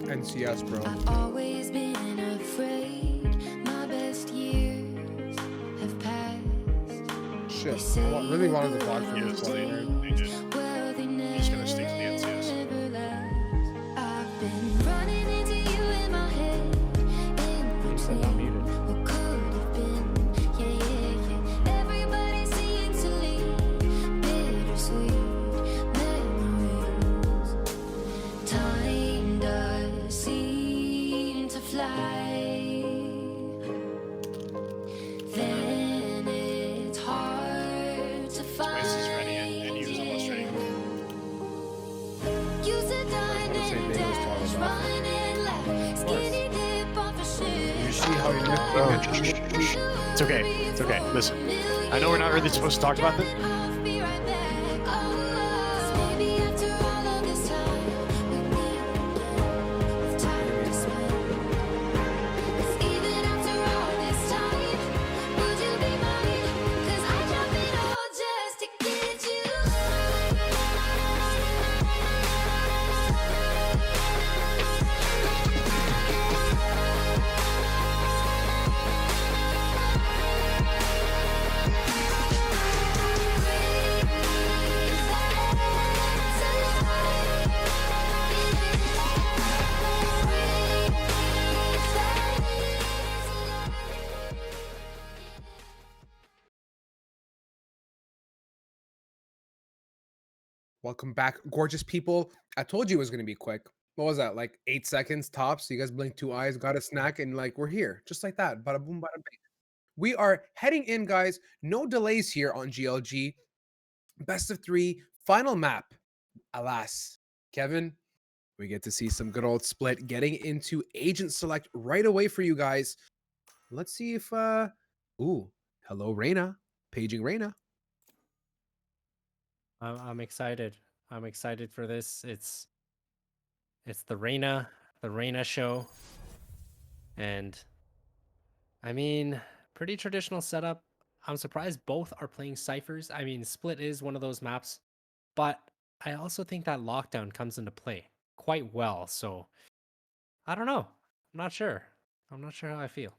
NCS, bro. I've always been afraid my best years have passed. Shit. I really wanted to vlog for this one. Well, they He's gonna stick to the NCS. never last. I've been running into you in my head, in between what could have been. Yeah, yeah, yeah. running like skinny dip off a You ship. see how he missed It's okay. It's okay. Listen, I know we're not really supposed to talk about this. I'll be right back. Oh, 'cause maybe after all of this time, we need time to spend. 'Cause even after all this time, would you be mine? 'Cause I drop it all just to get you. Welcome back, gorgeous people. I told you it was going to be quick. What was that, like 8 seconds tops? So you guys blinked 2 eyes, got a snack, and like we're here, just like that. Bada boom, bada bing. We are heading in, guys. No delays here on GLG. Best of 3, final map. Alas, Kevin, we get to see some good old Split getting into agent select right away for you guys. Let's see if ooh, hello Reina, paging Reina. I'm excited. I'm excited for this. It's the Reina show, and I mean, pretty traditional setup. I'm surprised both are playing ciphers. I mean, Split is one of those maps, but I also think that lockdown comes into play quite well. So I don't know. I'm not sure. I'm not sure how I feel.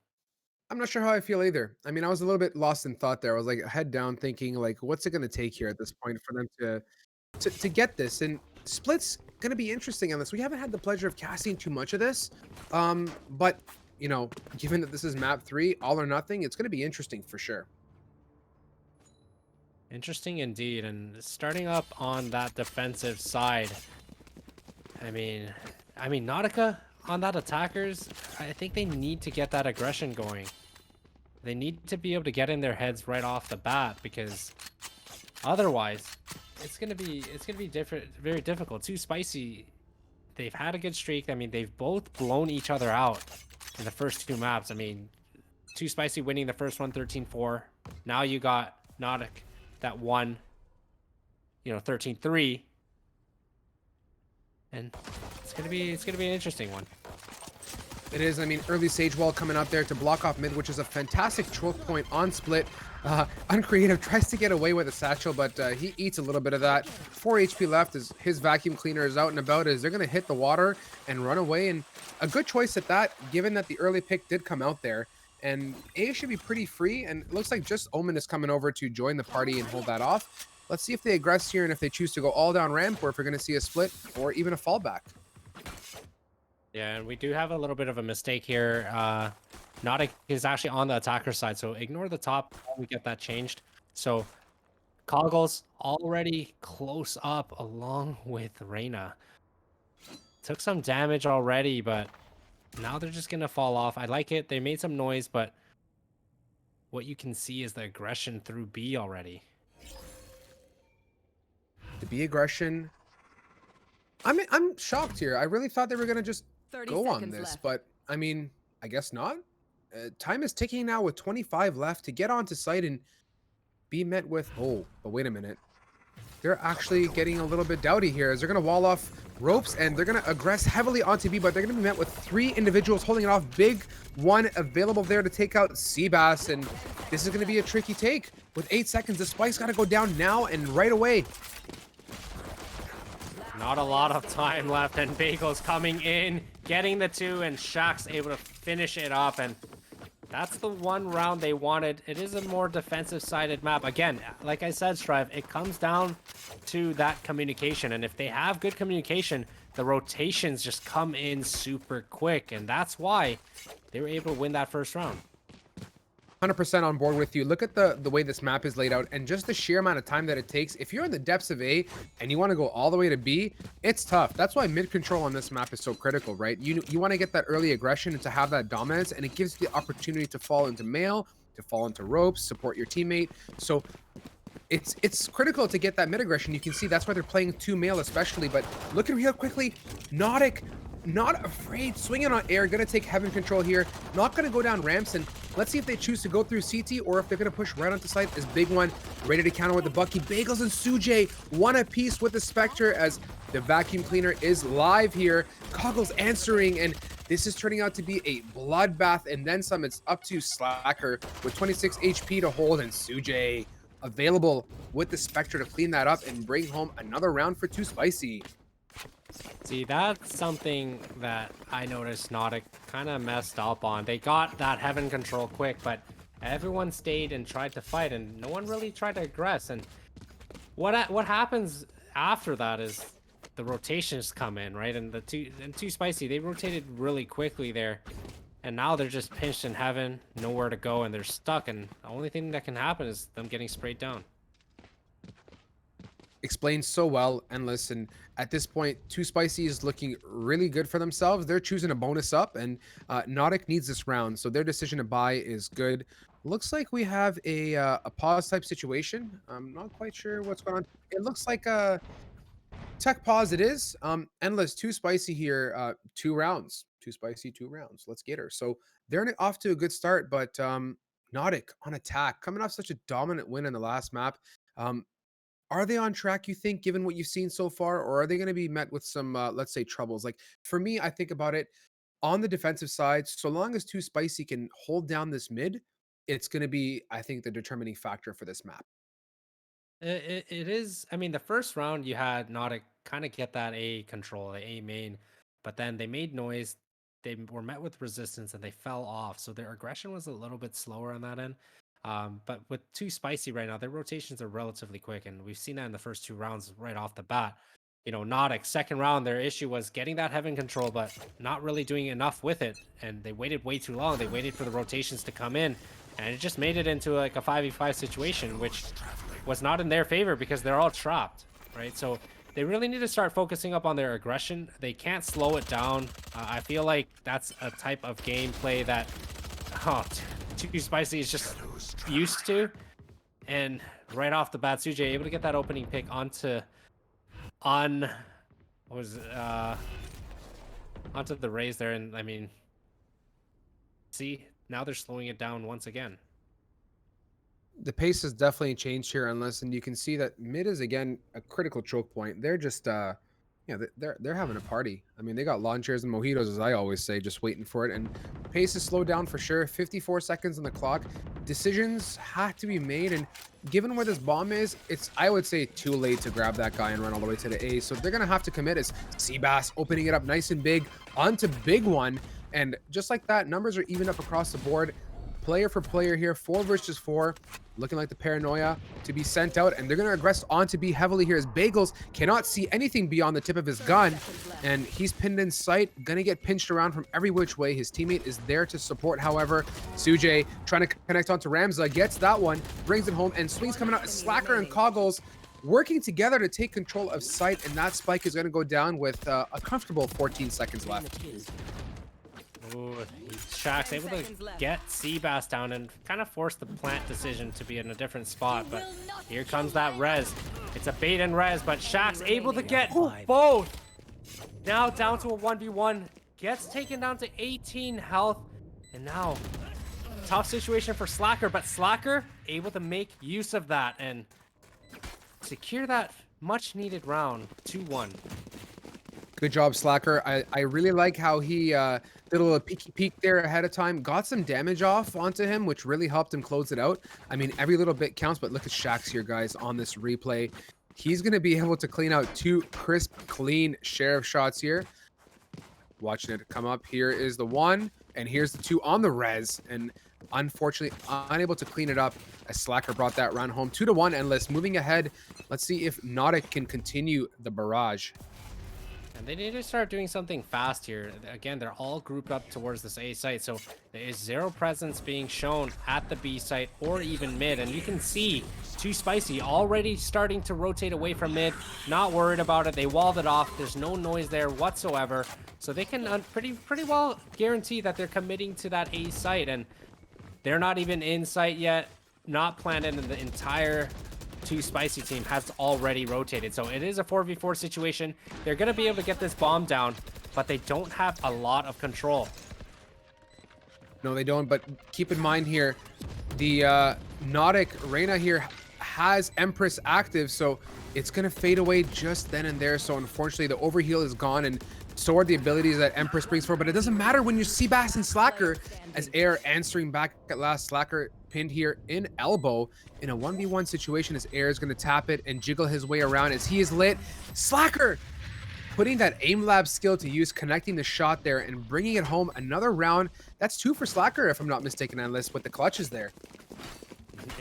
I'm not sure how I feel either. I mean, I was a little bit lost in thought there. I was like head down thinking like what's it going to take here at this point for them to get this, and Split's going to be interesting on this. We haven't had the pleasure of casting too much of this. But you know, given that this is map 3, all or nothing, it's going to be interesting for sure. Interesting indeed. And starting up on that defensive side, I mean, Nautica on that attackers, I think they need to get that aggression going. They need to be able to get in their heads right off the bat, because otherwise it's gonna be different, very difficult. Too Spicy, they've had a good streak. I mean, they've both blown each other out in the first 2 maps. I mean, Too Spicy winning the first one 13-4. Now you got Nautic that won, 13-3. And it's gonna be an interesting one. It is. I mean, early Sage Wall coming out there to block off mid, which is a fantastic choke point on Split. Uncreative tries to get away with a satchel, but he eats a little bit of that. 4 HP left as his vacuum cleaner is out and about, as they're going to hit the water and run away. And a good choice at that, given that the early pick did come out there. And A should be pretty free, and it looks like just Omen is coming over to join the party and hold that off. Let's see if they aggress here and if they choose to go all down ramp, or if we're going to see a split or even a fallback. Yeah, and we do have a little bit of a mistake here. Nautic is actually on the attacker side, so ignore the top while we get that changed. So Coggles already close up along with Reina. Took some damage already, but now they're just gonna fall off. I like it. They made some noise, but what you can see is the aggression through B already. The B aggression. I'm shocked here. I really thought they were gonna just go on this, but I mean, I guess not. Time is ticking now with 25 left to get onto site and be met with. Oh, but wait a minute. They're actually getting a little bit dowdy here, as they're gonna wall off ropes and they're gonna aggress heavily onto B, but they're gonna be met with 3 individuals holding it off. Big one available there to take out Seabass, and this is gonna be a tricky take. With 8 seconds, the Spike's gotta go down now and right away. Not a lot of time left, and Bagel's coming in, getting the 2, and Shaq's able to finish it up, and that's the one round they wanted. It is a more defensive-sided map. Again, like I said, Strive, it comes down to that communication, and if they have good communication, the rotations just come in super quick, and that's why they were able to win that first round. 100% on board with you. Look at the way this map is laid out and just the sheer amount of time that it takes. If you're in the depths of A and you want to go all the way to B, it's tough. That's why mid control on this map is so critical, right? You want to get that early aggression and to have that dominance, and it gives you the opportunity to fall into mail, to fall into ropes, support your teammate. So it's critical to get that mid aggression. You can see that's why they're playing 2 mail especially, but look at real quickly, Nautic not afraid, swinging on air, gonna take heaven control here, not gonna go down ramps, and let's see if they choose to go through CT or if they're gonna push right onto site. This big one, ready to counter with the Bucky. Bagels and Sujay, one apiece with the Spectre as the vacuum cleaner is live here. Coggles answering, and this is turning out to be a bloodbath, and then some. It's up to Slacker with 26 HP to hold, and Sujay available with the Spectre to clean that up and bring home another round for Too Spicy. See, that's something that I noticed Nautic kind of messed up on. They got that heaven control quick, but everyone stayed and tried to fight, and no one really tried to aggress. And what happens after that is the rotations come in, right? And Too Spicy, they rotated really quickly there, and now they're just pinched in heaven, nowhere to go, and they're stuck. And the only thing that can happen is them getting sprayed down. Explained so well. And listen, at this point, Too Spicy is looking really good for themselves. They're choosing a bonus up, and Nautic needs this round, so their decision to buy is good. Looks like we have a pause type situation. I'm not quite sure what's going on. It looks like a tech pause. It is. Endless Too Spicy here. 2 rounds. Too Spicy 2 rounds. Let's get her. So they're off to a good start, but Nautic on attack, coming off such a dominant win in the last map. Are they on track, you think, given what you've seen so far, or are they going to be met with some, let's say, troubles? Like, for me, I think about it on the defensive side, so long as Too Spicy can hold down this mid, it's going to be, I think, the determining factor for this map. It is. I mean, the first round you had Nautic kind of get that A control, the A main, but then they made noise. They were met with resistance and they fell off. So their aggression was a little bit slower on that end. But with Too Spicy right now, their rotations are relatively quick, and we've seen that in the first 2 rounds right off the bat. You know, Nautic, second round, their issue was getting that heaven control, but not really doing enough with it. And they waited way too long. They waited for the rotations to come in, and it just made it into like a 5v5 situation, which was not in their favor because they're all trapped, right? So they really need to start focusing up on their aggression. They can't slow it down. I feel like that's a type of gameplay that Too Spicy is just used to. And right off the bat, Sujay able to get that opening pick onto the Rays there. And I mean, see, now they're slowing it down once again. The pace has definitely changed here, unless, and you can see that mid is again a critical choke point. They're just they're having a party. I mean, they got lawn chairs and mojitos, as I always say, just waiting for it. And pace is slowed down for sure. 54 seconds on the clock. Decisions have to be made, and given where this bomb is, it's, I would say, too late to grab that guy and run all the way to the A. So they're gonna have to commit. As Seabass opening it up nice and big onto big one, and just like that, numbers are even up across the board. Player for player here, 4 versus 4, looking like the paranoia to be sent out, and they're going to aggress on to be heavily here as Bagels cannot see anything beyond the tip of his gun, and he's pinned in sight, going to get pinched around from every which way. His teammate is there to support, however. Sujay trying to connect onto Ramza, gets that one, brings it home, and swings coming out. Slacker and Coggles working together to take control of sight, and that spike is going to go down with a comfortable 14 seconds left. Ooh, Shaq's able to get Seabass down and kind of force the plant decision to be in a different spot, but here comes that res. It's a bait and res, but Shaq's able to get both. Now down to a 1v1, gets taken down to 18 health, and now tough situation for Slacker, but Slacker able to make use of that and secure that much needed round. 2-1. Good job, Slacker. I really like how he did a little peeky peek there ahead of time, got some damage off onto him, which really helped him close it out. I mean, every little bit counts, but look at Shax here, guys, on this replay. He's going to be able to clean out 2 crisp, clean sheriff shots here. Watching it come up. Here is the 1, and here's the 2 on the res, and unfortunately unable to clean it up as Slacker brought that round home. 2-1 Endless. Moving ahead, let's see if Nautic can continue the barrage. And they need to start doing something fast here. Again, they're all grouped up towards this A site, so there is 0 presence being shown at the B site or even mid. And you can see Too Spicy already starting to rotate away from mid, not worried about it. They walled it off. There's no noise there whatsoever, so they can pretty well guarantee that they're committing to that A site. And they're not even in sight yet, not planned in the entire Too Spicy team has already rotated. So it is a 4v4 situation. They're going to be able to get this bomb down. but they don't have a lot of control. No, they don't. But keep in mind here, the Nautic Reyna here has Empress active, so it's going to fade away just then and there. So unfortunately, the overheal is gone, and so are the abilities that Empress brings forward. But it doesn't matter when you're Seabass and Slacker, as Air answering back at last. Slacker pinned here in elbow in a 1v1 situation, as Air is going to tap it and jiggle his way around as he is lit. Slacker putting that aim lab skill to use, connecting the shot there and bringing it home. Another round. That's 2 for Slacker, if I'm not mistaken, Endless, with the clutches there.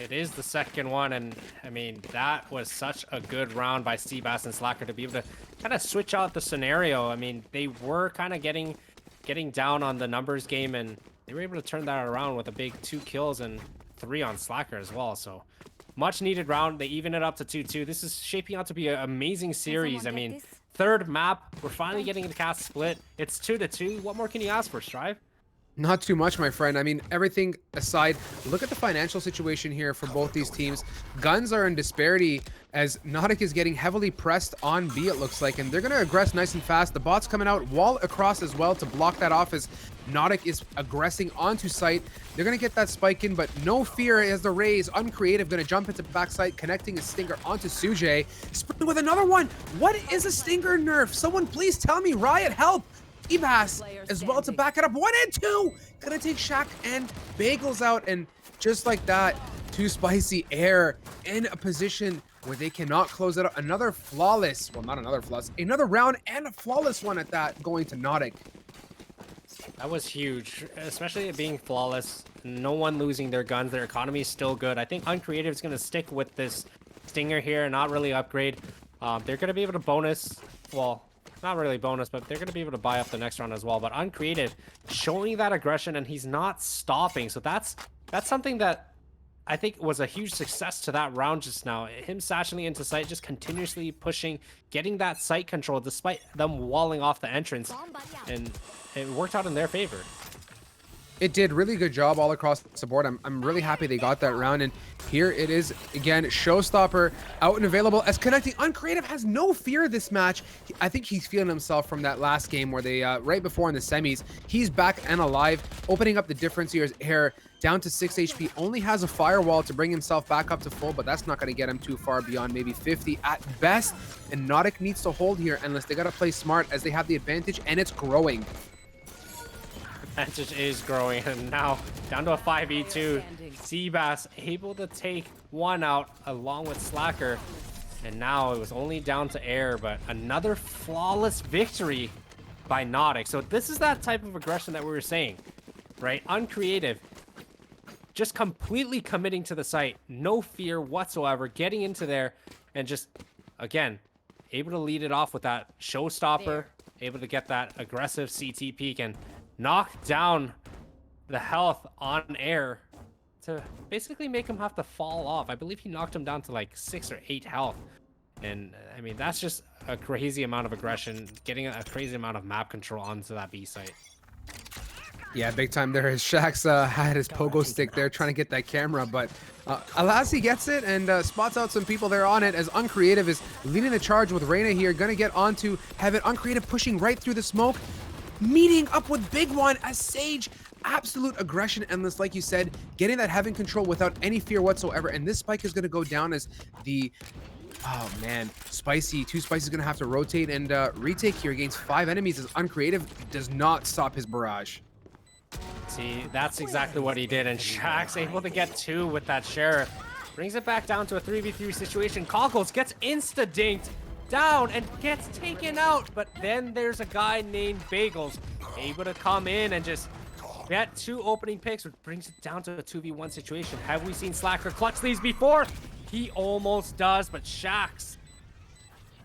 It is the second one, and I mean, that was such a good round by Seabass and Slacker to be able to kind of switch out the scenario. I mean, they were kind of getting down on the numbers game, and they were able to turn that around with a big 2 kills and 3 on Slacker as well. So much needed round. They even it up to 2-2. This is shaping out to be an amazing series. I mean, third map, we're finally getting the cast split. It's 2-2. What more can you ask for, Strive? Not too much, my friend. I mean, everything aside, look at the financial situation here for both these teams. Guns are in disparity as Nautic is getting heavily pressed on B, it looks like, and they're going to aggress nice and fast. The bot's coming out, wall across as well to block that off as Nautic is aggressing onto site. They're going to get that spike in, but no fear as the Rays, Uncreative, going to jump into backside, connecting a Stinger onto Sujay. Spring with another one. What is a Stinger nerf? Someone please tell me. Riot, help. Seabass as well to back it up. 1 and 2. Gonna take Shaq and Bagels out, and just like that, 2 Spicy Air in a position where they cannot close it out. Another flawless, well, not another flawless, another round and a flawless one at that, going to Nautic. That was huge, especially it being flawless. No one losing their guns. Their economy is still good. I think Uncreative is going to stick with this Stinger here and not really upgrade. They're going to be able to bonus, well, not really bonus, but they're going to be able to buy up the next round as well. But Uncreative showing that aggression, and he's not stopping. So that's something that I think was a huge success to that round just now. Him satcheling into sight, just continuously pushing, getting that sight control despite them walling off the entrance. And it worked out in their favor. It did really good job all across the board. I'm really happy they got that round. And here it is again, Showstopper out and available as connecting. Uncreative has no fear this match. I think he's feeling himself from that last game where they right before in the semis. He's back and alive, opening up the difference here. Air down to 6 HP, only has a firewall to bring himself back up to full, but that's not going to get him too far beyond maybe 50 at best. And Nautic needs to hold here unless they got to play smart as they have the advantage, and it's growing. Advantage is growing, and now down to a 5v2. Seabass able to take one out along with Slacker, and now it was only down to Air, but another flawless victory by Nautic. So this is that type of aggression that we were saying, right? Uncreative, just completely committing to the site, no fear whatsoever, getting into there, and just, again, able to lead it off with that Showstopper, able to get that aggressive CT peek and knock down the health on Air to basically make him have to fall off. I believe he knocked him down to like 6 or 8 health. And I mean, that's just a crazy amount of aggression, getting a crazy amount of map control onto that B site. Yeah, big time there. Shaxx had his pogo stick there trying to get that camera, but Alasi gets it and spots out some people there on it as Uncreative is leading the charge with Reyna here. Gonna get onto Heaven. Uncreative pushing right through the smoke, meeting up with Big One as Sage. Absolute aggression endless, like you said, getting that Heaven control without any fear whatsoever. And this spike is going to go down as the, oh man, Spicy, 2 Spicy is going to have to rotate and retake here against 5 enemies as Uncreative does not stop his barrage. See, that's exactly what he did, and Shaxx able to get 2 with that Sheriff. Brings it back down to a 3v3 situation. Conkles gets insta-dinked down and gets taken out, but then there's a guy named Bagels able to come in and just get 2 opening picks, which brings it down to a 2v1 situation. Have we seen Slacker clutch these before? He almost does, but Shaxx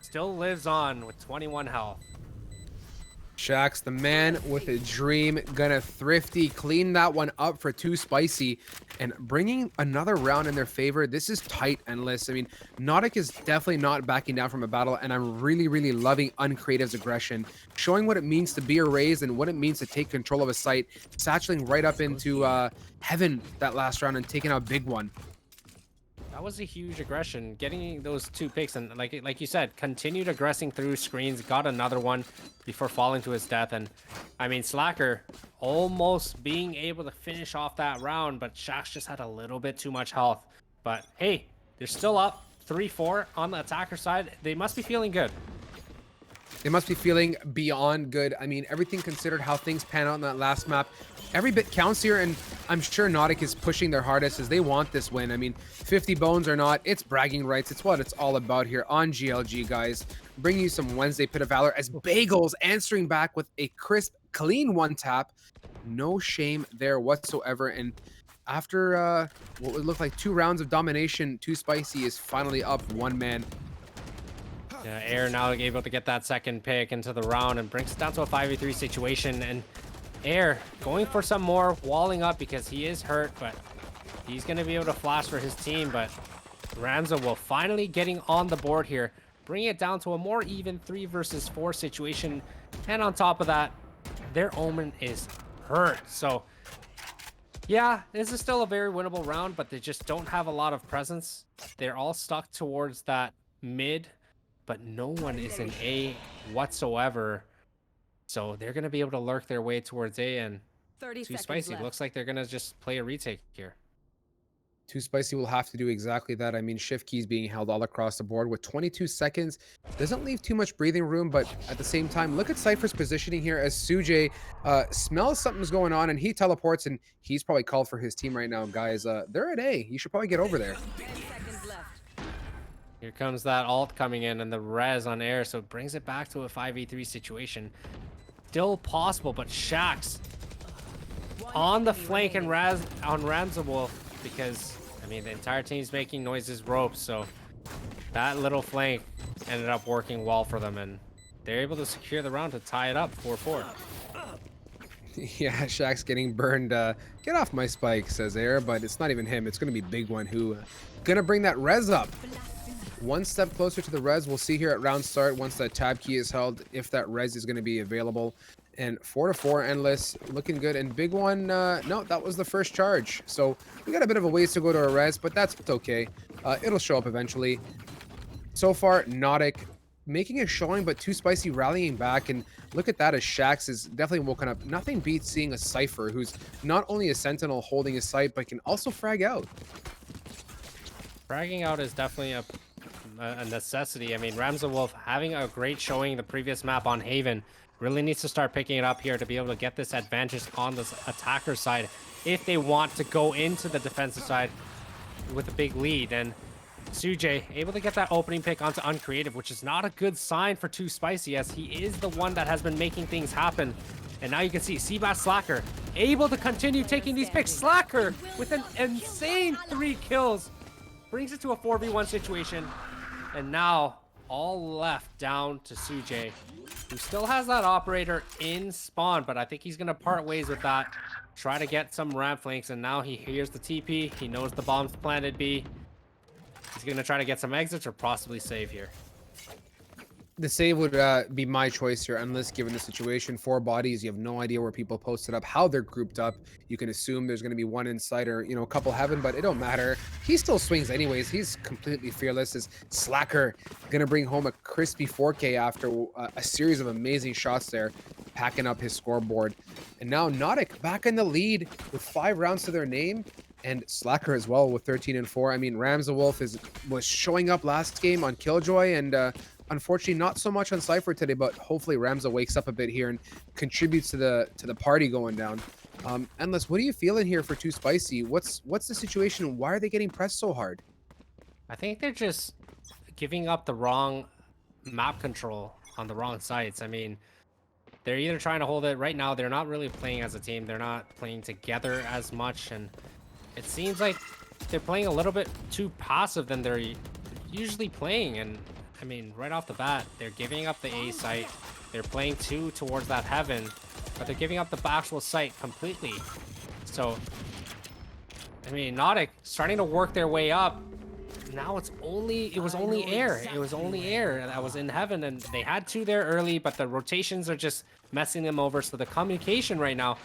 still lives on with 21 health. Shaxx, the man with a dream, gonna thrifty clean that one up for 2 Spicy and bringing another round in their favor. This is tight, Endless. I mean, Nautic is definitely not backing down from a battle, and I'm really loving Uncreative's aggression, showing what it means to be a Raze and what it means to take control of a site, satcheling right up into Heaven that last round and taking out Big One. That was a huge aggression, getting those 2 picks, and like you said, continued aggressing through screens, got another one before falling to his death. And I mean, Slacker almost being able to finish off that round, but Shax just had a little bit too much health. But hey, they're still up 3-4 on the attacker side. They must be feeling good. They must be feeling beyond good. I mean, everything considered, how things pan out in that last map, every bit counts here, and I'm sure Nautic is pushing their hardest as they want this win. I mean, 50 bones or not, it's bragging rights. It's what it's all about here on GLG, guys. Bringing you some Wednesday Pit of Valor as Bagels answering back with a crisp, clean 1-tap. No shame there whatsoever. And after what would look like 2 rounds of domination, Too Spicy is finally up 1 man. Yeah, Air now able to get that second pick into the round and brings it down to a 5v3 situation. And Air going for some more, walling up because he is hurt, but he's going to be able to flash for his team. But Ramza will finally getting on the board here, bringing it down to a more even 3 versus 4 situation. And on top of that, their Omen is hurt. So yeah, this is still a very winnable round, but they just don't have a lot of presence. They're all stuck towards that mid, but no one is in A whatsoever. So they're going to be able to lurk their way towards A, and 30 Too seconds Spicy left. looks like they're going to just play a retake here. Too Spicy will have to do exactly that. I mean, shift keys being held all across the board with 22 seconds. Doesn't leave too much breathing room, but at the same time, look at Cypher's positioning here as Sujay smells something's going on, and he teleports, and he's probably called for his team right now. Guys, they're at A. You should probably get over there. 10 seconds left. Here comes that ult coming in and the res on Air, so it brings it back to a 5v3 situation. Still possible, but Shax on the flank and Raz on Ramza because I mean the entire team's making noises ropes, so that little flank ended up working well for them, and they're able to secure the round to tie it up 4-4. Yeah, Shaq's getting burned. Get off my spike, says Air, but it's not even him. It's going to be Big One who gonna bring that res up. 1 step closer to the res. We'll see here at round start once that tab key is held if that res is going to be available. And 4-4 endless, looking good. And Big One, no, that was the first charge. So we got a bit of a ways to go to a res, but that's okay. It'll show up eventually. So far, Nautic making a showing, but Too Spicy rallying back. And look at that as Shax is definitely woken up. Nothing beats seeing a Cypher who's not only a Sentinel holding his sight, but can also frag out. Fragging out is definitely a necessity. I mean, Ramza Wolf having a great showing the previous map on Haven really needs to start picking it up here to be able to get this advantage on the attacker side if they want to go into the defensive side with a big lead. And Sujay able to get that opening pick onto Uncreative, which is not a good sign for Too Spicy as he is the one that has been making things happen. And now you can see Seabass Slacker able to continue taking these picks. Slacker with an insane 3 kills brings it to a 4v1 situation. And now all left down to Sujay, who still has that operator in spawn, but I think he's going to part ways with that. Try to get some ramp flanks, and now he hears the TP. He knows the bomb's planted B. He's going to try to get some exits or possibly save here. The save would be my choice here, unless given the situation. 4 bodies, you have no idea where people posted up, how they're grouped up. You can assume there's going to be one inside or, you know, a couple heaven, but it don't matter. He still swings anyways. He's completely fearless. His Slacker going to bring home a crispy 4K after a series of amazing shots there, packing up his scoreboard. And now Nautic back in the lead with 5 rounds to their name. And Slacker as well with 13-4. I mean, Ramza Wolf was showing up last game on Killjoy, and unfortunately not so much on Cypher today, but hopefully Ramza wakes up a bit here and contributes to the party going down. Endless, what are you feeling here for Too Spicy? What's the situation? Why are they getting pressed so hard? I think they're just giving up the wrong map control on the wrong sites. I mean, they're either trying to hold it right now. They're not really playing as a team. They're not playing together as much, and it seems like they're playing a little bit too passive than they're usually playing. And I mean, right off the bat, they're giving up the A site. They're playing 2 towards that heaven, but they're giving up the actual site completely. So, I mean, Nautic starting to work their way up. Now it was only Air. It was only Air that was in heaven, and they had 2 there early, but the rotations are just messing them over. So the communication right now,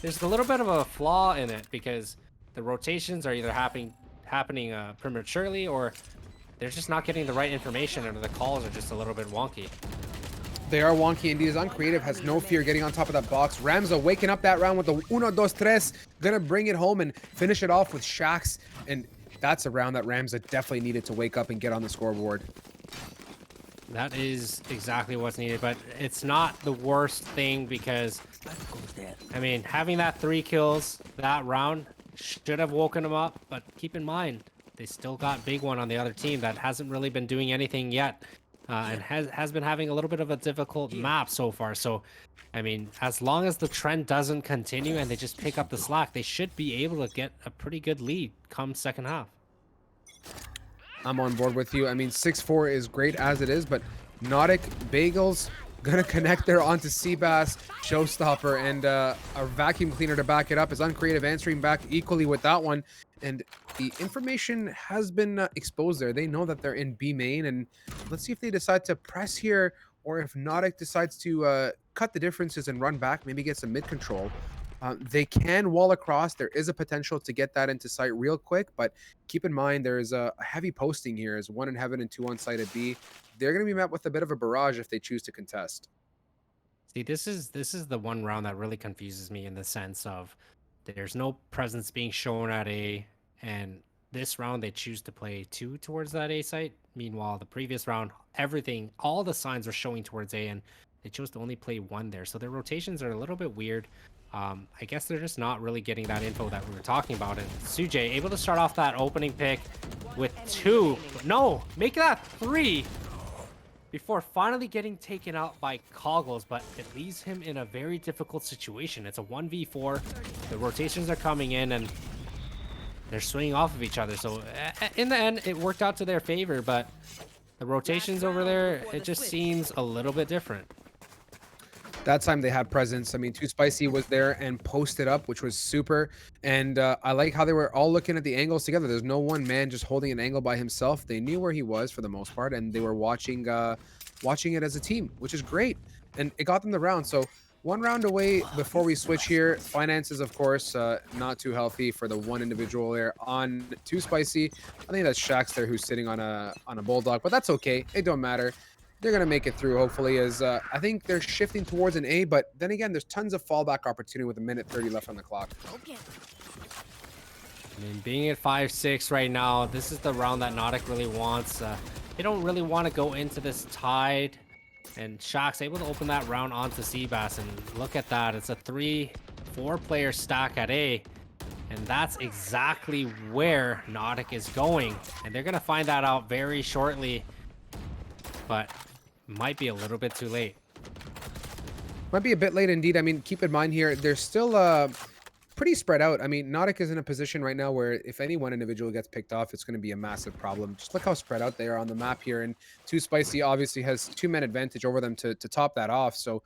there's a little bit of a flaw in it because the rotations are either happening happening prematurely, or they're just not getting the right information, and the calls are just a little bit wonky. They are wonky indeed. Uncreative has no fear getting on top of that box. Ramza waking up that round with the 1-2-3. Gonna bring it home and finish it off with Shax. And that's a round that Ramza definitely needed to wake up and get on the scoreboard. That is exactly what's needed, but it's not the worst thing because, I mean, having that 3 kills that round should have woken them up, but keep in mind, they still got Big One on the other team that hasn't really been doing anything yet. And has been having a little bit of a difficult map so far. So, I mean, as long as the trend doesn't continue and they just pick up the slack, they should be able to get a pretty good lead come second half. I'm on board with you. I mean, 6-4 is great as it is, but Nautic, Bagels, gonna connect there onto Seabass, Showstopper, and a vacuum cleaner to back it up. Is Uncreative answering back equally with that one. And the information has been exposed there. They know that they're in B main, and let's see if they decide to press here, or if Nautic decides to cut the differences and run back, maybe get some mid control. They can wall across. There is a potential to get that into sight real quick, but keep in mind there's a heavy posting here. Is 1 in heaven and 2 on site at B. They're going to be met with a bit of a barrage if they choose to contest. See, this is the one round that really confuses me in the sense of there's no presence being shown at A, and this round they choose to play 2 towards that A site. Meanwhile, the previous round, everything, all the signs were showing towards A, and they chose to only play 1 there. So their rotations are a little bit weird. I guess they're just not really getting that info that we were talking about. And Sujay able to start off that opening pick with 2. No, make that 3 before finally getting taken out by Coggles, but it leaves him in a very difficult situation. It's a 1v4. The rotations are coming in, and they're swinging off of each other. So in the end, it worked out to their favor, but the rotations over there, it just seems a little bit different. That time they had presence. I mean, Too Spicy was there and posted up, which was super. And I like how they were all looking at the angles together. There's no one man just holding an angle by himself. They knew where he was for the most part, and they were watching it as a team, which is great. And it got them the round. So 1 round away before we switch here. Finances, of course, not too healthy for the one individual there on Too Spicy. I think that's Shax there who's sitting on a Bulldog, but that's okay. It don't matter. They're going to make it through, hopefully, as I think they're shifting towards an A, but then again, there's tons of fallback opportunity with 1:30 left on the clock. I mean, being at 5-6 right now, this is the round that Nautic really wants. They don't really want to go into this tied, and Shax's able to open that round onto Seabass, and look at that. It's a 3-4 player stack at A, and that's exactly where Nautic is going, and they're going to find that out very shortly, but might be a little bit too late. Might be a bit late indeed. I mean, keep in mind here, they're still pretty spread out. I mean, Nautic is in a position right now where if any one individual gets picked off, it's going to be a massive problem. Just look how spread out they are on the map here. And Too Spicy obviously has 2-man advantage over them to top that off. So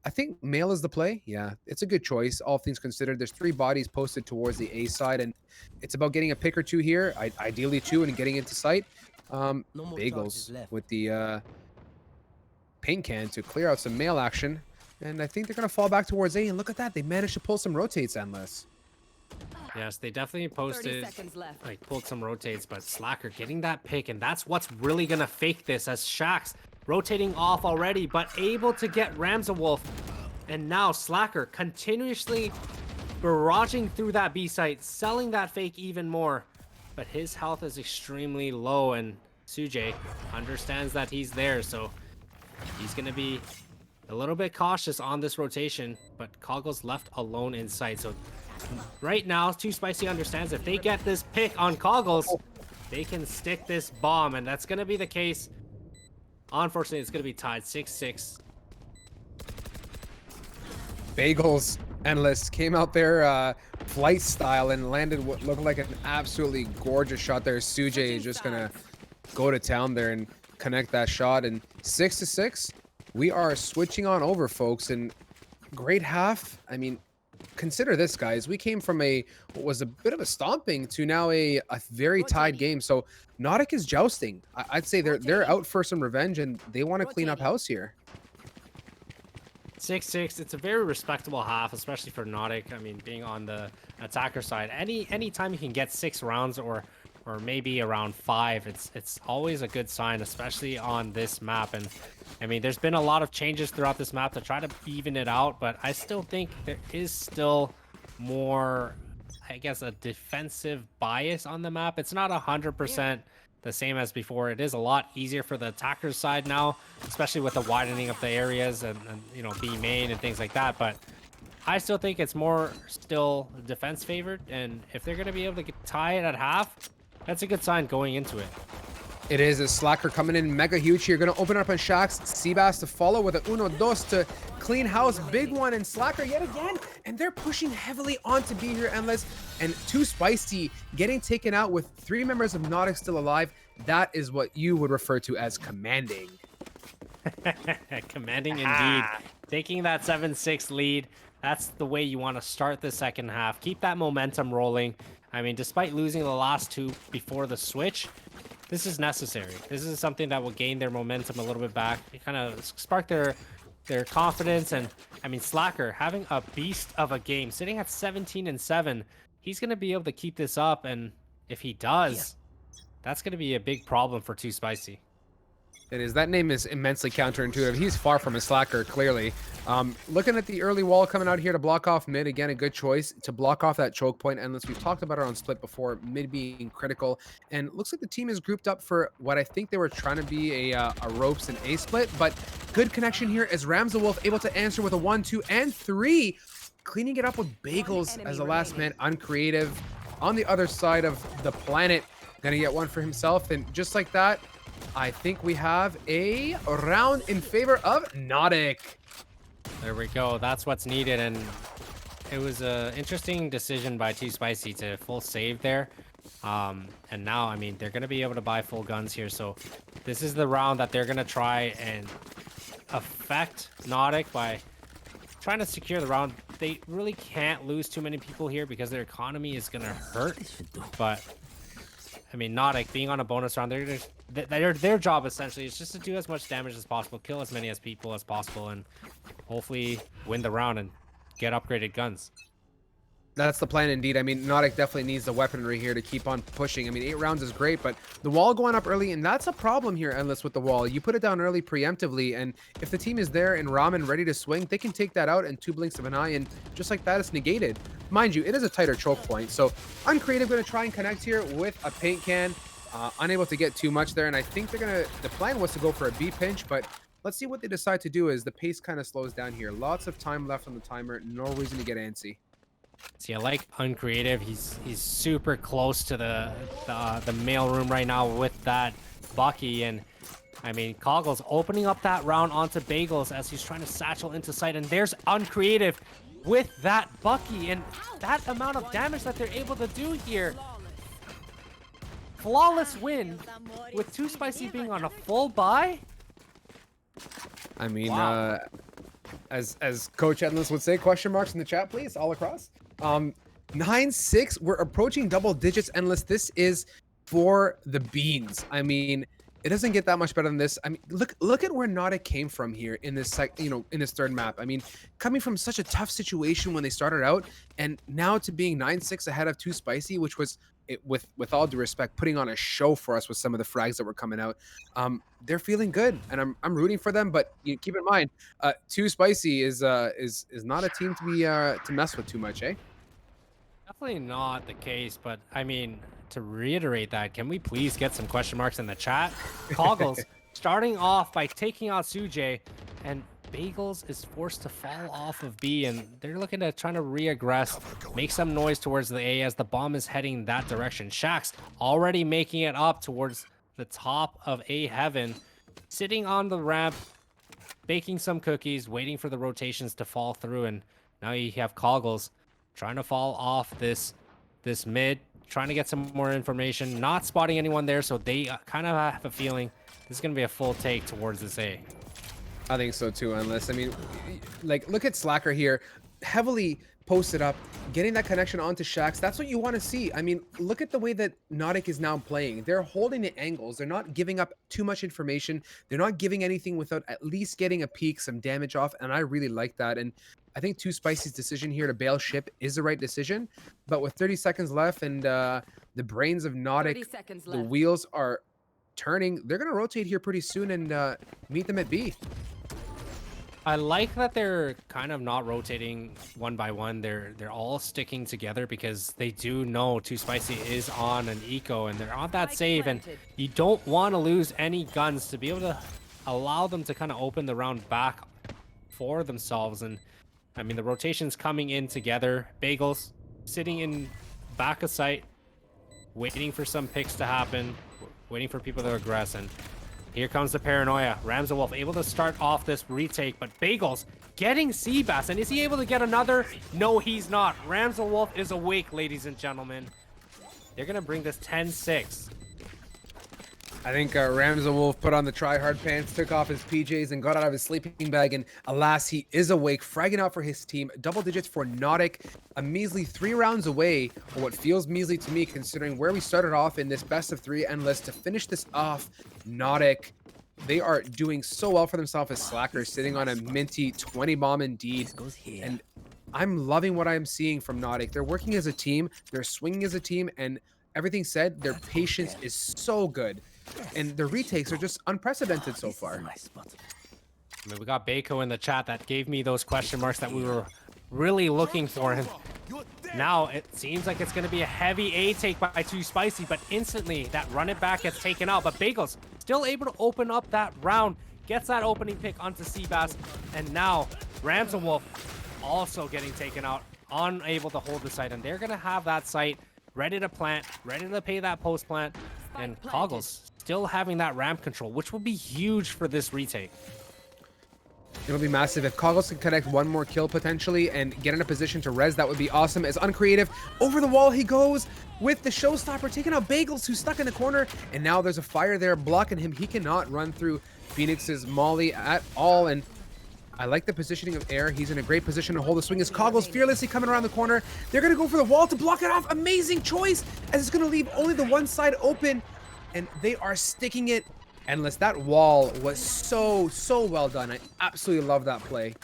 I think Male is the play. Yeah, it's a good choice, all things considered. There's 3 bodies posted towards the A side, and it's about getting a pick or 2 here, ideally 2, and getting into sight. Bagels with the paint can to clear out some Male action. And I think they're going to fall back towards A. And look at that. They managed to pull some rotates, Endless. Yes, they definitely 30 posted, seconds left. like, pulled some rotates, but Slacker getting that pick, and that's what's really going to fake this, as Shax rotating off already, but able to get Ramza Wolf. And now Slacker continuously barraging through that B site, selling that fake even more. But his health is extremely low, and Sujay understands that he's there, so he's going to be a little bit cautious on this rotation, but Coggles left alone in sight. So right now, Too Spicy understands if they get this pick on Coggles, they can stick this bomb, and that's going to be the case. Unfortunately, it's going to be tied 6-6. Bagels, Endless came out there flight style and landed what looked like an absolutely gorgeous shot there. Sujay is just going to go to town there and connect that shot. And 6-6. We are switching on over, folks, and great half. I mean, consider this, guys. We came from what was a bit of a stomping to now a very tied game. So Nautic is jousting. I'd say they're out for some revenge, and they want to clean up house here. 6-6. It's a very respectable half, especially for Nautic. I mean, being on the attacker side, any time you can get 6 rounds or or maybe around 5, it's always a good sign, especially on this map. And I mean, there's been a lot of changes throughout this map to try to even it out, but I still think there is still more, I guess, a defensive bias on the map. It's not 100% the same as before. It is a lot easier for the attackers side now, especially with the widening of the areas and you know, B main and things like that. But I still think it's more still defense favored, and if they're going to be able to tie it at half, that's a good sign going into it. It is a Slacker coming in mega huge here. Going to open up on Shax. Seabass to follow with a 1-2 to clean house. Big one and Slacker yet again. And they're pushing heavily on to be here, Endless. And Too Spicy getting taken out with 3 members of Nautic still alive. That is what you would refer to as commanding. Commanding indeed. Taking that 7-6 lead. That's the way you want to start the second half. Keep that momentum rolling. I mean, despite losing the last 2 before the switch, this is necessary. This is something that will gain their momentum a little bit back. It kind of spark their confidence. And I mean, Slacker having a beast of a game, sitting at 17-7, he's going to be able to keep this up. And if he does, that's going to be a big problem for Too Spicy. It is. That name is immensely counterintuitive. He's far from a Slacker, clearly. Looking at the early wall coming out here to block off mid. Again, a good choice to block off that choke point. Endless. We've talked about it on split before, mid being critical. And looks like the team is grouped up for what I think they were trying to be a ropes and A split. But good connection here as Rams the Wolf able to answer with a 1, 2, and 3. Cleaning it up with Bagels as the last man. Uncreative on the other side of the planet. Gonna get one for himself. And just like that, I think we have a round in favor of Nautic. There we go. That's what's needed. And it was an interesting decision by Too Spicy to full save there. And now, I mean, they're going to be able to buy full guns here. So this is the round that they're going to try and affect Nautic by trying to secure the round. They really can't lose too many people here because their economy is going to hurt. But I mean, Nautic being on a bonus round, their job essentially is just to do as much damage as possible, kill as many as people as possible, and hopefully win the round and get upgraded guns. That's the plan indeed. I mean, Nautic definitely needs the weaponry here to keep on pushing. I mean, 8 rounds is great, but the wall going up early, and that's a problem here, Endless, with the wall. You put it down early preemptively, and if the team is there in Ramen ready to swing, they can take that out in 2 blinks of an eye, and just like that, it's negated. Mind you, it is a tighter choke point, so Uncreative going to try and connect here with a paint can. Unable to get too much there, and I think the plan was to go for a B pinch, but let's see what they decide to do as the pace kind of slows down here. Lots of time left on the timer, no reason to get antsy. See, I like Uncreative. He's super close to the mailroom right now with that Bucky, and I mean, Coggles opening up that round onto Bagels as he's trying to satchel into sight, and there's Uncreative with that Bucky, and that amount of damage that they're able to do here. Flawless win with Too Spicy being on a full buy. I mean, Wow. As Coach Endless would say, question marks in the chat, please, all across. 9-6, we're approaching double digits, Endless. This is for the beans. I mean, it doesn't get that much better than this. I mean, look at where Nautic came from here in this in this third map. I mean, coming from such a tough situation when they started out, and now to being 9-6 ahead of Too Spicy, which was, with all due respect, putting on a show for us with some of the frags that were coming out. They're feeling good, and I'm rooting for them. But you keep in mind, Too Spicy is not a team to be to mess with too much, eh? Definitely not the case, but I mean, to reiterate that, can we please get some question marks in the chat? Coggles starting off by taking out Sujay, and Bagels is forced to fall off of B, and they're looking to trying to reaggress, make some noise towards the A as the bomb is heading that direction. Shax already making it up towards the top of A heaven, sitting on the ramp, baking some cookies, waiting for the rotations to fall through, and now you have Coggles trying to fall off this mid, trying to get some more information, not spotting anyone there, so they kind of have a feeling this is going to be a full take towards this A. I think so too, Endless. I mean, like, look at Slacker here, heavily posted up, getting that connection onto Shax. That's what you want to see. I mean, look at the way that Nautic is now playing. They're holding the angles. They're not giving up too much information. They're not giving anything without at least getting a peek, some damage off, and I really like that. And I think Too Spicy's decision here to bail ship is the right decision. But with 30 seconds left and the brains of 30 Nautic, seconds the left. wheels are turning. They're going to rotate here pretty soon and meet them at B. I like that they're kind of not rotating one by one. They're all sticking together because they do know Too Spicy is on an eco and they're on that Spike save, and planted. you don't want to lose any guns to be able to allow them to kind of open the round back for themselves. And I mean, the rotation's coming in together. Bagels sitting in back of sight, waiting for some picks to happen, waiting for people to aggress. And here comes the paranoia. Rams the Wolf able to start off this retake, but Bagels getting Seabass. And is he able to get another? No, he's not. Rams the Wolf is awake, ladies and gentlemen. They're going to bring this 10-6. I think Rams the Wolf put on the try-hard pants, took off his PJs, and got out of his sleeping bag. And alas, he is awake, fragging out for his team. Double digits for Nautic, a measly 3 rounds away, or what feels measly to me, considering where we started off in this best of 3 endless. To finish this off, Nautic, they are doing so well for themselves as Slacker, sitting on a minty 20 bomb indeed. And I'm loving what I'm seeing from Nautic. They're working as a team, they're swinging as a team, and everything said, their patience is so good. And the retakes are just unprecedented so far. I mean, we got Baco in the chat that gave me those question marks that we were really looking for. And now it seems like it's going to be a heavy A take by Too Spicy, but instantly that run it back gets taken out. But Bagels still able to open up that round, gets that opening pick onto Seabass, and now Rams and Wolf also getting taken out, unable to hold the site. And they're going to have that site ready to plant, ready to pay that post plant. And Coggles still having that ramp control, which will be huge for this retake. It'll be massive. If Coggles can connect one more kill potentially and get in a position to res, that would be awesome. As Uncreative, over the wall he goes with the showstopper, taking out Bagels, who's stuck in the corner. And now there's a fire there blocking him. He cannot run through Phoenix's molly at all. And I like the positioning of Air. He's in a great position to hold the swing as Coggles fearlessly coming around the corner. They're going to go for the wall to block it off. Amazing choice, as it's going to leave only the one side open. And they are sticking it. Endless. That wall was so well done. I absolutely love that play.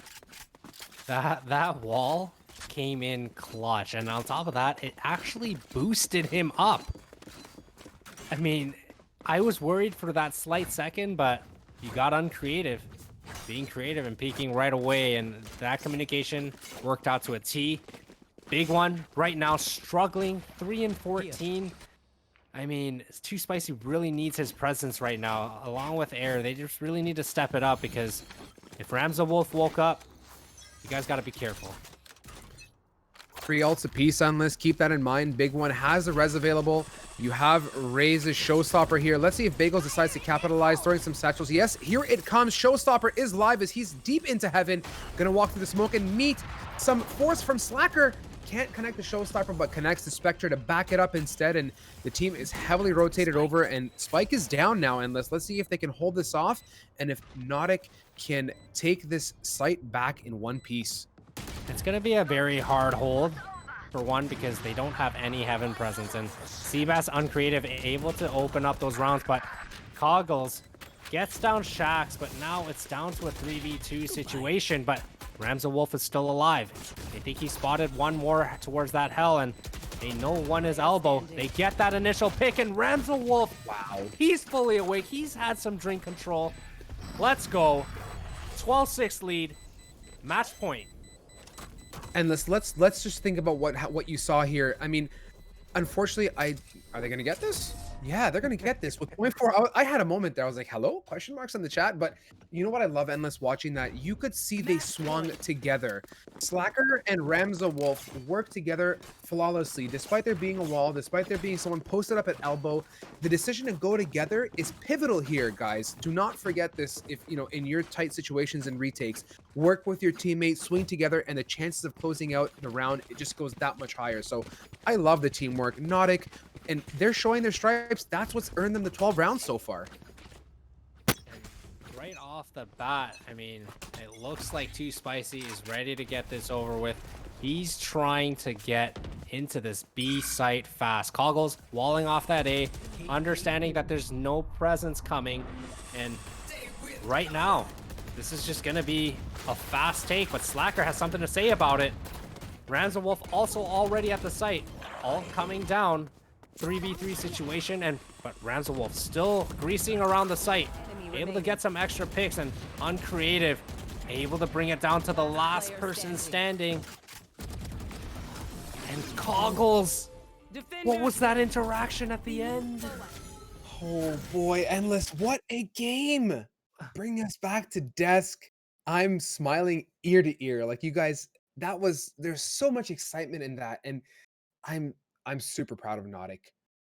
That wall came in clutch, and on top of that, it actually boosted him up. I mean, I was worried for that slight second, but you got uncreative, being creative and peeking right away, and that communication worked out to a T. Big one right now, struggling 3 and 14. I mean, Too Spicy really needs his presence right now, along with Air. They just really need to step it up, because if Rams the Wolf woke up, you guys got to be careful. 3 ults apiece on list. Keep that in mind. Big one has the res available. You have Raze's showstopper here. Let's see if Bagels decides to capitalize, throwing some satchels. Yes, here it comes. Showstopper is live as he's deep into heaven. Gonna walk through the smoke and meet some force from Slacker. Can't connect the showstopper, but connects the Spectre to back it up instead. And the team is heavily rotated over, and Spike is down now. And let's see if they can hold this off, and if Nautic can take this site back in one piece. It's going to be a very hard hold, for one, because they don't have any heaven presence. And Seabass uncreative, able to open up those rounds, but Coggles gets down Shax, but now it's down to a 3v2 situation. But Rams the Wolf is still alive. They think he spotted one more towards that hell, and they know one is elbow. They get that initial pick, and Rams the Wolf, wow, he's fully awake. He's had some drink control. Let's go. 12-6 lead. Match point. And let's just think about what you saw here. I mean, unfortunately, are they gonna get this? Yeah, they're gonna get this with 0.4. I had a moment there. I was like, hello? Question marks in the chat. But you know what I love, Endless, watching that? You could see they swung together. Slacker and Ramza Wolf work together flawlessly. Despite there being a wall, despite there being someone posted up at elbow, the decision to go together is pivotal here, guys. Do not forget this. If you know, in your tight situations and retakes, work with your teammates, swing together, and the chances of closing out the round, it just goes that much higher. So I love the teamwork. Nautic, and they're showing their stripes. That's what's earned them the 12 rounds so far. Right off the bat, I mean, it looks like Too Spicy is ready to get this over with. He's trying to get into this B site fast. Coggles walling off that A, understanding that there's no presence coming. And right now, this is just going to be a fast take, but Slacker has something to say about it. Rams and Wolf also already at the site, all coming down. 3v3 situation, but Ramsewolf still greasing around the site, able to get some extra picks, and Uncreative able to bring it down to the last person standing. And Coggles, what was that interaction at the end? Oh boy, Endless, what a game! Bring us back to desk. I'm smiling ear to ear. Like you guys, there's so much excitement in that, and I'm I'm super proud of Nautic.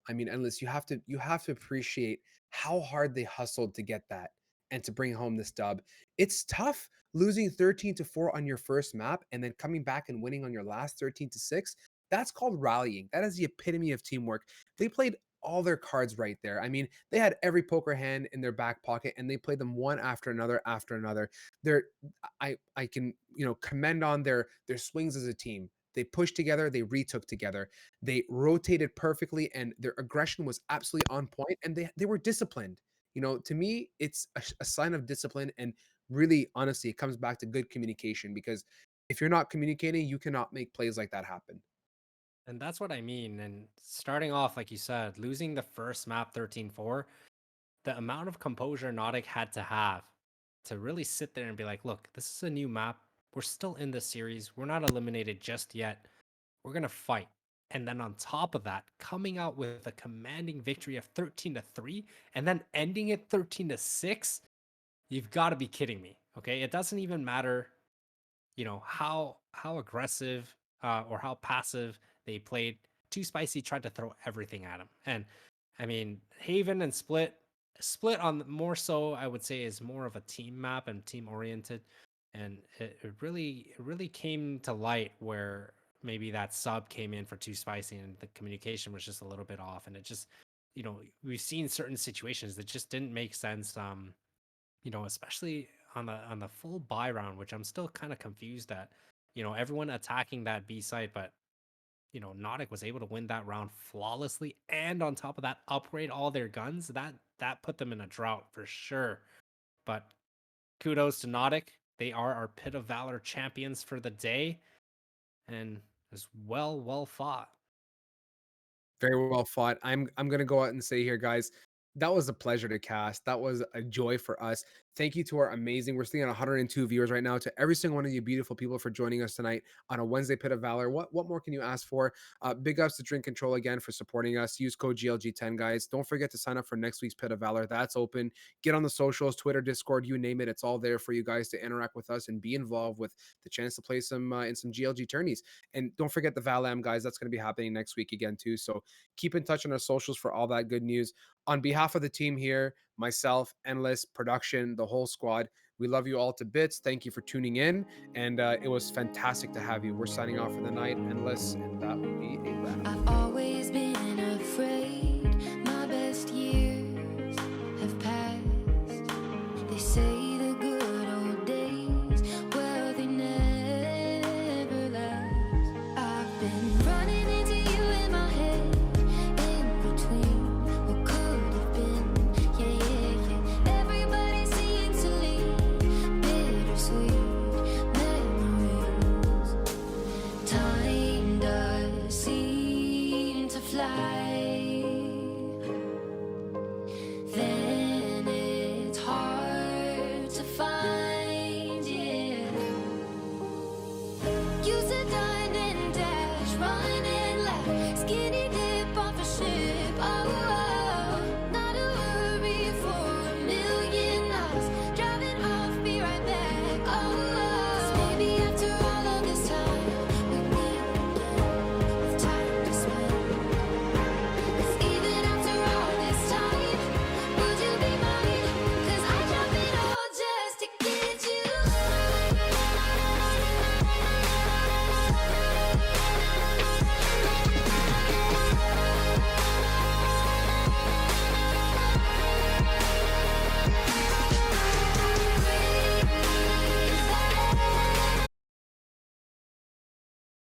I mean, Endless, you have to appreciate how hard they hustled to get that and to bring home this dub. It's tough losing 13-4 on your first map and then coming back and winning on your last 13-6. That's called rallying. That is the epitome of teamwork. They played all their cards right there. I mean, they had every poker hand in their back pocket and they played them one after another after another. They're I can, commend on their swings as a team. They pushed together, they retook together, they rotated perfectly, and their aggression was absolutely on point, and they were disciplined. To me, it's a sign of discipline, and really, honestly, it comes back to good communication because if you're not communicating, you cannot make plays like that happen. And that's what I mean. And starting off, like you said, losing the first map 13-4, the amount of composure Nautic had to have to really sit there and be like, look, this is a new map. We're still in the series. We're not eliminated just yet. We're going to fight. And then on top of that, coming out with a commanding victory of 13-3 and then ending it 13-6, you've got to be kidding me. Okay. It doesn't even matter, how aggressive or how passive they played. Too Spicy tried to throw everything at him. And I mean, Haven and Split on more so, I would say, is more of a team map and team oriented. And it really came to light where maybe that sub came in for Too Spicy and the communication was just a little bit off. And it just, we've seen certain situations that just didn't make sense. Especially on the full buy round, which I'm still kind of confused at. Everyone attacking that B site, but Nautic was able to win that round flawlessly, and on top of that, upgrade all their guns. That put them in a drought for sure. But kudos to Nautic. They are our Pit of Valor champions for the day, and as well fought. Very well fought. I'm gonna go out and say here, guys, that was a pleasure to cast. That was a joy for us. Thank you to our amazing. We're sitting at 102 viewers right now. To every single one of you beautiful people for joining us tonight on a Wednesday Pit of Valor. What more can you ask for? Big ups to Drink Control again for supporting us. Use code GLG10, guys. Don't forget to sign up for next week's Pit of Valor. That's open. Get on the socials, Twitter, Discord, you name it. It's all there for you guys to interact with us and be involved with the chance to play some in some GLG tourneys. And don't forget the Valam, guys. That's going to be happening next week again too. So keep in touch on our socials for all that good news. On behalf of the team here, myself, Endless, production, the whole squad, we love you all to bits. Thank you for tuning in. And it was fantastic to have you. We're signing off for the night, Endless, and that will be a wrap. I've always been afraid my best years have passed. They say the good old days, well, they never last. I've been running into you in my head, in between what could have been. Yeah. Everybody seems to leave bittersweet memories. Time does seem to fly. Then it's hard to find